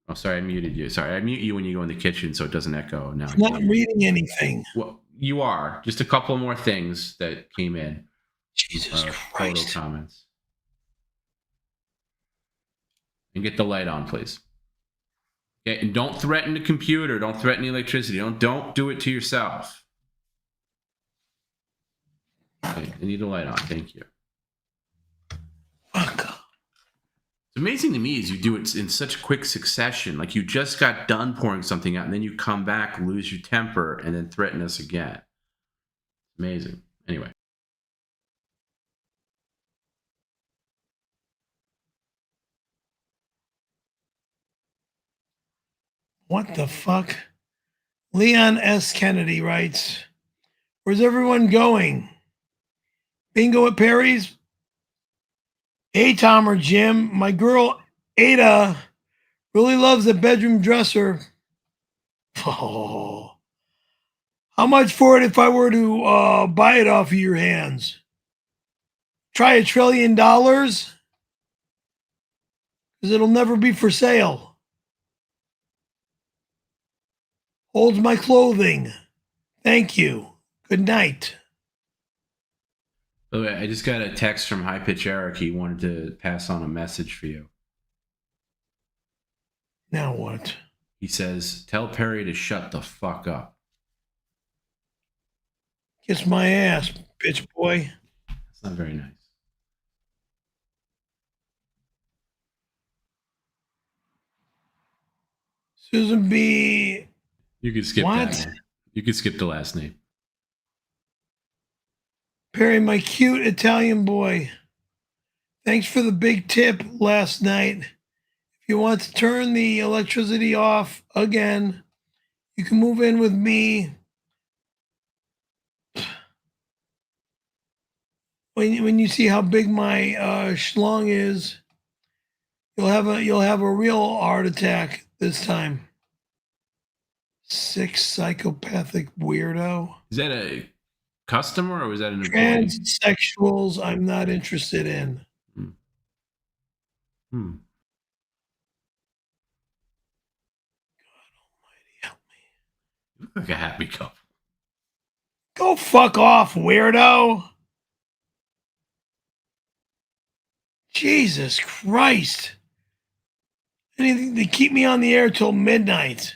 Oh, sorry, I muted you. Sorry, I mute you when you go in the kitchen so it doesn't echo. Now I'm not reading anything. Well, you are. Just a couple more things that came in. Jesus Christ. Photo comments. And get the light on, please. Okay, and don't threaten the computer. Don't threaten the electricity. Don't do it to yourself. Okay, I need the light on. Thank you. Fuck. It's amazing to me is you do it in such quick succession. Like you just got done pouring something out, and then you come back, lose your temper, and then threaten us again. Amazing. Anyway. What the fuck? Leon S. Kennedy writes, where's everyone going? Bingo at Perry's? Hey, Tom or Jim, my girl Ada really loves the bedroom dresser. Oh. How much for it if I were to buy it off of your hands? Try $1 trillion? Because it'll never be for sale. Holds my clothing. Thank you. Good night. By the way, I just got a text from High Pitch Eric. He wanted to pass on a message for you. Now what? He says, tell Perry to shut the fuck up. Kiss my ass, bitch boy. That's not very nice. Susan B. You could skip What? that. You could skip the last name. Perry, my cute Italian boy. Thanks for the big tip last night. If you want to turn the electricity off again, you can move in with me. When you see how big my schlong is, You'll have a real heart attack this time. Sick psychopathic weirdo. Is that a customer or was that an employee? Transsexuals, I'm not interested in. Hmm. You look like a happy couple. Go fuck off, weirdo. Jesus Christ. Anything to keep me on the air till midnight.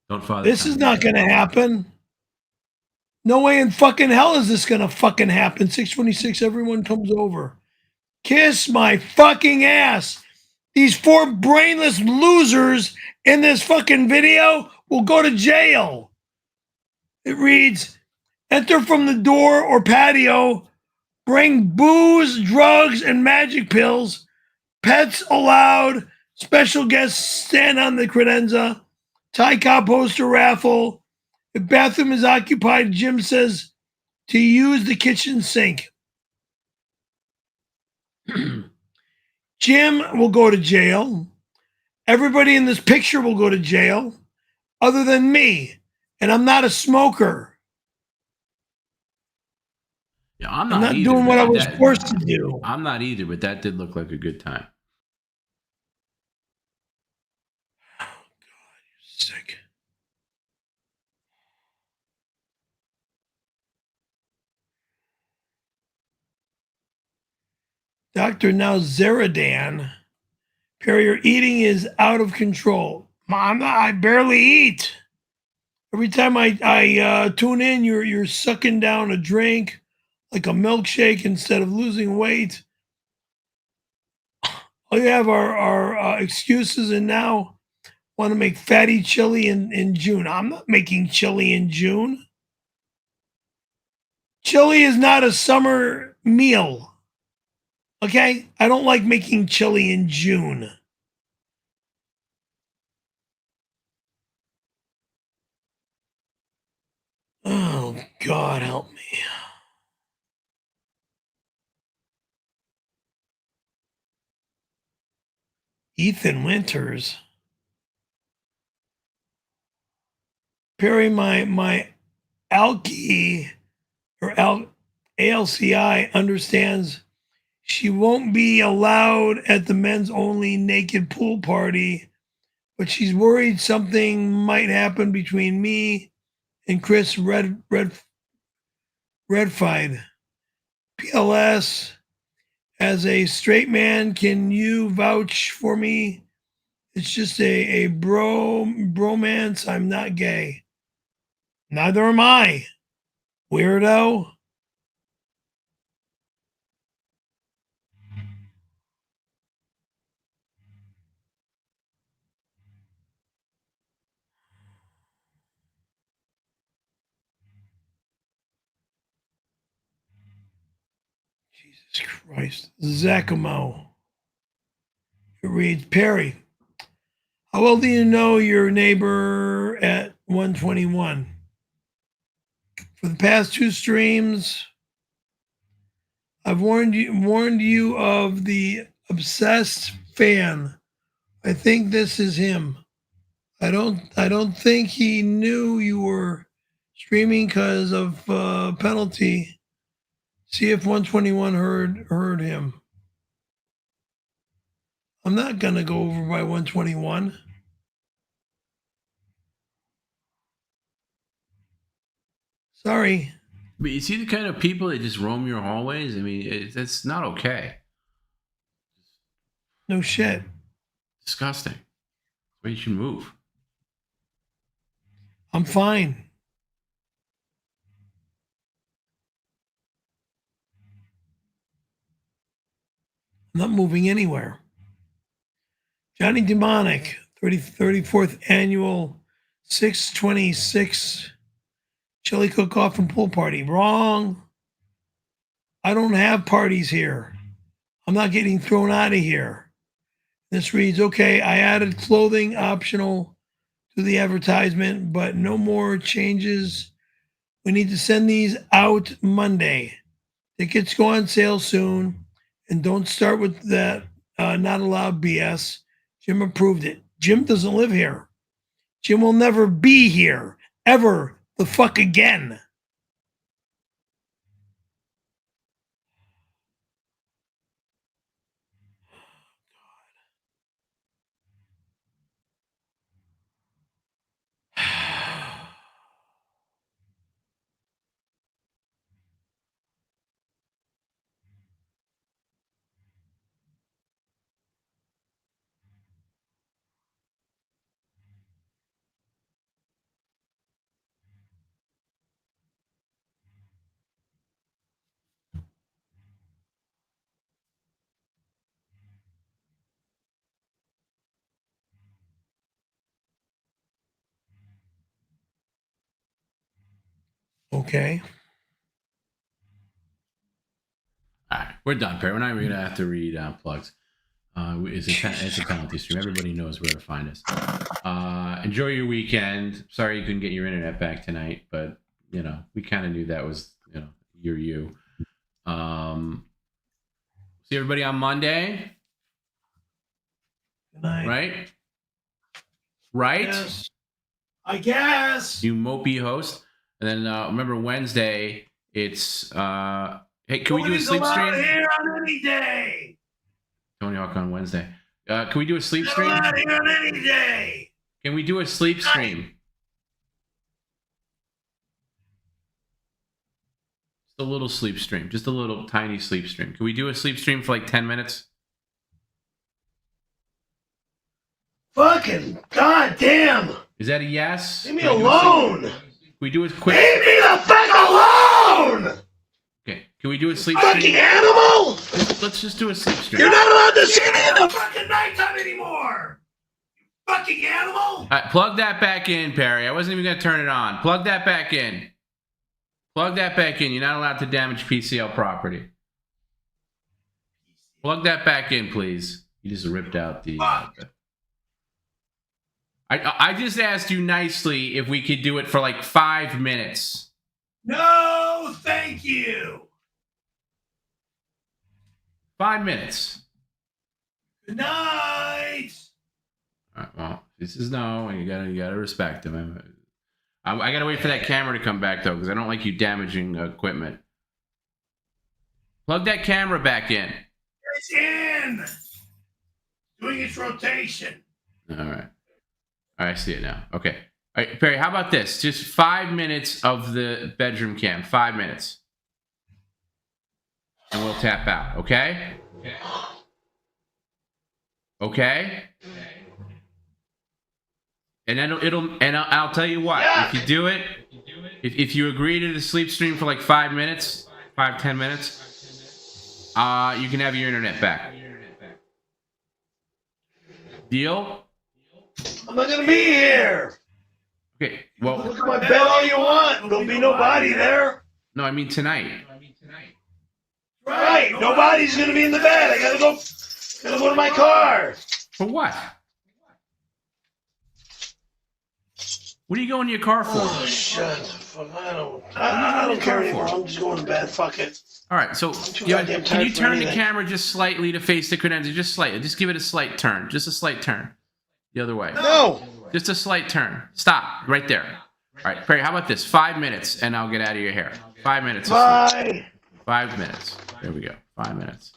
Don't father. This is not going to happen. No way in fucking hell is this going to fucking happen. 626, everyone comes over. Kiss my fucking ass. These 4 brainless losers in this fucking video will go to jail. It reads, enter from the door or patio, bring booze, drugs, and magic pills. Pets allowed. Special guests stand on the credenza. Tie cop poster raffle. If bathroom is occupied, Jim says to use the kitchen sink. Jim will go to jail. Everybody in this picture will go to jail, other than me. And I'm not a smoker. Yeah, I'm not either, doing what I was that- forced to do. I'm not either, but that did look like a good time. Oh, God, you're sick. Dr. Now Zeradan. Perry, your eating is out of control. Mom, I barely eat. Every time I tune in, you're sucking down a drink like a milkshake instead of losing weight. All you have are excuses, and now want to make fatty chili in June. I'm not making chili in June. Chili is not a summer meal. Okay? I don't like making chili in June. Oh, God help me. Ethan Winters. Perry, my Alki or ALCI understands she won't be allowed at the men's only naked pool party, but she's worried something might happen between me and Chris Redfied. PLS, as a straight man, can you vouch for me? It's just a bromance. I'm not gay. Neither am I, weirdo. Jesus Christ. Zacamo. It reads, Perry, how well do you know your neighbor at 121? For the past 2 streams, I've warned you of the obsessed fan. I think this is him. I don't think he knew you were streaming because of penalty. See if 121 heard him. I'm not gonna go over by 121. Sorry. But you see the kind of people that just roam your hallways? I mean, that's not okay. No shit. Disgusting. Why you should move. I'm fine. I'm not moving anywhere. Johnny Demonic, 34th annual 626 chili cook-off and pool party. Wrong. I don't have parties here. I'm not getting thrown out of here. This reads, okay, I added clothing optional to the advertisement, but no more changes. We need to send these out Monday. Tickets go on sale soon. And don't start with that not allowed BS. Jim approved it. Jim doesn't live here. Jim will never be here. Ever the fuck again. Okay. All right, we're done, Perry. We're not even going to have to read plugs. It's a penalty stream. Everybody knows where to find us. Enjoy your weekend. Sorry you couldn't get your internet back tonight, but, you know, we kind of knew that was, you know, you. See everybody on Monday. Good night. Right? Right? Yes. I guess. You mopey host. And then remember Wednesday, it's... hey, can we do a sleep stream? Here on any day. Tony Hawk on Wednesday. Can we do a sleep stream? Here on any day. Can we do a sleep stream? Just a little sleep stream. Just a little tiny sleep stream. Can we do a sleep stream for like 10 minutes? Fucking goddamn. Is that a yes? Leave me alone. Can we do a quick... Leave me the fuck alone. Okay. Can we do a sleep fucking stream? Animal. Let's just do a sleep stream. You're not allowed to see me in the fucking nighttime anymore. You fucking animal. All right, plug that back in, Perry. I wasn't even going to turn it on. Plug that back in. Plug that back in. You're not allowed to damage PCL property. Plug that back in, please. You just ripped out the... I just asked you nicely if we could do it for like 5 minutes. No, thank you. 5 minutes. Good night. All right, well, this is no. You gotta respect him. I gotta wait for that camera to come back though, because I don't like you damaging equipment. Plug that camera back in. It's in. Doing its rotation. All right. I see it now. Okay. All right, Perry, how about this? Just 5 minutes of the bedroom cam. 5 minutes. And we'll tap out. Okay? Okay? And then I'll tell you what. If you do it, if you agree to the sleep stream for like 5 minutes, 5-10 minutes, you can have your internet back. Deal? I'm not gonna be here. Okay, well... Look at my bed all you want. There'll be nobody there. No, I mean tonight. Right. Nobody's gonna be in the bed. I gotta go to my car. For what? What are you going to your car for? Oh, shut the fuck. I don't care anymore. I'm just going to bed. Fuck it. All right, so can you turn the camera just slightly to face the credenza? Just slightly. Just give it a slight turn. Just a slight turn. The other way. No. Just a slight turn. Stop. Right there. All right, Perry, how about this? 5 minutes, and I'll get out of your hair. 5 minutes. Bye. 5 minutes. There we go. 5 minutes.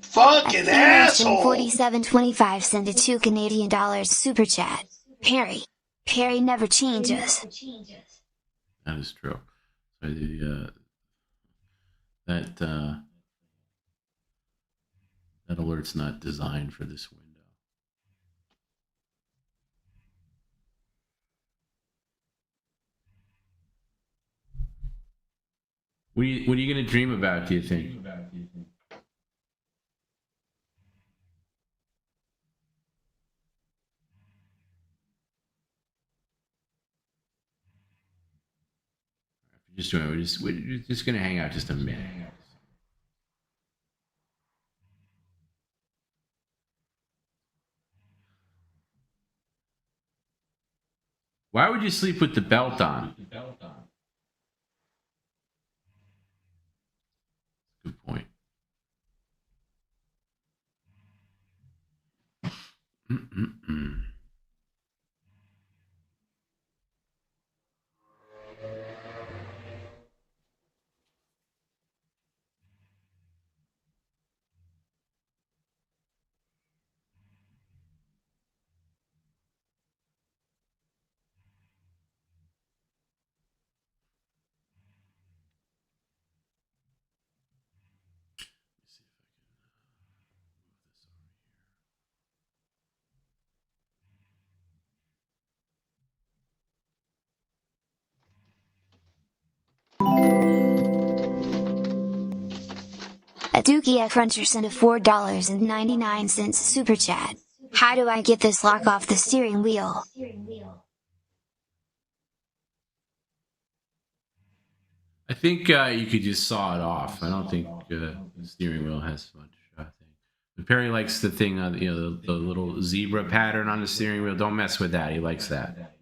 Fucking asshole. 47.25 sent a $2 super chat. Perry never changes. That is true. So that alert's not designed for this window. What are you going to dream about, do you think? We're just going to hang out just a minute. Why would you sleep with the belt on? Good point. Adukia Cruncher sent a $4.99 super chat. How do I get this lock off the steering wheel? I think you could just saw it off. I don't think the steering wheel has much thing. But Perry likes the thing on the little zebra pattern on the steering wheel. Don't mess with that. He likes that.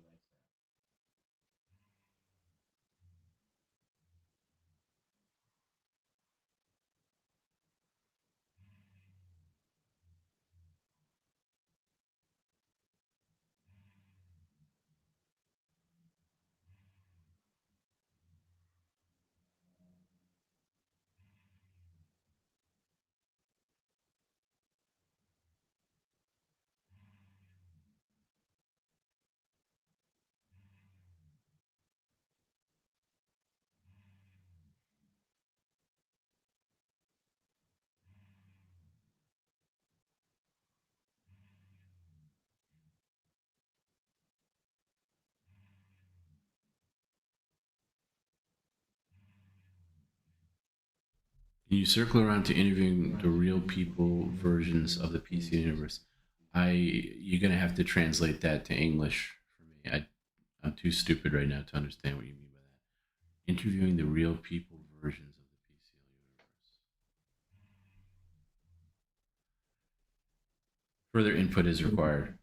Can you circle around to interviewing the real people versions of the PC universe? You're gonna have to translate that to English for me. I'm too stupid right now to understand what you mean by that. Interviewing the real people versions of the PCL universe. Further input is required.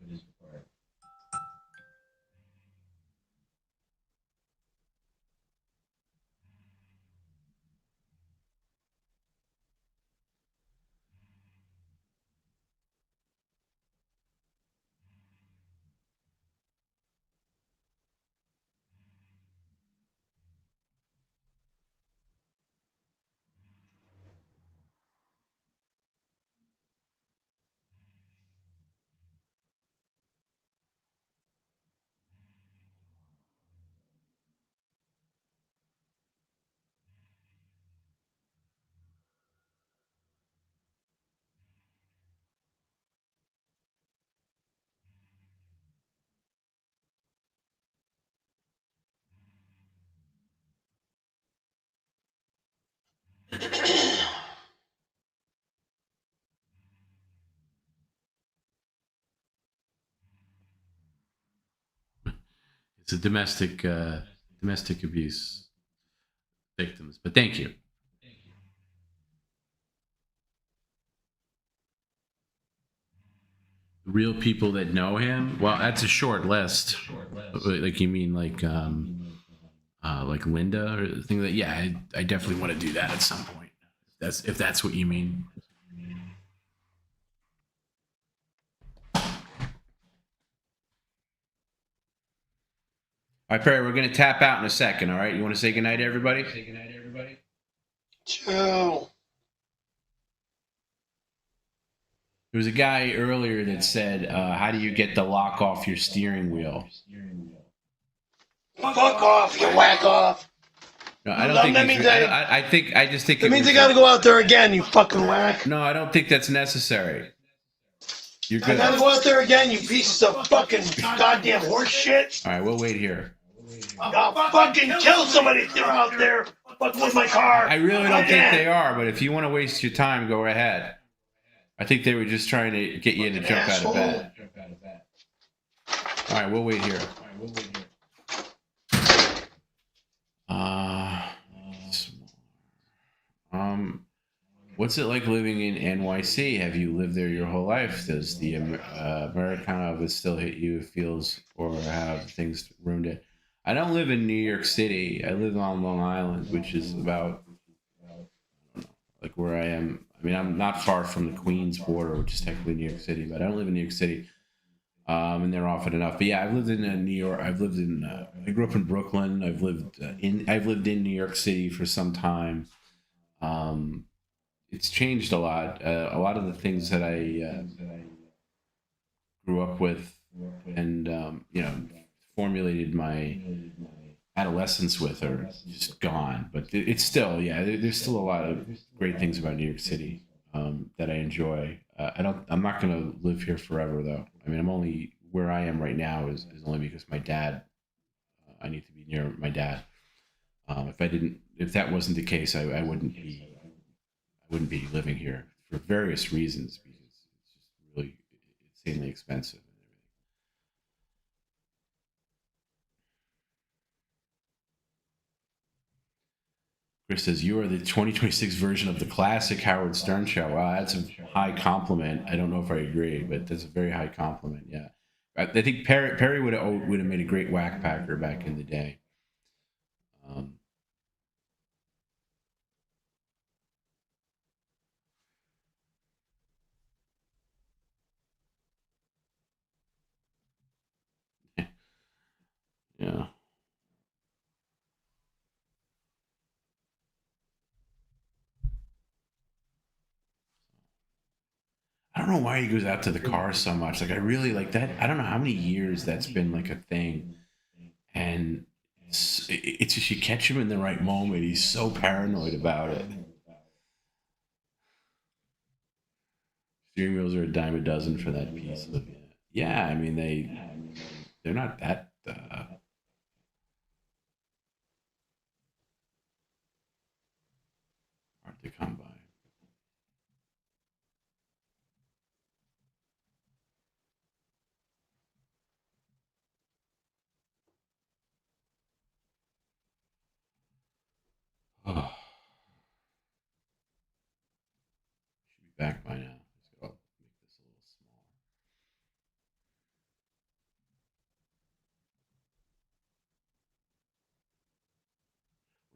It's a domestic abuse victims, but thank you. Real people that know him. Well, that's a short list. Like you mean like Linda or the thing that? Yeah, I definitely want to do that at some point. If that's what you mean. All right, Perry, we're going to tap out in a second, all right? You want to say goodnight to everybody? Say goodnight to everybody. Ciao. There was a guy earlier that said, how do you get the lock off your steering wheel? Fuck off, you whack off. No, I don't think that means I just think that means you got to go out there again, you fucking whack. No, I don't think that's necessary. You're good. I gotta go out there again, you pieces of fucking goddamn horse shit. All right, we'll wait here. I'll fucking kill somebody if they're out there fucking with my car. I really don't think they are, but if you want to waste your time, go ahead. I think they were just trying to get you to jump out of bed. All right, we'll wait here. What's it like living in NYC? Have you lived there your whole life? Does the Americana of it still hit you, feels, or have things ruined it? I don't live in New York City. I live on Long Island, which is about, I don't know, like where I am. I mean, I'm not far from the Queens border, which is technically New York City, but I don't live in New York City. And they're often enough. But yeah, I've lived in New York. I've lived in. I grew up in Brooklyn. I've lived in New York City for some time. It's changed a lot. A lot of the things that I grew up with, and formulated my adolescence with, are just gone. But it's still, there's still a lot of great things about New York City that I enjoy. I'm not going to live here forever, though. I mean, I'm only where I am right now is only because my dad. I need to be near my dad. If that wasn't the case, I wouldn't be living here for various reasons, because it's just really insanely expensive. Chris says, you are the 2026 version of the classic Howard Stern show. Wow, that's a high compliment. I don't know if I agree, but that's a very high compliment. Yeah. I think Perry would have made a great whack packer back in the day. Yeah. I don't know why he goes out to the car so much. Like, I really like that. I don't know how many years that's been like a thing. And it's just, you catch him in the right moment. He's so paranoid about it. Steering wheels are $10 for that piece of it. Yeah, I mean, they're not that hard to come by. Oh. Should be back by now. Let's go make this a little smaller.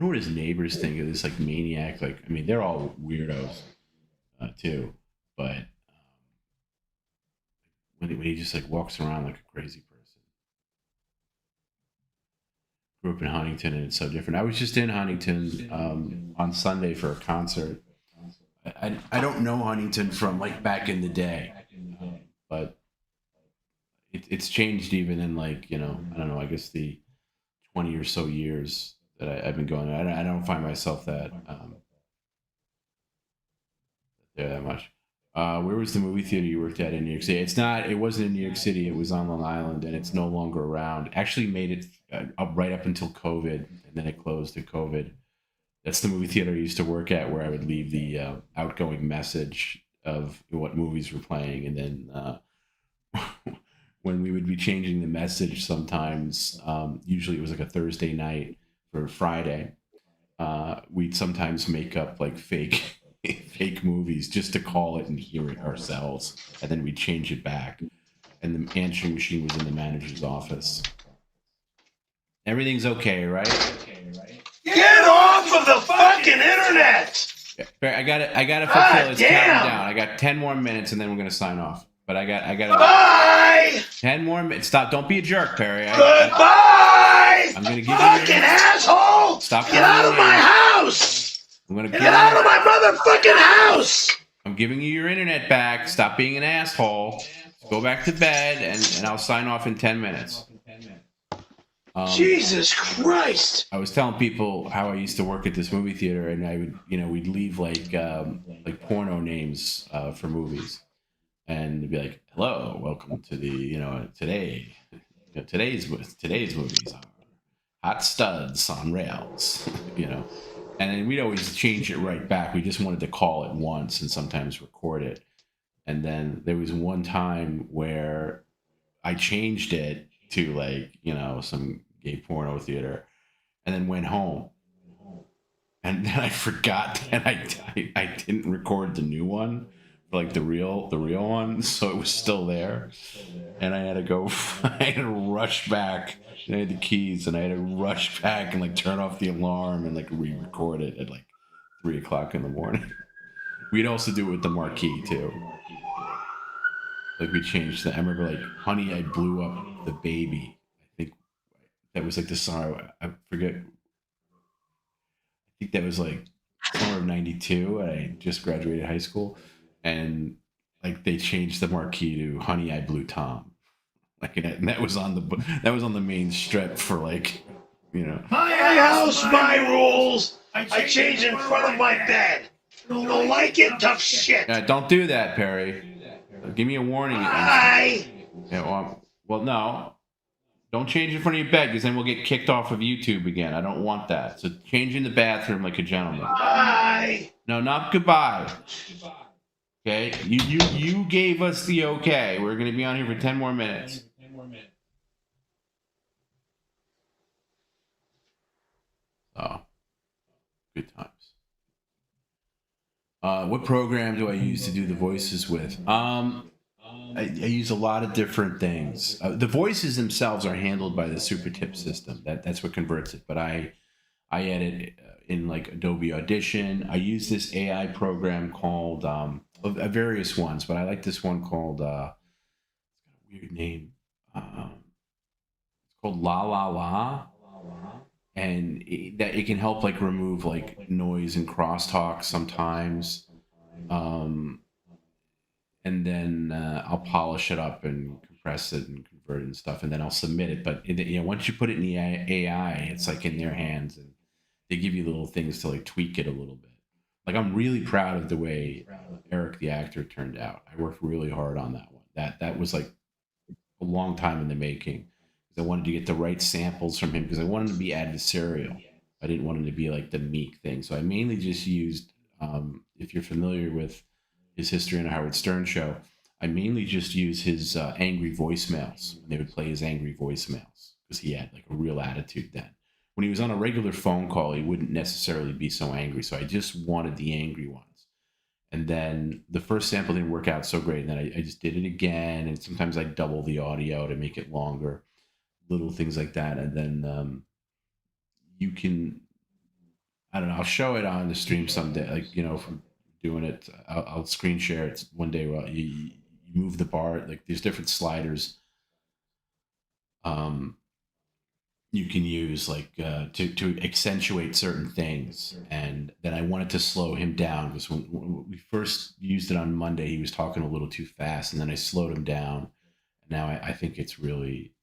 I wonder what his neighbors think of this, like, maniac. Like, I mean, they're all weirdos too, but when he just like walks around like a crazy person. Grew up in Huntington, and it's so different. I was just in Huntington on Sunday for a concert. I don't know Huntington from like back in the day, but it's changed even in, like, I don't know, I guess the 20 or so years that I've been going. I don't find myself that there that much. Where was the movie theater you worked at in New York City? It wasn't in New York City. It was on Long Island, and it's no longer around. Actually made it right up until COVID, and then it closed at COVID. That's the movie theater I used to work at, where I would leave the outgoing message of what movies were playing. And then when we would be changing the message sometimes, usually it was like a Thursday night for Friday, we'd sometimes make up like fake movies just to call it and hear it ourselves. And then we'd change it back. And the answering machine was in the manager's office. Everything's okay, right? Get off of the fucking internet! I gotta fulfill. It's counting down. I got 10 more minutes, and then we're gonna sign off. But I got. Bye. 10 more minutes. Stop! Don't be a jerk, Perry. Goodbye. I'm gonna give you. Fucking asshole! Stop! Get out of my house! I'm gonna get out of my motherfucking house! I'm giving you your internet back. Stop being an asshole. Go back to bed, and I'll sign off in 10 minutes. Jesus Christ! I was telling people how I used to work at this movie theater, and I would, we'd leave like porno names for movies, and it'd be like, "Hello, welcome to the, today's movies are hot studs on rails," and then we'd always change it right back. We just wanted to call it once and sometimes record it, and then there was one time where I changed it to like, some gay porno theater, and then went home. and then I forgot that I didn't record the new one, like the real one, so it was still there, and I had to go. I had to rush back. I had the keys, and I had to rush back and like turn off the alarm and like re-record it at like 3 o'clock in the morning. We'd also do it with the marquee too. Like we changed the. I remember like "Honey, I Blew Up the Baby." I think that was like the song. I forget. I think that was like summer of '92. I just graduated high school, and like they changed the marquee to "Honey, I Blew Tom." Like and that was on the main strip for like, you know. My house, my rules. I change in front of my bed. You don't like it? Tough shit. Don't do that, Perry. Give me a warning. Bye. Yeah, well, no. Don't change in front of your bed, because then we'll get kicked off of YouTube again. I don't want that. So change in the bathroom like a gentleman. Bye. No, not goodbye. Okay? You gave us the okay. We're going to be on here for 10 more minutes. Oh. Good times. What program do I use to do the voices with? I use a lot of different things. The voices themselves are handled by the super tip system. That's what converts it. But I edit in like Adobe Audition. I use this AI program called various ones, but I like this one called weird name. It's called 𝙈𝙁𝙁. And it can help like remove like noise and crosstalk sometimes, and then I'll polish it up and compress it and convert it and stuff, and then I'll submit it. But once you put it in the AI, it's like in their hands, and they give you little things to like tweak it a little bit. Like I'm really proud of the way Eric the actor turned out. I worked really hard on that one. That was like a long time in the making. I wanted to get the right samples from him because I wanted to be adversarial. I didn't want him to be like the meek thing. So I mainly just used, if you're familiar with his history on the Howard Stern show, I mainly just use his angry voicemails. They would play his angry voicemails because he had like a real attitude then. When he was on a regular phone call, he wouldn't necessarily be so angry. So I just wanted the angry ones. And then the first sample didn't work out so great. And then I just did it again. And sometimes I double the audio to make it longer. Little things like that, and then you can, I don't know, I'll show it on the stream someday, like, if I'm doing it, I'll screen share it one day. While you move the bar, like there's different sliders you can use like to accentuate certain things, and then I wanted to slow him down because when we first used it on Monday, he was talking a little too fast, and then I slowed him down, and now I think it's really,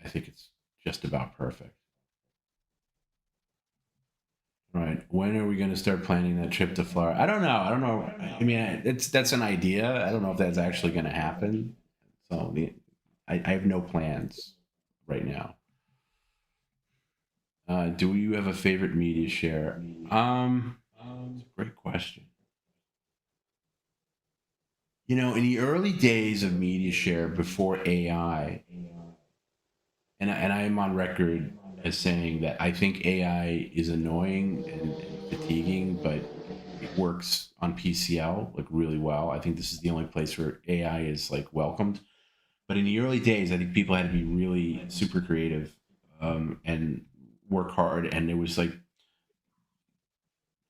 I think it's just about perfect. All right. When are we going to start planning that trip to Florida? I don't know. I mean, that's an idea. I don't know if that's actually going to happen. So I have no plans right now. Do you have a favorite media share? It's a great question. In the early days of media share before AI, and I am on record as saying that I think AI is annoying and fatiguing, but it works on PCL like really well. I think this is the only place where AI is like welcomed. But in the early days, I think people had to be really super creative and work hard. And it was like,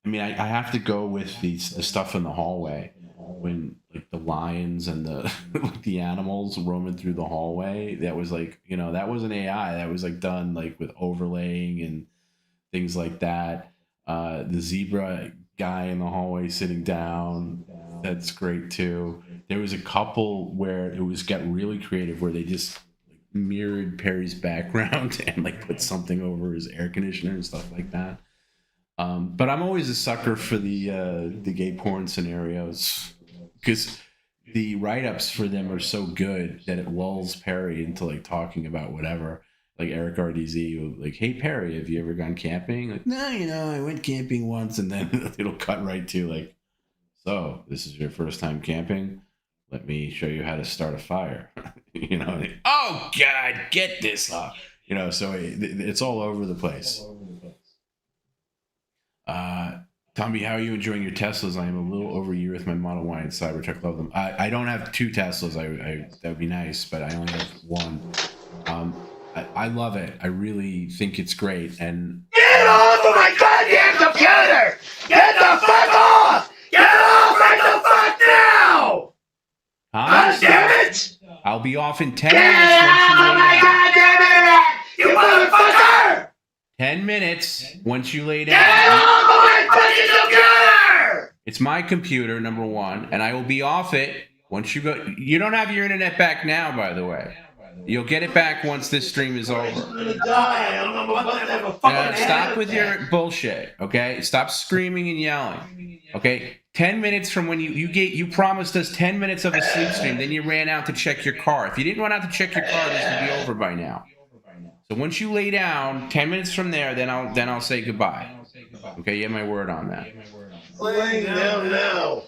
I mean, I have to go with the stuff in the hallway when like the lions and the animals roaming through the hallway. That was like, that wasn't AI. That was like done like with overlaying and things like that. The zebra guy in the hallway sitting down, that's great too. There was a couple where it got really creative where they just mirrored Perry's background and like put something over his air conditioner and stuff like that. But I'm always a sucker for the gay porn scenarios because the write-ups for them are so good that it lulls Perry into like talking about whatever. Like Eric RDZ, like, "Hey Perry, have you ever gone camping?" Like, "No, I went camping once," and then it'll cut right to like, "So this is your first time camping? Let me show you how to start a fire." Like, "Oh God, get this off!" So it's all over the place. Tommy, how are you enjoying your Teslas? I am a little over a year with my Model Y and Cybertruck. Love them. I don't have 2 Teslas. That would be nice, but I only have 1. I love it. I really think it's great. And get off of my goddamn computer! Get the fuck off! Get off right the fuck now! God damn it! I'll be off in 10 Get minutes. off of my goddamn internet! You motherfucker! 10 minutes once you lay down. Get off of my fucking computer! It's my computer, number 1, and I will be off it once you go. You don't have your internet back now, by the way. You'll get it back once this stream is over. I'm gonna die. I'm about to have a fucking Stop with your bullshit, okay? Stop screaming and yelling, okay? 10 minutes from when you promised us 10 minutes of a sleep stream, then you ran out to check your car. If you didn't run out to check your car, this would be over by now. So once you lay down, 10 minutes from there, then I'll say goodbye. Okay, you have my word on that. laying down now.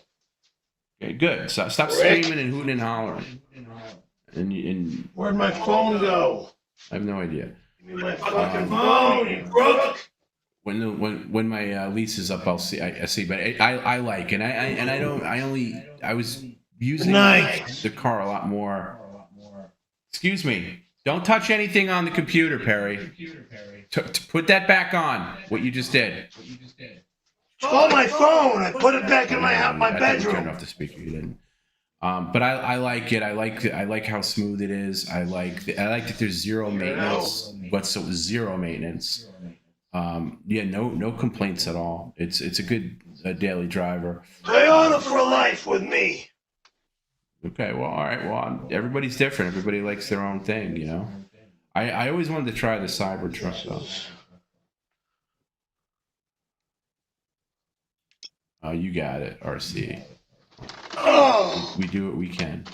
Okay, good. So stop screaming and hooting and hollering. And Where'd my phone go? I have no idea. Give me my fucking phone, you broke. When my lease is up, I'll see. I see, but I like it. I was using the car a lot more. Excuse me. Don't touch anything on the computer, Perry. Put that back on. What you just did. Oh, my phone! I put it back in my bedroom. Turn off the speaker. You didn't. But I like it. I like how smooth it is. I like that there's zero maintenance. Zero maintenance. No complaints at all. It's a good daily driver. Toyota for life with me. Okay, well, all right. Well, everybody's different. Everybody likes their own thing, you know. I always wanted to try the Cybertruck though. Oh, you got it, RC. Oh. We do what we can.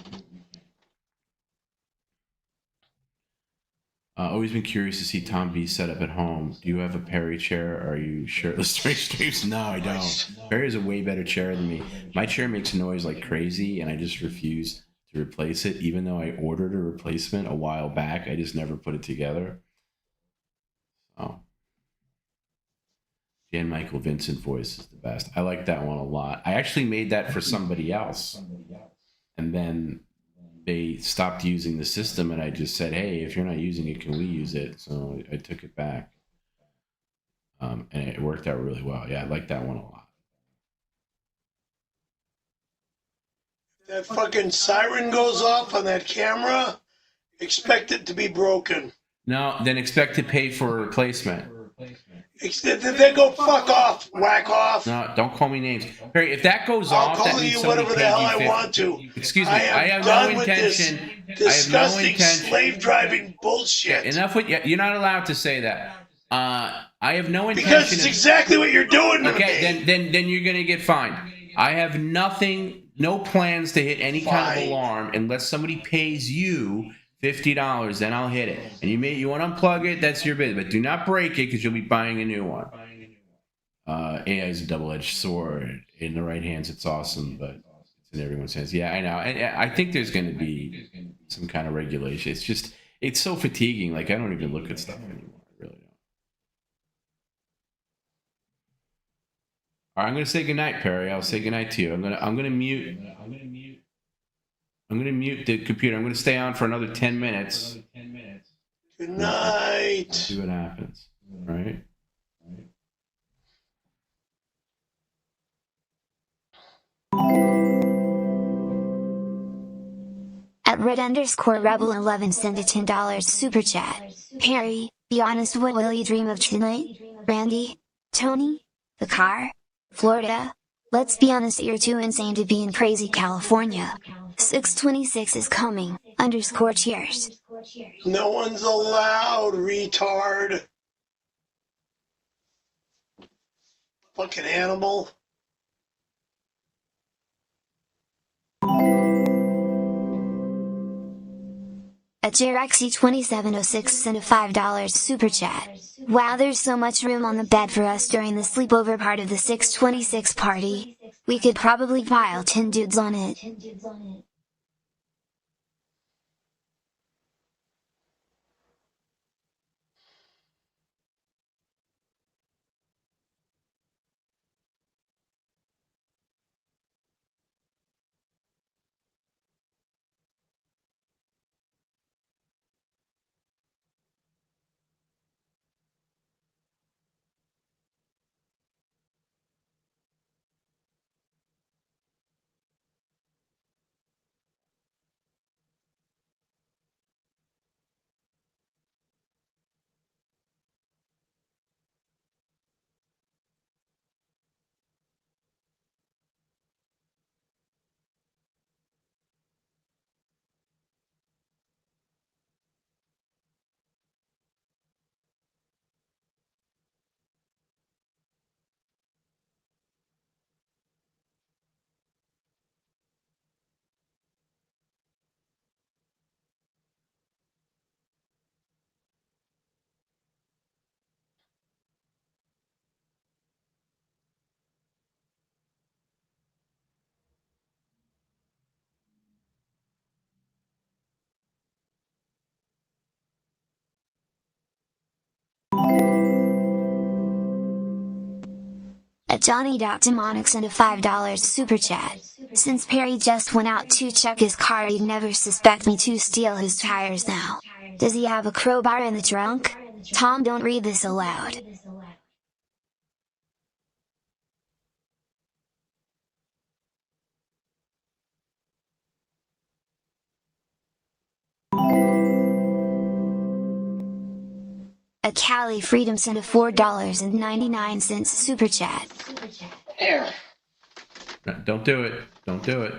Always been curious to see Tom B set up at home. Do you have a Perry chair? Are you shirtless during streams? No, I don't. Perry is a way better chair than me. My chair makes noise like crazy, and I just refuse to replace it. Even though I ordered a replacement a while back, I just never put it together. Oh. Jan Michael Vincent voice is the best. I like that one a lot. I actually made that for somebody else. And then they stopped using the system, and I just said, hey, if you're not using it, can we use it? So I took it back. And it worked out really well. Yeah, I like that one a lot. That fucking siren goes off on that camera, expect it to be broken. No, then expect to pay for a replacement. They go fuck off, whack off. No, don't call me names. Perry, if that goes I'll off, call that means you somebody whatever the paid hell you I 50. want to. Excuse me, I have done no with intention. this disgusting I have no intention. slave driving bullshit. Yeah, enough with you're not allowed to say that. I have no intention. Because it's exactly what you're doing. Okay, then you're gonna get fined. I have no plans to hit any kind of alarm unless somebody pays you $50. Then I'll hit it. And you want to unplug it, that's your business. But do not break it because you'll be buying a new one. AI is a double-edged sword. In the right hands, it's awesome, but it's in everyone's hands. Yeah, I know. And I think there's going to be some kind of regulation. It's so fatiguing. Like, I don't even look at stuff anymore. I really don't. All right, I'm going to say goodnight, Perry. I'll say goodnight to you. I'm going to mute the computer. I'm going to stay on for another 10 minutes. Good night. See what happens. All right. At red_rebel11 send a $10 super chat. Perry, be honest, what will you dream of tonight? Randy? Tony? The car? Florida? Let's be honest, you're too insane to be in crazy California. 626 is coming, _cheers. No one's allowed, retard. Fucking animal. At 𝙎𝙃𝙊𝙋-𝙑𝘼𝘾 sent a $5 super chat. Wow, there's so much room on the bed for us during the sleepover part of the 626 party. We could probably pile 10 dudes on it. Johnny.Demonic sent a $5 super chat. Since Perry just went out to check his car, he'd never suspect me to steal his tires now. Does he have a crowbar in the trunk? Tom, don't read this aloud. Cali Freedom sent a $4.99 super chat. No, don't do it. Don't do it.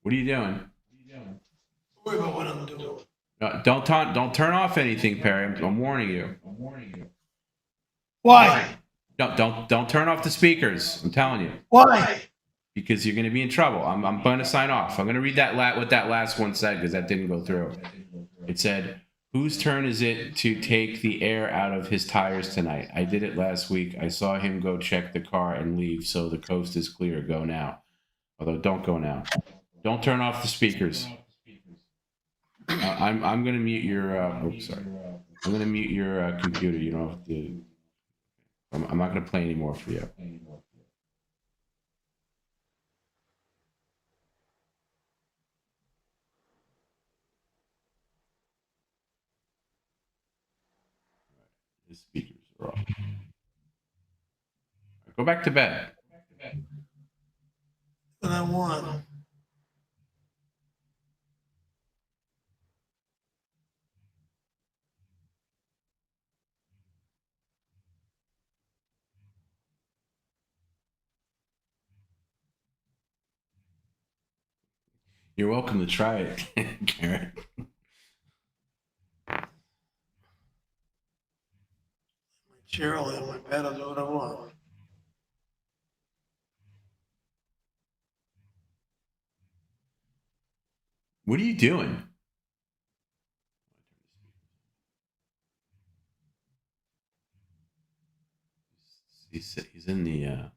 What are you doing? Worry about what I'm doing. No, don't turn off anything, Perry. I'm warning you. Why? Don't turn off the speakers. I'm telling you. Why? Because you're going to be in trouble. I'm going to sign off. I'm going to read what that last one said, because that didn't go through. It said, "Whose turn is it to take the air out of his tires tonight? I did it last week. I saw him go check the car and leave, so the coast is clear. Go now." Although, don't go now. Don't turn off the speakers. I'm going to mute your. Sorry. I'm going to mute your computer. You don't have to. I'm not going to play anymore for you. The speakers are off. Go back to bed. What I want. You're welcome to try it, Garrett. Cheryl in my bed, I'll do what I want. What are you doing? He's in the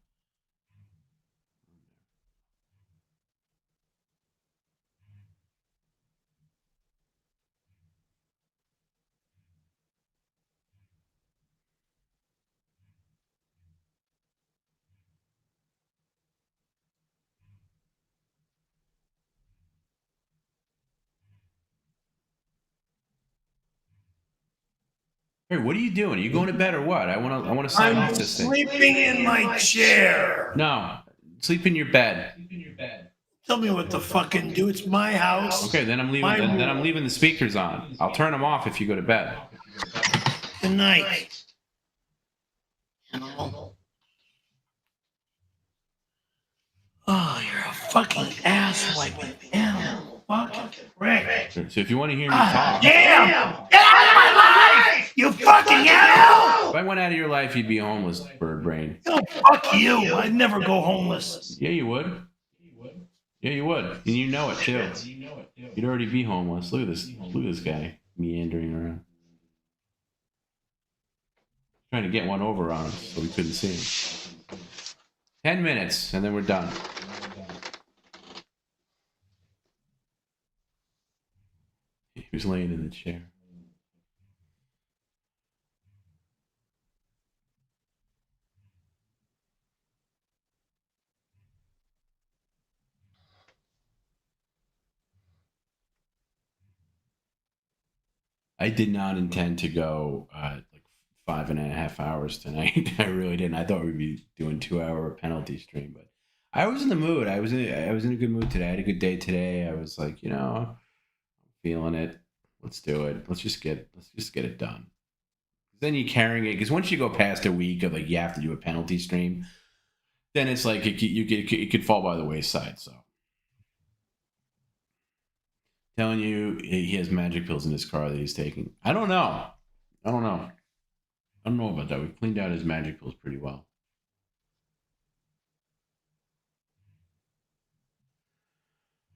Hey, what are you doing? Are you going to bed or what? I want to sign off this thing. I'm sleeping in my chair. No, sleep in your bed. Tell me what to fucking do. It's my house. Okay, then I'm leaving. Then I'm leaving the speakers on. I'll turn them off if you go to bed. Good night. Oh, you're a fucking asshole. Like animal. Fucking prick. So if you want to hear me talk, Damn! Get out of my life! You fucking animal! If I went out of your life, you'd be homeless, bird brain. Oh, fuck you. I'd never go homeless. Yeah, you would. Yeah, you would. And you know it, too. You'd already be homeless. Look at this. Look at this guy meandering around. Trying to get one over on him so we couldn't see him. 10 minutes, and then we're done. He was laying in the chair. I did not intend to go like 5.5 hours tonight. I really didn't. I thought we'd be doing 2-hour penalty stream, but I was in the mood. I was in a good mood today. I had a good day today. I was like, I'm feeling it. Let's do it. Let's just get it done. Then you're carrying it, because once you go past a week of like you have to do a penalty stream, then it's like it could fall by the wayside. So, telling you he has magic pills in his car that he's taking. I don't know about that. We've cleaned out his magic pills pretty well.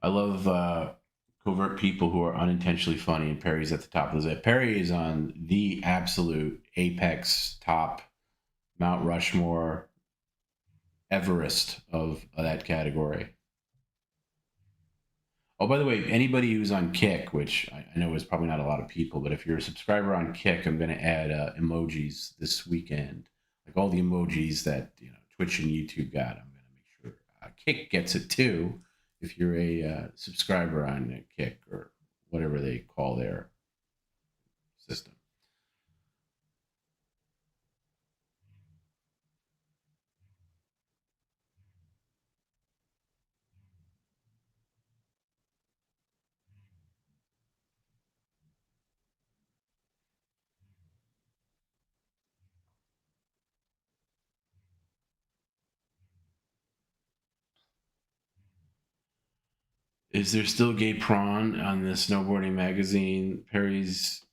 I love covert people who are unintentionally funny, and Perry's at the top of the list. Perry is on the absolute apex top, Mount Rushmore, Everest of that category. Oh, by the way, anybody who's on Kick, which I know is probably not a lot of people, but if you're a subscriber on Kick, I'm going to add emojis this weekend. Like all the emojis that Twitch and YouTube got, I'm going to make sure Kick gets it too. If you're a subscriber on Kick or whatever they call their system. Is there still gay prawn on the snowboarding magazine? Perry's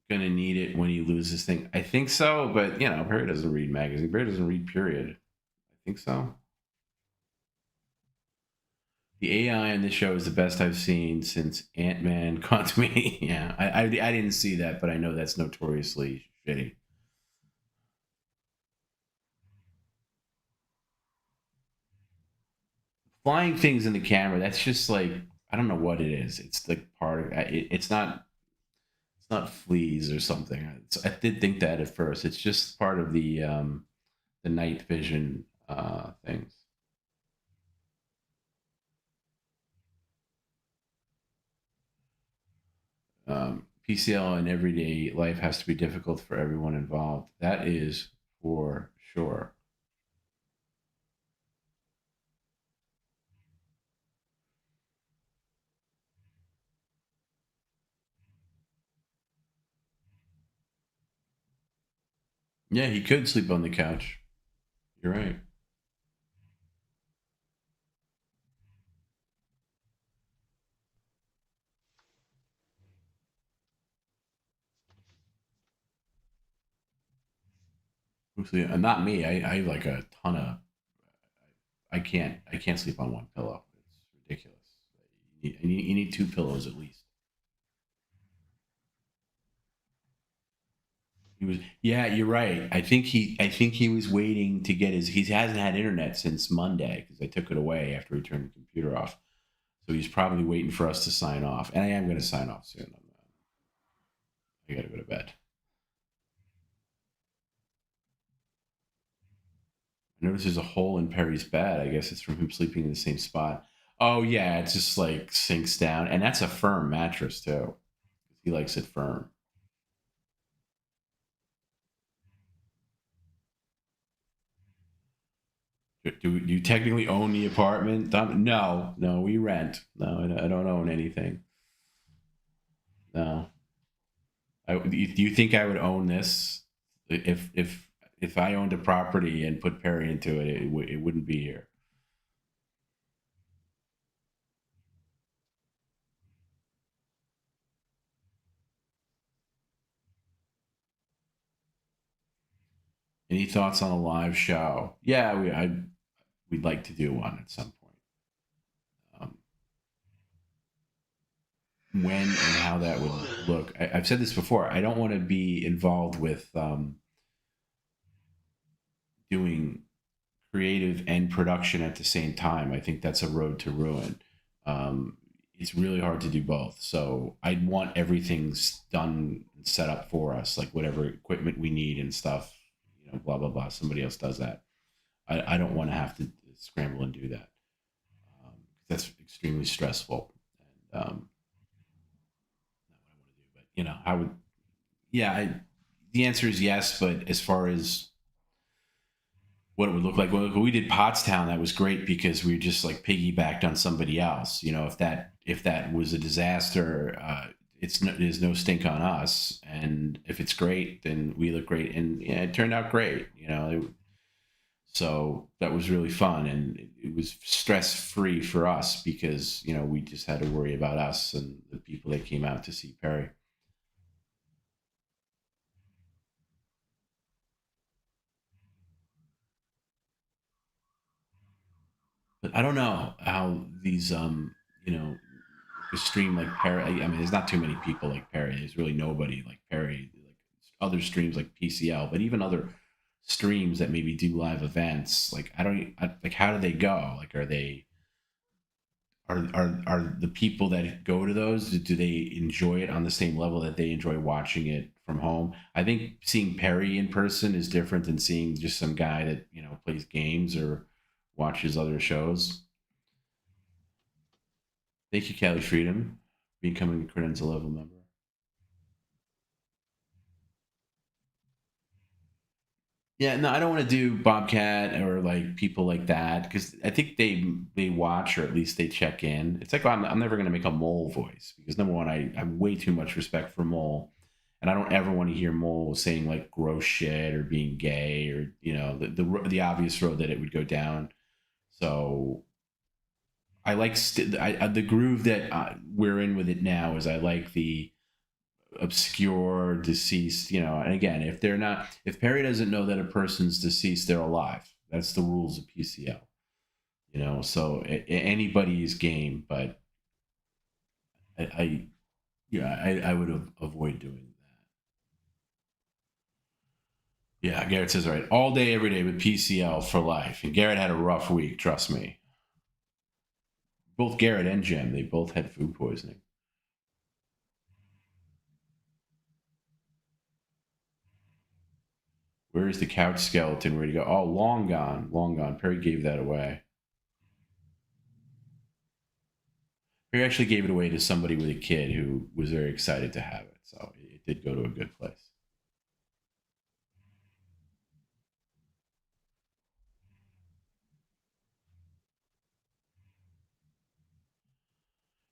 gonna need it when he loses thing. I think so, but Perry doesn't read magazine. Perry doesn't read, period. I think so. The AI in this show is the best I've seen since Ant-Man Quantumania. Yeah, I didn't see that, but I know that's notoriously shitty. Flying things in the camera, that's just like, I don't know what it is. It's like part of it. It's not fleas or something. I did think that at first. It's just part of the night vision things. PCL in everyday life has to be difficult for everyone involved. That is for sure. Yeah, he could sleep on the couch. You're right. Not me. I have like a ton of. I can't sleep on one pillow. It's ridiculous. You need two pillows at least. Yeah, you're right. I think he was waiting to get he hasn't had internet since Monday because I took it away after he turned the computer off. So he's probably waiting for us to sign off. And I am going to sign off soon. I got to go to bed. I notice there's a hole in Perry's bed. I guess it's from him sleeping in the same spot. Oh yeah, it just like sinks down. And that's a firm mattress too. He likes it firm. Do you technically own the apartment? No, we rent. No, I don't own anything. No. Do you think I would own this? If I owned a property and put Perry into it, it wouldn't be here. Any thoughts on a live show? Yeah, we'd like to do one at some point. When and how that would look. I've said this before. I don't want to be involved with doing creative and production at the same time. I think that's a road to ruin. It's really hard to do both. So I'd want everything done and set up for us, like whatever equipment we need and stuff, blah, blah, blah. Somebody else does that. I don't want to have to scramble and do that. That's extremely stressful. And, I would, the answer is yes, but as far as what it would look like, when we did Pottstown, that was great because we just like piggybacked on somebody else. If that was a disaster, there's no stink on us. And if it's great, then we look great. And it turned out great, so that was really fun. And it was stress-free for us because, we just had to worry about us and the people that came out to see Perry. But I don't know how these, stream like Perry. I mean, there's not too many people like Perry. There's really nobody like Perry. Like other streams like PCL, but even other streams that maybe do live events. Like how do they go? Like, are they are the people that go to those, do they enjoy it on the same level that they enjoy watching it from home? I think seeing Perry in person is different than seeing just some guy that, you know, plays games or watches other shows. Thank you, Cali Freedom, becoming a credential level member. Yeah, no, I don't want to do Bobcat or like people like that because I think they watch or at least they check in. It's like I'm never going to make a Mole voice because number one, I have way too much respect for Mole, and I don't ever want to hear Mole saying like gross shit or being gay or, you know, the obvious road that it would go down. So I like the groove that we're in with it now is I like the obscure, deceased, you know. And again, if Perry doesn't know that a person's deceased, they're alive. That's the rules of PCL, you know. So anybody's game, but I would avoid doing that. Yeah, Garrett says, all right, all day, every day with PCL for life. And Garrett had a rough week, trust me. Both Garrett and Jim, they both had food poisoning. Where is the couch skeleton ready to go? Oh, long gone, long gone. Perry gave that away. Perry actually gave it away to somebody with a kid who was very excited to have it. So it did go to a good place.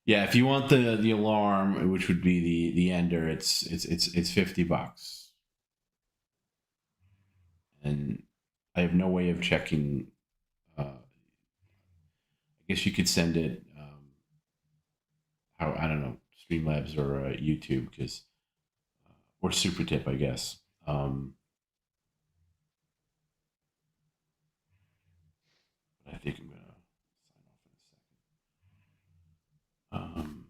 Yeah, if you want the alarm, which would be the ender, it's $50. And I have no way of checking. I guess you could send it. I don't know, Streamlabs or YouTube, because or Super Tip, I guess. I think I'm gonna sign off in a second.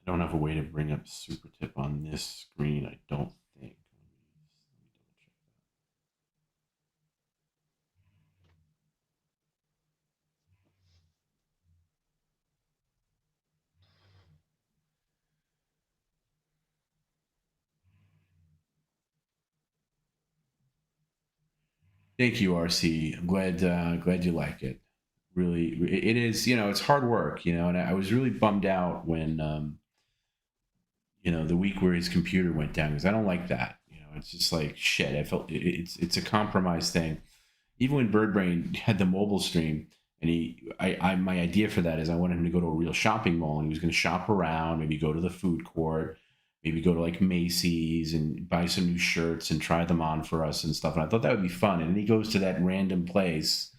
I don't have a way to bring up Super Tip on this screen. I don't think. Thank you, RC. I'm glad you like it. Really, it is. You know, it's hard work. You know, and I was really bummed out when, you know, the week where his computer went down because I don't like that. You know, it's just like shit. I felt it's a compromise thing. Even when Birdbrain had the mobile stream, and my idea for that is I wanted him to go to a real shopping mall and he was going to shop around, maybe go to the food court, maybe go to like Macy's and buy some new shirts and try them on for us and stuff. And I thought that would be fun. And then he goes to that random place.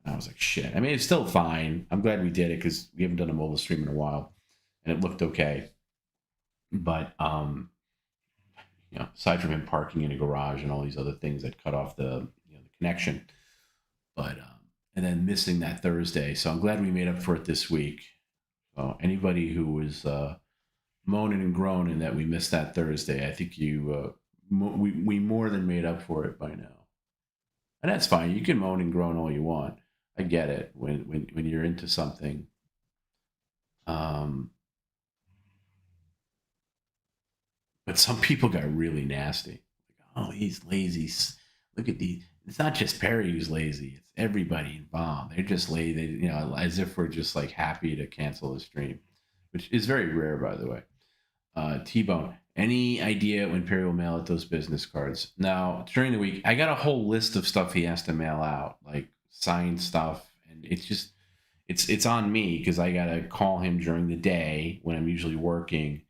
And I was like, shit. I mean, it's still fine. I'm glad we did it because we haven't done a mobile stream in a while. And it looked okay. But, you know, aside from him parking in a garage and all these other things that cut off the connection. But, and then missing that Thursday. So I'm glad we made up for it this week. So anybody who was moaning and groaning that we missed that Thursday, I think we more than made up for it by now. And that's fine. You can moan and groan all you want. I get it when you're into something. But some people got really nasty. Like, oh, he's lazy. Look at the. It's not just Perry who's lazy. It's everybody involved. They're just lazy. You know, as if we're just like happy to cancel the stream, which is very rare, by the way. T-Bone, any idea when Perry will mail out those business cards? Now, during the week, I got a whole list of stuff he has to mail out, like signed stuff, and it's just it's on me because I gotta call him during the day when I'm usually working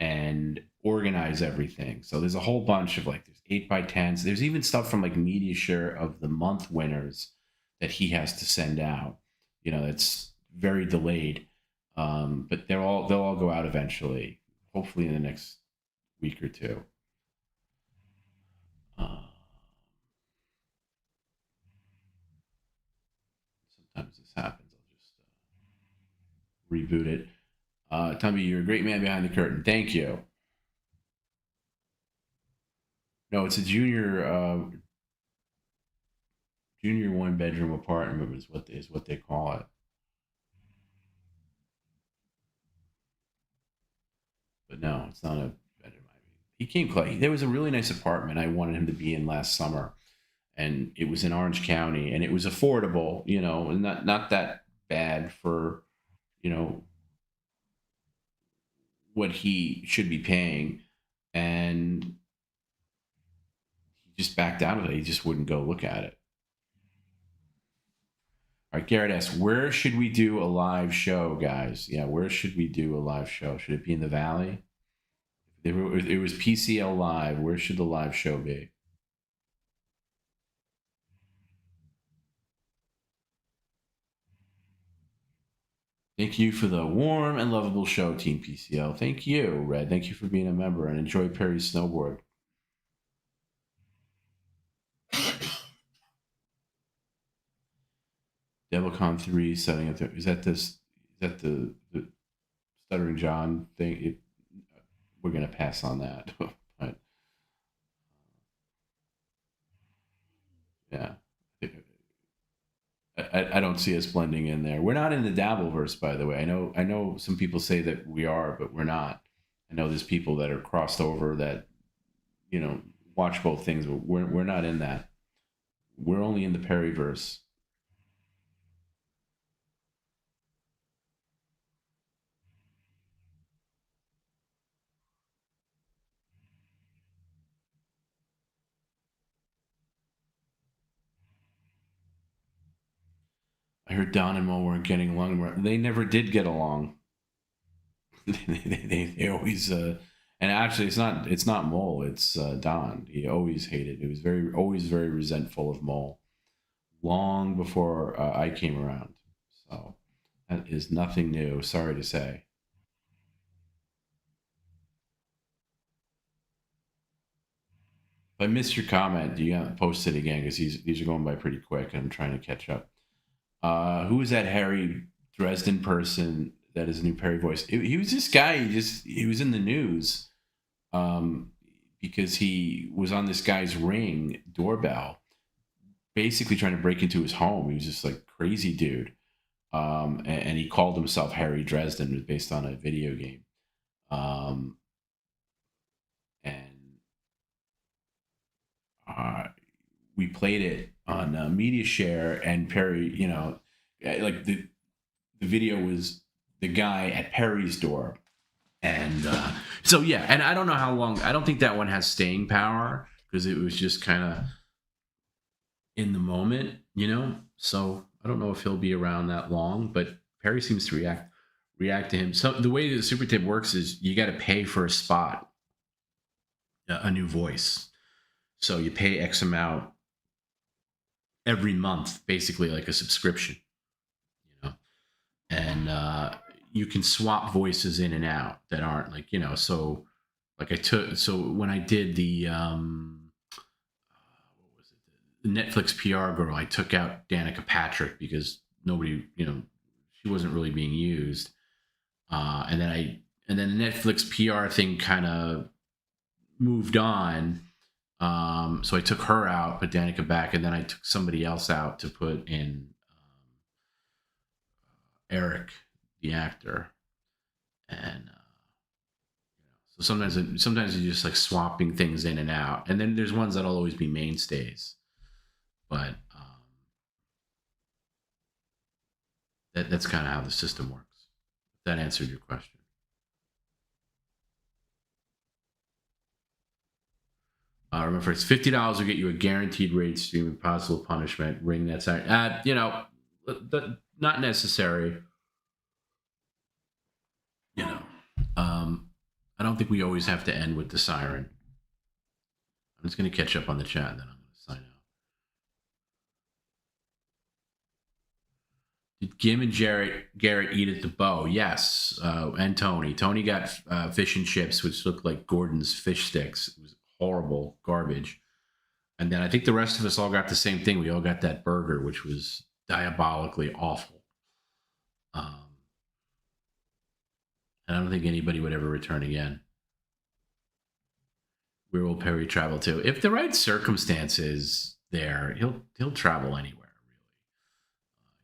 and organize everything. So there's a whole bunch of like there's 8x10s. There's even stuff from like Media Share of the month winners that he has to send out. You know, it's very delayed, but they'll all go out eventually. Hopefully in the next week or two. Sometimes this happens. I'll just reboot it. Tommy, you're a great man behind the curtain. Thank you. No, it's a junior one bedroom apartment is what they call it. But no, it's not a. He came close. There was a really nice apartment I wanted him to be in last summer, and it was in Orange County, and it was affordable, you know, and not that bad for, you know, what he should be paying, and he just backed out of it. He just wouldn't go look at it. All right, Garrett asks, where should we do a live show, guys? Yeah, where should we do a live show? Should it be in the Valley? If it was PCL Live, where should the live show be? Thank you for the warm and lovable show, Team PCL. Thank you, Red. Thank you for being a member, and enjoy Perry's snowboard. DevilCon 3 setting up. Is that the Stuttering John thing? We're gonna pass on that. But yeah, I don't see us blending in there. We're not in the Dabbleverse, by the way. I know some people say that we are, but we're not. I know there's people that are crossed over that, you know, watch both things, but we're not in that. We're only in the Perryverse. I heard Don and Mo weren't getting along. They never did get along. they always and actually it's not Mole, it's Don. He always hated. It was always very resentful of Mole, long before I came around. So that is nothing new. Sorry to say. If I missed your comment, you gotta post it again because these are going by pretty quick, and I'm trying to catch up. Who is that Harry Dresden person that is a new Perry voice? He was this guy. He was in the news because he was on this guy's Ring doorbell, basically trying to break into his home. He was just like crazy dude, and he called himself Harry Dresden, based on a video game, and we played it on Media Share, and Perry, you know, like the video was the guy at Perry's door. And so, yeah, and I don't know how long. I don't think that one has staying power because it was just kind of in the moment, you know? So I don't know if he'll be around that long, but Perry seems to react to him. So the way the Super Tip works is you got to pay for a spot, a new voice. So you pay X amount every month, basically like a subscription, you know, and you can swap voices in and out that aren't like, you know, so like so when I did the Netflix PR girl, I took out Danica Patrick because nobody, you know, she wasn't really being used, and then the Netflix PR thing kind of moved on. So I took her out, put Danica back, and then I took somebody else out to put in Eric, the actor. And so sometimes you're just like swapping things in and out. And then there's ones that'll always be mainstays. But that's kind of how the system works. If that answered your question. Remember, it's $50 will get you a guaranteed rate stream with possible punishment. Ring that siren. You know, not necessary. You know, I don't think we always have to end with the siren. I'm just going to catch up on the chat, and then I'm going to sign out. Did Kim and Garrett eat at the Bow? Yes, and Tony. Tony got fish and chips, which looked like Gordon's fish sticks. It was horrible garbage. And then I think the rest of us all got the same thing. We all got that burger, which was diabolically awful. And I don't think anybody would ever return again. Where will Perry travel to? If the right circumstances there, he'll travel anywhere, really.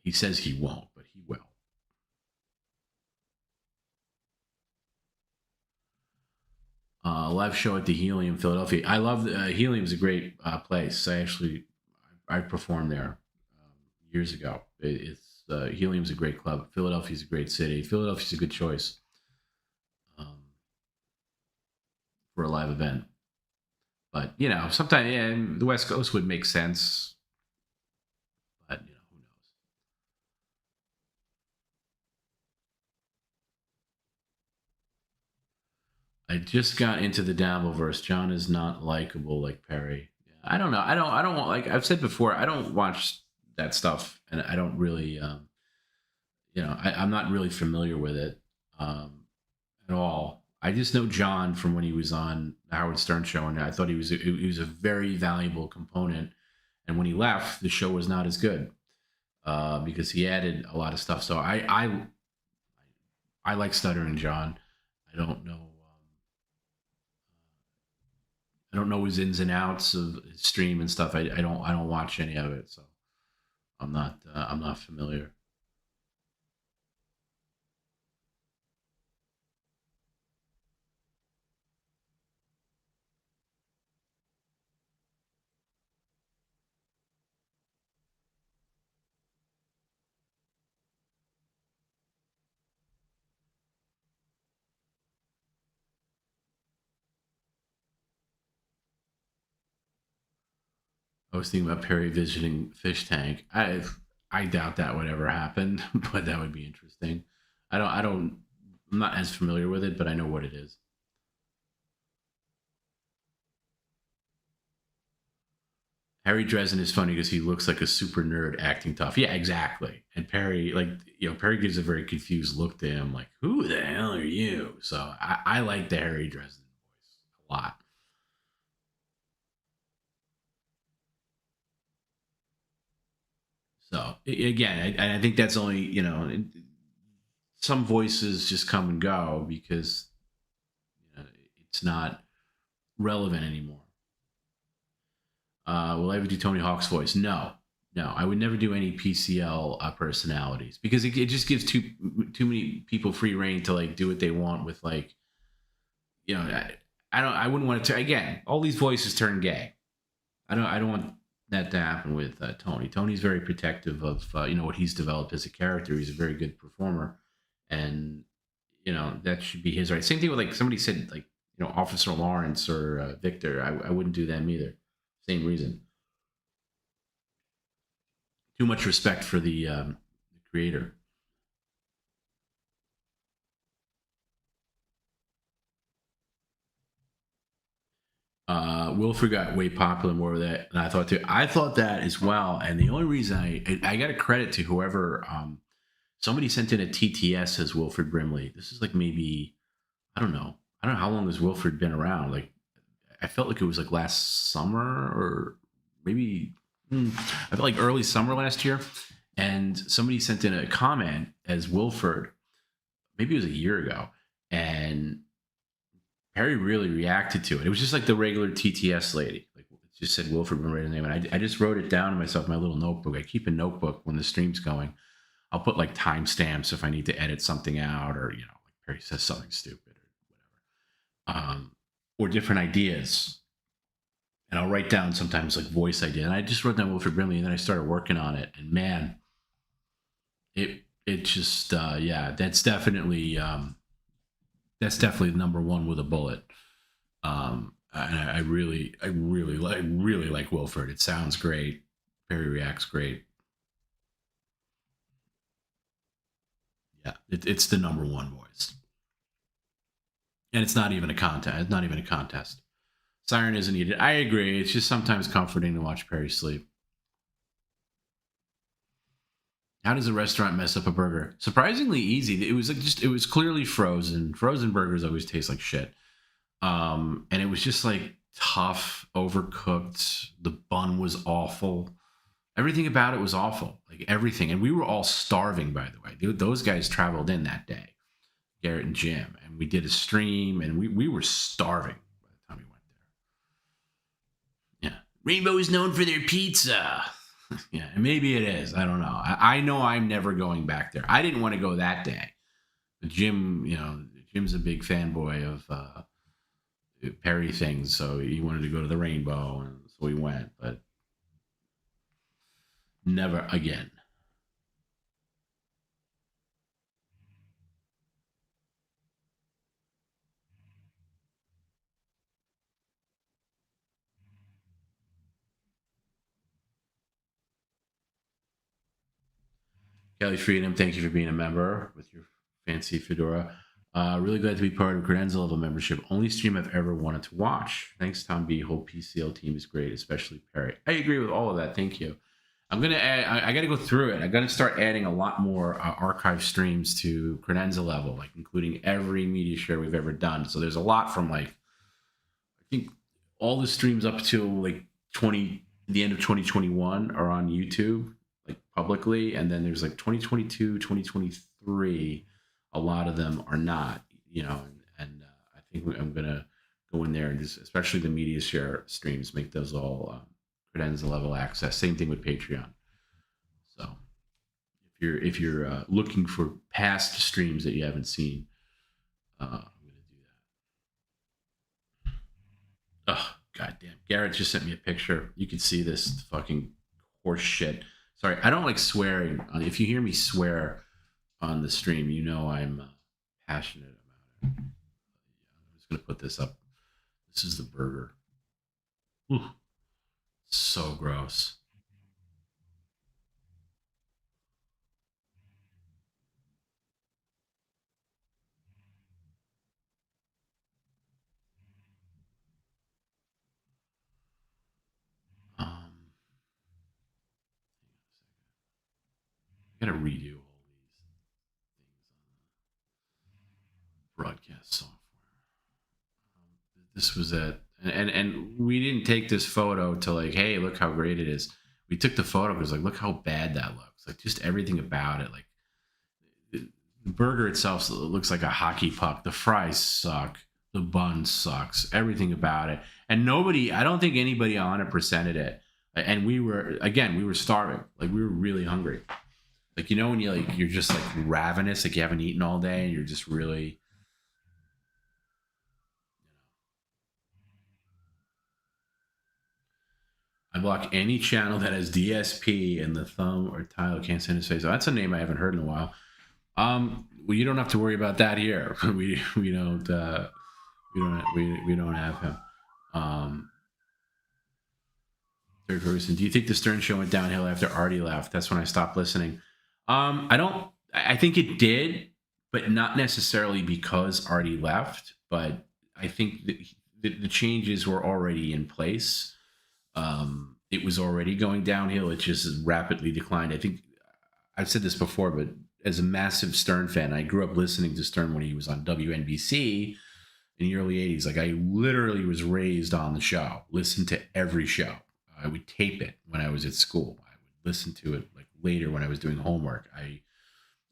He says he won't, but he will. live show at the Helium, Philadelphia. I love Helium's a great place. I performed there years ago. Helium's a great club. Philadelphia's a great city. Philadelphia's a good choice for a live event. But sometimes the West Coast would make sense. But who knows? I just got into the Dabbleverse. John is not likable like Perry. I don't know. I don't want, like I've said before, I don't watch that stuff, and I don't really, I'm not really familiar with it at all. I just know John from when he was on the Howard Stern show, and I thought he was a very valuable component. And when he left, the show was not as good because he added a lot of stuff. So I like Stuttering John. I don't know. I don't know his ins and outs of his stream and stuff. I don't watch any of it, so I'm not familiar. I was thinking about Perry visiting Fish Tank. I doubt that would ever happen, but that would be interesting. I'm not as familiar with it, but I know what it is. Harry Dresden is funny because he looks like a super nerd acting tough. Yeah, exactly. And Perry, Perry gives a very confused look to him, like, who the hell are you? So I like the Harry Dresden voice a lot. So again, I think that's only, some voices just come and go because it's not relevant anymore. Will I ever do Tony Hawk's voice? No, I would never do any PCL personalities because it just gives too many people free reign to like do what they want with I wouldn't want to, again, all these voices turn gay. I don't want that to happen with Tony. Tony's very protective of what he's developed as a character. He's a very good performer, and that should be his right. Same thing with like somebody said Officer Lawrence or Victor. I wouldn't do them either. Same reason. Too much respect for the creator. Wilford got way popular more of that, and I thought that as well. And the only reason I got a credit to whoever somebody sent in a TTS as Wilford Brimley. This is like maybe I don't know how long has Wilford been around. Like I felt like it was like last summer or maybe I felt like early summer last year. And somebody sent in a comment as Wilford. Maybe it was a year ago, and Perry really reacted to it. It was just like the regular TTS lady. Like it just said Wilford when I read his name. And I just wrote it down to myself in my little notebook. I keep a notebook when the stream's going. I'll put like timestamps if I need to edit something out or, like Perry says something stupid or whatever. Or different ideas. And I'll write down sometimes like voice idea. And I just wrote down Wilford Brimley and then I started working on it. And man, it just, that's definitely the number one with a bullet. And I really like Wilford. It sounds great. Perry reacts great. Yeah, it's the number one voice. And it's not even a contest. It's not even a contest. Siren isn't needed. I agree. It's just sometimes comforting to watch Perry sleep. How does a restaurant mess up a burger? Surprisingly easy. It was clearly frozen. Frozen burgers always taste like shit. And it was just like tough, overcooked. The bun was awful. Everything about it was awful. Like everything. And we were all starving, by the way. Those guys traveled in that day, Garrett and Jim. And we did a stream and we were starving by the time we went there. Yeah. Rainbow is known for their pizza. Yeah, maybe it is. I don't know. I know I'm never going back there. I didn't want to go that day. But Jim, Jim's a big fanboy of Perry things. So he wanted to go to the Rainbow, and so we went, but never again. Kelly Freedom, thank you for being a member with your fancy fedora. Really glad to be part of Credenza level membership. Only stream I've ever wanted to watch. Thanks, Tom B. Whole PCL team is great, especially Perry. I agree with all of that. Thank you. I'm gonna add. I got to go through it. I got to start adding a lot more archive streams to Credenza level, like including every media share we've ever done. So there's a lot from like I think all the streams up till like the end of 2021 are on YouTube, like publicly, and then there's like 2022, 2023. A lot of them are not, and I think I'm gonna go in there and just, especially the media share streams, make those all Credenza level access. Same thing with Patreon. So if you're looking for past streams that you haven't seen, I'm gonna do that. Oh goddamn! Garrett just sent me a picture. You can see this fucking horse shit. Sorry, I don't like swearing. If you hear me swear on the stream, I'm passionate about it. I'm just gonna put this up. This is the burger. Ooh, so gross. I gotta redo all these things on the broadcast software. This was it, and we didn't take this photo to like, hey, look how great it is. We took the photo because like, look how bad that looks. Like just everything about it. Like the burger itself looks like a hockey puck. The fries suck. The bun sucks. Everything about it. And I don't think anybody 100%ed it. And we were starving. Like we were really hungry. Like, when you're just like ravenous, like you haven't eaten all day and you're just really, I block any channel that has DSP and the thumb or tile can't send his face. Oh, that's a name I haven't heard in a while. Well, you don't have to worry about that here. we don't have him. Third person. Do you think the Stern Show went downhill after Artie left? That's when I stopped listening. I think it did, but not necessarily because Artie left, but I think the changes were already in place. It was already going downhill. It just rapidly declined. I think I've said this before, but as a massive Stern fan, I grew up listening to Stern when he was on WNBC in the early 80s. Like I literally was raised on the show, listened to every show. I would tape it when I was at school. I would listen to it like later when I was doing homework. I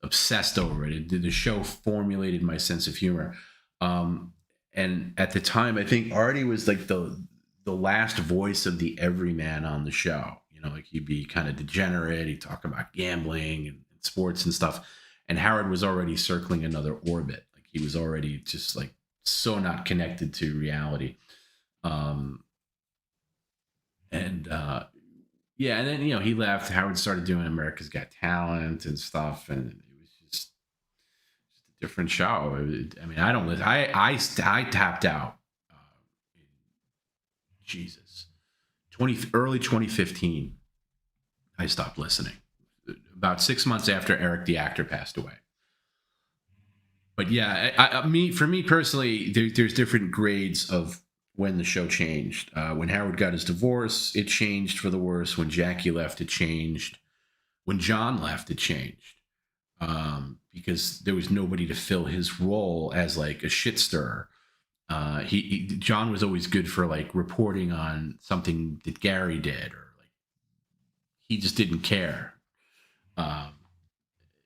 obsessed over it. The show formulated my sense of humor. And at the time, I think Artie was like the last voice of the everyman on the show. Like he'd be kind of degenerate. He'd talk about gambling and sports and stuff. And Howard was already circling another orbit. Like he was already just like so not connected to reality. And then, he left. Howard started doing America's Got Talent and stuff. And it was just a different show. I don't listen. I tapped out. Early 2015, I stopped listening. About 6 months after Eric the actor passed away. But yeah, for me personally, there's different grades of when the show changed. When Howard got his divorce, it changed for the worse. When Jackie left, it changed. When John left, it changed. Because there was nobody to fill his role as like a shit stirrer. John was always good for like reporting on something that Gary did, or like he just didn't care.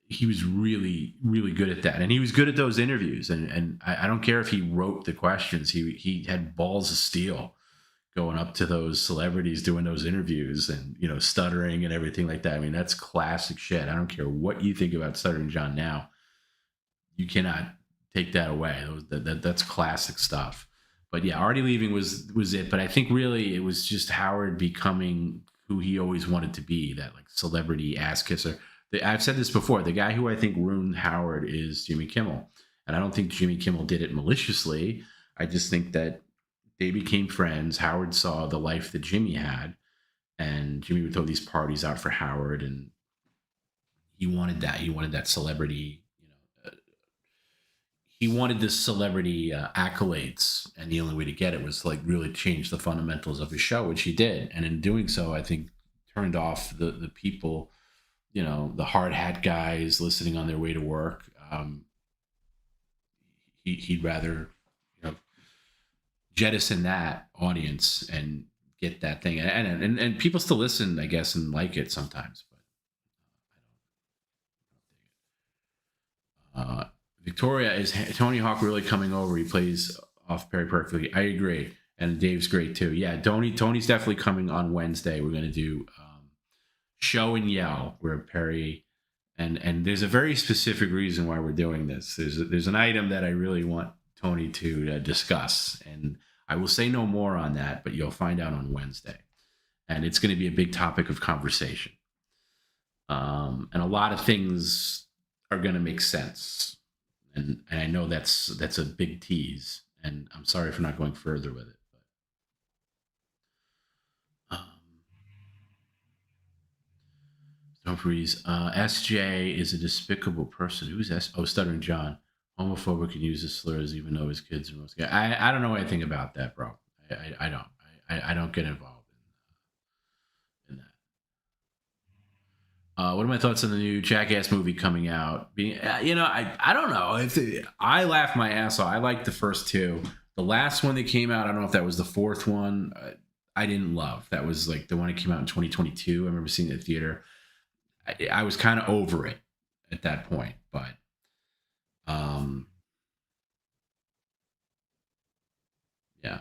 He was really, really good at that, and he was good at those interviews. And I don't care if he wrote the questions; he had balls of steel going up to those celebrities doing those interviews, and stuttering and everything like that. I mean, that's classic shit. I don't care what you think about Stuttering John now; you cannot take that away. That's classic stuff. But yeah, already leaving was it. But I think really it was just Howard becoming who he always wanted to be, that like celebrity ass kisser. I've said this before. The guy who I think ruined Howard is Jimmy Kimmel. And I don't think Jimmy Kimmel did it maliciously. I just think that they became friends. Howard saw the life that Jimmy had, and Jimmy would throw these parties out for Howard, and he wanted that. He wanted that celebrity, he wanted this celebrity accolades, and the only way to get it was like really change the fundamentals of his show, which he did. And in doing so, I think turned off the people, the hard hat guys listening on their way to work. He'd rather, jettison that audience and get that thing. And people still listen, I guess, and like it sometimes. But Victoria, is Tony Hawk really coming over? He plays off Perry perfectly. I agree. And Dave's great too. Yeah, Tony's definitely coming on Wednesday. We're going to do show and yell where Perry, and there's a very specific reason why we're doing this. There's an item that I really want Tony to discuss, and I will say no more on that, but you'll find out on Wednesday. And it's going to be a big topic of conversation. And a lot of things are going to make sense. And I know that's a big tease, and I'm sorry for not going further with it. But don't freeze. SJ is a despicable person. Who's Stuttering John? Homophobic and uses slurs even though his kids are most. I don't know anything about that, bro. I don't. I don't get involved in that. What are my thoughts on the new Jackass movie coming out? I don't know. I laughed my ass off. I liked the first two. The last one that came out, I don't know if that was the fourth one. I didn't love. That was like the one that came out in 2022. I remember seeing it at the theater. I was kind of over it at that point, but yeah.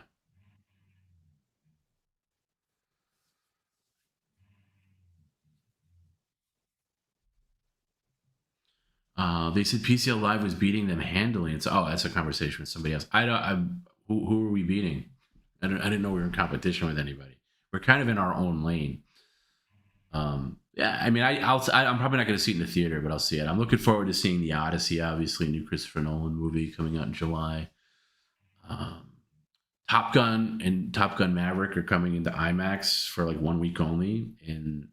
They said PCL Live was beating them handily. It's that's a conversation with somebody else. Who are we beating? I didn't know we were in competition with anybody. We're kind of in our own lane. Yeah, I mean, I'm probably not going to see it in the theater, but I'll see it. I'm looking forward to seeing The Odyssey, obviously, a new Christopher Nolan movie coming out in July. Top Gun and Top Gun Maverick are coming into IMAX for like 1 week only in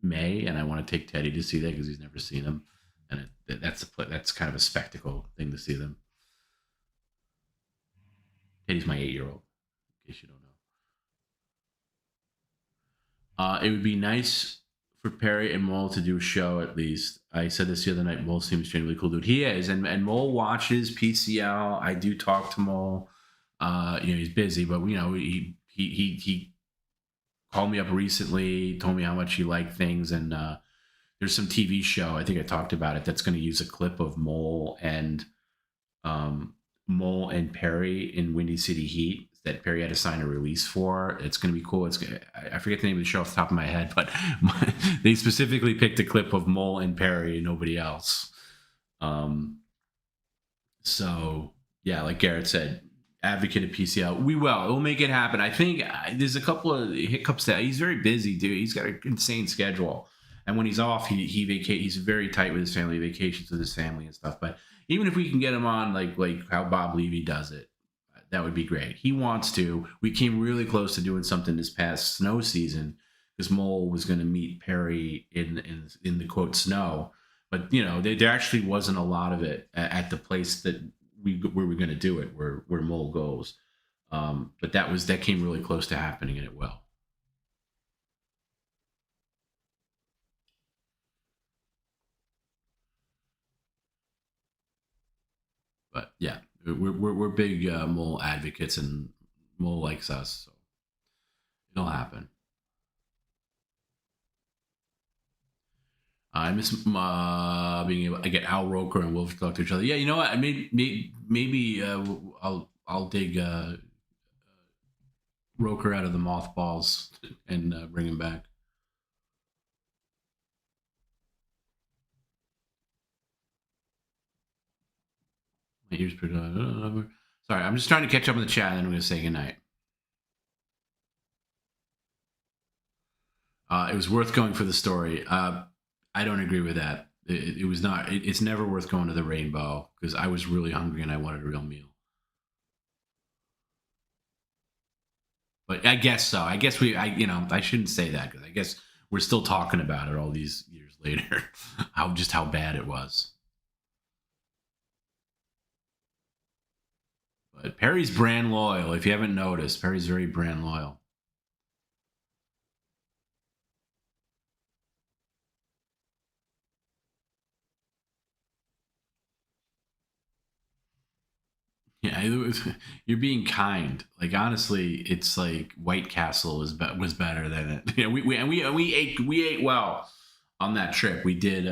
May, and I want to take Teddy to see that because he's never seen them, and that's kind of a spectacle thing to see them. Teddy's my 8-year-old, in case you don't know. It would be nice for Perry and Mole to do a show at least. I said this the other night. Mole seems genuinely cool dude. He is, and Mole watches PCL. I do talk to Mole. He's busy, but he called me up recently, told me how much he liked things, and there's some TV show, I think I talked about it, that's going to use a clip of Mole and Perry in Windy City Heat that Perry had to sign a release for. It's going to be cool. I forget the name of the show off the top of my head, but they specifically picked a clip of Mole and Perry and nobody else. So yeah, like Garrett said, advocate of PCL. We'll make it happen. I think there's a couple of hiccups that he's very busy, dude. He's got an insane schedule. And when he's off, he vacates. He's very tight with his family, vacations with his family and stuff. But even if we can get him on like how Bob Levy does it, that would be great. He wants to. We came really close to doing something this past snow season because Mole was going to meet Perry in the quote snow, but there actually wasn't a lot of it at the place that we were going to do it, where Mole goes. But that came really close to happening, and it will. But yeah, we're big Mole advocates, and Mole likes us, so it'll happen. I miss being able to get Al Roker and Wolf to talk to each other. Yeah, you know what? Maybe I'll dig Roker out of the mothballs and bring him back. My ears pretty. Sorry, I'm just trying to catch up on the chat, and then I'm going to say goodnight. It was worth going for the story. I don't agree with that. It was not. It's never worth going to the Rainbow because I was really hungry and I wanted a real meal. But I guess so. I guess I shouldn't say that because I guess we're still talking about it all these years later. how bad it was. But Perry's brand loyal. If you haven't noticed, Perry's very brand loyal. Yeah, you're being kind. Like honestly, it's like White Castle was better than it. Yeah, we ate well on that trip. We did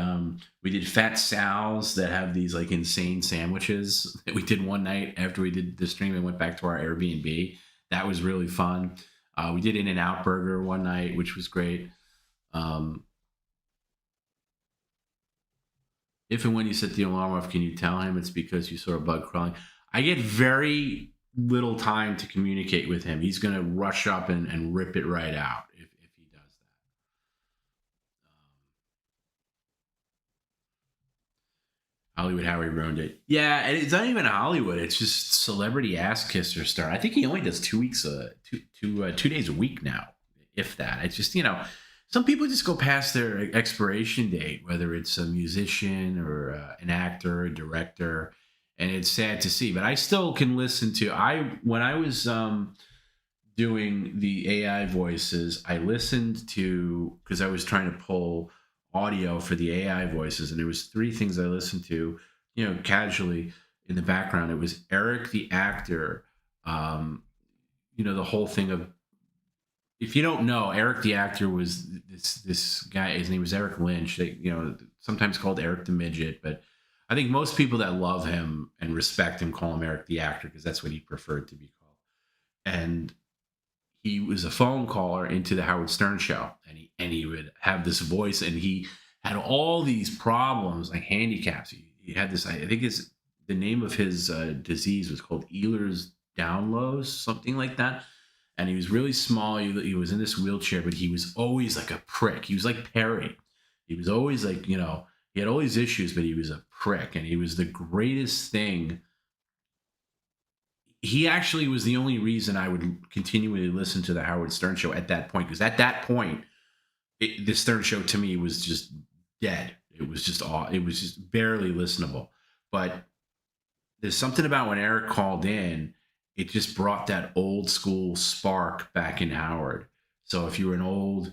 Fat Sal's that have these like insane sandwiches that we did one night after we did the stream and went back to our Airbnb. That was really fun. We did In-N-Out Burger one night, which was great. If and when you set the alarm off, can you tell him it's because you saw a bug crawling? I get very little time to communicate with him. He's going to rush up and rip it right out if he does that. Hollywood Howie ruined it. Yeah, and it's not even Hollywood. It's just celebrity ass kisser star. I think he only does 2 weeks, 2 days a week now, if that. It's just, some people just go past their expiration date, whether it's a musician or an actor, a director. And it's sad to see, but I still can listen to. When I was doing the AI voices, I listened to because I was trying to pull audio for the AI voices, and there was 3 things I listened to, casually in the background. It was Eric the actor, the whole thing of. If you don't know, Eric the actor was this guy. His name was Eric Lynch. They, sometimes called Eric the Midget, but. I think most people that love him and respect him call him Eric the actor because that's what he preferred to be called. And he was a phone caller into the Howard Stern show, and he would have this voice, and he had all these problems handicaps. He had this. I think the name of his disease was called Ehlers-Danlos, something like that. And he was really small. He was in this wheelchair, but he was always like a prick. He was like Perry. He was always like He had all these issues, but he was a prick, and he was the greatest thing. He actually was the only reason I would continually listen to the Howard Stern show at that point, because at that point, the Stern show to me was just dead. It was just barely listenable. But there's something about when Eric called in, it just brought that old school spark back in Howard. So if you were an old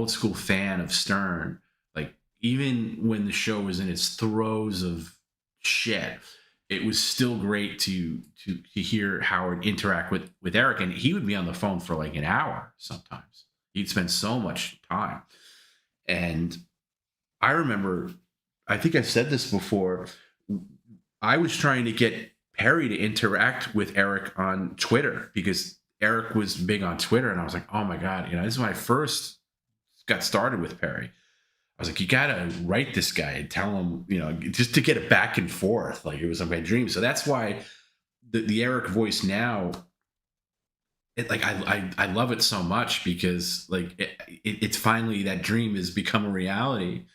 school fan of Stern, even when the show was in its throes of shit, it was still great to hear Howard interact with Eric. And he would be on the phone for like an hour sometimes. He'd spend so much time. And I remember, I think I've said this before, I was trying to get Perry to interact with Eric on Twitter because Eric was big on Twitter. And I was like, oh my God, this is when I first got started with Perry. I was like, you got to write this guy and tell him, just to get it back and forth. Like it was my dream. So that's why the Eric voice now, I love it so much because it's finally, that dream has become a reality.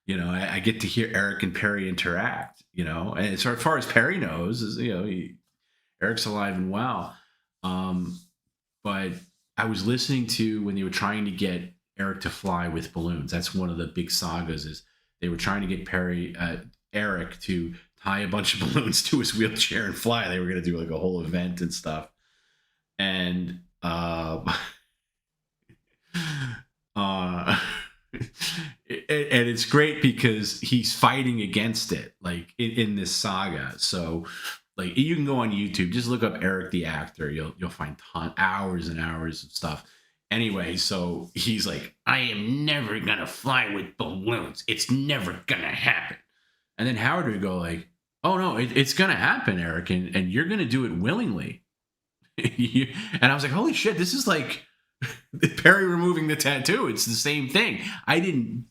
I get to hear Eric and Perry interact, and as far as Perry knows, Eric's alive and well. But I was listening to when they were trying to get Eric to fly with balloons. That's one of the big sagas, is they were trying to get Eric to tie a bunch of balloons to his wheelchair and fly. They were going to do like a whole event and stuff. And and it's great because he's fighting against it, in this saga. So you can go on YouTube, just look up Eric the actor. You'll find hours and hours of stuff. Anyway, so he's like, I am never going to fly with balloons. It's never going to happen. And then Howard would go like, oh, no, it's going to happen, Eric, and you're going to do it willingly. And I was like, holy shit, this is like Perry removing the tattoo. It's the same thing. I didn't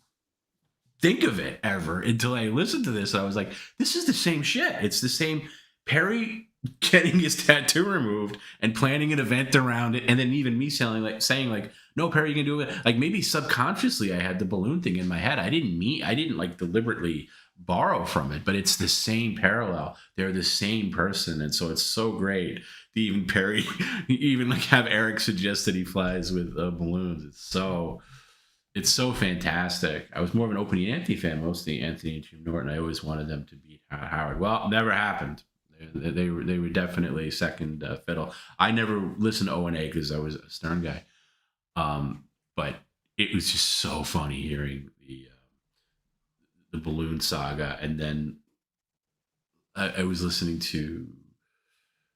think of it ever until I listened to this. I was like, this is the same shit. It's the same. Perry getting his tattoo removed and planning an event around it, and then even me saying like, no, Perry, you can do it. Like maybe subconsciously I had the balloon thing in my head. I didn't like deliberately borrow from it, but it's the same parallel. They're the same person, and so it's so great to even Perry even like have Eric suggest that he flies with balloons. It's so fantastic. I was more of an Opie and Anthony fan, mostly Anthony and Jim Norton. I always wanted them to beat Howard. Well, never happened. They were definitely second fiddle. I never listened to O&A because I was a Stern guy, but it was just so funny hearing the balloon saga. And then I was listening to,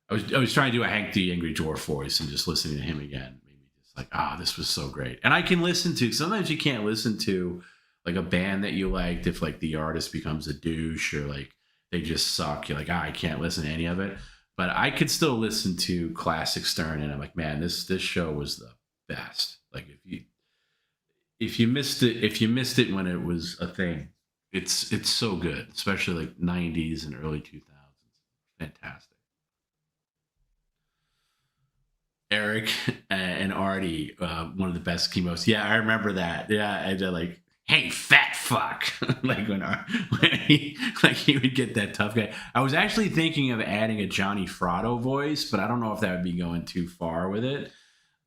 I was trying to do a Hank the Angry Dwarf voice, and just listening to him again made me just like, this was so great. And I can listen to, sometimes you can't listen to like a band that you liked if like the artist becomes a douche or like they just suck. You're like, I can't listen to any of it. But I could still listen to classic Stern, and I'm like, man, this show was the best. Like if you missed it when it was a thing, it's so good, especially like 90s and early 2000s. Fantastic. Eric and Artie, one of the best chemos. Yeah, I remember that. Yeah, and they're like, hey, fat fuck. like when he would get that tough guy. I was actually thinking of adding a Johnny Fratto voice, but I don't know if that would be going too far with it.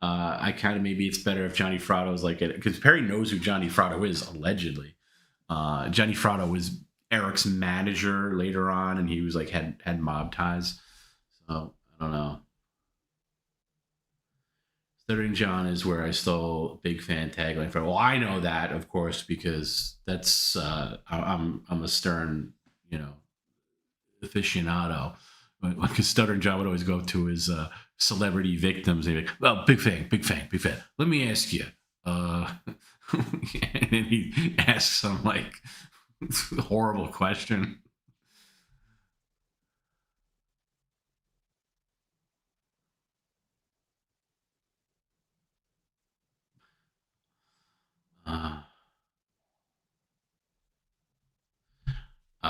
I kind of, maybe it's better if Johnny Fratto's like it, because Perry knows who Johnny Fratto is, allegedly. Johnny Fratto was Eric's manager later on, and he was like had mob ties. So I don't know. Stuttering John is where I stole big fan tagline from. Well, I know that, of course, because that's I'm a Stern, aficionado. Because Stuttering John would always go to his celebrity victims and he'd be like, well, big fan. Let me ask you. And then he asks some like horrible question.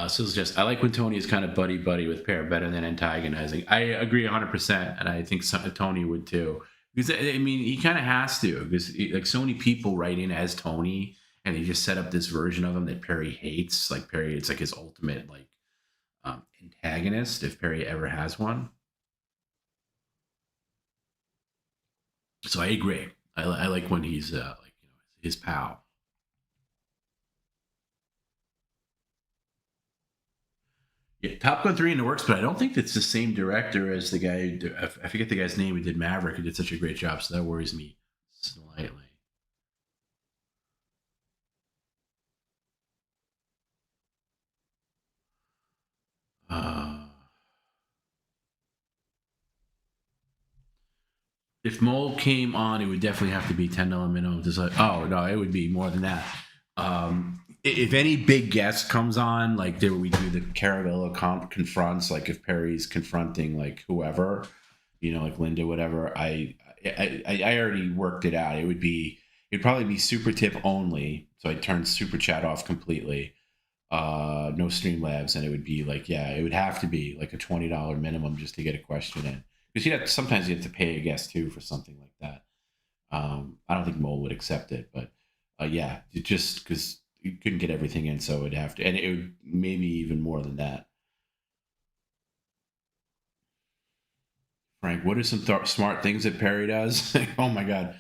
So it's just, I like when Tony is kind of buddy with Pear better than antagonizing. I agree 100%, and I think Tony would too. Because I mean, he kind of has to, because like so many people write in as Tony, and they just set up this version of him that Perry hates. Like Perry, it's like his ultimate like antagonist if Perry ever has one. So I agree. I like when he's his pal. Yeah, Top Gun 3 in the works, but I don't think it's the same director as the guy who I forget the guy's name who did Maverick, who did such a great job, so that worries me slightly. If Mole came on, it would definitely have to be $10 minimum. Oh, no, it would be more than that. If any big guest comes on, like we do the Caravello confronts, like if Perry's confronting like whoever, like Linda, whatever, I already worked it out. It'd probably be super tip only. So I'd turn super chat off completely. No Streamlabs, and it would be like, it would have to be like a $20 minimum just to get a question in. Because sometimes you have to pay a guest too for something like that. I don't think Mole would accept it, but just because you couldn't get everything in, so it'd have to, and it would maybe even more than that. Frank, what are some smart things that Perry does? Oh my God.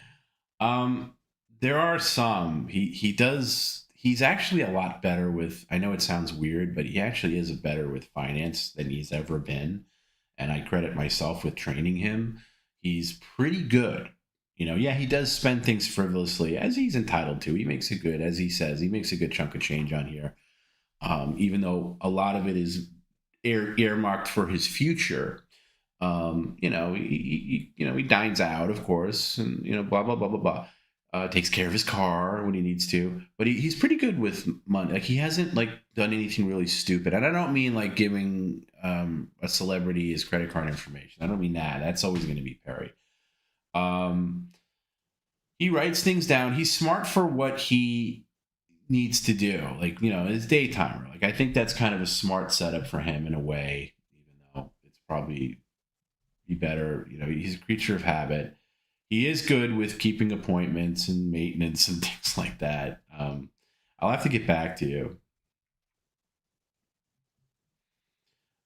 There are some. He's actually a lot better with, I know it sounds weird, but he actually is better with finance than he's ever been. And I credit myself with training him. He's pretty good. He does spend things frivolously, as he's entitled to. He makes a good, as he says, he makes a good chunk of change on here. Even though a lot of it is earmarked for his future. He dines out, of course, and, blah, blah, blah, blah, blah. Takes care of his car when he needs to, but he's pretty good with money. Like he hasn't like done anything really stupid. And I don't mean like giving a celebrity his credit card information. I don't mean that. That's always going to be Perry. He writes things down. He's smart for what he needs to do. Like, his daytimer. Like I think that's kind of a smart setup for him in a way, even though probably be better. You know, he's a creature of habit. He is good with keeping appointments and maintenance and things like that. I'll have to get back to you.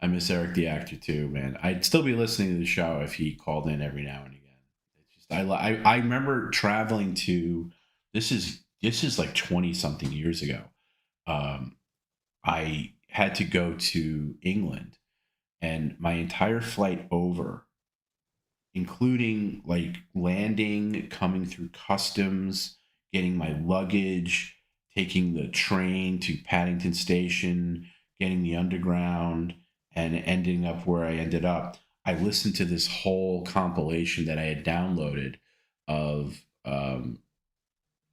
I miss Eric the actor too, man. I'd still be listening to the show if he called in every now and again. It's just I remember traveling to this is like 20 something years ago. I had to go to England, and my entire flight over, including like landing, coming through customs, getting my luggage, taking the train to Paddington Station, getting the underground, and ending up where I ended up. I listened to this whole compilation that I had downloaded of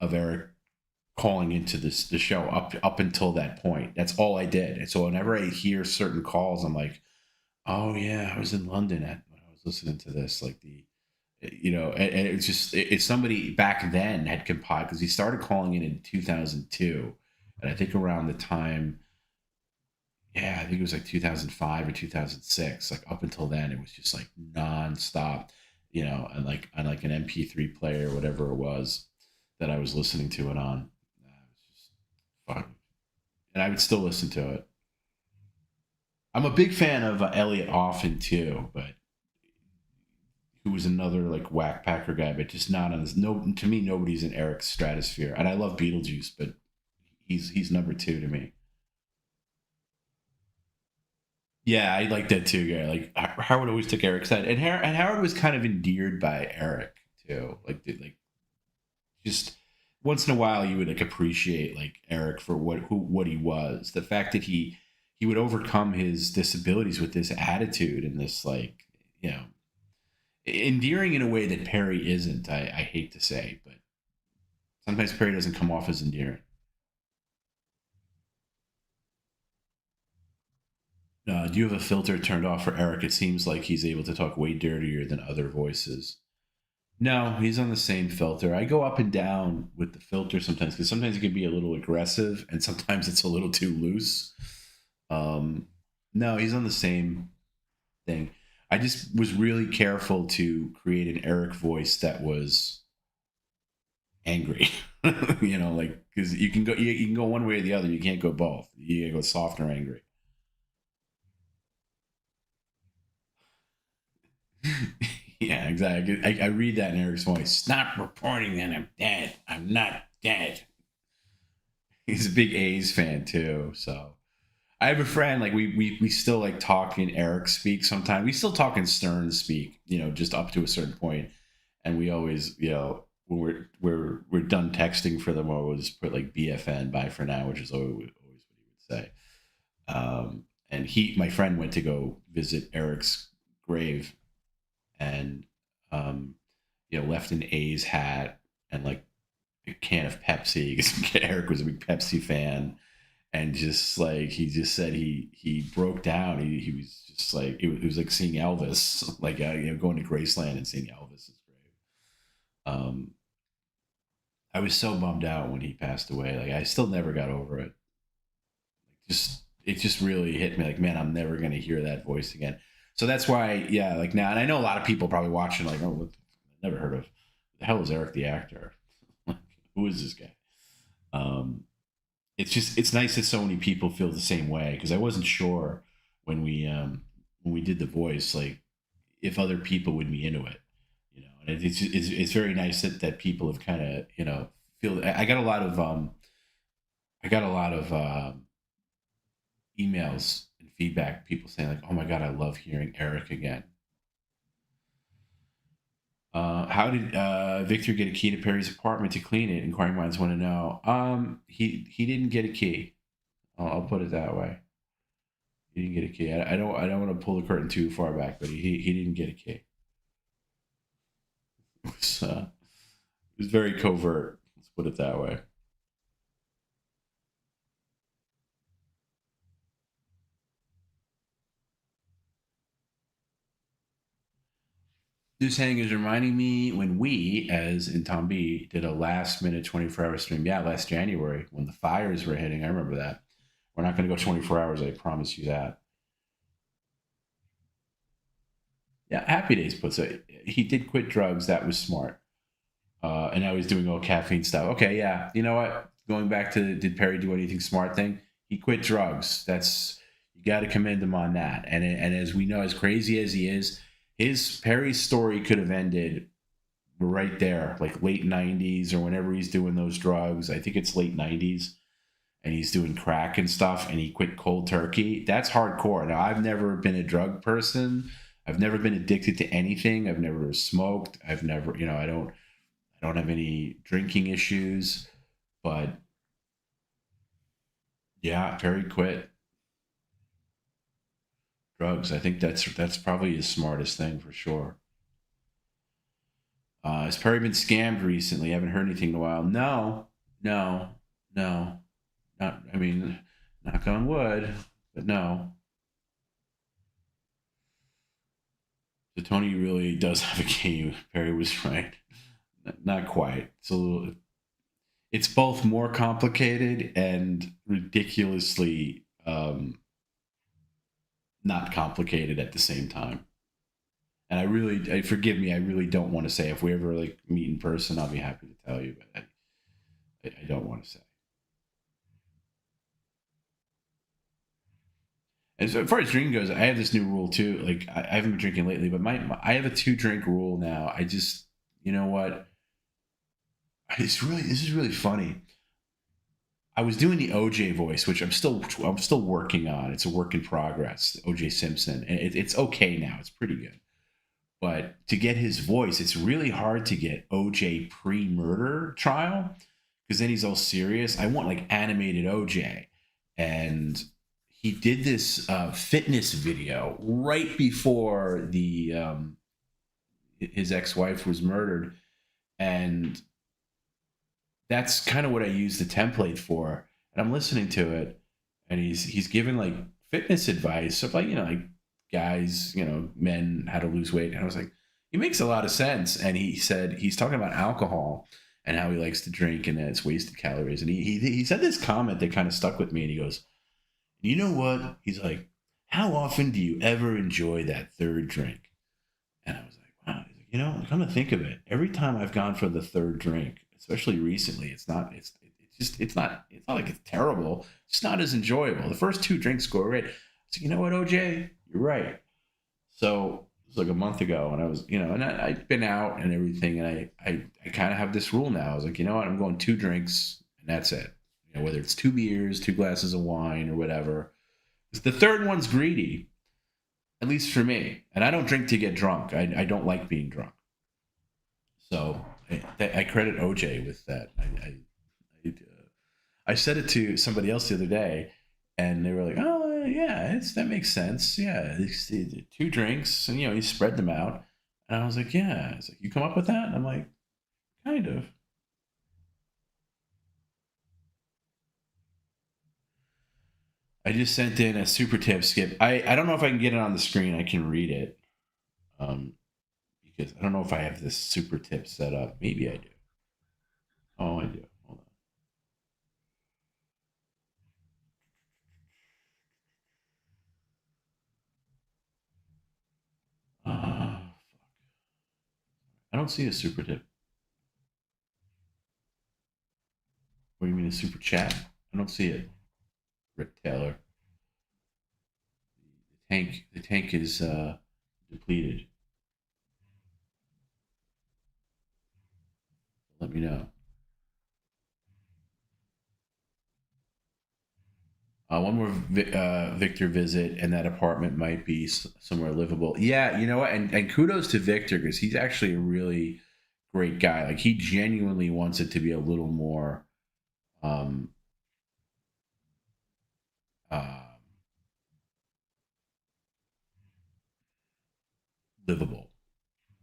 Eric calling into the show up until that point. That's all I did. And so whenever I hear certain calls, I'm like, oh yeah, I was in London when I was listening to this. Like and it's just it's somebody back then had compiled, because he started calling in 2002, and I think around the time. Yeah, I think it was like 2005 or 2006. Like up until then, it was just like nonstop, and like on like an MP3 player or whatever it was that I was listening to it on. It was just fun, and I would still listen to it. I'm a big fan of Elliot Offen too, but who was another like whack packer guy, but just not on this. No, to me, nobody's in Eric's stratosphere. And I love Beetlejuice, but he's number 2 to me. Yeah, I like that too, Gary. Like Howard always took Eric's side, and Howard was kind of endeared by Eric too. Like just once in a while, you would like appreciate like Eric for what he was. The fact that he would overcome his disabilities with this attitude and this like endearing in a way that Perry isn't. I hate to say, but sometimes Perry doesn't come off as endearing. Do you have a filter turned off for Eric? It seems like he's able to talk way dirtier than other voices. No, he's on the same filter. I go up and down with the filter sometimes, because sometimes it can be a little aggressive and sometimes it's a little too loose. No, he's on the same thing. I just was really careful to create an Eric voice that was angry, like, because you can go one way or the other. You can't go both. You gotta go soft or angry. Yeah, exactly. I read that in Eric's voice. Stop reporting that I'm dead. I'm not dead. He's a big A's fan too. So I have a friend, like we still like talk in Eric speak sometimes. We still talk in Stern speak, just up to a certain point. And we always, when we're done texting for them, we'll just put like BFN, bye for now, which is always what he would say. And my friend went to go visit Eric's grave, and left an A's hat and like a can of Pepsi, because Eric was a big Pepsi fan, and just like he just said he broke down. He was just like it was like seeing Elvis, like going to Graceland and seeing Elvis's grave. I was so bummed out when he passed away. Like I still never got over it. It just really hit me. Like, man, I'm never gonna hear that voice again. So that's why, yeah, like now, and I know a lot of people probably watching, like, oh, never heard of, the hell is Eric the actor? Who is this guy? It's nice that so many people feel the same way, because I wasn't sure when we did the voice, like, if other people would be into it, and it's very nice that people have kind of, feel. I got a lot of emails and feedback, people saying like, oh my God, I love hearing Eric again. How did Victor get a key to Perry's apartment to clean it? Inquiring minds want to know. He didn't get a key. I'll put it that way. He didn't get a key. I don't want to pull the curtain too far back, but he didn't get a key. It was very covert. Let's put it that way. This hang is reminding me when we, as in Tom B, did a last-minute 24-hour stream. Yeah, last January when the fires were hitting. I remember that. We're not going to go 24 hours. I promise you that. Yeah, Happy Days puts it. He did quit drugs. That was smart. And now he's doing all caffeine stuff. Okay, yeah. You know what? Going back to did Perry do anything smart thing? He quit drugs. That's you got to commend him on that. And as we know, as crazy as he is, Perry's story could have ended right there, like late 90s or whenever he's doing those drugs. I think it's late 90s. And he's doing crack and stuff, and he quit cold turkey. That's hardcore. Now, I've never been a drug person. I've never been addicted to anything. I've never smoked. I've never, I don't have any drinking issues. But yeah, Perry quit drugs. I think that's probably his smartest thing for sure. Has Perry been scammed recently? I haven't heard anything in a while. No. Not, I mean, knock on wood, but no. So Tony really does have a game. Perry was right. Not quite. It's both more complicated and ridiculously not complicated at the same time. And forgive me, I really don't want to say. If we ever like meet in person, I'll be happy to tell you, but I don't want to say. As far as drinking goes, I have this new rule too. Like I haven't been drinking lately, but I have a 2-drink rule now. I just, you know what? This is really funny. I was doing the OJ voice, which I'm still working on. It's a work in progress. OJ Simpson, and it's okay now. It's pretty good. But to get his voice, it's really hard to get OJ pre-murder trial because then he's all serious. I want like animated OJ, and he did this fitness video right before his ex-wife was murdered, and that's kind of what I use the template for. And I'm listening to it, and he's giving like fitness advice of like like guys, men, how to lose weight, and I was like, he makes a lot of sense. And he said he's talking about alcohol and how he likes to drink and that it's wasted calories, and he said this comment that kind of stuck with me, and he goes, you know what? He's like, how often do you ever enjoy that third drink? And I was like, wow. He's like, come to think of it, every time I've gone for the third drink, especially recently, it's not like it's terrible. It's not as enjoyable. The first 2 drinks go great. So you know what, OJ? You're right. So it was like a month ago, and I was, and I'd been out and everything, and I kind of have this rule now. I was like, you know what? I'm going 2 drinks, and that's it. Whether it's 2 beers, 2 glasses of wine, or whatever. The third one's greedy, at least for me. And I don't drink to get drunk. I don't like being drunk. So I credit OJ with that. I said it to somebody else the other day, and they were like, "Oh yeah, that makes sense. Yeah, 2 drinks, and you spread them out." And I was like, "Yeah." It's like, "You come up with that?" And I'm like, "Kind of." I just sent in a super tip, Skip. I don't know if I can get it on the screen. I can read it. Because I don't know if I have this super tip set up. Maybe I do. Oh, I do. Hold on. I don't see a super tip. What do you mean a super chat? I don't see it. Rick Taylor. The tank is depleted. Let me know. One more Victor visit, and that apartment might be somewhere livable. Yeah, you know what? And kudos to Victor, because he's actually a really great guy. Like, he genuinely wants it to be a little more livable,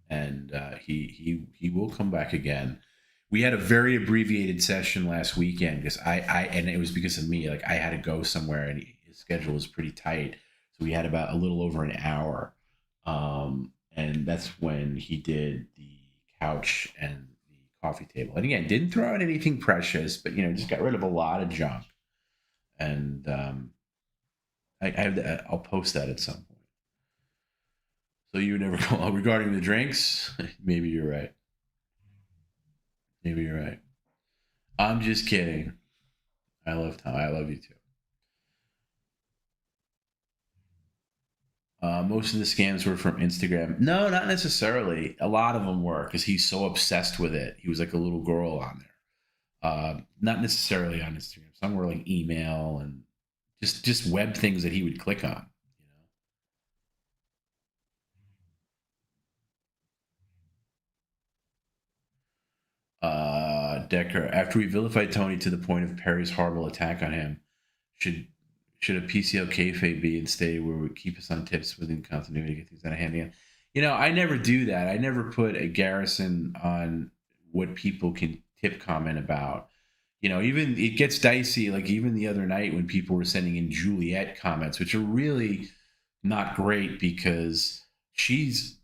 and he will come back again. We had a very abbreviated session last weekend because and it was because of me. Like, I had to go somewhere, and his schedule was pretty tight, so we had about a little over an hour. And that's when he did the couch and the coffee table. And again, didn't throw out anything precious, but just got rid of a lot of junk. And I'll post that at some point. So you would never go regarding the drinks? Maybe you're right. Maybe you're right. I'm just kidding. I love Tom. I love you too. Most of the scams were from Instagram. No, not necessarily. A lot of them were because he's so obsessed with it. He was like a little girl on there. Not necessarily on Instagram. Some were like email and just web things that he would click on. Decker, after we vilified Tony to the point of Perry's horrible attack on him, should a PCL kayfabe be instead where we keep us on tips within continuity to get things out of hand again? You know, I never do that. I never put a garrison on what people can tip comment about. You know, even it gets dicey. Like even the other night when people were sending in Juliet comments, which are really not great because she's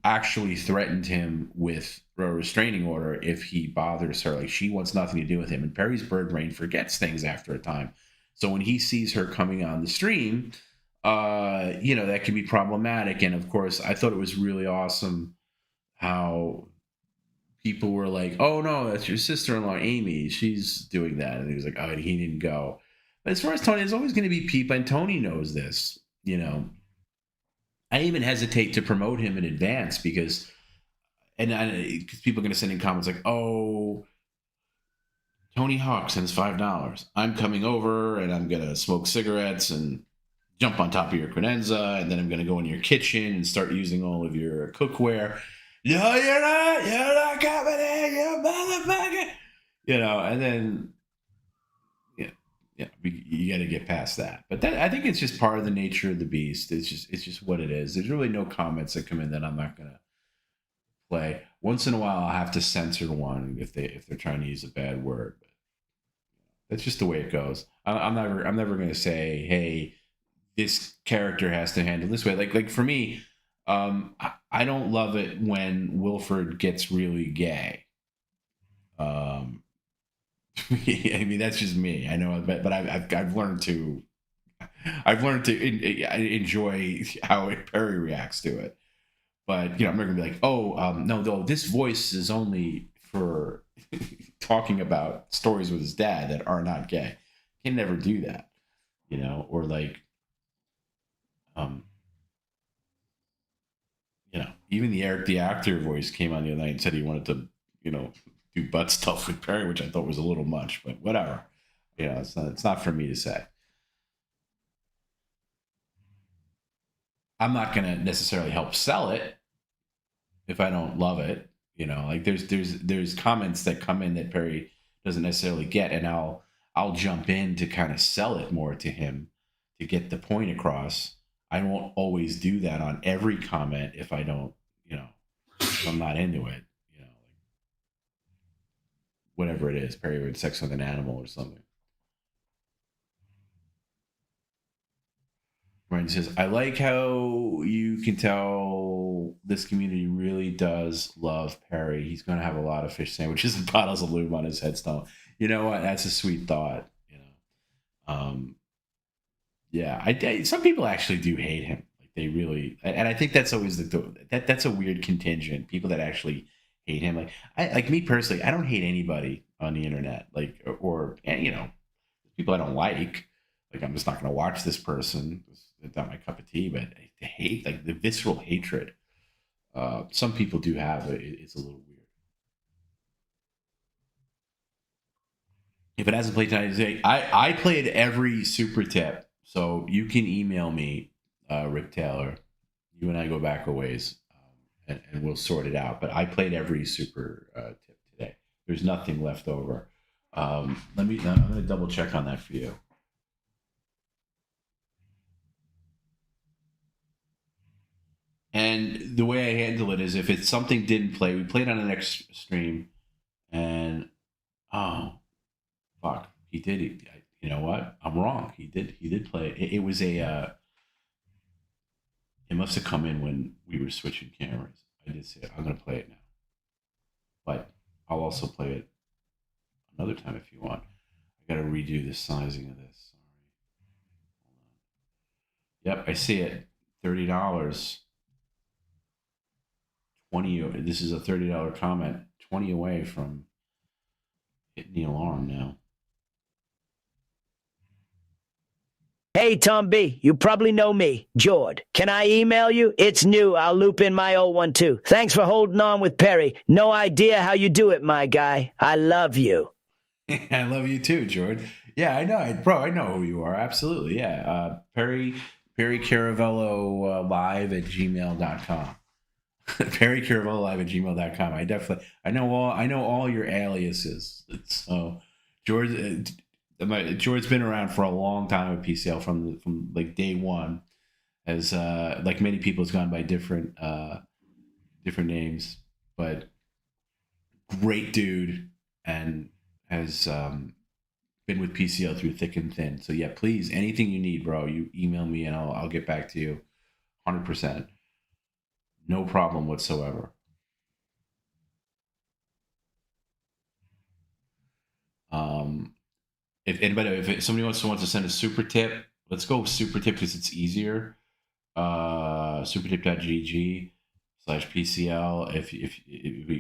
actually threatened him with a restraining order if he bothers her. Like she wants nothing to do with him. And Perry's bird brain forgets things after a time. So when he sees her coming on the stream, you know, that can be problematic. And of course, I thought it was really awesome how people were like, oh no, that's your sister-in-law, Amy. She's doing that. And he was like, oh, he didn't go. But as far as Tony, there's always going to be people, and Tony knows this, you know. I even hesitate to promote him in advance because people are going to send in comments like, oh, Tony Hawk sends $5. I'm coming over and I'm going to smoke cigarettes and jump on top of your credenza, and then I'm going to go in your kitchen and start using all of your cookware. No, you're not coming in, you motherfucker. You know, and then, you got to get past that. But that, I think it's just part of the nature of the beast. It's just what it is. There's really no comments that come in that I'm not going to play. Once in a while, I'll have to censor one if they're trying to use a bad word. But that's just the way it goes. I'm never going to say, hey, this character has to handle this way. Like for me, I don't love it when Wilford gets really gay. I mean, that's just me. I know, but I've learned to enjoy how Perry reacts to it. But you know, I'm not gonna be like, oh, no, this voice is only for talking about stories with his dad that are not gay. Can never do that, you know, or like, you know, even the actor voice came on the other night and said he wanted to, you know, do butt stuff with Perry, which I thought was a little much, but whatever. You know, it's not for me to say. I'm not going to necessarily help sell it if I don't love it. You know, like there's comments that come in that Perry doesn't necessarily get, and I'll jump in to kind of sell it more to him to get the point across. I won't always do that on every comment if I don't, you know, if I'm not into it. Whatever it is, Perry would sex with an animal or something. Ryan says, I like how you can tell this community really does love Perry. He's going to have a lot of fish sandwiches and bottles of lube on his headstone. You know what? That's a sweet thought. You know, yeah. Some people actually do hate him. Like they really, and I think that's always that's a weird contingent. People that actually hate him. Like me personally, I don't hate anybody on the internet. Like, or you know, people I don't like. Like I'm just not going to watch this person. It's not my cup of tea. But the hate, like the visceral hatred, some people do have. It's a little weird. If it hasn't played tonight, I played every super tip, so you can email me, Rick Taylor. You and I go back a ways. And we'll sort it out. But I played every super tip today. There's nothing left over. I'm going to double check on that for you. And the way I handle it is if it's something didn't play, we played on the next stream, and oh, fuck, he did it. You know what? I'm wrong. He did play. It was a. It must have come in when we were switching cameras. I did say it. I'm going to play it now. But I'll also play it another time if you want. I got to redo the sizing of this. Sorry. Hold on. Yep, I see it. $30. 20. This is a $30 comment. 20 away from hitting the alarm now. Hey, Tom B., you probably know me, Jord. Can I email you? It's new. I'll loop in my old one, too. Thanks for holding on with Perry. No idea how you do it, my guy. I love you. I love you too, Jord. Yeah, I know. Bro, I know who you are. Absolutely, yeah. PerryCaravelloLive@gmail.com. PerryCaravelloLive@gmail.com. I know all your aliases. So, Jord's been around for a long time at PCL from like day one, as like many people has gone by different names, but great dude and has been with PCL through thick and thin. So yeah, please, anything you need, bro, you email me and I'll get back to you 100%. No problem whatsoever. If somebody wants to send a super tip, let's go super tip because it's easier. Supertip.gg/PCL. If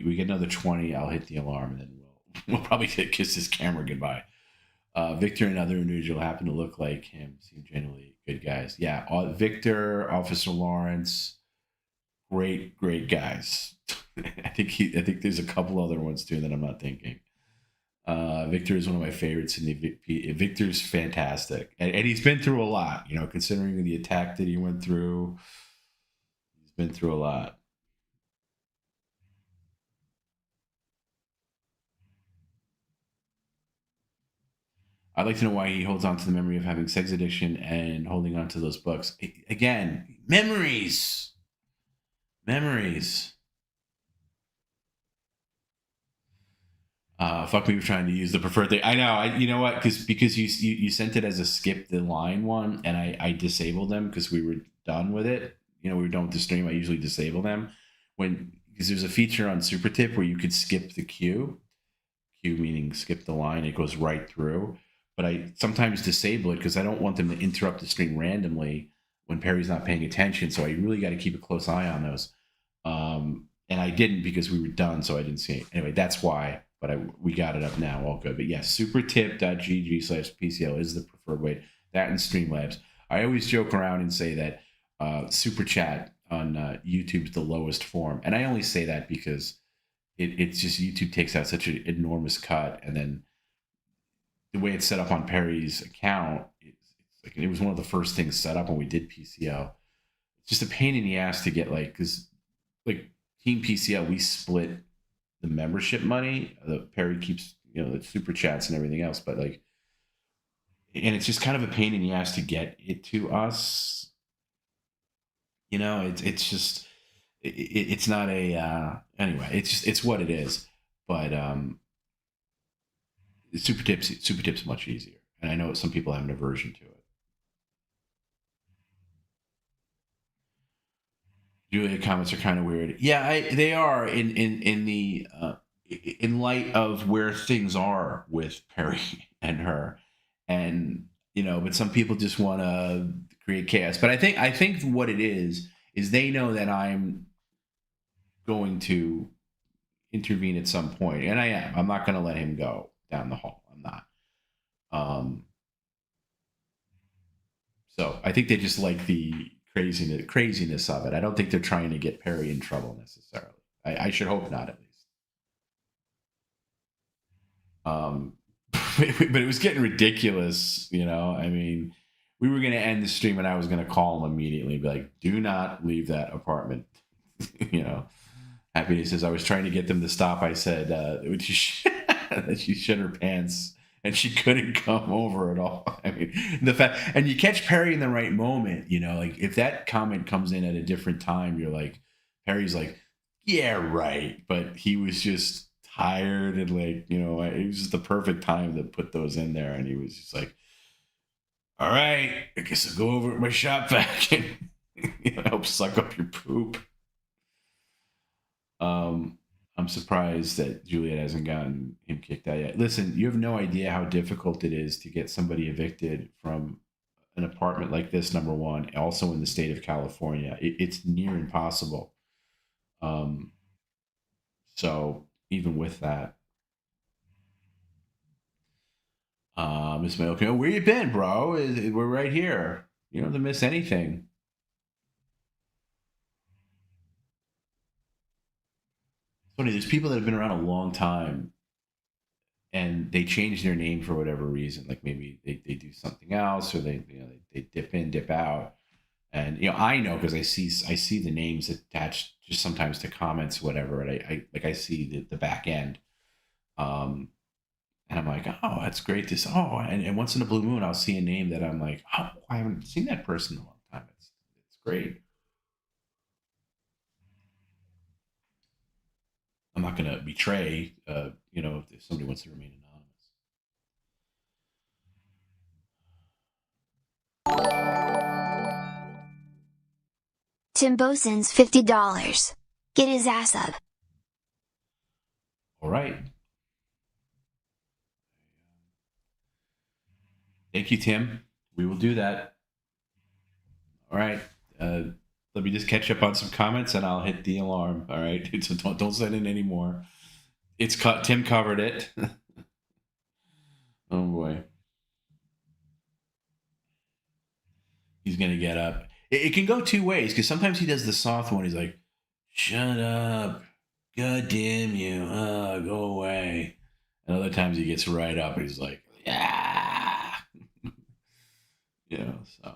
we get another 20, I'll hit the alarm and then we'll probably kiss this camera goodbye. Victor and other individual happen to look like him. Seem generally good guys. Yeah, Victor, Officer Lawrence, great guys. I think there's a couple other ones too that I'm not thinking. Victor is one of my favorites, and Victor's fantastic, and he's been through a lot. You know, considering the attack that he went through, he's been through a lot. I'd like to know why he holds on to the memory of having sex addiction and holding on to those books. Again, memories. Fuck me for trying to use the preferred thing. I know. You know what? Because you sent it as a skip the line one, and I disabled them because we were done with it. You know, we were done with the stream. I usually disable them because there's a feature on Super Tip where you could skip the queue. Queue meaning skip the line. It goes right through. But I sometimes disable it because I don't want them to interrupt the stream randomly when Perry's not paying attention. So I really got to keep a close eye on those. And I didn't because we were done, so I didn't see it. Anyway, that's why. But we got it up now, all good. But yes, supertip.gg/PCL is the preferred way. That and Streamlabs. I always joke around and say that Super Chat on YouTube is the lowest form. And I only say that because it's just YouTube takes out such an enormous cut. And then the way it's set up on Perry's account, it was one of the first things set up when we did PCL. It's just a pain in the ass to get because Team PCL, we split the membership money. Perry keeps, the super chats and everything else, but and it's just kind of a pain in the ass to get it to us. It's just, it's not a, anyway, it's what it is. But super tips much easier. And I know some people have an aversion to it. Julia comments are kind of weird. Yeah, they are in light of where things are with Perry and her, and but some people just want to create chaos. But I think what it is they know that I'm going to intervene at some point, and I am. I'm not going to let him go down the hall. I'm not. So I think they just like the craziness of it. I don't think they're trying to get Perry in trouble necessarily. I should hope not, at least. But it was getting ridiculous, I mean, we were going to end the stream and I was going to call him immediately, be like, do not leave that apartment. Happy says, I was trying to get them to stop. I said that she shit her pants and she couldn't come over at all. I mean, the fact, and you catch Perry in the right moment, if that comment comes in at a different time, you're like, Perry's like, yeah, right. But he was just tired and it was just the perfect time to put those in there. And he was just like, all right, I guess I'll go over at my Shop-Vac and help suck up your poop. I'm surprised that Juliet hasn't gotten him kicked out yet. Listen, you have no idea how difficult it is to get somebody evicted from an apartment like this, number one, also in the state of California. It's near impossible. So even with that, Miss Mail, where you been, bro? We're right here. You don't have to miss anything. It's funny, there's people that have been around a long time and they change their name for whatever reason. Like maybe they do something else, or they dip in, dip out. And I know because I see the names attached just sometimes to comments, whatever. And I see the back end. And I'm like, oh, that's great. And once in a blue moon, I'll see a name that I'm like, oh, I haven't seen that person in a long time. It's great. I'm not going to betray, if somebody wants to remain anonymous. Timbo sends $50. Get his ass up. All right. Thank you, Tim. We will do that. All right. Let me just catch up on some comments and I'll hit the alarm. All right. So don't send in any more. It's cut. Tim covered it. Oh boy. He's going to get up. It can go two ways because sometimes he does the soft one. He's like, shut up. God damn you. Go away. And other times he gets right up and he's like, yeah. So.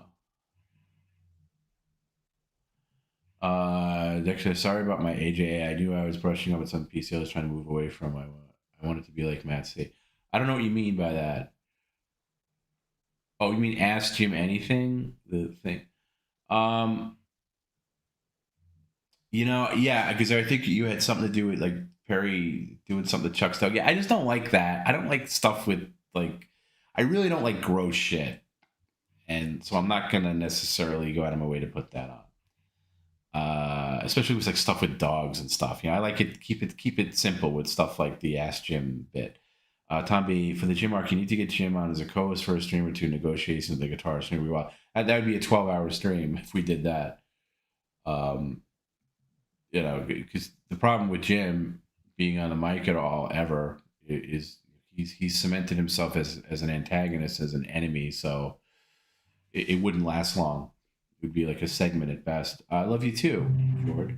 Actually, sorry about my AJA. I knew I was brushing up at some PCL I was trying to move away from. I wanted to be like Matt State. I don't know what you mean by that. Oh, you mean ask Jim anything? The thing. Yeah, because I think you had something to do with like Perry doing something to Chuck's dog. Yeah, I just don't like that. I don't like stuff with like, I really don't like gross shit. And so I'm not going to necessarily go out of my way to put that on. Especially with like stuff with dogs and stuff. I like it, keep it simple with stuff like the Ask Jim bit. Tom B, for the Jim arc, you need to get Jim on as a co-host for a stream or two, negotiations with the guitar stream. That would be a 12-hour stream if we did that. Because the problem with Jim being on the mic at all ever is he's cemented himself as an antagonist, as an enemy. So it wouldn't last long. It would be like a segment at best. I love you too, George.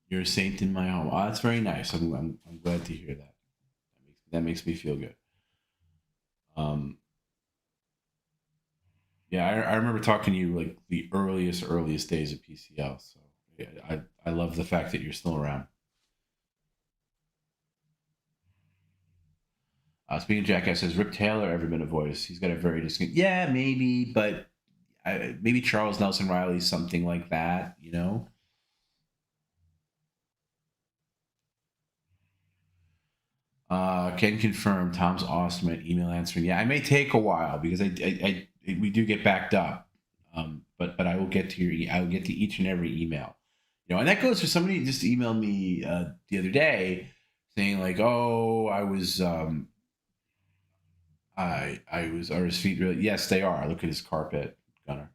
You're a saint in my home. Oh, that's very nice. I'm glad to hear that. That makes me feel good. Yeah, I remember talking to you like the earliest days of PCL. So yeah, I love the fact that you're still around. Speaking of Jackass, has Rip Taylor ever been a voice? He's got a very distinct. Yeah, maybe, but maybe Charles Nelson Riley, something like that. Can confirm Tom's awesome at email answering. Yeah, I may take a while because we do get backed up. But I will get to I will get to each and every email. And that goes for somebody just emailed me the other day saying like, oh, I was are his feet really? Yes, they are. Look at his carpet, Gunner.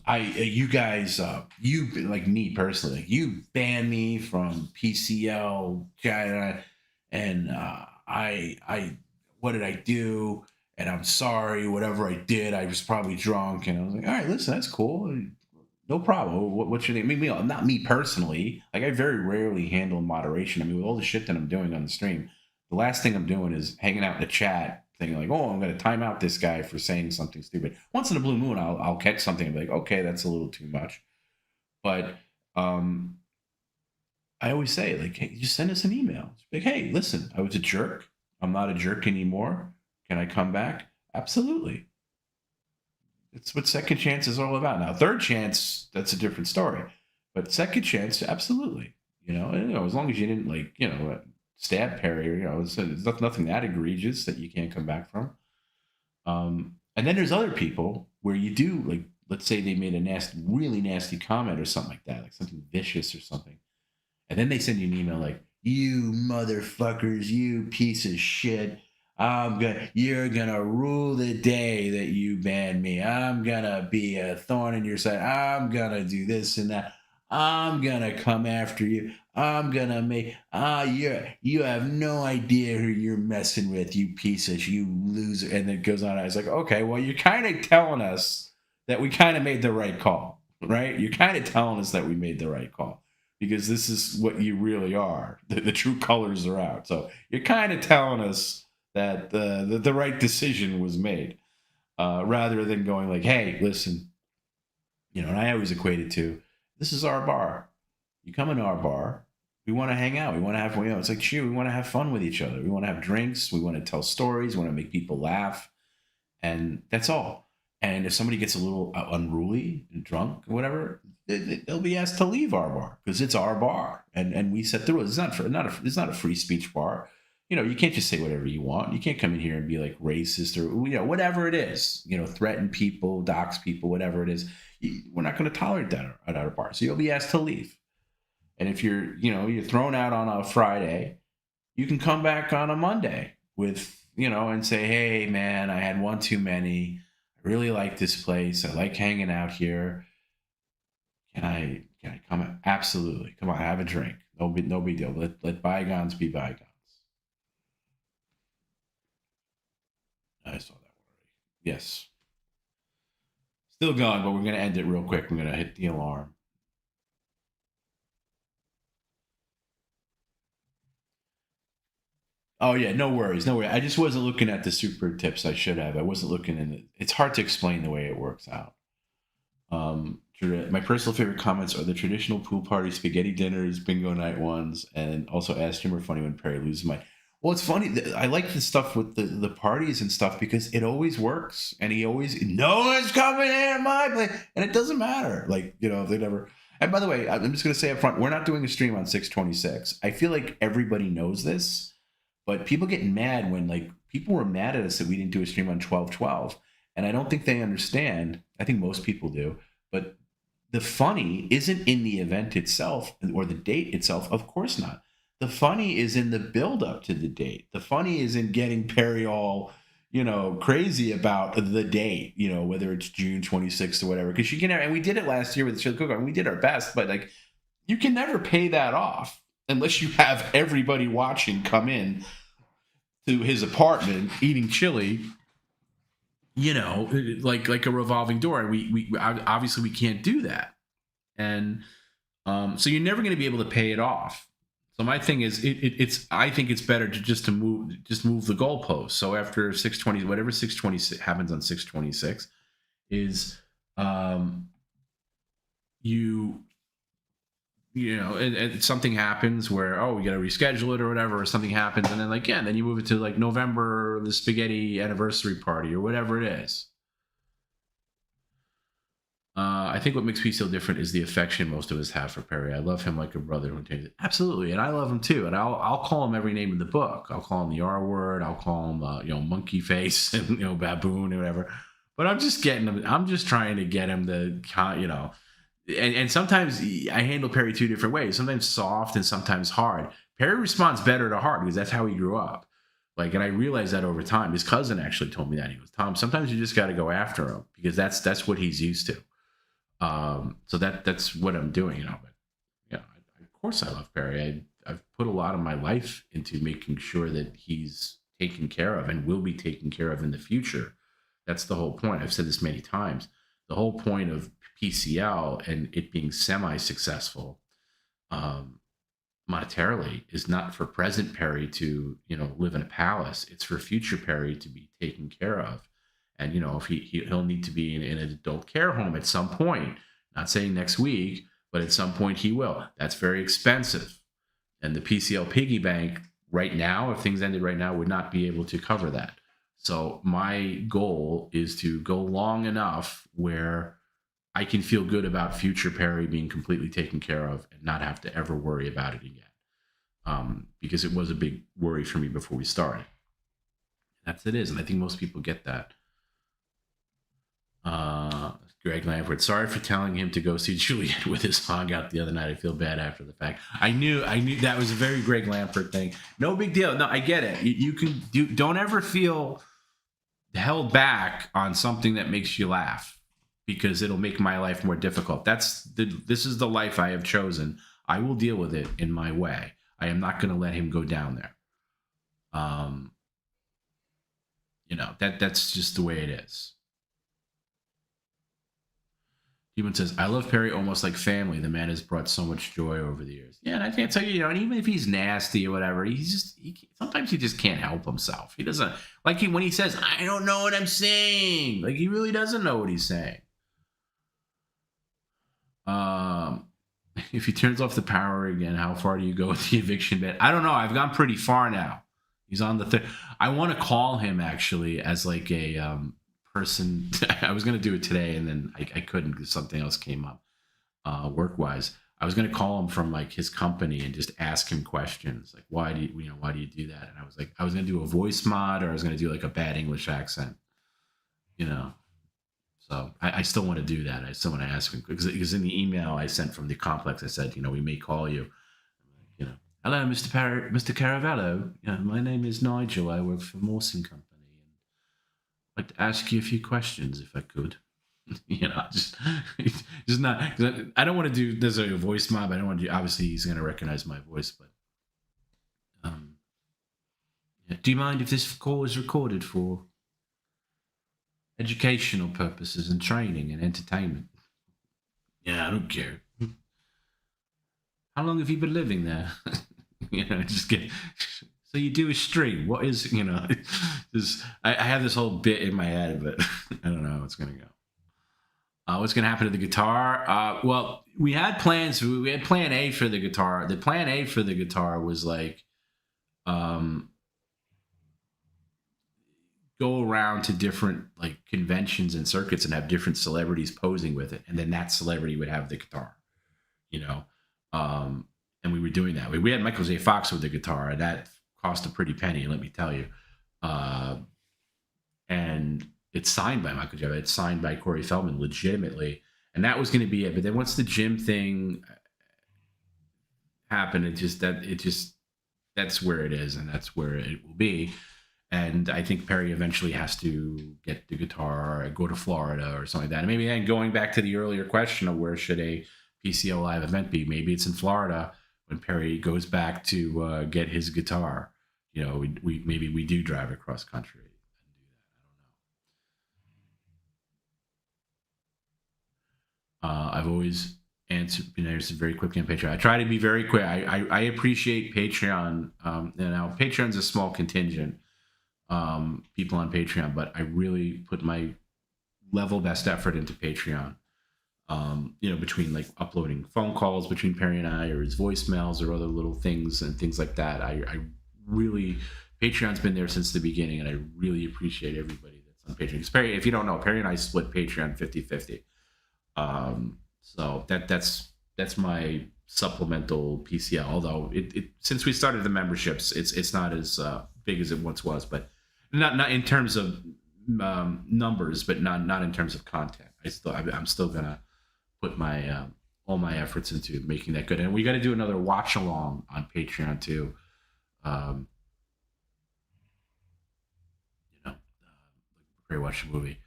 You guys, you like me personally, you banned me from PCL, and what did I do? And I'm sorry, whatever I did, I was probably drunk. And I was like, all right, listen, that's cool. No problem. What's your name? I mean, not me personally. Like, I very rarely handle moderation. I mean, with all the shit that I'm doing on the stream, the last thing I'm doing is hanging out in the chat thinking like, oh, I'm going to time out this guy for saying something stupid. Once in a blue moon, I'll catch something and be like, okay, that's a little too much. But I always say, like, hey, just send us an email. Like, hey, listen, I was a jerk. I'm not a jerk anymore. Can I come back? Absolutely. It's what second chance is all about. Now, third chance, that's a different story. But second chance, absolutely. As long as you didn't, like, stab Perry, it's nothing that egregious that you can't come back from. And then there's other people where you do, like, let's say they made a really nasty comment or something like that, like something vicious or something. And then they send you an email like, you motherfuckers, you piece of shit. You're gonna rule the day that you ban me. I'm gonna be a thorn in your side. I'm gonna do this and that. I'm gonna come after you. I'm gonna make you have no idea who you're messing with, you piece of you loser. And it goes on. I was like, okay, well, you're kind of telling us that we kind of made the right call, right? You're kind of telling us that we made the right call because this is what you really are. The true colors are out. So you're kind of telling us that the right decision was made, rather than going like, hey, listen, and I always equate it to, this is our bar. You come into our bar, we want to hang out. We want to have, it's like, we want to have fun with each other. We want to have drinks. We want to tell stories. We want to make people laugh. And that's all. And if somebody gets a little unruly and drunk or whatever, they'll be asked to leave our bar because it's our bar. And we set the rules. It's not a free speech bar. You can't just say whatever you want. You can't come in here and be like racist or, whatever it is, threaten people, dox people, whatever it is. We're not going to tolerate that at our bar. So you'll be asked to leave. And if you're thrown out on a Friday, you can come back on a Monday with, and say, hey, man, I had one too many. I really like this place. I like hanging out here. Can I come? Absolutely. Come on, have a drink. No big deal. Let bygones be bygones. I saw that already. Yes. Still going, but we're going to end it real quick. I'm going to hit the alarm. Oh, yeah, no worries. I just wasn't looking at the super tips. I should have. I wasn't looking in it. It's hard to explain the way it works out. My personal favorite comments are the traditional pool party, spaghetti dinners, bingo night ones, and also ask humor funny when Perry loses my... Well, it's funny. I like the stuff with the parties and stuff because it always works. And no one's coming in at my place. And it doesn't matter. Like, they never... And by the way, I'm just going to say up front, we're not doing a stream on 6/26. I feel like everybody knows this. But people get mad when, people were mad at us that we didn't do a stream on 12/12. And I don't think they understand. I think most people do. But the funny isn't in the event itself or the date itself. Of course not. The funny is in the build-up to the date. The funny is in getting Perry all, crazy about the date, whether it's June 26th or whatever. Because you can, and we did it last year with the chili cook-off, and we did our best. But, you can never pay that off. Unless you have everybody watching come in to his apartment eating chili, like a revolving door. And we obviously we can't do that. And so you're never going to be able to pay it off. So my thing is, I think it's better to move the goalpost. So after 6/20, whatever 6/26 happens on 6/26 is and something happens where, we got to reschedule it or whatever, or something happens. And then then you move it to November, the spaghetti anniversary party or whatever it is. I think what makes PCL different is the affection most of us have for Perry. I love him like a brother. Absolutely. And I love him too. And I'll call him every name in the book. I'll call him the R word. I'll call him, monkey face and, baboon or whatever. But I'm just trying to get him to, And sometimes I handle Perry two different ways. Sometimes soft and sometimes hard. Perry responds better to hard because that's how he grew up. And I realized that over time. His cousin actually told me that. He goes, Tom, sometimes you just got to go after him because that's what he's used to. So that's what I'm doing, But of course I love Perry. I've put a lot of my life into making sure that he's taken care of and will be taken care of in the future. That's the whole point. I've said this many times. The whole point of PCL and it being semi-successful monetarily is not for present Perry to live in a palace. It's for future Perry to be taken care of. And if he'll need to be in an adult care home at some point, not saying next week, but at some point he will. That's very expensive. And the PCL piggy bank right now, if things ended right now, would not be able to cover that. So my goal is to go long enough where I can feel good about future Perry being completely taken care of and not have to ever worry about it again. Because it was a big worry for me before we started. That's it is. And I think most people get that. Greg Lampert, sorry for telling him to go see Juliet with his hog out the other night. I feel bad after the fact. I knew that was a very Greg Lampert thing. No big deal. No, I get it. Don't ever feel held back on something that makes you laugh, because it'll make my life more difficult. This is the life I have chosen. I will deal with it in my way. I am not going to let him go down there. That's just the way it is. Even says, I love Perry almost like family. The man has brought so much joy over the years. Yeah, and I can't tell you, and even if he's nasty or whatever, sometimes he just can't help himself. He doesn't, when he says, I don't know what I'm saying. He really doesn't know what he's saying. If he turns off the power again, how far do you go with the eviction bid? I don't know. I've gone pretty far now. He's on the third. I want to call him actually as a person. I was going to do it today, and then I couldn't because something else came up work-wise. I was going to call him from his company and just ask him questions why do you do that? And I was going to do a voice mod, or I was going to do a bad English accent, So I still want to do that. I still want to ask him, because in the email I sent from the complex, I said, we may call you. Hello, Mr. Caravello. My name is Nigel. I work for Mawson Company. I'd like to ask you a few questions if I could. Just not. I don't want to do there's a voice mob. I don't want to do. Obviously, he's going to recognize my voice, but do you mind if this call is recorded for educational purposes and training and entertainment? Yeah, I don't care. How long have you been living there? Just get. So you do a stream. What is, I have this whole bit in my head, but I don't know how it's going to go. What's going to happen to the guitar? Well, we had plans. We had plan A for the guitar. The plan A for the guitar was go around to different conventions and circuits and have different celebrities posing with it. And then that celebrity would have the guitar, and we were doing that. We had Michael J. Fox with the guitar, and that cost a pretty penny, let me tell you. And it's signed by Michael J. It's signed by Corey Feldman legitimately. And that was going to be it. But then once the gym thing happened, that's where it is, and that's where it will be. And I think Perry eventually has to get the guitar or go to Florida or something like that. And maybe then going back to the earlier question of where should a PCL live event be, maybe it's in Florida when Perry goes back to get his guitar. Maybe we do drive across country and do that. I don't know. I've always answered very quickly on Patreon. I try to be very quick. I appreciate Patreon. Now Patreon's a small contingent. People on Patreon, but I really put my level best effort into Patreon. Between uploading phone calls between Perry and I, or his voicemails, or other little things and things like that. I really, Patreon's been there since the beginning, and I really appreciate everybody that's on Patreon. Because Perry, if you don't know, Perry and I split Patreon 50-50. So that's my supplemental PCL. Although it since we started the memberships, it's not as big as it once was, but not in terms of numbers, but not in terms of content. I'm still gonna put my all my efforts into making that good, and we got to do another watch along on Patreon too. Great watch the movie.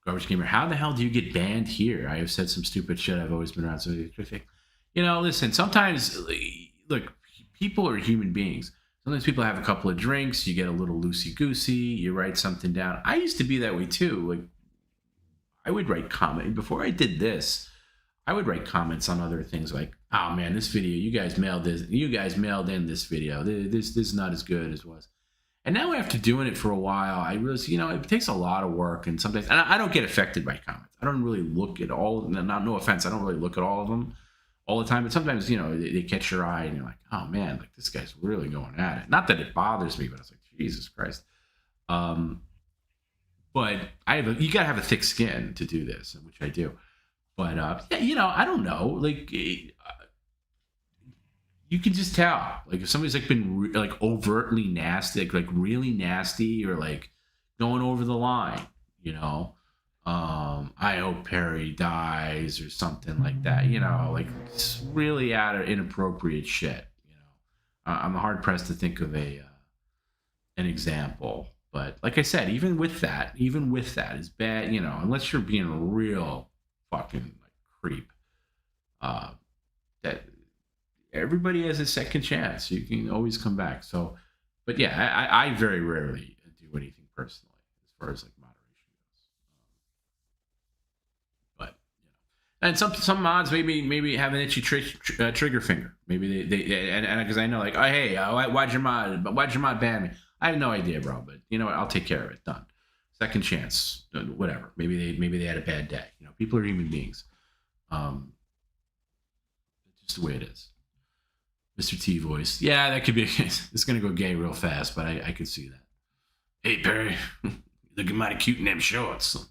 Garbage Gamer, how the hell do you get banned here? I have said some stupid shit. I've always been around. So, listen, sometimes, look, people are human beings. Sometimes people have a couple of drinks, you get a little loosey-goosey, you write something down. I used to be that way too. I would write comments. Before I did this, I would write comments on other things oh man, this video, you guys mailed in this video. This is not as good as it was. And now after doing it for a while, I realize, it takes a lot of work, and sometimes, and I don't get affected by comments. I don't really look at all of them. No offense, I don't really look at all of them all the time, but sometimes, they catch your eye and you're like, oh man, this guy's really going at it. Not that it bothers me, but it's Jesus Christ. But you gotta have a thick skin to do this, which I do. But I don't know, you can just tell, if somebody's been overtly nasty, really nasty, or going over the line, I hope Perry dies or something like that. You know, like it's really out of inappropriate shit. You know, I'm hard pressed to think of an example. But like I said, even with that is bad. You know, unless you're being a real fucking like creep, that everybody has a second chance. You can always come back. So, but yeah, I very rarely do anything personally as far as like moderation goes. But you know, and some mods maybe have an itchy trigger finger. Maybe they and because I know like, oh hey, why'd your mod ban me? I have no idea, bro. But you know what? I'll take care of it. Done. Second chance. Whatever. Maybe they had a bad day. You know, people are human beings. It's just the way it is. Mr. T voice. Yeah, that could be. It's gonna go gay real fast, but I could see that. Hey Perry, looking mighty cute in them shorts.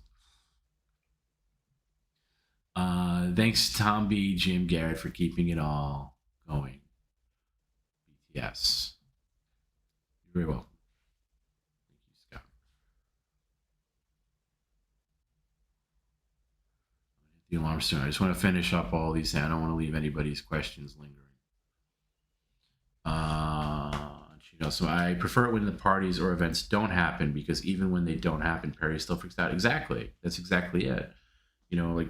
Thanks Tom B, Jim Garrett for keeping it all going. Yes. You're very welcome. Thank you, Scott. The alarm soon. I just want to finish up all these. I don't want to leave anybody's questions lingering. You know, so I prefer it when the parties or events don't happen, because even when they don't happen, Perry still freaks out. Exactly. That's exactly it. You know, like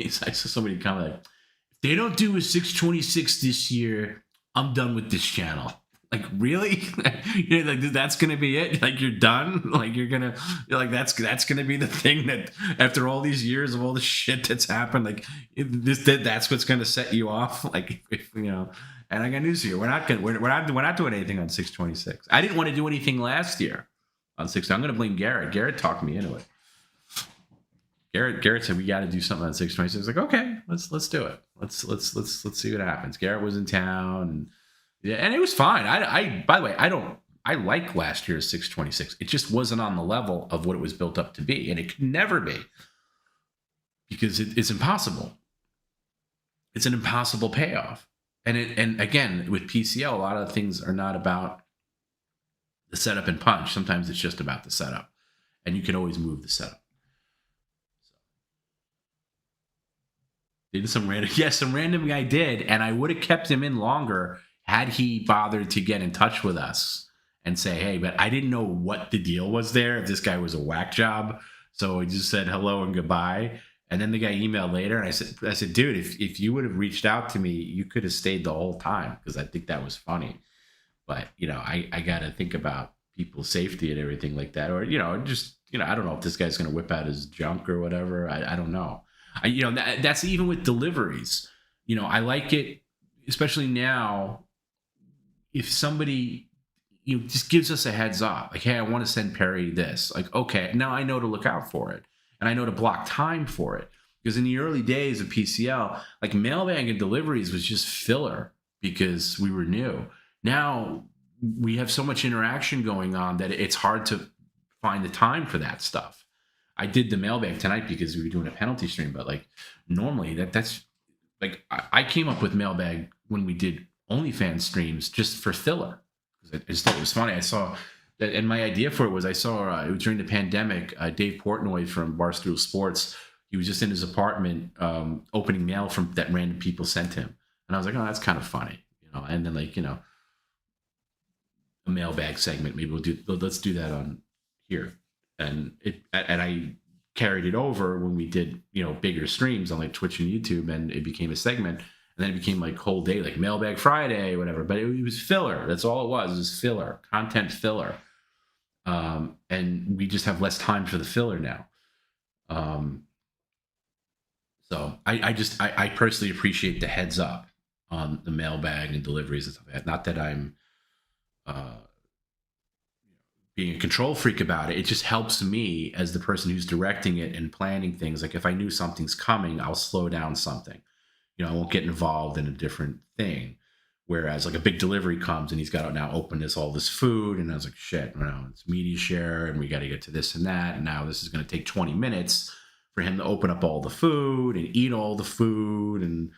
I saw somebody comment like, if they don't do a 626 this year, I'm done with this channel. Like, really? You know, like that's gonna be it? Like you're done? Like you're like that's gonna be the thing that after all these years of all the shit that's happened, like that's what's gonna set you off? Like, if, you know. And I got news for you. We're not doing anything on 626. I didn't want to do anything last year on 6. I'm gonna blame Garrett. Garrett talked me into it. Garrett said we got to do something on 626. I was like, okay, let's do it. Let's see what happens. Garrett was in town, and yeah, and it was fine. I by the way, I like last year's 626. It just wasn't on the level of what it was built up to be, and it could never be, because it's impossible. It's an impossible payoff. And again, with PCL, a lot of things are not about the setup and punch. Sometimes it's just about the setup, and you can always move the setup. Did some random guy did, and I would have kept him in longer had he bothered to get in touch with us and say, hey, but I didn't know what the deal was there, if this guy was a whack job. So he just said hello and goodbye. And then the guy emailed later, and I said, dude, if you would have reached out to me, you could have stayed the whole time, because I think that was funny. But, you know, I got to think about people's safety and everything like that. Or, you know, just, you know, I don't know if this guy's going to whip out his junk or whatever. I don't know. You know, that's even with deliveries. You know, I like it, especially now, if somebody, you know, just gives us a heads up, like, hey, I want to send Perry this. Like, okay, now I know to look out for it. And I know to block time for it. Because in the early days of PCL, like mailbag and deliveries was just filler because we were new. Now we have so much interaction going on that it's hard to find the time for that stuff. I did the mailbag tonight because we were doing a penalty stream, but like normally that's like I came up with mailbag when we did OnlyFans streams just for filler. I just thought it was funny. I saw that, and my idea for it was it was during the pandemic. Dave Portnoy from Barstool Sports, he was just in his apartment opening mail from that random people sent him, and I was like, oh, that's kind of funny, you know. And then like, you know, a mailbag segment, maybe let's do that on here. And I carried it over when we did, you know, bigger streams on like Twitch and YouTube, and it became a segment, and then it became like whole day, like Mailbag Friday, whatever. But it was filler. That's all it was. It was filler, content filler. And we just have less time for the filler now. So I personally appreciate the heads up on the mailbag and deliveries and stuff like that. Not that I'm being a control freak about it. It just helps me as the person who's directing it and planning things. Like if I knew something's coming, I'll slow down something. You know, I won't get involved in a different thing. Whereas like a big delivery comes and he's got to now open all this food. And I was like, shit, you know, it's media share and we got to get to this and that. And now this is going to take 20 minutes for him to open up all the food and eat all the food and,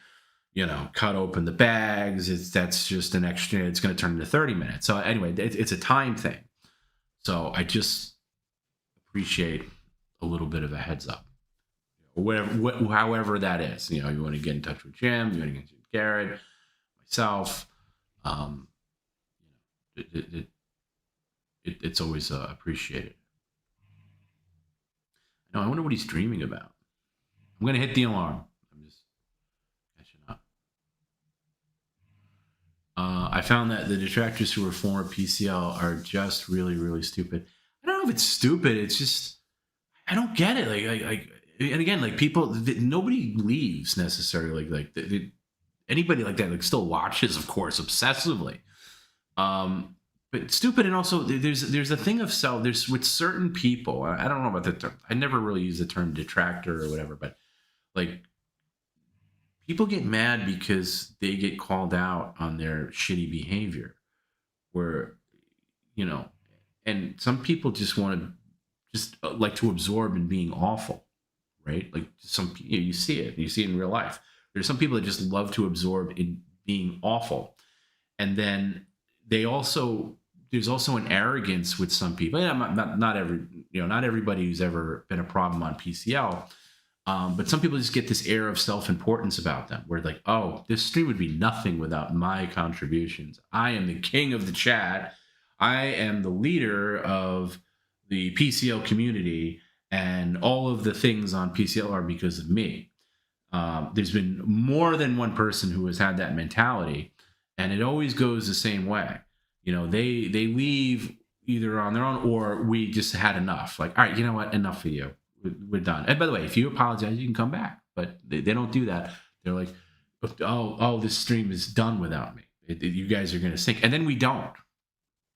you know, cut open the bags. That's just an extra, it's going to turn into 30 minutes. So anyway, it's a time thing. So I just appreciate a little bit of a heads up, or whatever, however that is. You want to get in touch with Jim, you want to get in touch with Garrett, myself. It's always appreciated. No, I wonder what he's dreaming about. I'm going to hit the alarm. I'm just catching up. I found that the detractors who are former PCL are just really, really stupid. I don't know if it's stupid. It's just, I don't get it. Like, and again, like people, nobody leaves necessarily. Anybody like that, like still watches, of course, obsessively. But stupid, and also there's a thing of self. There's with certain people. I don't know about the term. I never really use the term detractor or whatever, but like people get mad because they get called out on their shitty behavior, where and some people just want to just like to absorb in being awful, right? Like you see it in real life. There's some people that just love to absorb in being awful, and then there's also an arrogance with some people. Not everybody who's ever been a problem on PCL, but some people just get this air of self-importance about them, where like, oh, this stream would be nothing without my contributions. I am the king of the chat. I am the leader of the PCL community, and all of the things on PCL are because of me. There's been more than one person who has had that mentality, and it always goes the same way. They leave either on their own, or we just had enough. Like, all right, you know what? Enough for you. We're done. And by the way, if you apologize, you can come back. But they don't do that. They're like, oh, this stream is done without me. You guys are going to sink. And then we don't.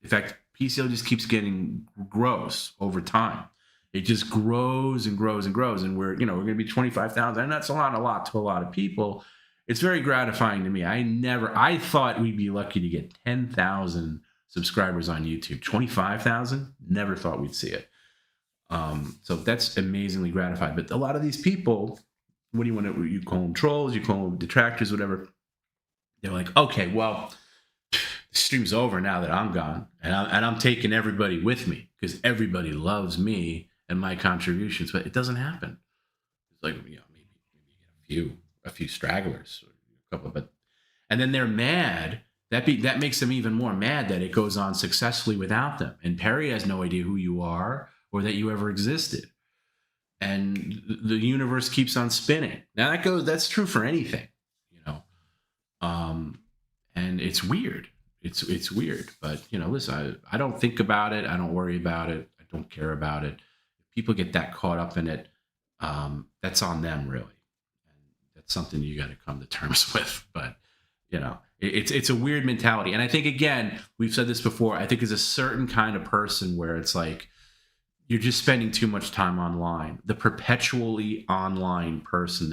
In fact, PCL just keeps getting gross over time. It just grows and grows and grows. And we're going to be 25,000. And that's not a lot to a lot of people. It's very gratifying to me. I thought we'd be lucky to get 10,000 subscribers on YouTube. 25,000? Never thought we'd see it. So that's amazingly gratifying. But a lot of these people, what do you want to, you call them trolls, you call them detractors, whatever. They're like, okay, well, the stream's over now that I'm gone. And I'm taking everybody with me because everybody loves me and my contributions. But it doesn't happen. It's like, maybe you get a few stragglers, a couple, and then they're mad. That makes them even more mad that it goes on successfully without them. And Perry has no idea who you are or that you ever existed. And the universe keeps on spinning. Now that's true for anything, and it's weird. It's weird, but listen, I don't think about it. I don't worry about it. I don't care about it. If people get that caught up in it, that's on them, really. It's something you got to come to terms with, but it's a weird mentality. And I think, again, we've said this before, I think it's a certain kind of person where it's like you're just spending too much time online. The perpetually online person,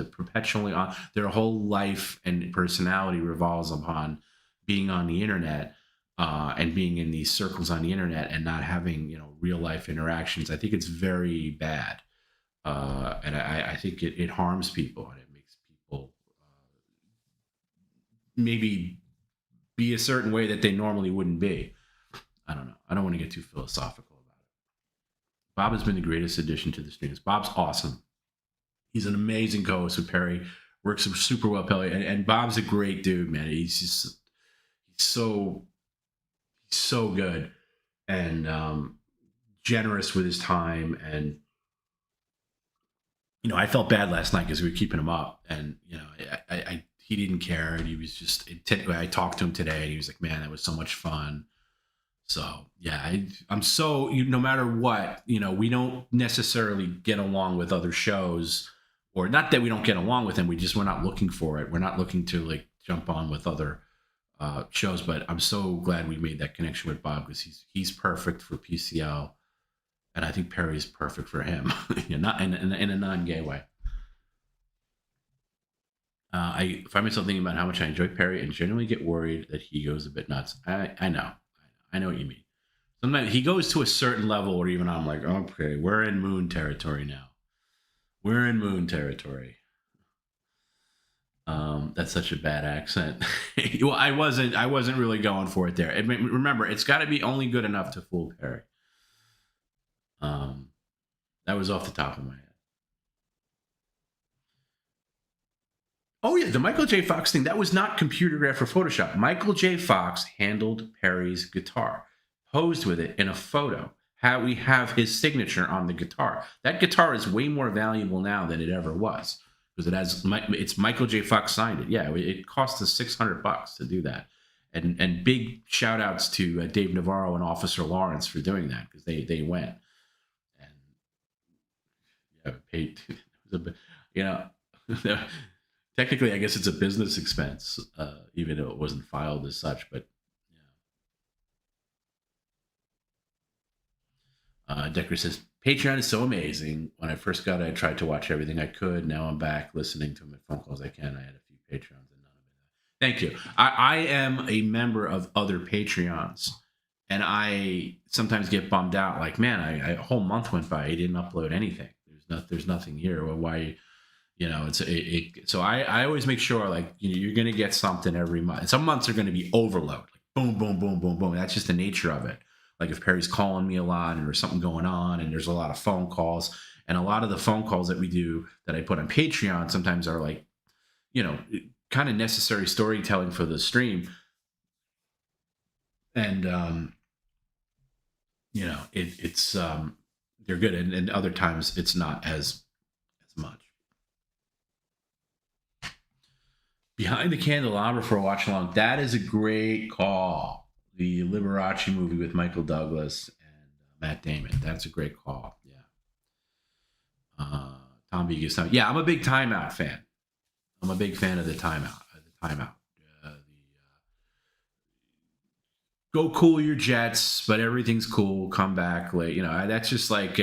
their whole life and personality revolves upon being on the internet, and being in these circles on the internet and not having real life interactions. I think it's very bad, and I think it harms people. Maybe be a certain way that they normally wouldn't be. I don't know. I don't want to get too philosophical about it. Bob has been the greatest addition to the streams. Bob's awesome. He's an amazing co-host with Perry. Works super well, Perry. And Bob's a great dude, man. He's so good and generous with his time. And I felt bad last night because we were keeping him up, and he didn't care, and he was just. I talked to him today, and he was like, "Man, that was so much fun." So yeah, I'm so. No matter what, we don't necessarily get along with other shows, or not that we don't get along with them. We're not looking for it. We're not looking to like jump on with other shows. But I'm so glad we made that connection with Bob, because he's perfect for PCL, and I think Perry's perfect for him, not in a non-gay way. I find myself thinking about how much I enjoy Perry and genuinely get worried that he goes a bit nuts. I know what you mean. Sometimes he goes to a certain level where even I'm like, okay, we're in moon territory now. We're in moon territory. That's such a bad accent. Well, I wasn't really going for it there. Remember, it's got to be only good enough to fool Perry. That was off the top of my head. Oh yeah, the Michael J. Fox thing, that was not computer graphed or Photoshop. Michael J. Fox handled Perry's guitar, posed with it in a photo. How we have his signature on the guitar. That guitar is way more valuable now than it ever was because it's Michael J. Fox signed it. Yeah, it cost us $600 to do that. And big shout outs to Dave Navarro and Officer Lawrence for doing that because they went and paid. Technically, I guess it's a business expense, even though it wasn't filed as such. But Decker says, Patreon is so amazing. When I first got it, I tried to watch everything I could. Now I'm back listening to my phone calls I can. I had a few Patreons and none of it. Thank you. I am a member of other Patreons, and I sometimes get bummed out. Like, man, a whole month went by. I didn't upload anything. There's nothing here. Well, why? So I always make sure, like, you're going to get something every month. Some months are going to be overload. Like, boom, boom, boom, boom, boom. That's just the nature of it. Like if Perry's calling me a lot and there's something going on and there's a lot of phone calls, and a lot of the phone calls that we do that I put on Patreon sometimes are like, kind of necessary storytelling for the stream. And, it's they're good. And other times it's not as much. Behind the Candelabra for a watch along. That is a great call. The Liberace movie with Michael Douglas and Matt Damon. That's a great call. Yeah. Tom B gives time. Yeah, I'm a big Timeout fan. I'm a big fan of the Timeout. Go cool your jets, but everything's cool. Come back late. That's just like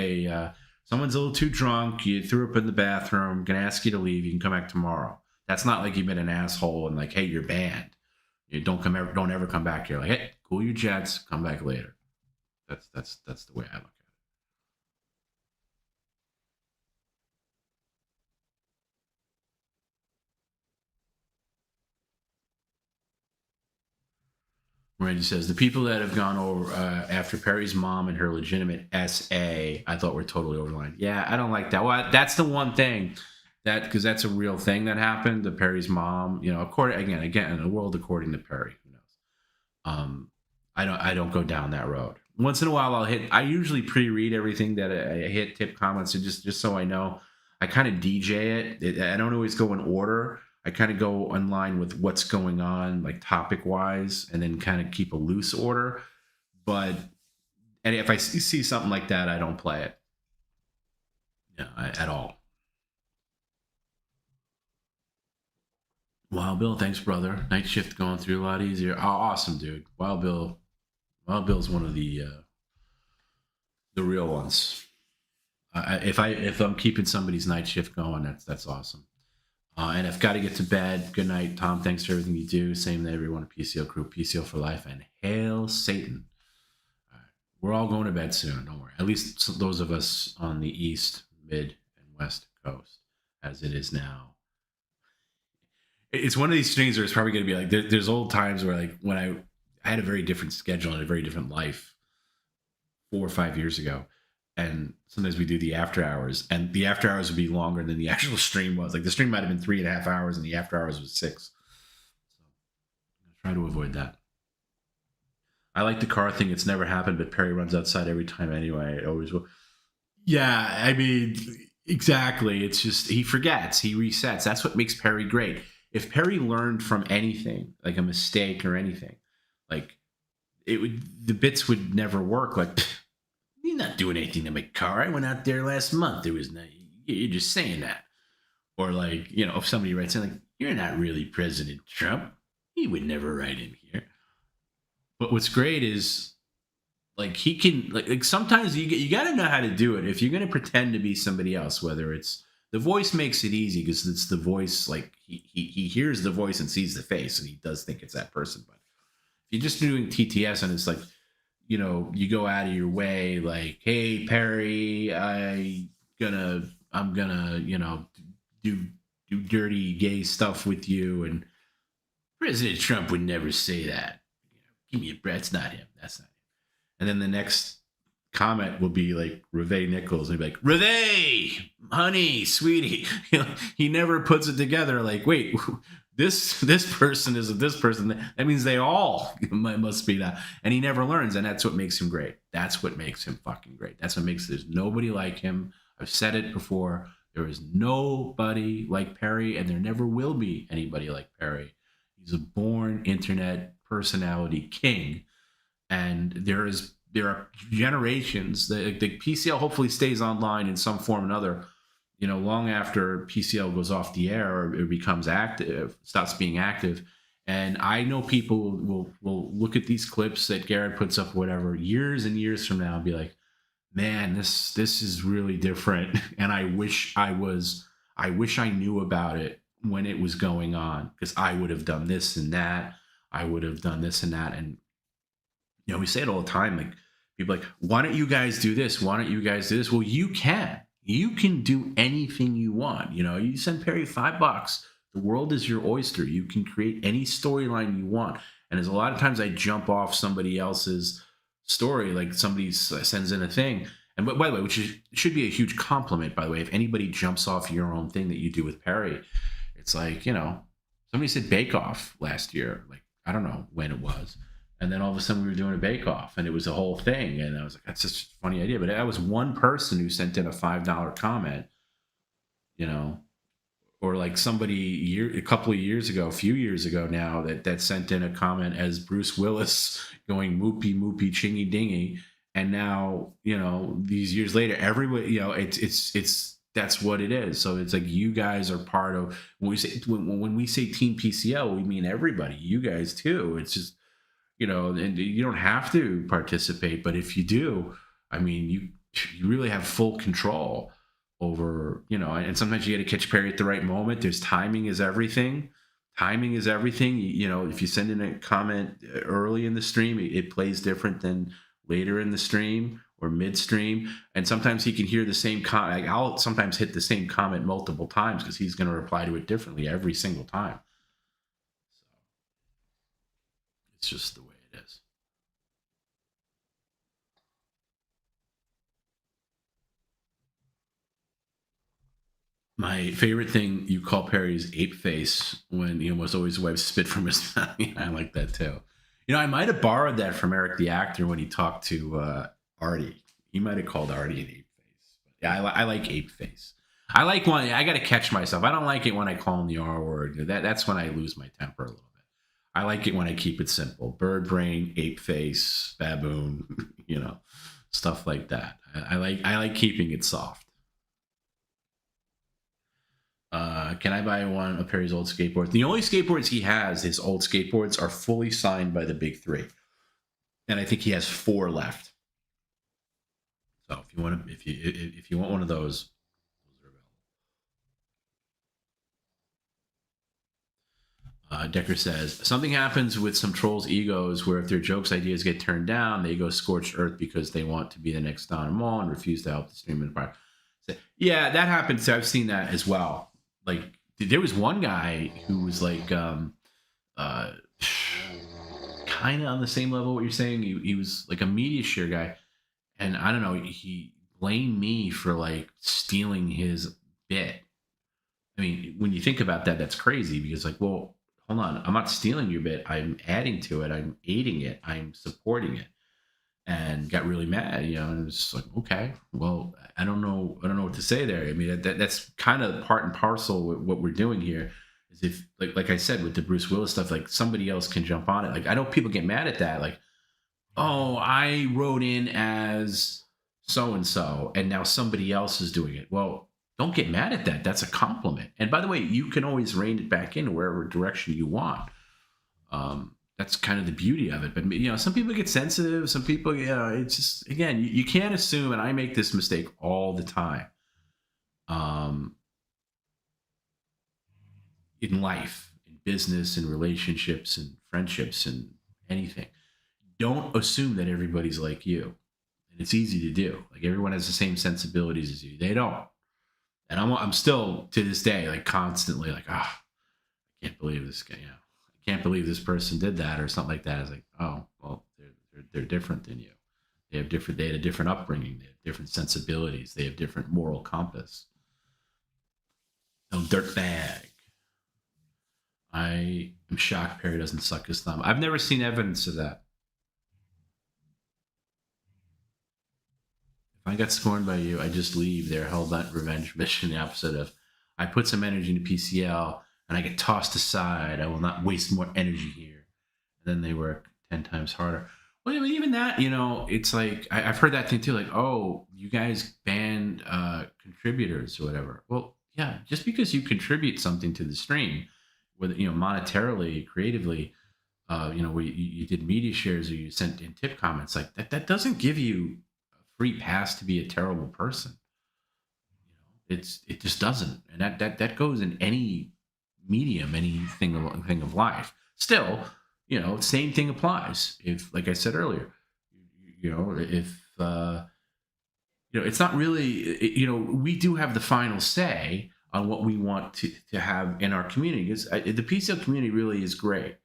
someone's a little too drunk. You threw up in the bathroom. Gonna ask you to leave. You can come back tomorrow. That's not like you've been an asshole and like, hey, you're banned. You don't ever come back here. Like, hey, cool your jets, come back later. That's the way I look at it. Randy says the people that have gone over after Perry's mom and her legitimate SA, I thought were totally over the line. Yeah, I don't like that. Well, that's the one thing. Because that's a real thing that happened to Perry's mom. According again, in a world according to Perry, who knows? I don't go down that road. Once in a while, I usually pre-read everything that I hit, tip comments, and just so I know. I kind of DJ it. I don't always go in order. I kind of go in line with what's going on, like topic wise, and then kind of keep a loose order. And if I see something like that, I don't play it. At all. Wild Bill, thanks, brother. Night shift going through a lot easier. Oh, awesome, dude. Wild Bill's one of the real ones. If I'm keeping somebody's night shift going, that's awesome. And I've got to get to bed. Good night, Tom. Thanks for everything you do. Same to everyone at PCL crew, PCL for life, and hail Satan. All right. We're all going to bed soon. Don't worry. At least those of us on the east, mid, and west coast, as it is now. It's one of these things where it's probably going to be like, there's old times where like when I had a very different schedule and a very different life 4 or 5 years ago. And sometimes we do the after hours, and the after hours would be longer than the actual stream was. Like the stream might have been 3.5 hours and the after hours was 6. So I'm trying to avoid that. I like the car thing. It's never happened, but Perry runs outside every time anyway. It always will. Yeah, I mean, exactly. It's just, he forgets, he resets. That's what makes Perry great. If Perry learned from anything, like a mistake or anything, like the bits would never work. Like, you're not doing anything to my car. I went out there last month. There was no, you're just saying that. Or like, if somebody writes in like, you're not really President Trump. He would never write in here. But what's great is like he can like sometimes you got to know how to do it. If you're going to pretend to be somebody else, whether it's the voice makes it easy because it's the voice, like he hears the voice and sees the face and he does think it's that person. But if you're just doing TTS and it's like, you go out of your way, like, hey, Perry, I'm gonna, do dirty gay stuff with you. And President Trump would never say that. Give me a break. That's not him. That's not him. And then the next comment will be like Reve Nichols. And he'll be like, Reve, honey, sweetie. He never puts it together. Like, wait, this person is this person. That means they all must be that. And he never learns. And that's what makes him great. That's what makes him fucking great. That's what makes, there's nobody like him. I've said it before. There is nobody like Perry, and there never will be anybody like Perry. He's a born internet personality king. And there are generations. The PCL hopefully stays online in some form or another, long after PCL goes off the air or it becomes active, stops being active. And I know people will look at these clips that Garrett puts up, whatever, years and years from now and be like, man, this is really different. And I wish I knew about it when it was going on, because I would have done this and that. I would have done this and that. And, we say it all the time. Like, people are like, why don't you guys do this? Why don't you guys do this? Well, you can. You can do anything you want. You send Perry $5. The world is your oyster. You can create any storyline you want. And there's a lot of times I jump off somebody else's story, like somebody sends in a thing. And by the way, which should be a huge compliment, by the way, if anybody jumps off your own thing that you do with Perry, it's like, somebody said Bake Off last year. Like, I don't know when it was. And then all of a sudden we were doing a bake-off, and it was a whole thing. And I was like, that's just a funny idea. But that was one person who sent in a $5 comment, or like somebody a few years ago now, that sent in a comment as Bruce Willis going moopy, moopy, chingy dingy. And now, these years later, everybody, it's that's what it is. So it's like, you guys are part of, when we say Team PCL, we mean everybody, you guys too. It's just, and you don't have to participate, but if you do, I mean, you really have full control over, and sometimes you got to catch Perry at the right moment. There's timing is everything. Timing is everything. If you send in a comment early in the stream, it plays different than later in the stream or midstream. And sometimes he can hear the same comment. I'll sometimes hit the same comment multiple times because he's going to reply to it differently every single time. It's just the way it is. My favorite thing you call Perry's ape face when he almost always wipes spit from his mouth. I like that too. I might have borrowed that from Eric the actor when he talked to Artie. He might have called Artie an ape face. But yeah, I like ape face. I like when I got to catch myself. I don't like it when I call him the R word. That's when I lose my temper a little bit. I like it when I keep it simple. Bird brain, ape face, baboon, stuff like that. I like keeping it soft. Can I buy one of Perry's old skateboards? The only skateboards he has, his old skateboards, are fully signed by the big three. And I think he has 4 left. So if you want one of those are available. Decker says, something happens with some trolls' egos where if their jokes ideas get turned down, they go scorched earth because they want to be the next Don Mall and refuse to help the stream empire. So, yeah, that happens. I've seen that as well. Like, there was one guy who was like kind of on the same level what you're saying. He was like a media share guy, and I don't know, he blamed me for like stealing his bit. I mean, when you think about that, that's crazy, because like, well, hold on, I'm not stealing your bit, I'm adding to it, I'm aiding it, I'm supporting it. And got really mad, and it was just like, okay, well, I don't know what to say there. I mean, that's kind of part and parcel with what we're doing here. Is if, like I said, with the Bruce Willis stuff, like somebody else can jump on it. Like, I know people get mad at that, like, oh, I wrote in as so-and-so, and now somebody else is doing it. Well, don't get mad at that. That's a compliment. And by the way, you can always rein it back in wherever direction you want. That's kind of the beauty of it. But, some people get sensitive. Some people, it's just, again, you can't assume, and I make this mistake all the time. In life, in business, in relationships, and friendships, and anything. Don't assume that everybody's like you. And it's easy to do. Like, everyone has the same sensibilities as you. They don't. And I'm still, to this day, like, constantly like, I can't believe this guy, can't believe this person did that or something like that. It's like, oh, well, they're different than you. They had a different upbringing. They have different sensibilities. They have different moral compass. No dirtbag. I am shocked Perry doesn't suck his thumb. I've never seen evidence of that. If I got scorned by you, I just leave their hell-bent revenge mission, the opposite of I put some energy into PCL and I get tossed aside. I will not waste more energy here. And then they work 10 times harder. Well, I mean, even that, it's like, I've heard that thing too, like, oh, you guys banned contributors or whatever. Well, yeah, just because you contribute something to the stream, whether, monetarily, creatively, where you did media shares or you sent in tip comments, like that doesn't give you a free pass to be a terrible person. It just doesn't. And that goes in any medium, anything of life. Still, same thing applies. If, like I said earlier, if it's not really, we do have the final say on what we want to have in our community. Because the PCL community really is great,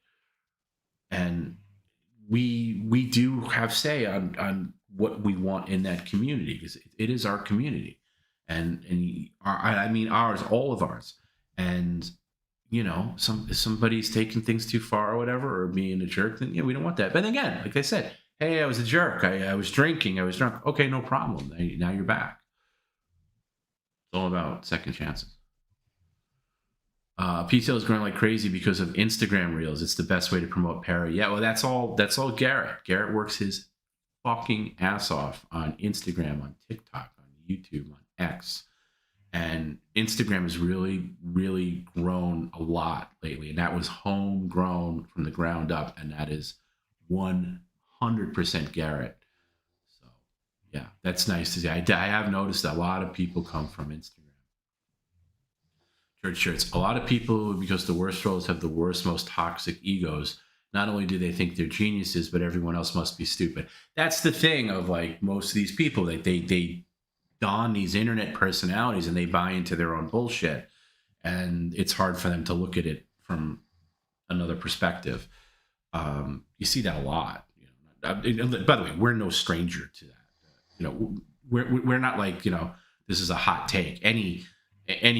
and we do have say on what we want in that community, because it is our community, and ours, all of ours, and. Somebody's taking things too far or whatever, or being a jerk, then we don't want that. But again, like I said, hey, I was a jerk. I was drinking. I was drunk. Okay, no problem. Now you're back. It's all about second chances. PCL is growing like crazy because of Instagram Reels. It's the best way to promote Perry. Yeah, well, that's all Garrett. Garrett works his fucking ass off on Instagram, on TikTok, on YouTube, on X. And Instagram has really, really grown a lot lately. And that was homegrown from the ground up. And that is 100% Garrett. So, yeah, that's nice to see. I have noticed that a lot of people come from Instagram. Church shirts. A lot of people, because the worst trolls have the worst, most toxic egos. Not only do they think they're geniuses, but everyone else must be stupid. That's the thing of like most of these people. They don these internet personalities and they buy into their own bullshit, and it's hard for them to look at it from another perspective. You see that a lot. By the way, we're no stranger to that. We're not like this is a hot take. Any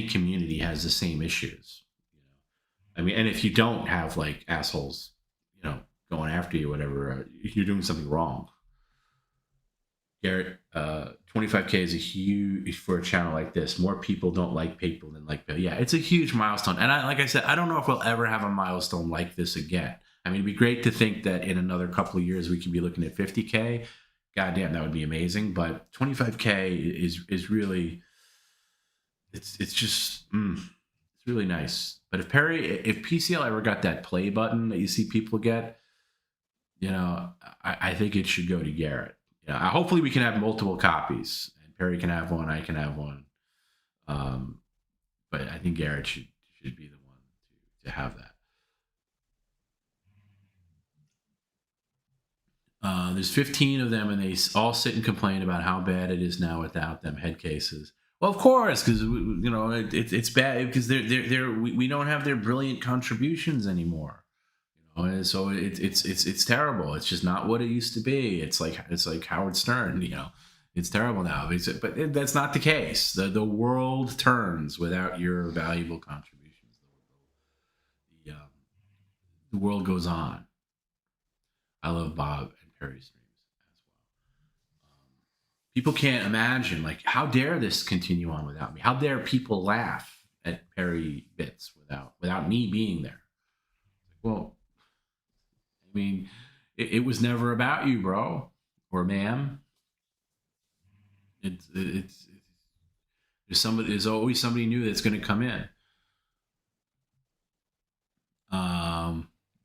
community has the same issues. I mean, and if you don't have like assholes, going after you, whatever, you're doing something wrong. Garrett, 25K is a huge for a channel like this. More people don't like people than like Bill. Yeah, it's a huge milestone. And like I said, I don't know if we'll ever have a milestone like this again. I mean, it'd be great to think that in another couple of years we could be looking at 50K. Goddamn, that would be amazing. But 25K is really, it's just, it's really nice. But if PCL ever got that play button that you see people get, I think it should go to Garrett. Hopefully we can have multiple copies, and Perry can have one, I can have one. But I think Garrett should be the one to have that. There's 15 of them, and they all sit and complain about how bad it is now without them. Head cases. Well, of course, because it's bad because we don't have their brilliant contributions anymore. And so it's terrible. It's just not what it used to be. It's like Howard Stern. It's terrible now. But that's not the case. The world turns without your valuable contributions. The world goes on. I love Bob and Perry's streams as well. People can't imagine, like, how dare this continue on without me? How dare people laugh at Perry bits without me being there? Well, I mean, it was never about you, bro or ma'am. There's always somebody new that's going to come in.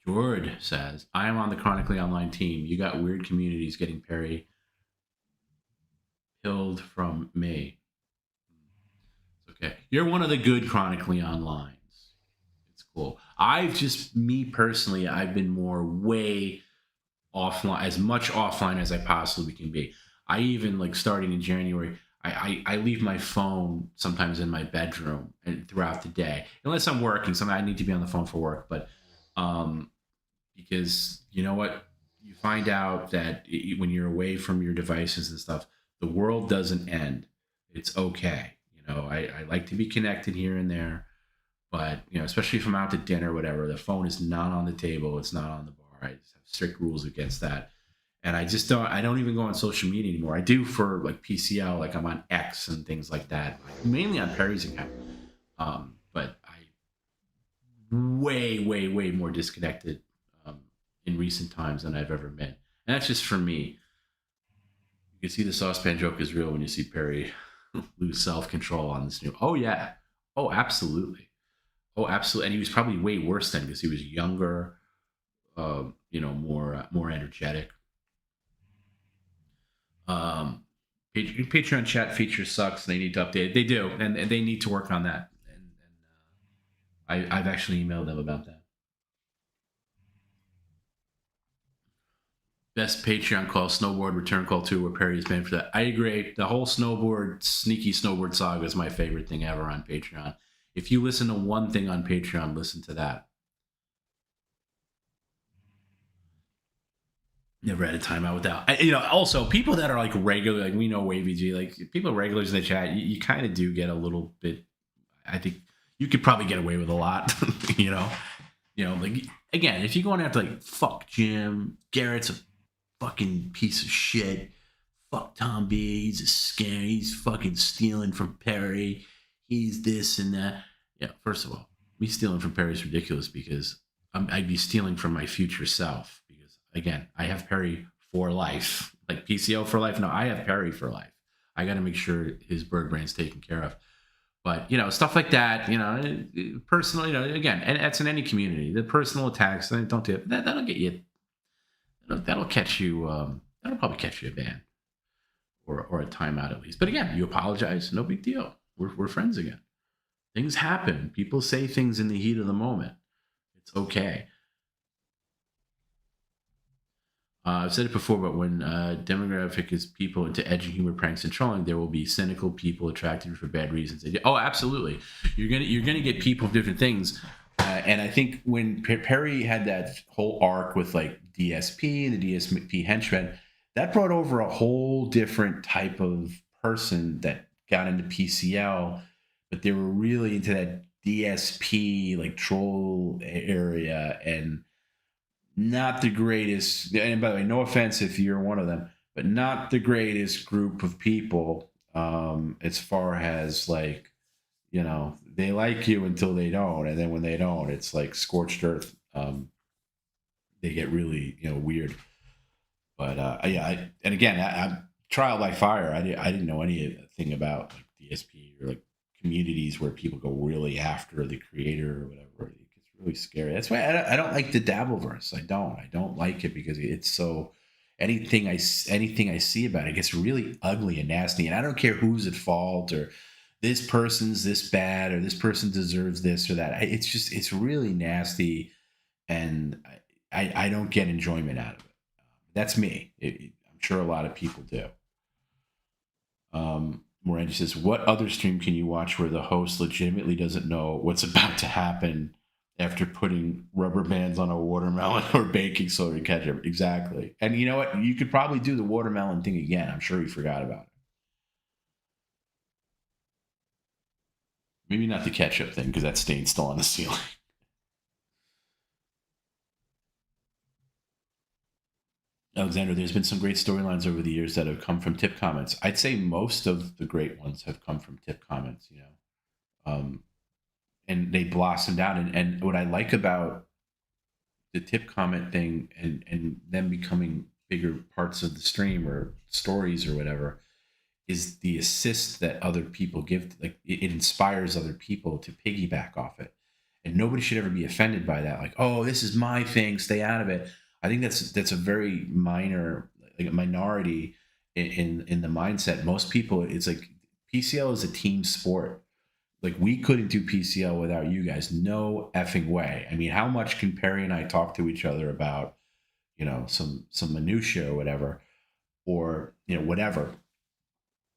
George says, I am on the Chronically Online team. You got weird communities getting Perry pilled from me. Okay. You're one of the good Chronically Online. It's cool. Me personally, I've been way offline, as much offline as I possibly can be. I even, like, starting in January, I leave my phone sometimes in my bedroom and throughout the day, unless I'm working. Sometimes I need to be on the phone for work, but because you know what, you find out that when you're away from your devices and stuff, the world doesn't end. It's okay. I like to be connected here and there, but especially if I'm out to dinner or whatever, the phone is not on the table. It's not on the bar. I just have strict rules against that. And I don't even go on social media anymore. I do for like PCL, like I'm on X and things like that, mainly on Perry's account. But way more disconnected in recent times than I've ever been. And that's just for me. You can see the saucepan joke is real when you see Perry lose self-control on this new. Oh yeah. Oh, absolutely. Oh, absolutely. And he was probably way worse then because he was younger, more energetic. Patreon chat feature sucks. They need to update it. They do, and they need to work on that. And I've actually emailed them about that. Best Patreon call, Snowboard Return Call 2, where Perry is banned for that. I agree. The whole sneaky snowboard saga is my favorite thing ever on Patreon. If you listen to one thing on Patreon, listen to that. Never had a timeout without. Also, people that are like regular, like we know Wavy G, like people regulars in the chat, you kind of do get a little bit. I think you could probably get away with a lot, like again, if you're going after like fuck Jim, Garrett's a fucking piece of shit. Fuck Tom B, he's a scam. He's fucking stealing from Perry. He's this and that. Yeah, first of all, me stealing from Perry is ridiculous because I'd be stealing from my future self. Because again, I have Perry for life, like PCL for life. No, I have Perry for life. I got to make sure his bird brain's taken care of. But stuff like that, personal, again, and that's in any community. The personal attacks, don't do it. That'll get you. That'll catch you. That'll probably catch you a ban or a timeout at least. But again, you apologize, no big deal. We're friends again. Things happen. People say things in the heat of the moment. It's okay. I've said it before, but when demographic is people into edgy humor, pranks, and trolling, there will be cynical people attracted for bad reasons. Oh, absolutely. You're gonna get people of different things. And I think when Perry had that whole arc with like DSP and the DSP henchmen, that brought over a whole different type of person that got into PCL, but they were really into that DSP like troll area and not the greatest. And by the way, no offense if you're one of them, but not the greatest group of people as far as like, they like you until they don't. And then when they don't, it's like scorched earth. They get really, weird. But and again, I'm trial by fire. I didn't know anything about like DSP or like communities where people go really after the creator or whatever. It gets really scary. That's why I don't like the Dabbleverse. I don't like it because it's so anything I see about it gets really ugly and nasty. And I don't care who's at fault or this person's this bad or this person deserves this or that. It's really nasty, and I don't get enjoyment out of it. That's me. I'm sure a lot of people do. Morangi says, what other stream can you watch where the host legitimately doesn't know what's about to happen after putting rubber bands on a watermelon or baking soda ketchup? Exactly. And you know what? You could probably do the watermelon thing again. I'm sure he forgot about it. Maybe not the ketchup thing because that stain's still on the ceiling. Alexander, there's been some great storylines over the years that have come from tip comments. I'd say most of the great ones have come from tip comments, and they blossomed out. And what I like about the tip comment thing and them becoming bigger parts of the stream or stories or whatever is the assist that other people give. Like it inspires other people to piggyback off it. And nobody should ever be offended by that. Like, oh, this is my thing, stay out of it. I think that's a very minor, like a minority in the mindset. Most people, it's like PCL is a team sport. Like we couldn't do PCL without you guys. No effing way. I mean, how much can Perry and I talk to each other about, some minutia or whatever, whatever,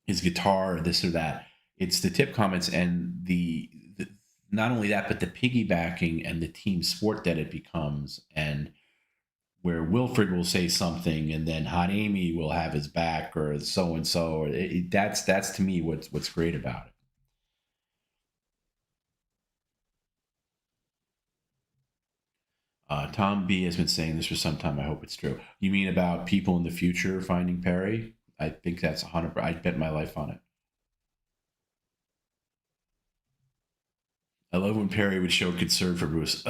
his guitar or this or that. It's the tip comments and the not only that, but the piggybacking and the team sport that it becomes and where Wilfred will say something and then Hot Amy will have his back, or so and so. That's to me what's great about it. Tom B has been saying this for some time. I hope it's true. You mean about people in the future finding Perry? I think that's 100%. I'd bet my life on it. I love when Perry would show concern for Bruce.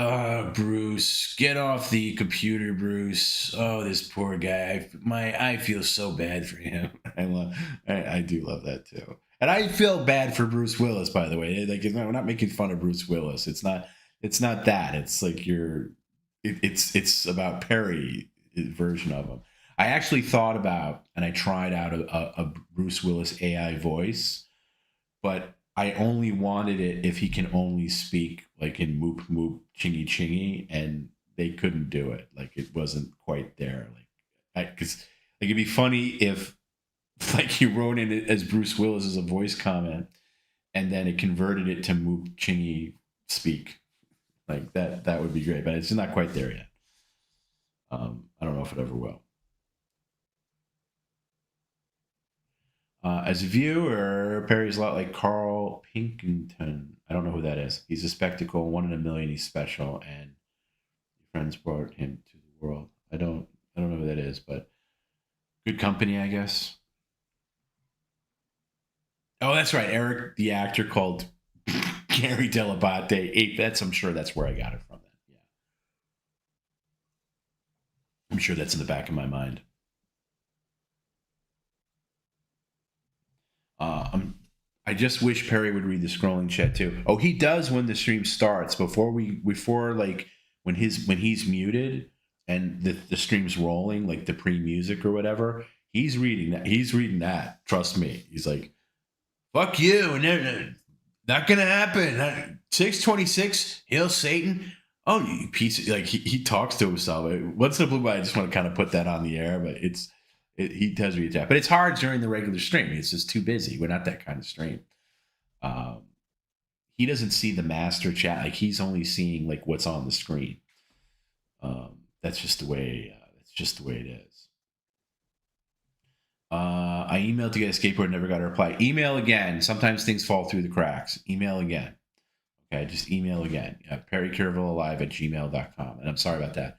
Bruce, get off the computer, Bruce. Oh, this poor guy. I feel so bad for him. I do love that too. And I feel bad for Bruce Willis, by the way. Like, we're not making fun of Bruce Willis. It's not that. It's like it's about Perry version of him. I actually thought about, and I tried out a Bruce Willis AI voice, but I only wanted it if he can only speak like in moop moop chingy chingy, and they couldn't do it. Like, it wasn't quite there. Because it'd be funny if like you wrote in it as Bruce Willis as a voice comment, and then it converted it to moop chingy speak. Like that would be great, but it's not quite there yet. I don't know if it ever will. As a viewer, Perry's a lot like Carl Pilkington. I don't know who that is. He's a spectacle, 1 in a million. He's special, and friends brought him to the world. I don't know who that is, but good company, I guess. Oh, that's right. Eric, the actor, called Gary Dell'Abate. I'm sure that's where I got it from. Yeah, I'm sure that's in the back of my mind. I just wish Perry would read the scrolling chat too. Oh, he does when the stream starts. Before like when he's muted and the stream's rolling, like the pre-music or whatever, he's reading that. He's reading that. Trust me. He's like, "Fuck you," and not gonna happen. 626, hail Satan. Oh, you piece of, like he talks to himself. Once in a blue moon, I just want to kind of put that on the air, but he does read that, but it's hard during the regular stream. It's just too busy. We're not that kind of stream. He doesn't see the master chat. Like, he's only seeing like what's on the screen. That's just the way. It is. I emailed to get a skateboard, never got a reply. Email again. Sometimes things fall through the cracks. Email again. Okay, just email again. perrycaravellolive@gmail.com. And I'm sorry about that.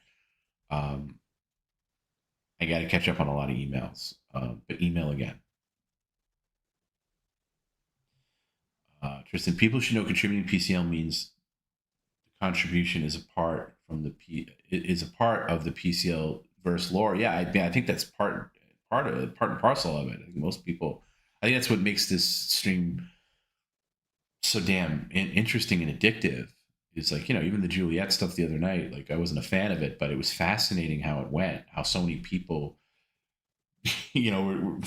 I got to catch up on a lot of emails, but email again. Tristan, people should know contributing PCL means the contribution is a part of the PCL verse lore. Yeah, I think that's part and parcel of it. I think most people, I think that's what makes this stream so damn interesting and addictive. It's like, even the Juliet stuff the other night, like, I wasn't a fan of it, but it was fascinating how it went, how so many people, were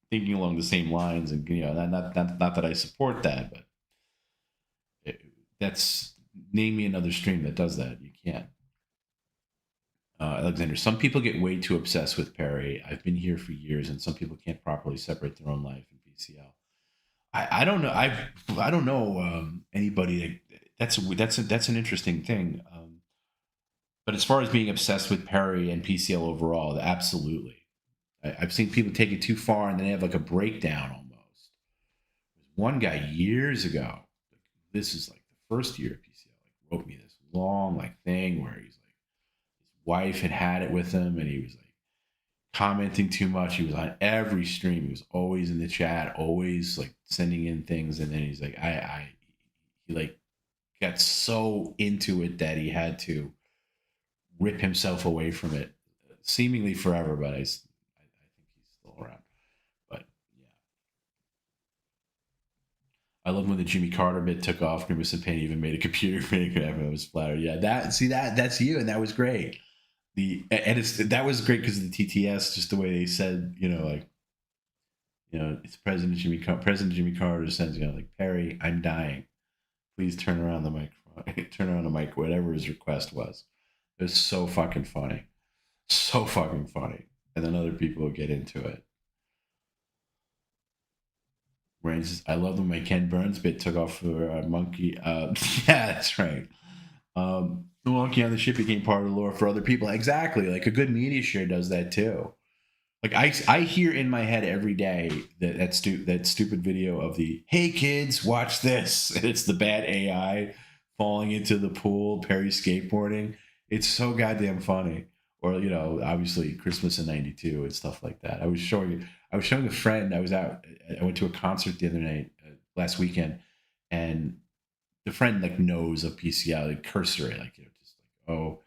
thinking along the same lines. And, not that I support that, but that's, name me another stream that does that. You can't. Alexander, some people get way too obsessed with Perry. I've been here for years, and some people can't properly separate their own life and PCL. I don't know. I don't know anybody that's an interesting thing. But as far as being obsessed with Perry and PCL overall, absolutely. I've seen people take it too far, and then they have like a breakdown almost. There's one guy years ago. This is like the first year of PCL. Like, wrote me this long thing where he's like, his wife had it with him, and he was like commenting too much. He was on every stream. He was always in the chat, always like sending in things, and then he's like, he like got so into it that he had to rip himself away from it, seemingly forever. But I think he's still around. But yeah, I love when the Jimmy Carter bit took off. Grimace and Payne even made a computer thing. I was flattered. Yeah, that's you, and that was great. That was great because of the TTS, just the way they said, it's President Jimmy Carter sends, like, Perry, I'm dying. Please turn around the mic, whatever his request was. It was so fucking funny. So fucking funny. And then other people will get into it. Rain says, I love when my Ken Burns bit took off for a monkey. Yeah, that's right. Milwaukee on the ship became part of the lore for other people. Exactly. Like a good media share does that too. Like I hear in my head every day that stupid video of the, hey kids, watch this. And it's the bad AI falling into the pool, Perry skateboarding. It's so goddamn funny. Or, you know, obviously Christmas in '92 and stuff like that. I was showing a friend. I went to a concert the other night, last weekend, and the friend like knows of PCL, like cursory, like, you know, just like, oh,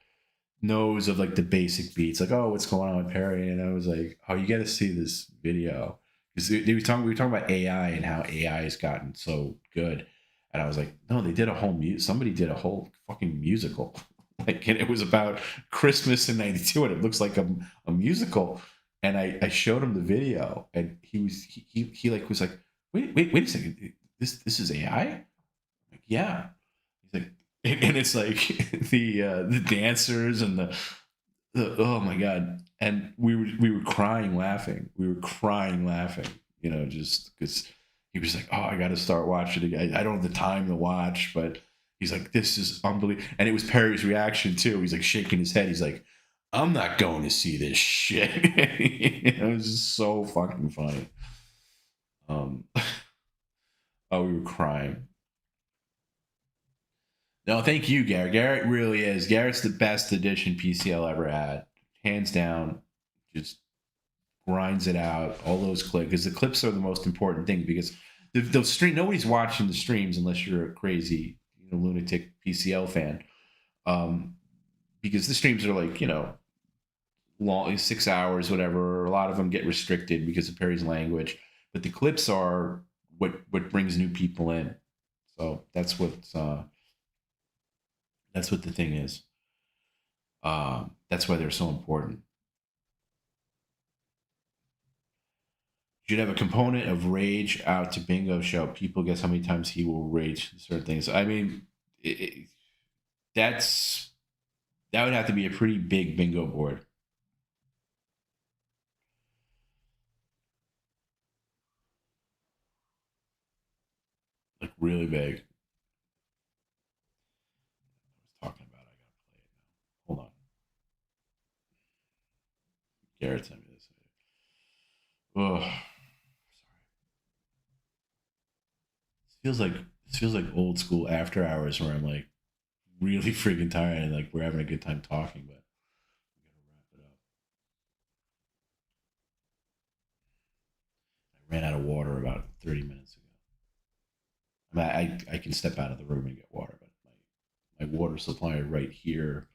knows of like the basic beats, like, oh, what's going on with Perry? And I was like, oh, you got to see this video, because we were talking about AI and how AI has gotten so good. And I was like, no, they did somebody did a whole fucking musical, like, and it was about Christmas in '92, and it looks like a musical. And I showed him the video, and he was like, wait a second, this is AI? I'm like, yeah. He's like, and it's like the dancers and the oh my god, and we were crying laughing. You know, just because he was like, oh, I got to start watching it. I don't have the time to watch, but he's like, this is unbelievable. And it was Perry's reaction too. He's like shaking his head. He's like, I'm not going to see this shit. It was just so fucking funny. Oh, we were crying. No, thank you, Garrett. Garrett really is. Garrett's the best addition PCL ever had. Hands down. Just grinds it out. All those clips. Because the clips are the most important thing. Because the stream, nobody's watching the streams unless you're a crazy, you know, lunatic PCL fan. Because the streams are like, you know, long, 6 hours, whatever. A lot of them get restricted because of Perry's language. But the clips are what brings new people in. So that's what the thing is. That's why they're so important. You should have a component of rage out to bingo show. People guess how many times he will rage certain things. I mean, that would have to be a pretty big bingo board. Like really big. Hold on. Garrett sent me this. Oh, sorry. This feels like old school after hours where I'm like really freaking tired and like we're having a good time talking, but we gotta wrap it up. I ran out of water about 30 minutes ago. I mean, I can step out of the room and get water, but my water supply right here.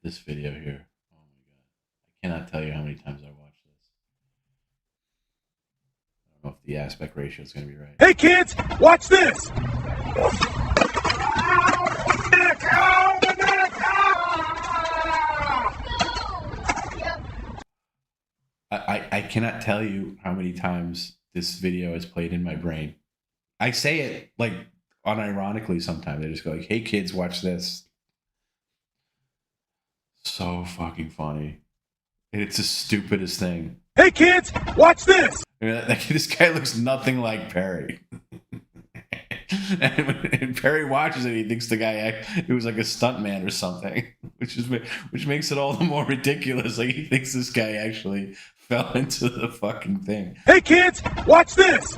This video here. Oh my god. I cannot tell you how many times I watched this. I don't know if the aspect ratio is going to be right. Hey kids, watch this! I cannot tell you how many times this video is played in my brain. I say it like unironically sometimes. I just go like, hey kids, watch this. So fucking funny. And it's the stupidest thing. Hey kids, watch this! I mean, like, this guy looks nothing like Perry. and Perry watches it, he thinks the guy it was like a stuntman or something, which makes it all the more ridiculous. Like he thinks this guy actually fell into the fucking thing. Hey kids, watch this!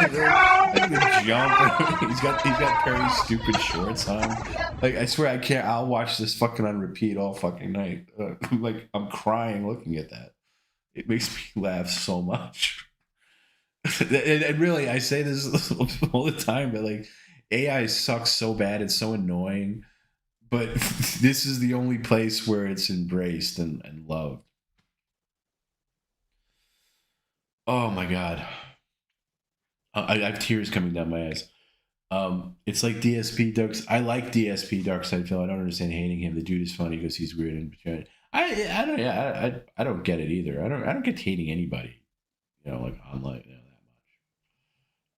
The jump. he's got Perry's stupid shorts on. Like I swear I can't. I'll watch this fucking on repeat all fucking night. Like I'm crying looking at that. It makes me laugh so much. and really, I say this all the time, but like AI sucks so bad. It's so annoying. But this is the only place where it's embraced and loved. Oh my god. I have tears coming down my eyes. It's like DSP Ducks. I like DSP Darkside Phil. I don't understand hating him. The dude is funny because he's weird and I don't get it either. I don't get hating anybody. You know, like online, you know,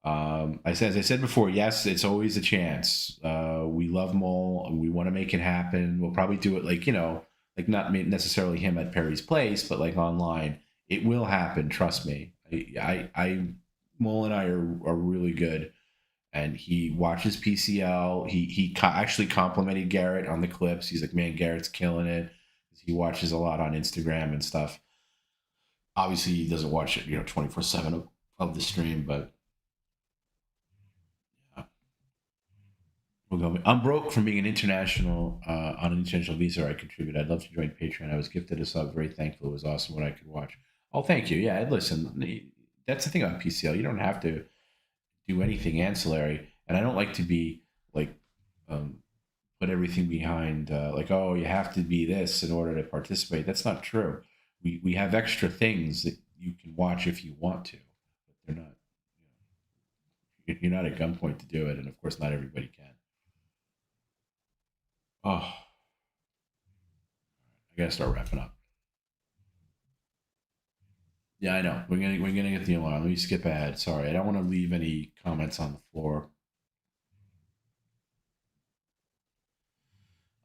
As I said before, yes, it's always a chance. We love Mole, and we want to make it happen. We'll probably do it like not necessarily him at Perry's place, but like online. It will happen. Trust me. Mole and I are really good, and he watches PCL. He actually complimented Garrett on the clips. He's like, man, Garrett's killing it. He watches a lot on Instagram and stuff. Obviously, he doesn't watch it, 24/7 of the stream, but. We'll go. I'm broke from being an international on an international visa. I contribute. I'd love to join Patreon. I was gifted a sub. Very thankful. It was awesome what I could watch. Oh, thank you. Yeah, listen. That's the thing on PCL. You don't have to do anything ancillary, and I don't like to be like put everything behind oh, you have to be this in order to participate. That's not true. We have extra things that you can watch if you want to, but they're not. You're not at gunpoint to do it, and of course, not everybody can. Oh, I gotta start wrapping up. Yeah, I know. We're gonna get the alarm. Let me skip ahead. Sorry, I don't want to leave any comments on the floor.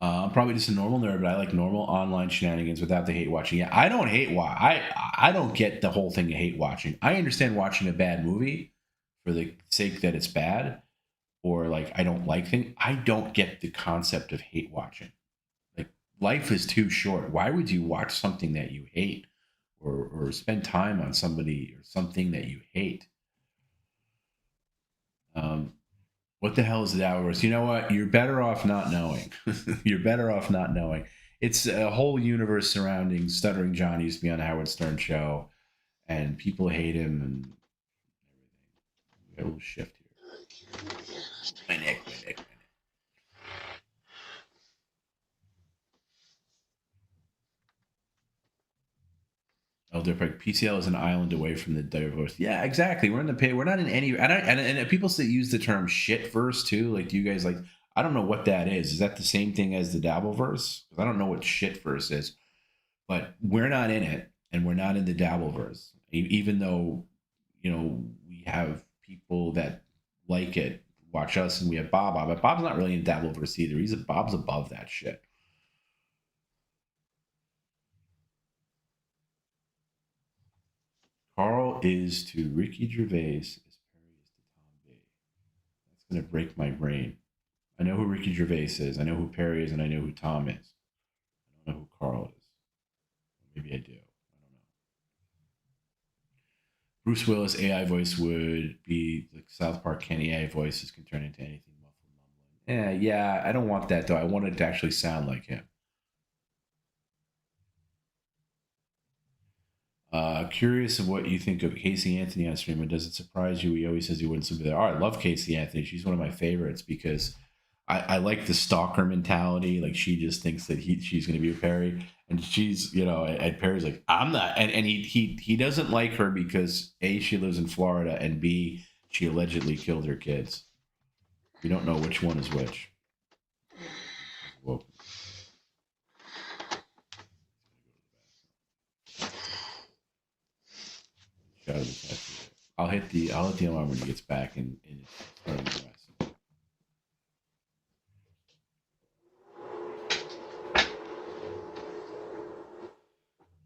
I'm probably just a normal nerd, but I like normal online shenanigans without the hate watching. Yeah, I don't hate watch. I don't get the whole thing of hate watching. I understand watching a bad movie for the sake that it's bad. Or like I don't like things. I don't get the concept of hate watching. Like life is too short. Why would you watch something that you hate, or spend time on somebody or something that you hate? What the hell is the Dowerverse? You know what? You're better off not knowing. You're better off not knowing. It's a whole universe surrounding Stuttering John. Used to be on the Howard Stern show, and people hate him and everything. We got a little shift here. My neck. Elder Park. PCL is an island away from the divorce. Yeah, exactly. We're in the pay. We're not in any. And people that use the term shitverse too. Like, do you guys like? I don't know what that is. Is that the same thing as the Dabbleverse? Because I don't know what shitverse is. But we're not in it, and we're not in the Dabbleverse. Even though, we have people that like it. Watch us, and we have Bob. But Bob's not really in Dabbleverse either. Bob's above that shit. Carl is to Ricky Gervais as Perry is to Tom B. That's gonna break my brain. I know who Ricky Gervais is. I know who Perry is, and I know who Tom is. I don't know who Carl is. Maybe I do. I don't know. Bruce Willis AI voice would be like South Park Kenny AI voices can turn into anything muffled mumbling. Yeah, I don't want that though. I want it to actually sound like him. Curious of what you think of Casey Anthony on stream, and does it surprise you? He always says he wouldn't be there. Oh, I love Casey Anthony. She's one of my favorites because I like the stalker mentality. Like she just thinks that she's going to be with Perry, and she's and Perry's like, I'm not, and he doesn't like her because A, she lives in Florida, and B, she allegedly killed her kids. We don't know which one is which. Whoa. I'll hit the alarm when he gets back and starting the rest.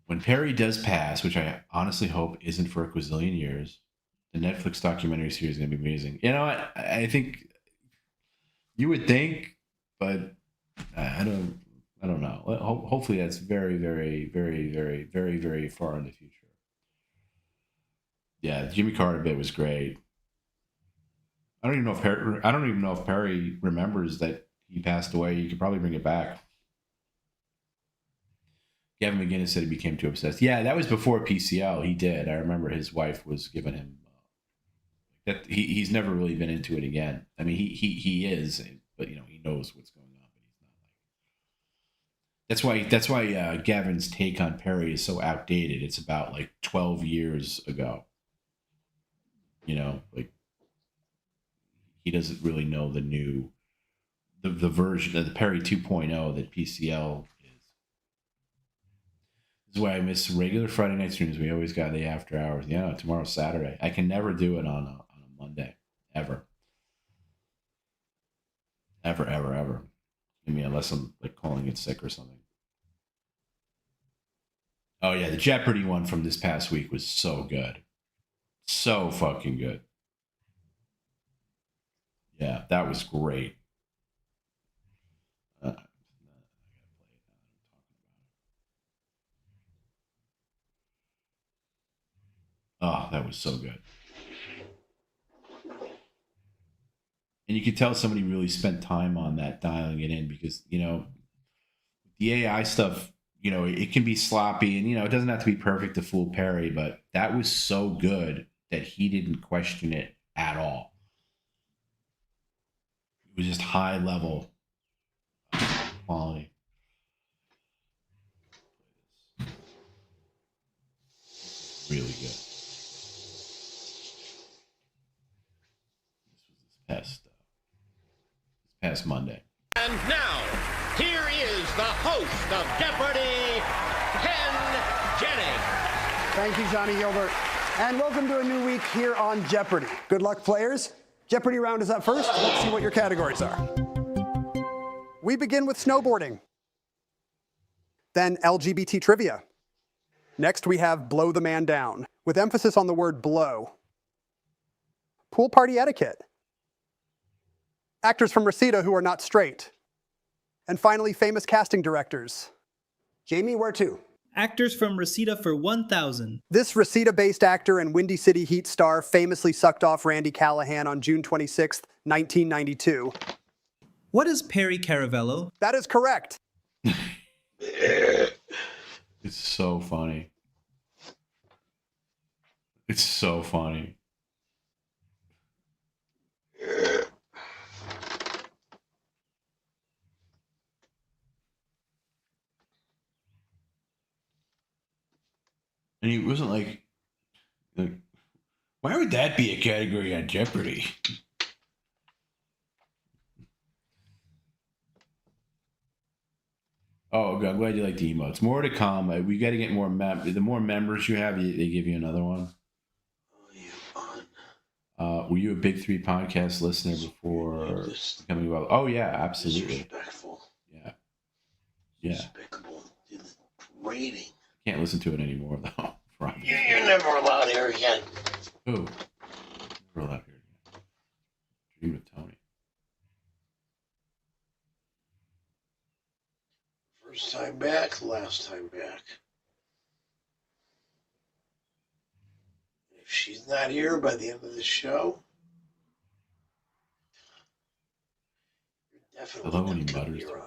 When Perry does pass, which I honestly hope isn't for a quazillion years, the Netflix documentary series is going to be amazing. You know what? I think you would think, but I don't know. Hopefully that's very, very, very, very, very, very far in the future. Yeah, Jimmy Carter bit was great. I don't even know if Perry remembers that he passed away. You could probably bring it back. Gavin McGinnis said he became too obsessed. Yeah, that was before PCL. He did. I remember his wife was giving him that. He's never really been into it again. I mean, he is, but he knows what's going on. But he's not like. That's why Gavin's take on Perry is so outdated. It's about like 12 years ago. Like he doesn't really know the new, the version of the Perry 2.0 that PCL is. This is why I miss regular Friday night streams. We always got the after hours. Yeah, tomorrow's Saturday. I can never do it on a Monday. ever. Ever. I mean, unless I'm like calling it sick or something. Oh yeah, the Jeopardy one from this past week was so good. So fucking good. Yeah, that was great. Oh, that was so good. And you could tell somebody really spent time on that, dialing it in, because, you know, the AI stuff, you know, it can be sloppy, and, you know, it doesn't have to be perfect to fool Perry, but that was so good that he didn't question it at all. It was just high level quality. Really good. This was this past Monday. And now, here is the host of Jeopardy, Ken Jennings. Thank you, Johnny Gilbert. And welcome to a new week here on Jeopardy. Good luck, players. Jeopardy round is up first. Let's see what your categories are. We begin with snowboarding. Then LGBT trivia. Next, we have blow the man down, with emphasis on the word blow. Pool party etiquette. Actors from Reseda who are not straight. And finally, famous casting directors. Jamie, where to? Actors from Reseda for 1,000. This Reseda-based actor and Windy City Heat star famously sucked off Randy Callahan on June 26, 1992. What is Perry Caravello? That is correct. It's so funny. It's so funny. And he wasn't like, why would that be a category on Jeopardy? Oh, I'm glad you like the emotes. More to come. We got to get more the more members you have, they give you another one. Were you a Big Three podcast listener before becoming well? Oh yeah, absolutely. Disrespectful. Yeah. Yeah. Despicable. Degrading. Can't listen to it anymore though. You're never allowed here again. Who? Never allowed here again. Dream of Tony. First time back, last time back. If she's not here by the end of the show, you're definitely not going to be around.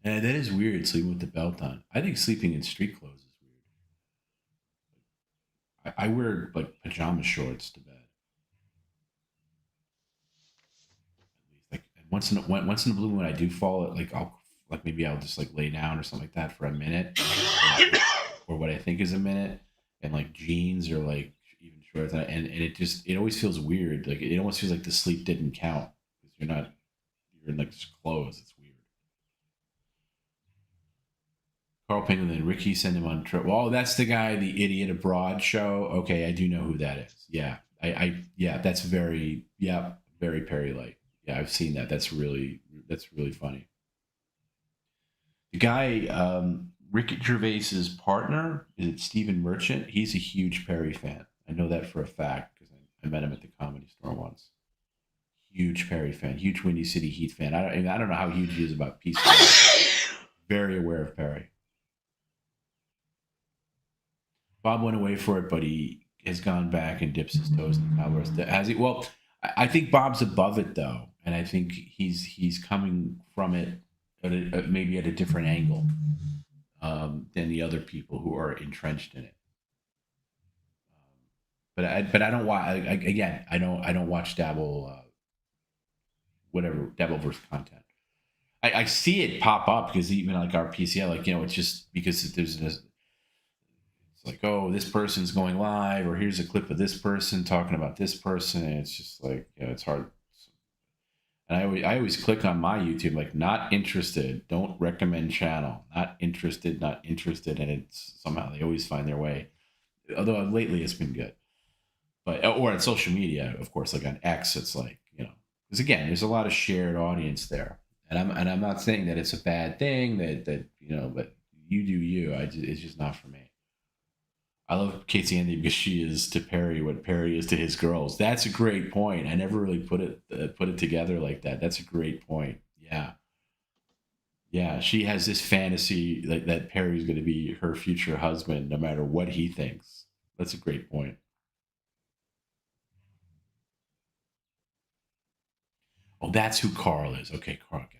Yeah, that is weird, sleeping with the belt on. I think sleeping in street clothes is weird. I wear like pajama shorts to bed. Like once in a blue moon, I do fall. Maybe I'll just like lay down or something like that for a minute, or what I think is a minute, and like jeans or like even shorts, and it always feels weird. Like it almost feels like the sleep didn't count because you're in like just clothes. It's weird. Carl Penguin and Ricky send him on trip. Well, that's the guy, the Idiot Abroad show. Okay, I do know who that is. Yeah, that's very Perry-like. Yeah, I've seen that. That's really funny. The guy, Ricky Gervais's partner, is it Stephen Merchant? He's a huge Perry fan. I know that for a fact because I met him at the Comedy Store once. Huge Perry fan, huge Windy City Heat fan. I don't know how huge he is about PCL. Very aware of Perry. Bob went away for it, but he has gone back and dips his toes in the Cowboys. Has he? Well, I think Bob's above it though, and I think he's coming from it maybe at a different angle than the other people who are entrenched in it. But I don't watch again. I don't watch Dabble, Dabbleverse content. I see it pop up because even like our PCL, it's just because there's this. Like, oh, this person's going live, or here's a clip of this person talking about this person. And it's just like, it's hard. And I always click on my YouTube, like, not interested, don't recommend channel, not interested, and it's somehow they always find their way. Although lately it's been good. But, or on social media, of course, like on X, it's like, because again, there's a lot of shared audience there. And I'm not saying that it's a bad thing that but you do you. It's just not for me. I love Casey Andy because she is to Perry what Perry is to his girls. That's a great point. I never really put it together like that. That's a great point. Yeah. Yeah, she has this fantasy that Perry's going to be her future husband no matter what he thinks. That's a great point. Oh, that's who Carl is. Okay, Carl, got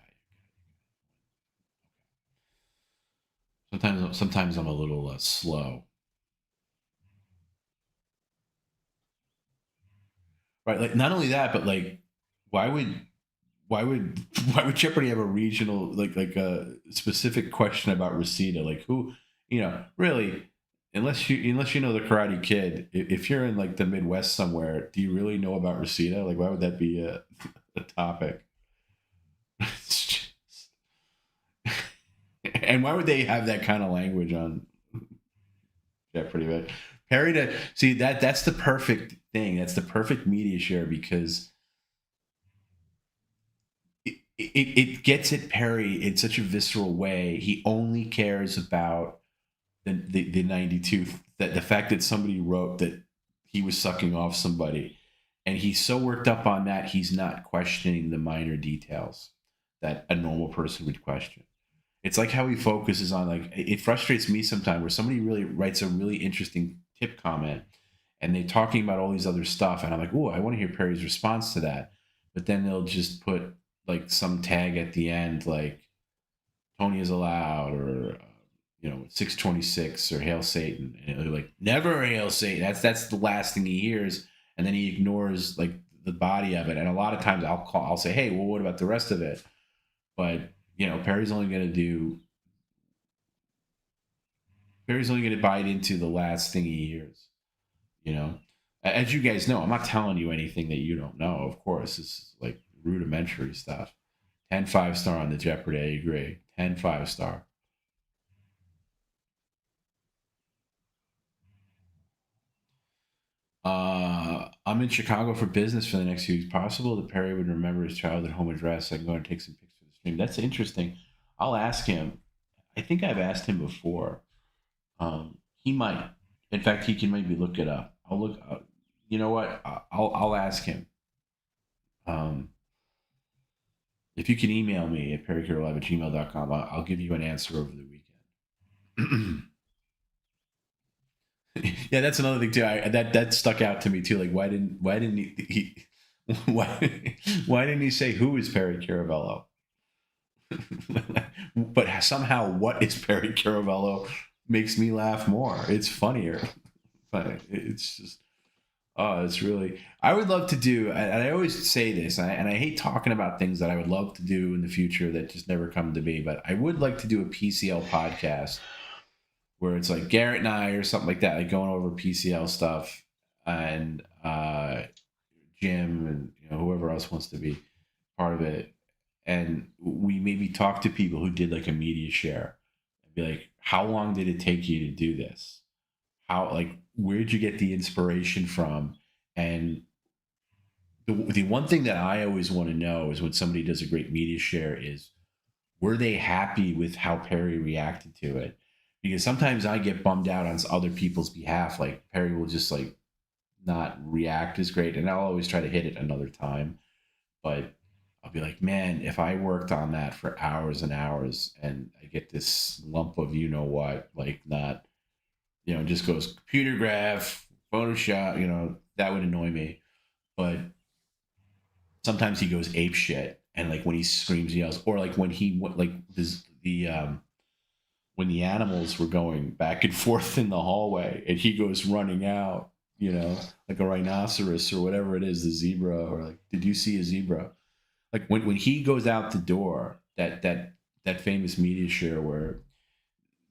it. Sometimes I'm a little slow. Right, like not only that, but like, why would Jeopardy have a regional like a specific question about Reseda? Like who, really, unless you know the Karate Kid, if you're in like the Midwest somewhere, do you really know about Reseda? Like, why would that be a topic? And why would they have that kind of language on Jeopardy? But Perry, to see that's the perfect thing. That's the perfect media share because it gets at Perry in such a visceral way. He only cares about the 92, that the fact that somebody wrote that he was sucking off somebody. And he's so worked up on that, he's not questioning the minor details that a normal person would question. It's like how he focuses on, like, it frustrates me sometimes where somebody really writes a really interesting tip comment and they're talking about all these other stuff. And I'm like, oh, I want to hear Perry's response to that. But then they'll just put like some tag at the end, like Tony is allowed, or 626 or Hail Satan. And they're like, never Hail Satan. That's the last thing he hears. And then he ignores like the body of it. And a lot of times I'll say, hey, well, what about the rest of it? But Perry's only going to bite into the last thing he hears. As you guys know, I'm not telling you anything that you don't know. Of course, this is like rudimentary stuff. 10 5-star on the Jeopardy. I agree. 10 5-star. I'm in Chicago for business for the next few weeks. Possible that Perry would remember his childhood home address. I can go and take some pictures of the stream. That's interesting. I'll ask him. I think I've asked him before. He might. In fact, he can maybe look it up. I'll look. You know what? I'll ask him. If you can email me at perrycaravellolive@gmail.com, I'll give you an answer over the weekend. Yeah, that's another thing too. That stuck out to me too. Like, why didn't he say who is Perry Caravello? But somehow, what is Perry Caravello makes me laugh more. It's funnier, but it's just, it's really. I would love to do, and I always say this, and I hate talking about things that I would love to do in the future that just never come to me. But I would like to do a PCL podcast, where it's like Garrett and I or something like that, like going over PCL stuff, and Jim and whoever else wants to be part of it. And we maybe talk to people who did like a media share and be like, how long did it take you to do this? Where'd you get the inspiration from? And the one thing that I always want to know is when somebody does a great media share is, were they happy with how Perry reacted to it? Because sometimes I get bummed out on other people's behalf. Like Perry will just like not react as great, and I'll always try to hit it another time. But I'll be like, man, if I worked on that for hours and hours, and I get this lump of what, like not, just goes computer graph, Photoshop, that would annoy me. But sometimes he goes ape shit, and like when he screams, yells, or like when he when the animals were going back and forth in the hallway and he goes running out, like a rhinoceros or whatever it is, the zebra, or like, did you see a zebra? Like when he goes out the door, that famous media share where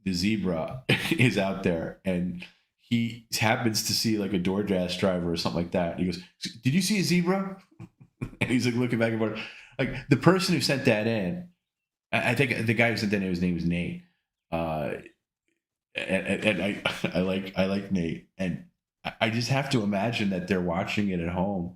the zebra is out there and he happens to see like a DoorDash driver or something like that. He goes, did you see a zebra? And he's like looking back and forth. Like the person who sent that in, I think the guy who sent that in, his name was Nate. And I like Nate, and I just have to imagine that they're watching it at home,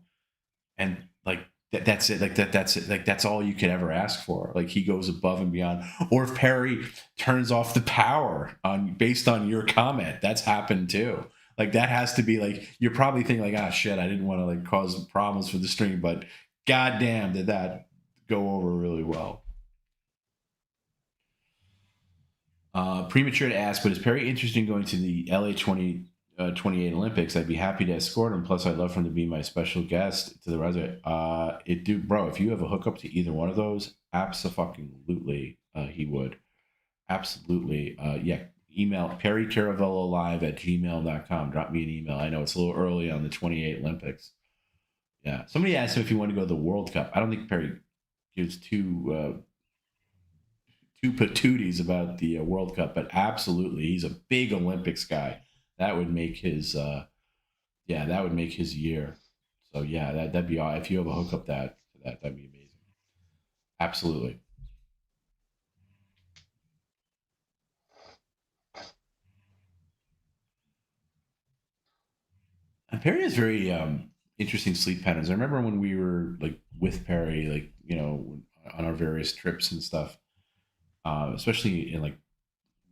and like that's it. Like that's it. Like that's all you could ever ask for. Like he goes above and beyond. Or if Perry turns off the power based on your comment, that's happened too. Like that has to be like, you're probably thinking like, ah, shit, I didn't want to like cause problems for the stream, but goddamn, did that go over really well. Premature to ask, but is Perry interested in going to the LA 28 Olympics? I'd be happy to escort him. Plus, I'd love for him to be my special guest to the resume. Bro, if you have a hookup to either one of those, absolutely, he would. Absolutely. Yeah. Email perrycaravellolive@gmail.com. Drop me an email. I know it's a little early on the 28 Olympics. Yeah. Somebody asked him if he wanted to go to the World Cup. I don't think Perry gives two patooties about the World Cup, but absolutely, he's a big Olympics guy. That would make his that would make his year. So yeah, that'd be all. If you have a hookup that'd be amazing. Absolutely. And Perry has very interesting sleep patterns. I remember when we were like with Perry, like, you know, on our various trips and stuff, especially in like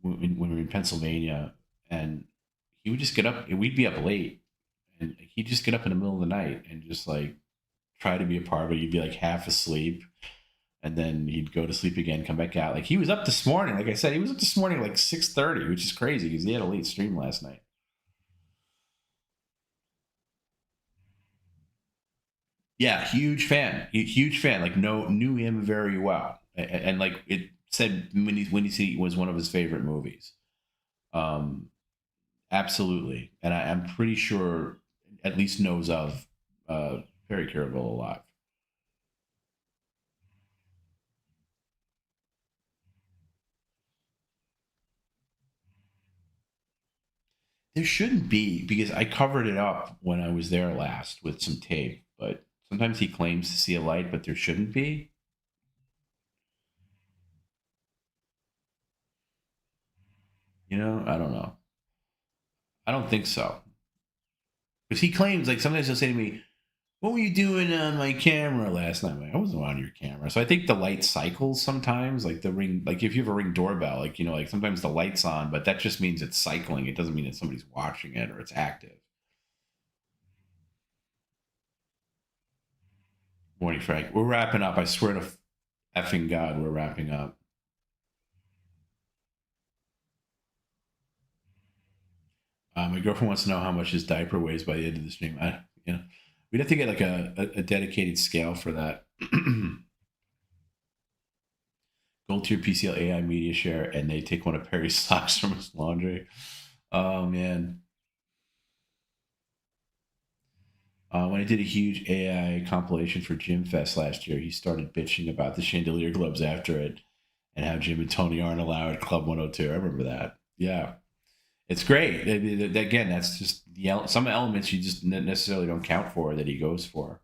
when we were in Pennsylvania, and he would just get up and we'd be up late, and he'd just get up in the middle of the night and just like try to be a part of it. You'd be like half asleep, and then he'd go to sleep again, come back out. Like he was up this morning. Like I said, he was up this morning like 6:30, which is crazy because he had a late stream last night. Yeah, huge fan. Like knew him very well, and like it said when he was one of his favorite movies. Absolutely, and I'm pretty sure at least knows of PerryCaravellolive. There shouldn't be, because I covered it up when I was there last with some tape, but sometimes he claims to see a light, but there shouldn't be. You know, I don't know. I don't think so. Because he claims, like, sometimes he'll say to me, what were you doing on my camera last night? I'm like, I wasn't on your camera. So I think the light cycles sometimes, like the Ring, like if you have a Ring doorbell, like, you know, like sometimes the light's on, but that just means it's cycling. It doesn't mean that somebody's watching it or it's active. Morning, Frank. We're wrapping up. I swear to effing God, we're wrapping up. My girlfriend wants to know how much his diaper weighs by the end of the stream. We'd have to get like a dedicated scale for that. Gold tier PCL AI media share, and they take one of Perry's socks from his laundry. Oh man. When I did a huge AI compilation for Gym Fest last year, he started bitching about the chandelier gloves after it and how Jim and Tony aren't allowed at Club 102. I remember that. Yeah. It's great. Again, that's just some elements you just necessarily don't count for that he goes for.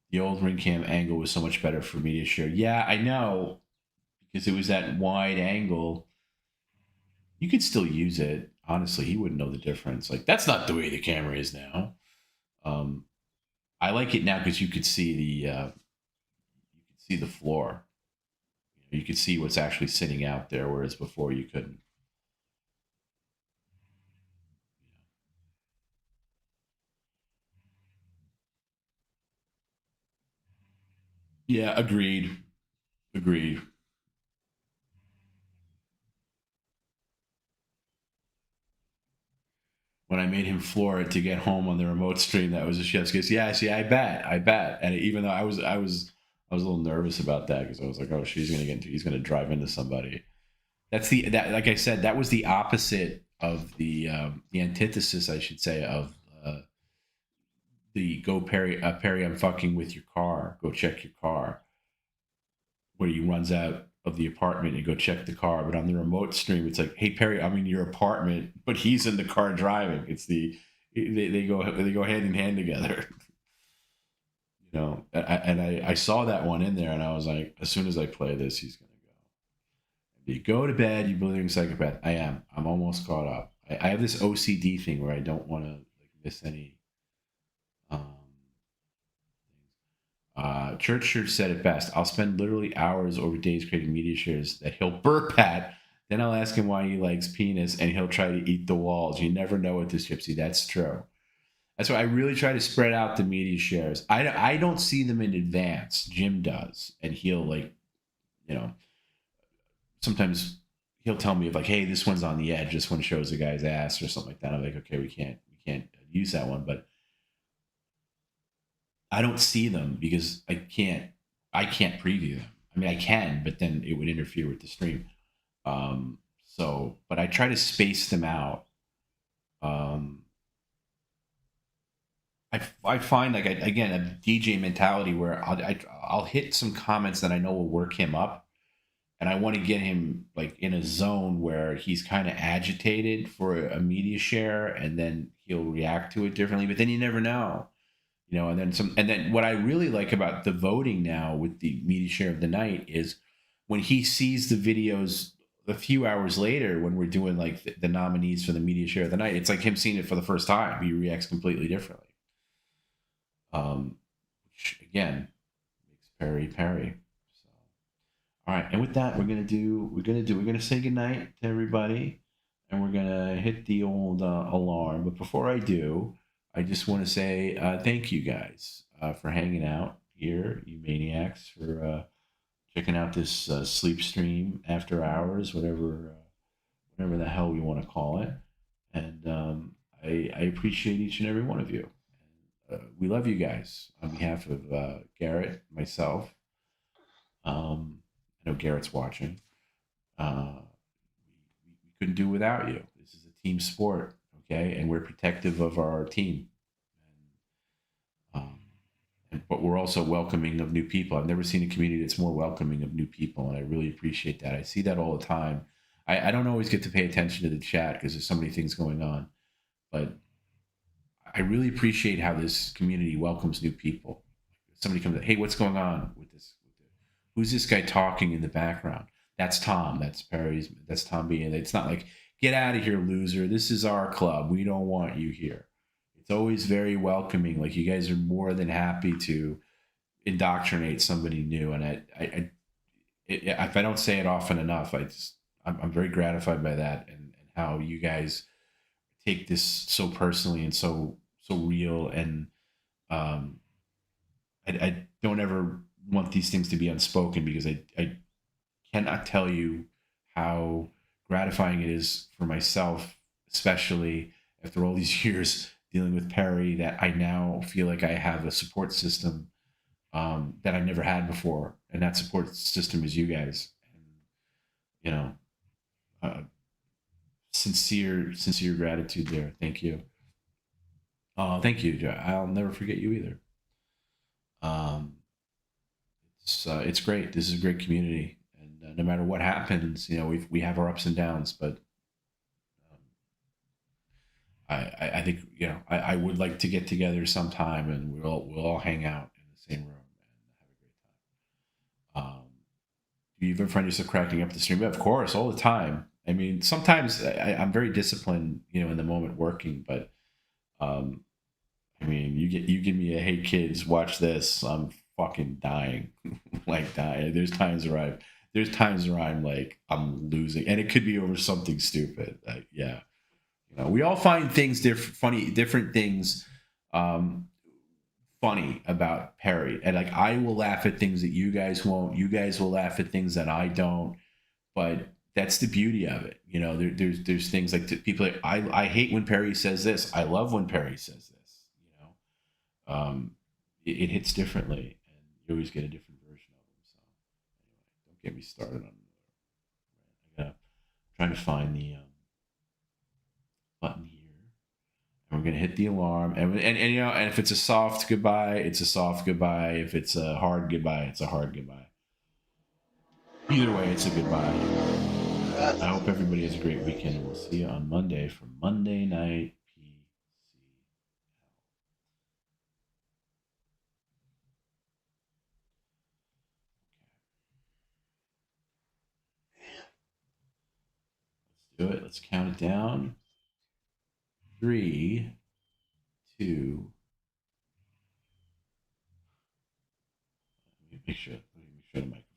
The old ring cam angle was so much better for media share. Yeah, I know, because it was that wide angle. You could still use it. Honestly, he wouldn't know the difference. Like, that's not the way the camera is now. I like it now because you could see the floor. You could see what's actually sitting out there, whereas before you couldn't. Yeah, agreed. When I made him floor it to get home on the remote stream, that was a chef's kiss. Yeah, see, I bet. And even though I was a little nervous about that, because I was like, oh, he's gonna drive into somebody. Like I said, that was the opposite of the antithesis, I should say, of the go Perry, I'm fucking with your car. Go check your car. Where he runs out of the apartment and go check the car, but on the remote stream, it's like, hey Perry, I'm in your apartment, but he's in the car driving. It's they go hand in hand together. I saw that one in there, and I was like, as soon as I play this, he's gonna go. You go to bed, you believe in psychopath. I am. I'm almost caught up. I have this OCD thing where I don't want to miss any. Church said it best. I'll spend literally hours over days creating media shares that he'll burp at. Then I'll ask him why he likes penis, and he'll try to eat the walls. You never know with this gypsy. That's true. That's why I really try to spread out the media shares. I don't see them in advance. Jim does, and he'll sometimes he'll tell me like, hey, this one's on the edge. This one shows a guy's ass or something like that. I'm like, okay, we can't use that one, but I don't see them because I can't preview them. I mean, I can, but then it would interfere with the stream. But I try to space them out. I find like again a DJ mentality where I'll hit some comments that I know will work him up, and I want to get him like in a zone where he's kind of agitated for a media share, and then he'll react to it differently. But then you never know. And then what I really like about the voting now with the media share of the night is when he sees the videos a few hours later when we're doing like the nominees for the media share of the night, it's like him seeing it for the first time. He reacts completely differently. Which again makes Perry. So, all right, and with that, we're gonna say goodnight to everybody, and we're gonna hit the old alarm. But before I do, I just want to say thank you guys for hanging out here, you maniacs, for checking out this sleep stream after hours, whatever the hell we want to call it. And I appreciate each and every one of you. We love you guys. On behalf of Garrett, myself, I know Garrett's watching. We couldn't do without you. This is a team sport. Okay, and we're protective of our team, but we're also welcoming of new people. I've never seen a community that's more welcoming of new people, and I really appreciate that. I see that all the time. I don't always get to pay attention to the chat because there's so many things going on, but I really appreciate how this community welcomes new people. Somebody comes, hey, what's going on with this? Who's this guy talking in the background? That's Tom. That's Tom B. And it's not like, get out of here, loser. This is our club. We don't want you here. It's always very welcoming. Like, you guys are more than happy to indoctrinate somebody new. And if I don't say it often enough, I'm very gratified by that and how you guys take this so personally and so real. And I don't ever want these things to be unspoken because I cannot tell you how gratifying it is for myself, especially after all these years dealing with Perry, that I now feel like I have a support system that I never had before, and that support system is you guys. And, sincere gratitude there. Thank you. Thank you, Joe. I'll never forget you either. It's great. This is a great community. No matter what happens, we have our ups and downs, but I think I would like to get together sometime and we'll all hang out in the same room and have a great time. Do you ever find yourself cracking up the stream? Of course, all the time. I mean, sometimes I'm very disciplined, in the moment working, but I mean, you give me a, hey kids, watch this, I'm fucking dying, like dying. There's times where I'm like, I'm losing, and it could be over something stupid. Yeah, we all find things different things funny about Perry, and like I will laugh at things that you guys won't. You guys will laugh at things that I don't, but that's the beauty of it. There's things like people. I hate when Perry says this. I love when Perry says this. It hits differently, and you always get a different version of them. So anyway, don't get me started on. Trying to find the button here, and we're gonna hit the alarm. And if it's a soft goodbye, it's a soft goodbye. If it's a hard goodbye, it's a hard goodbye. Either way, it's a goodbye. I hope everybody has a great weekend, and we'll see you on Monday for Monday Night PCL. do it. Let's count it down. 3, 2. Let me make sure the mic.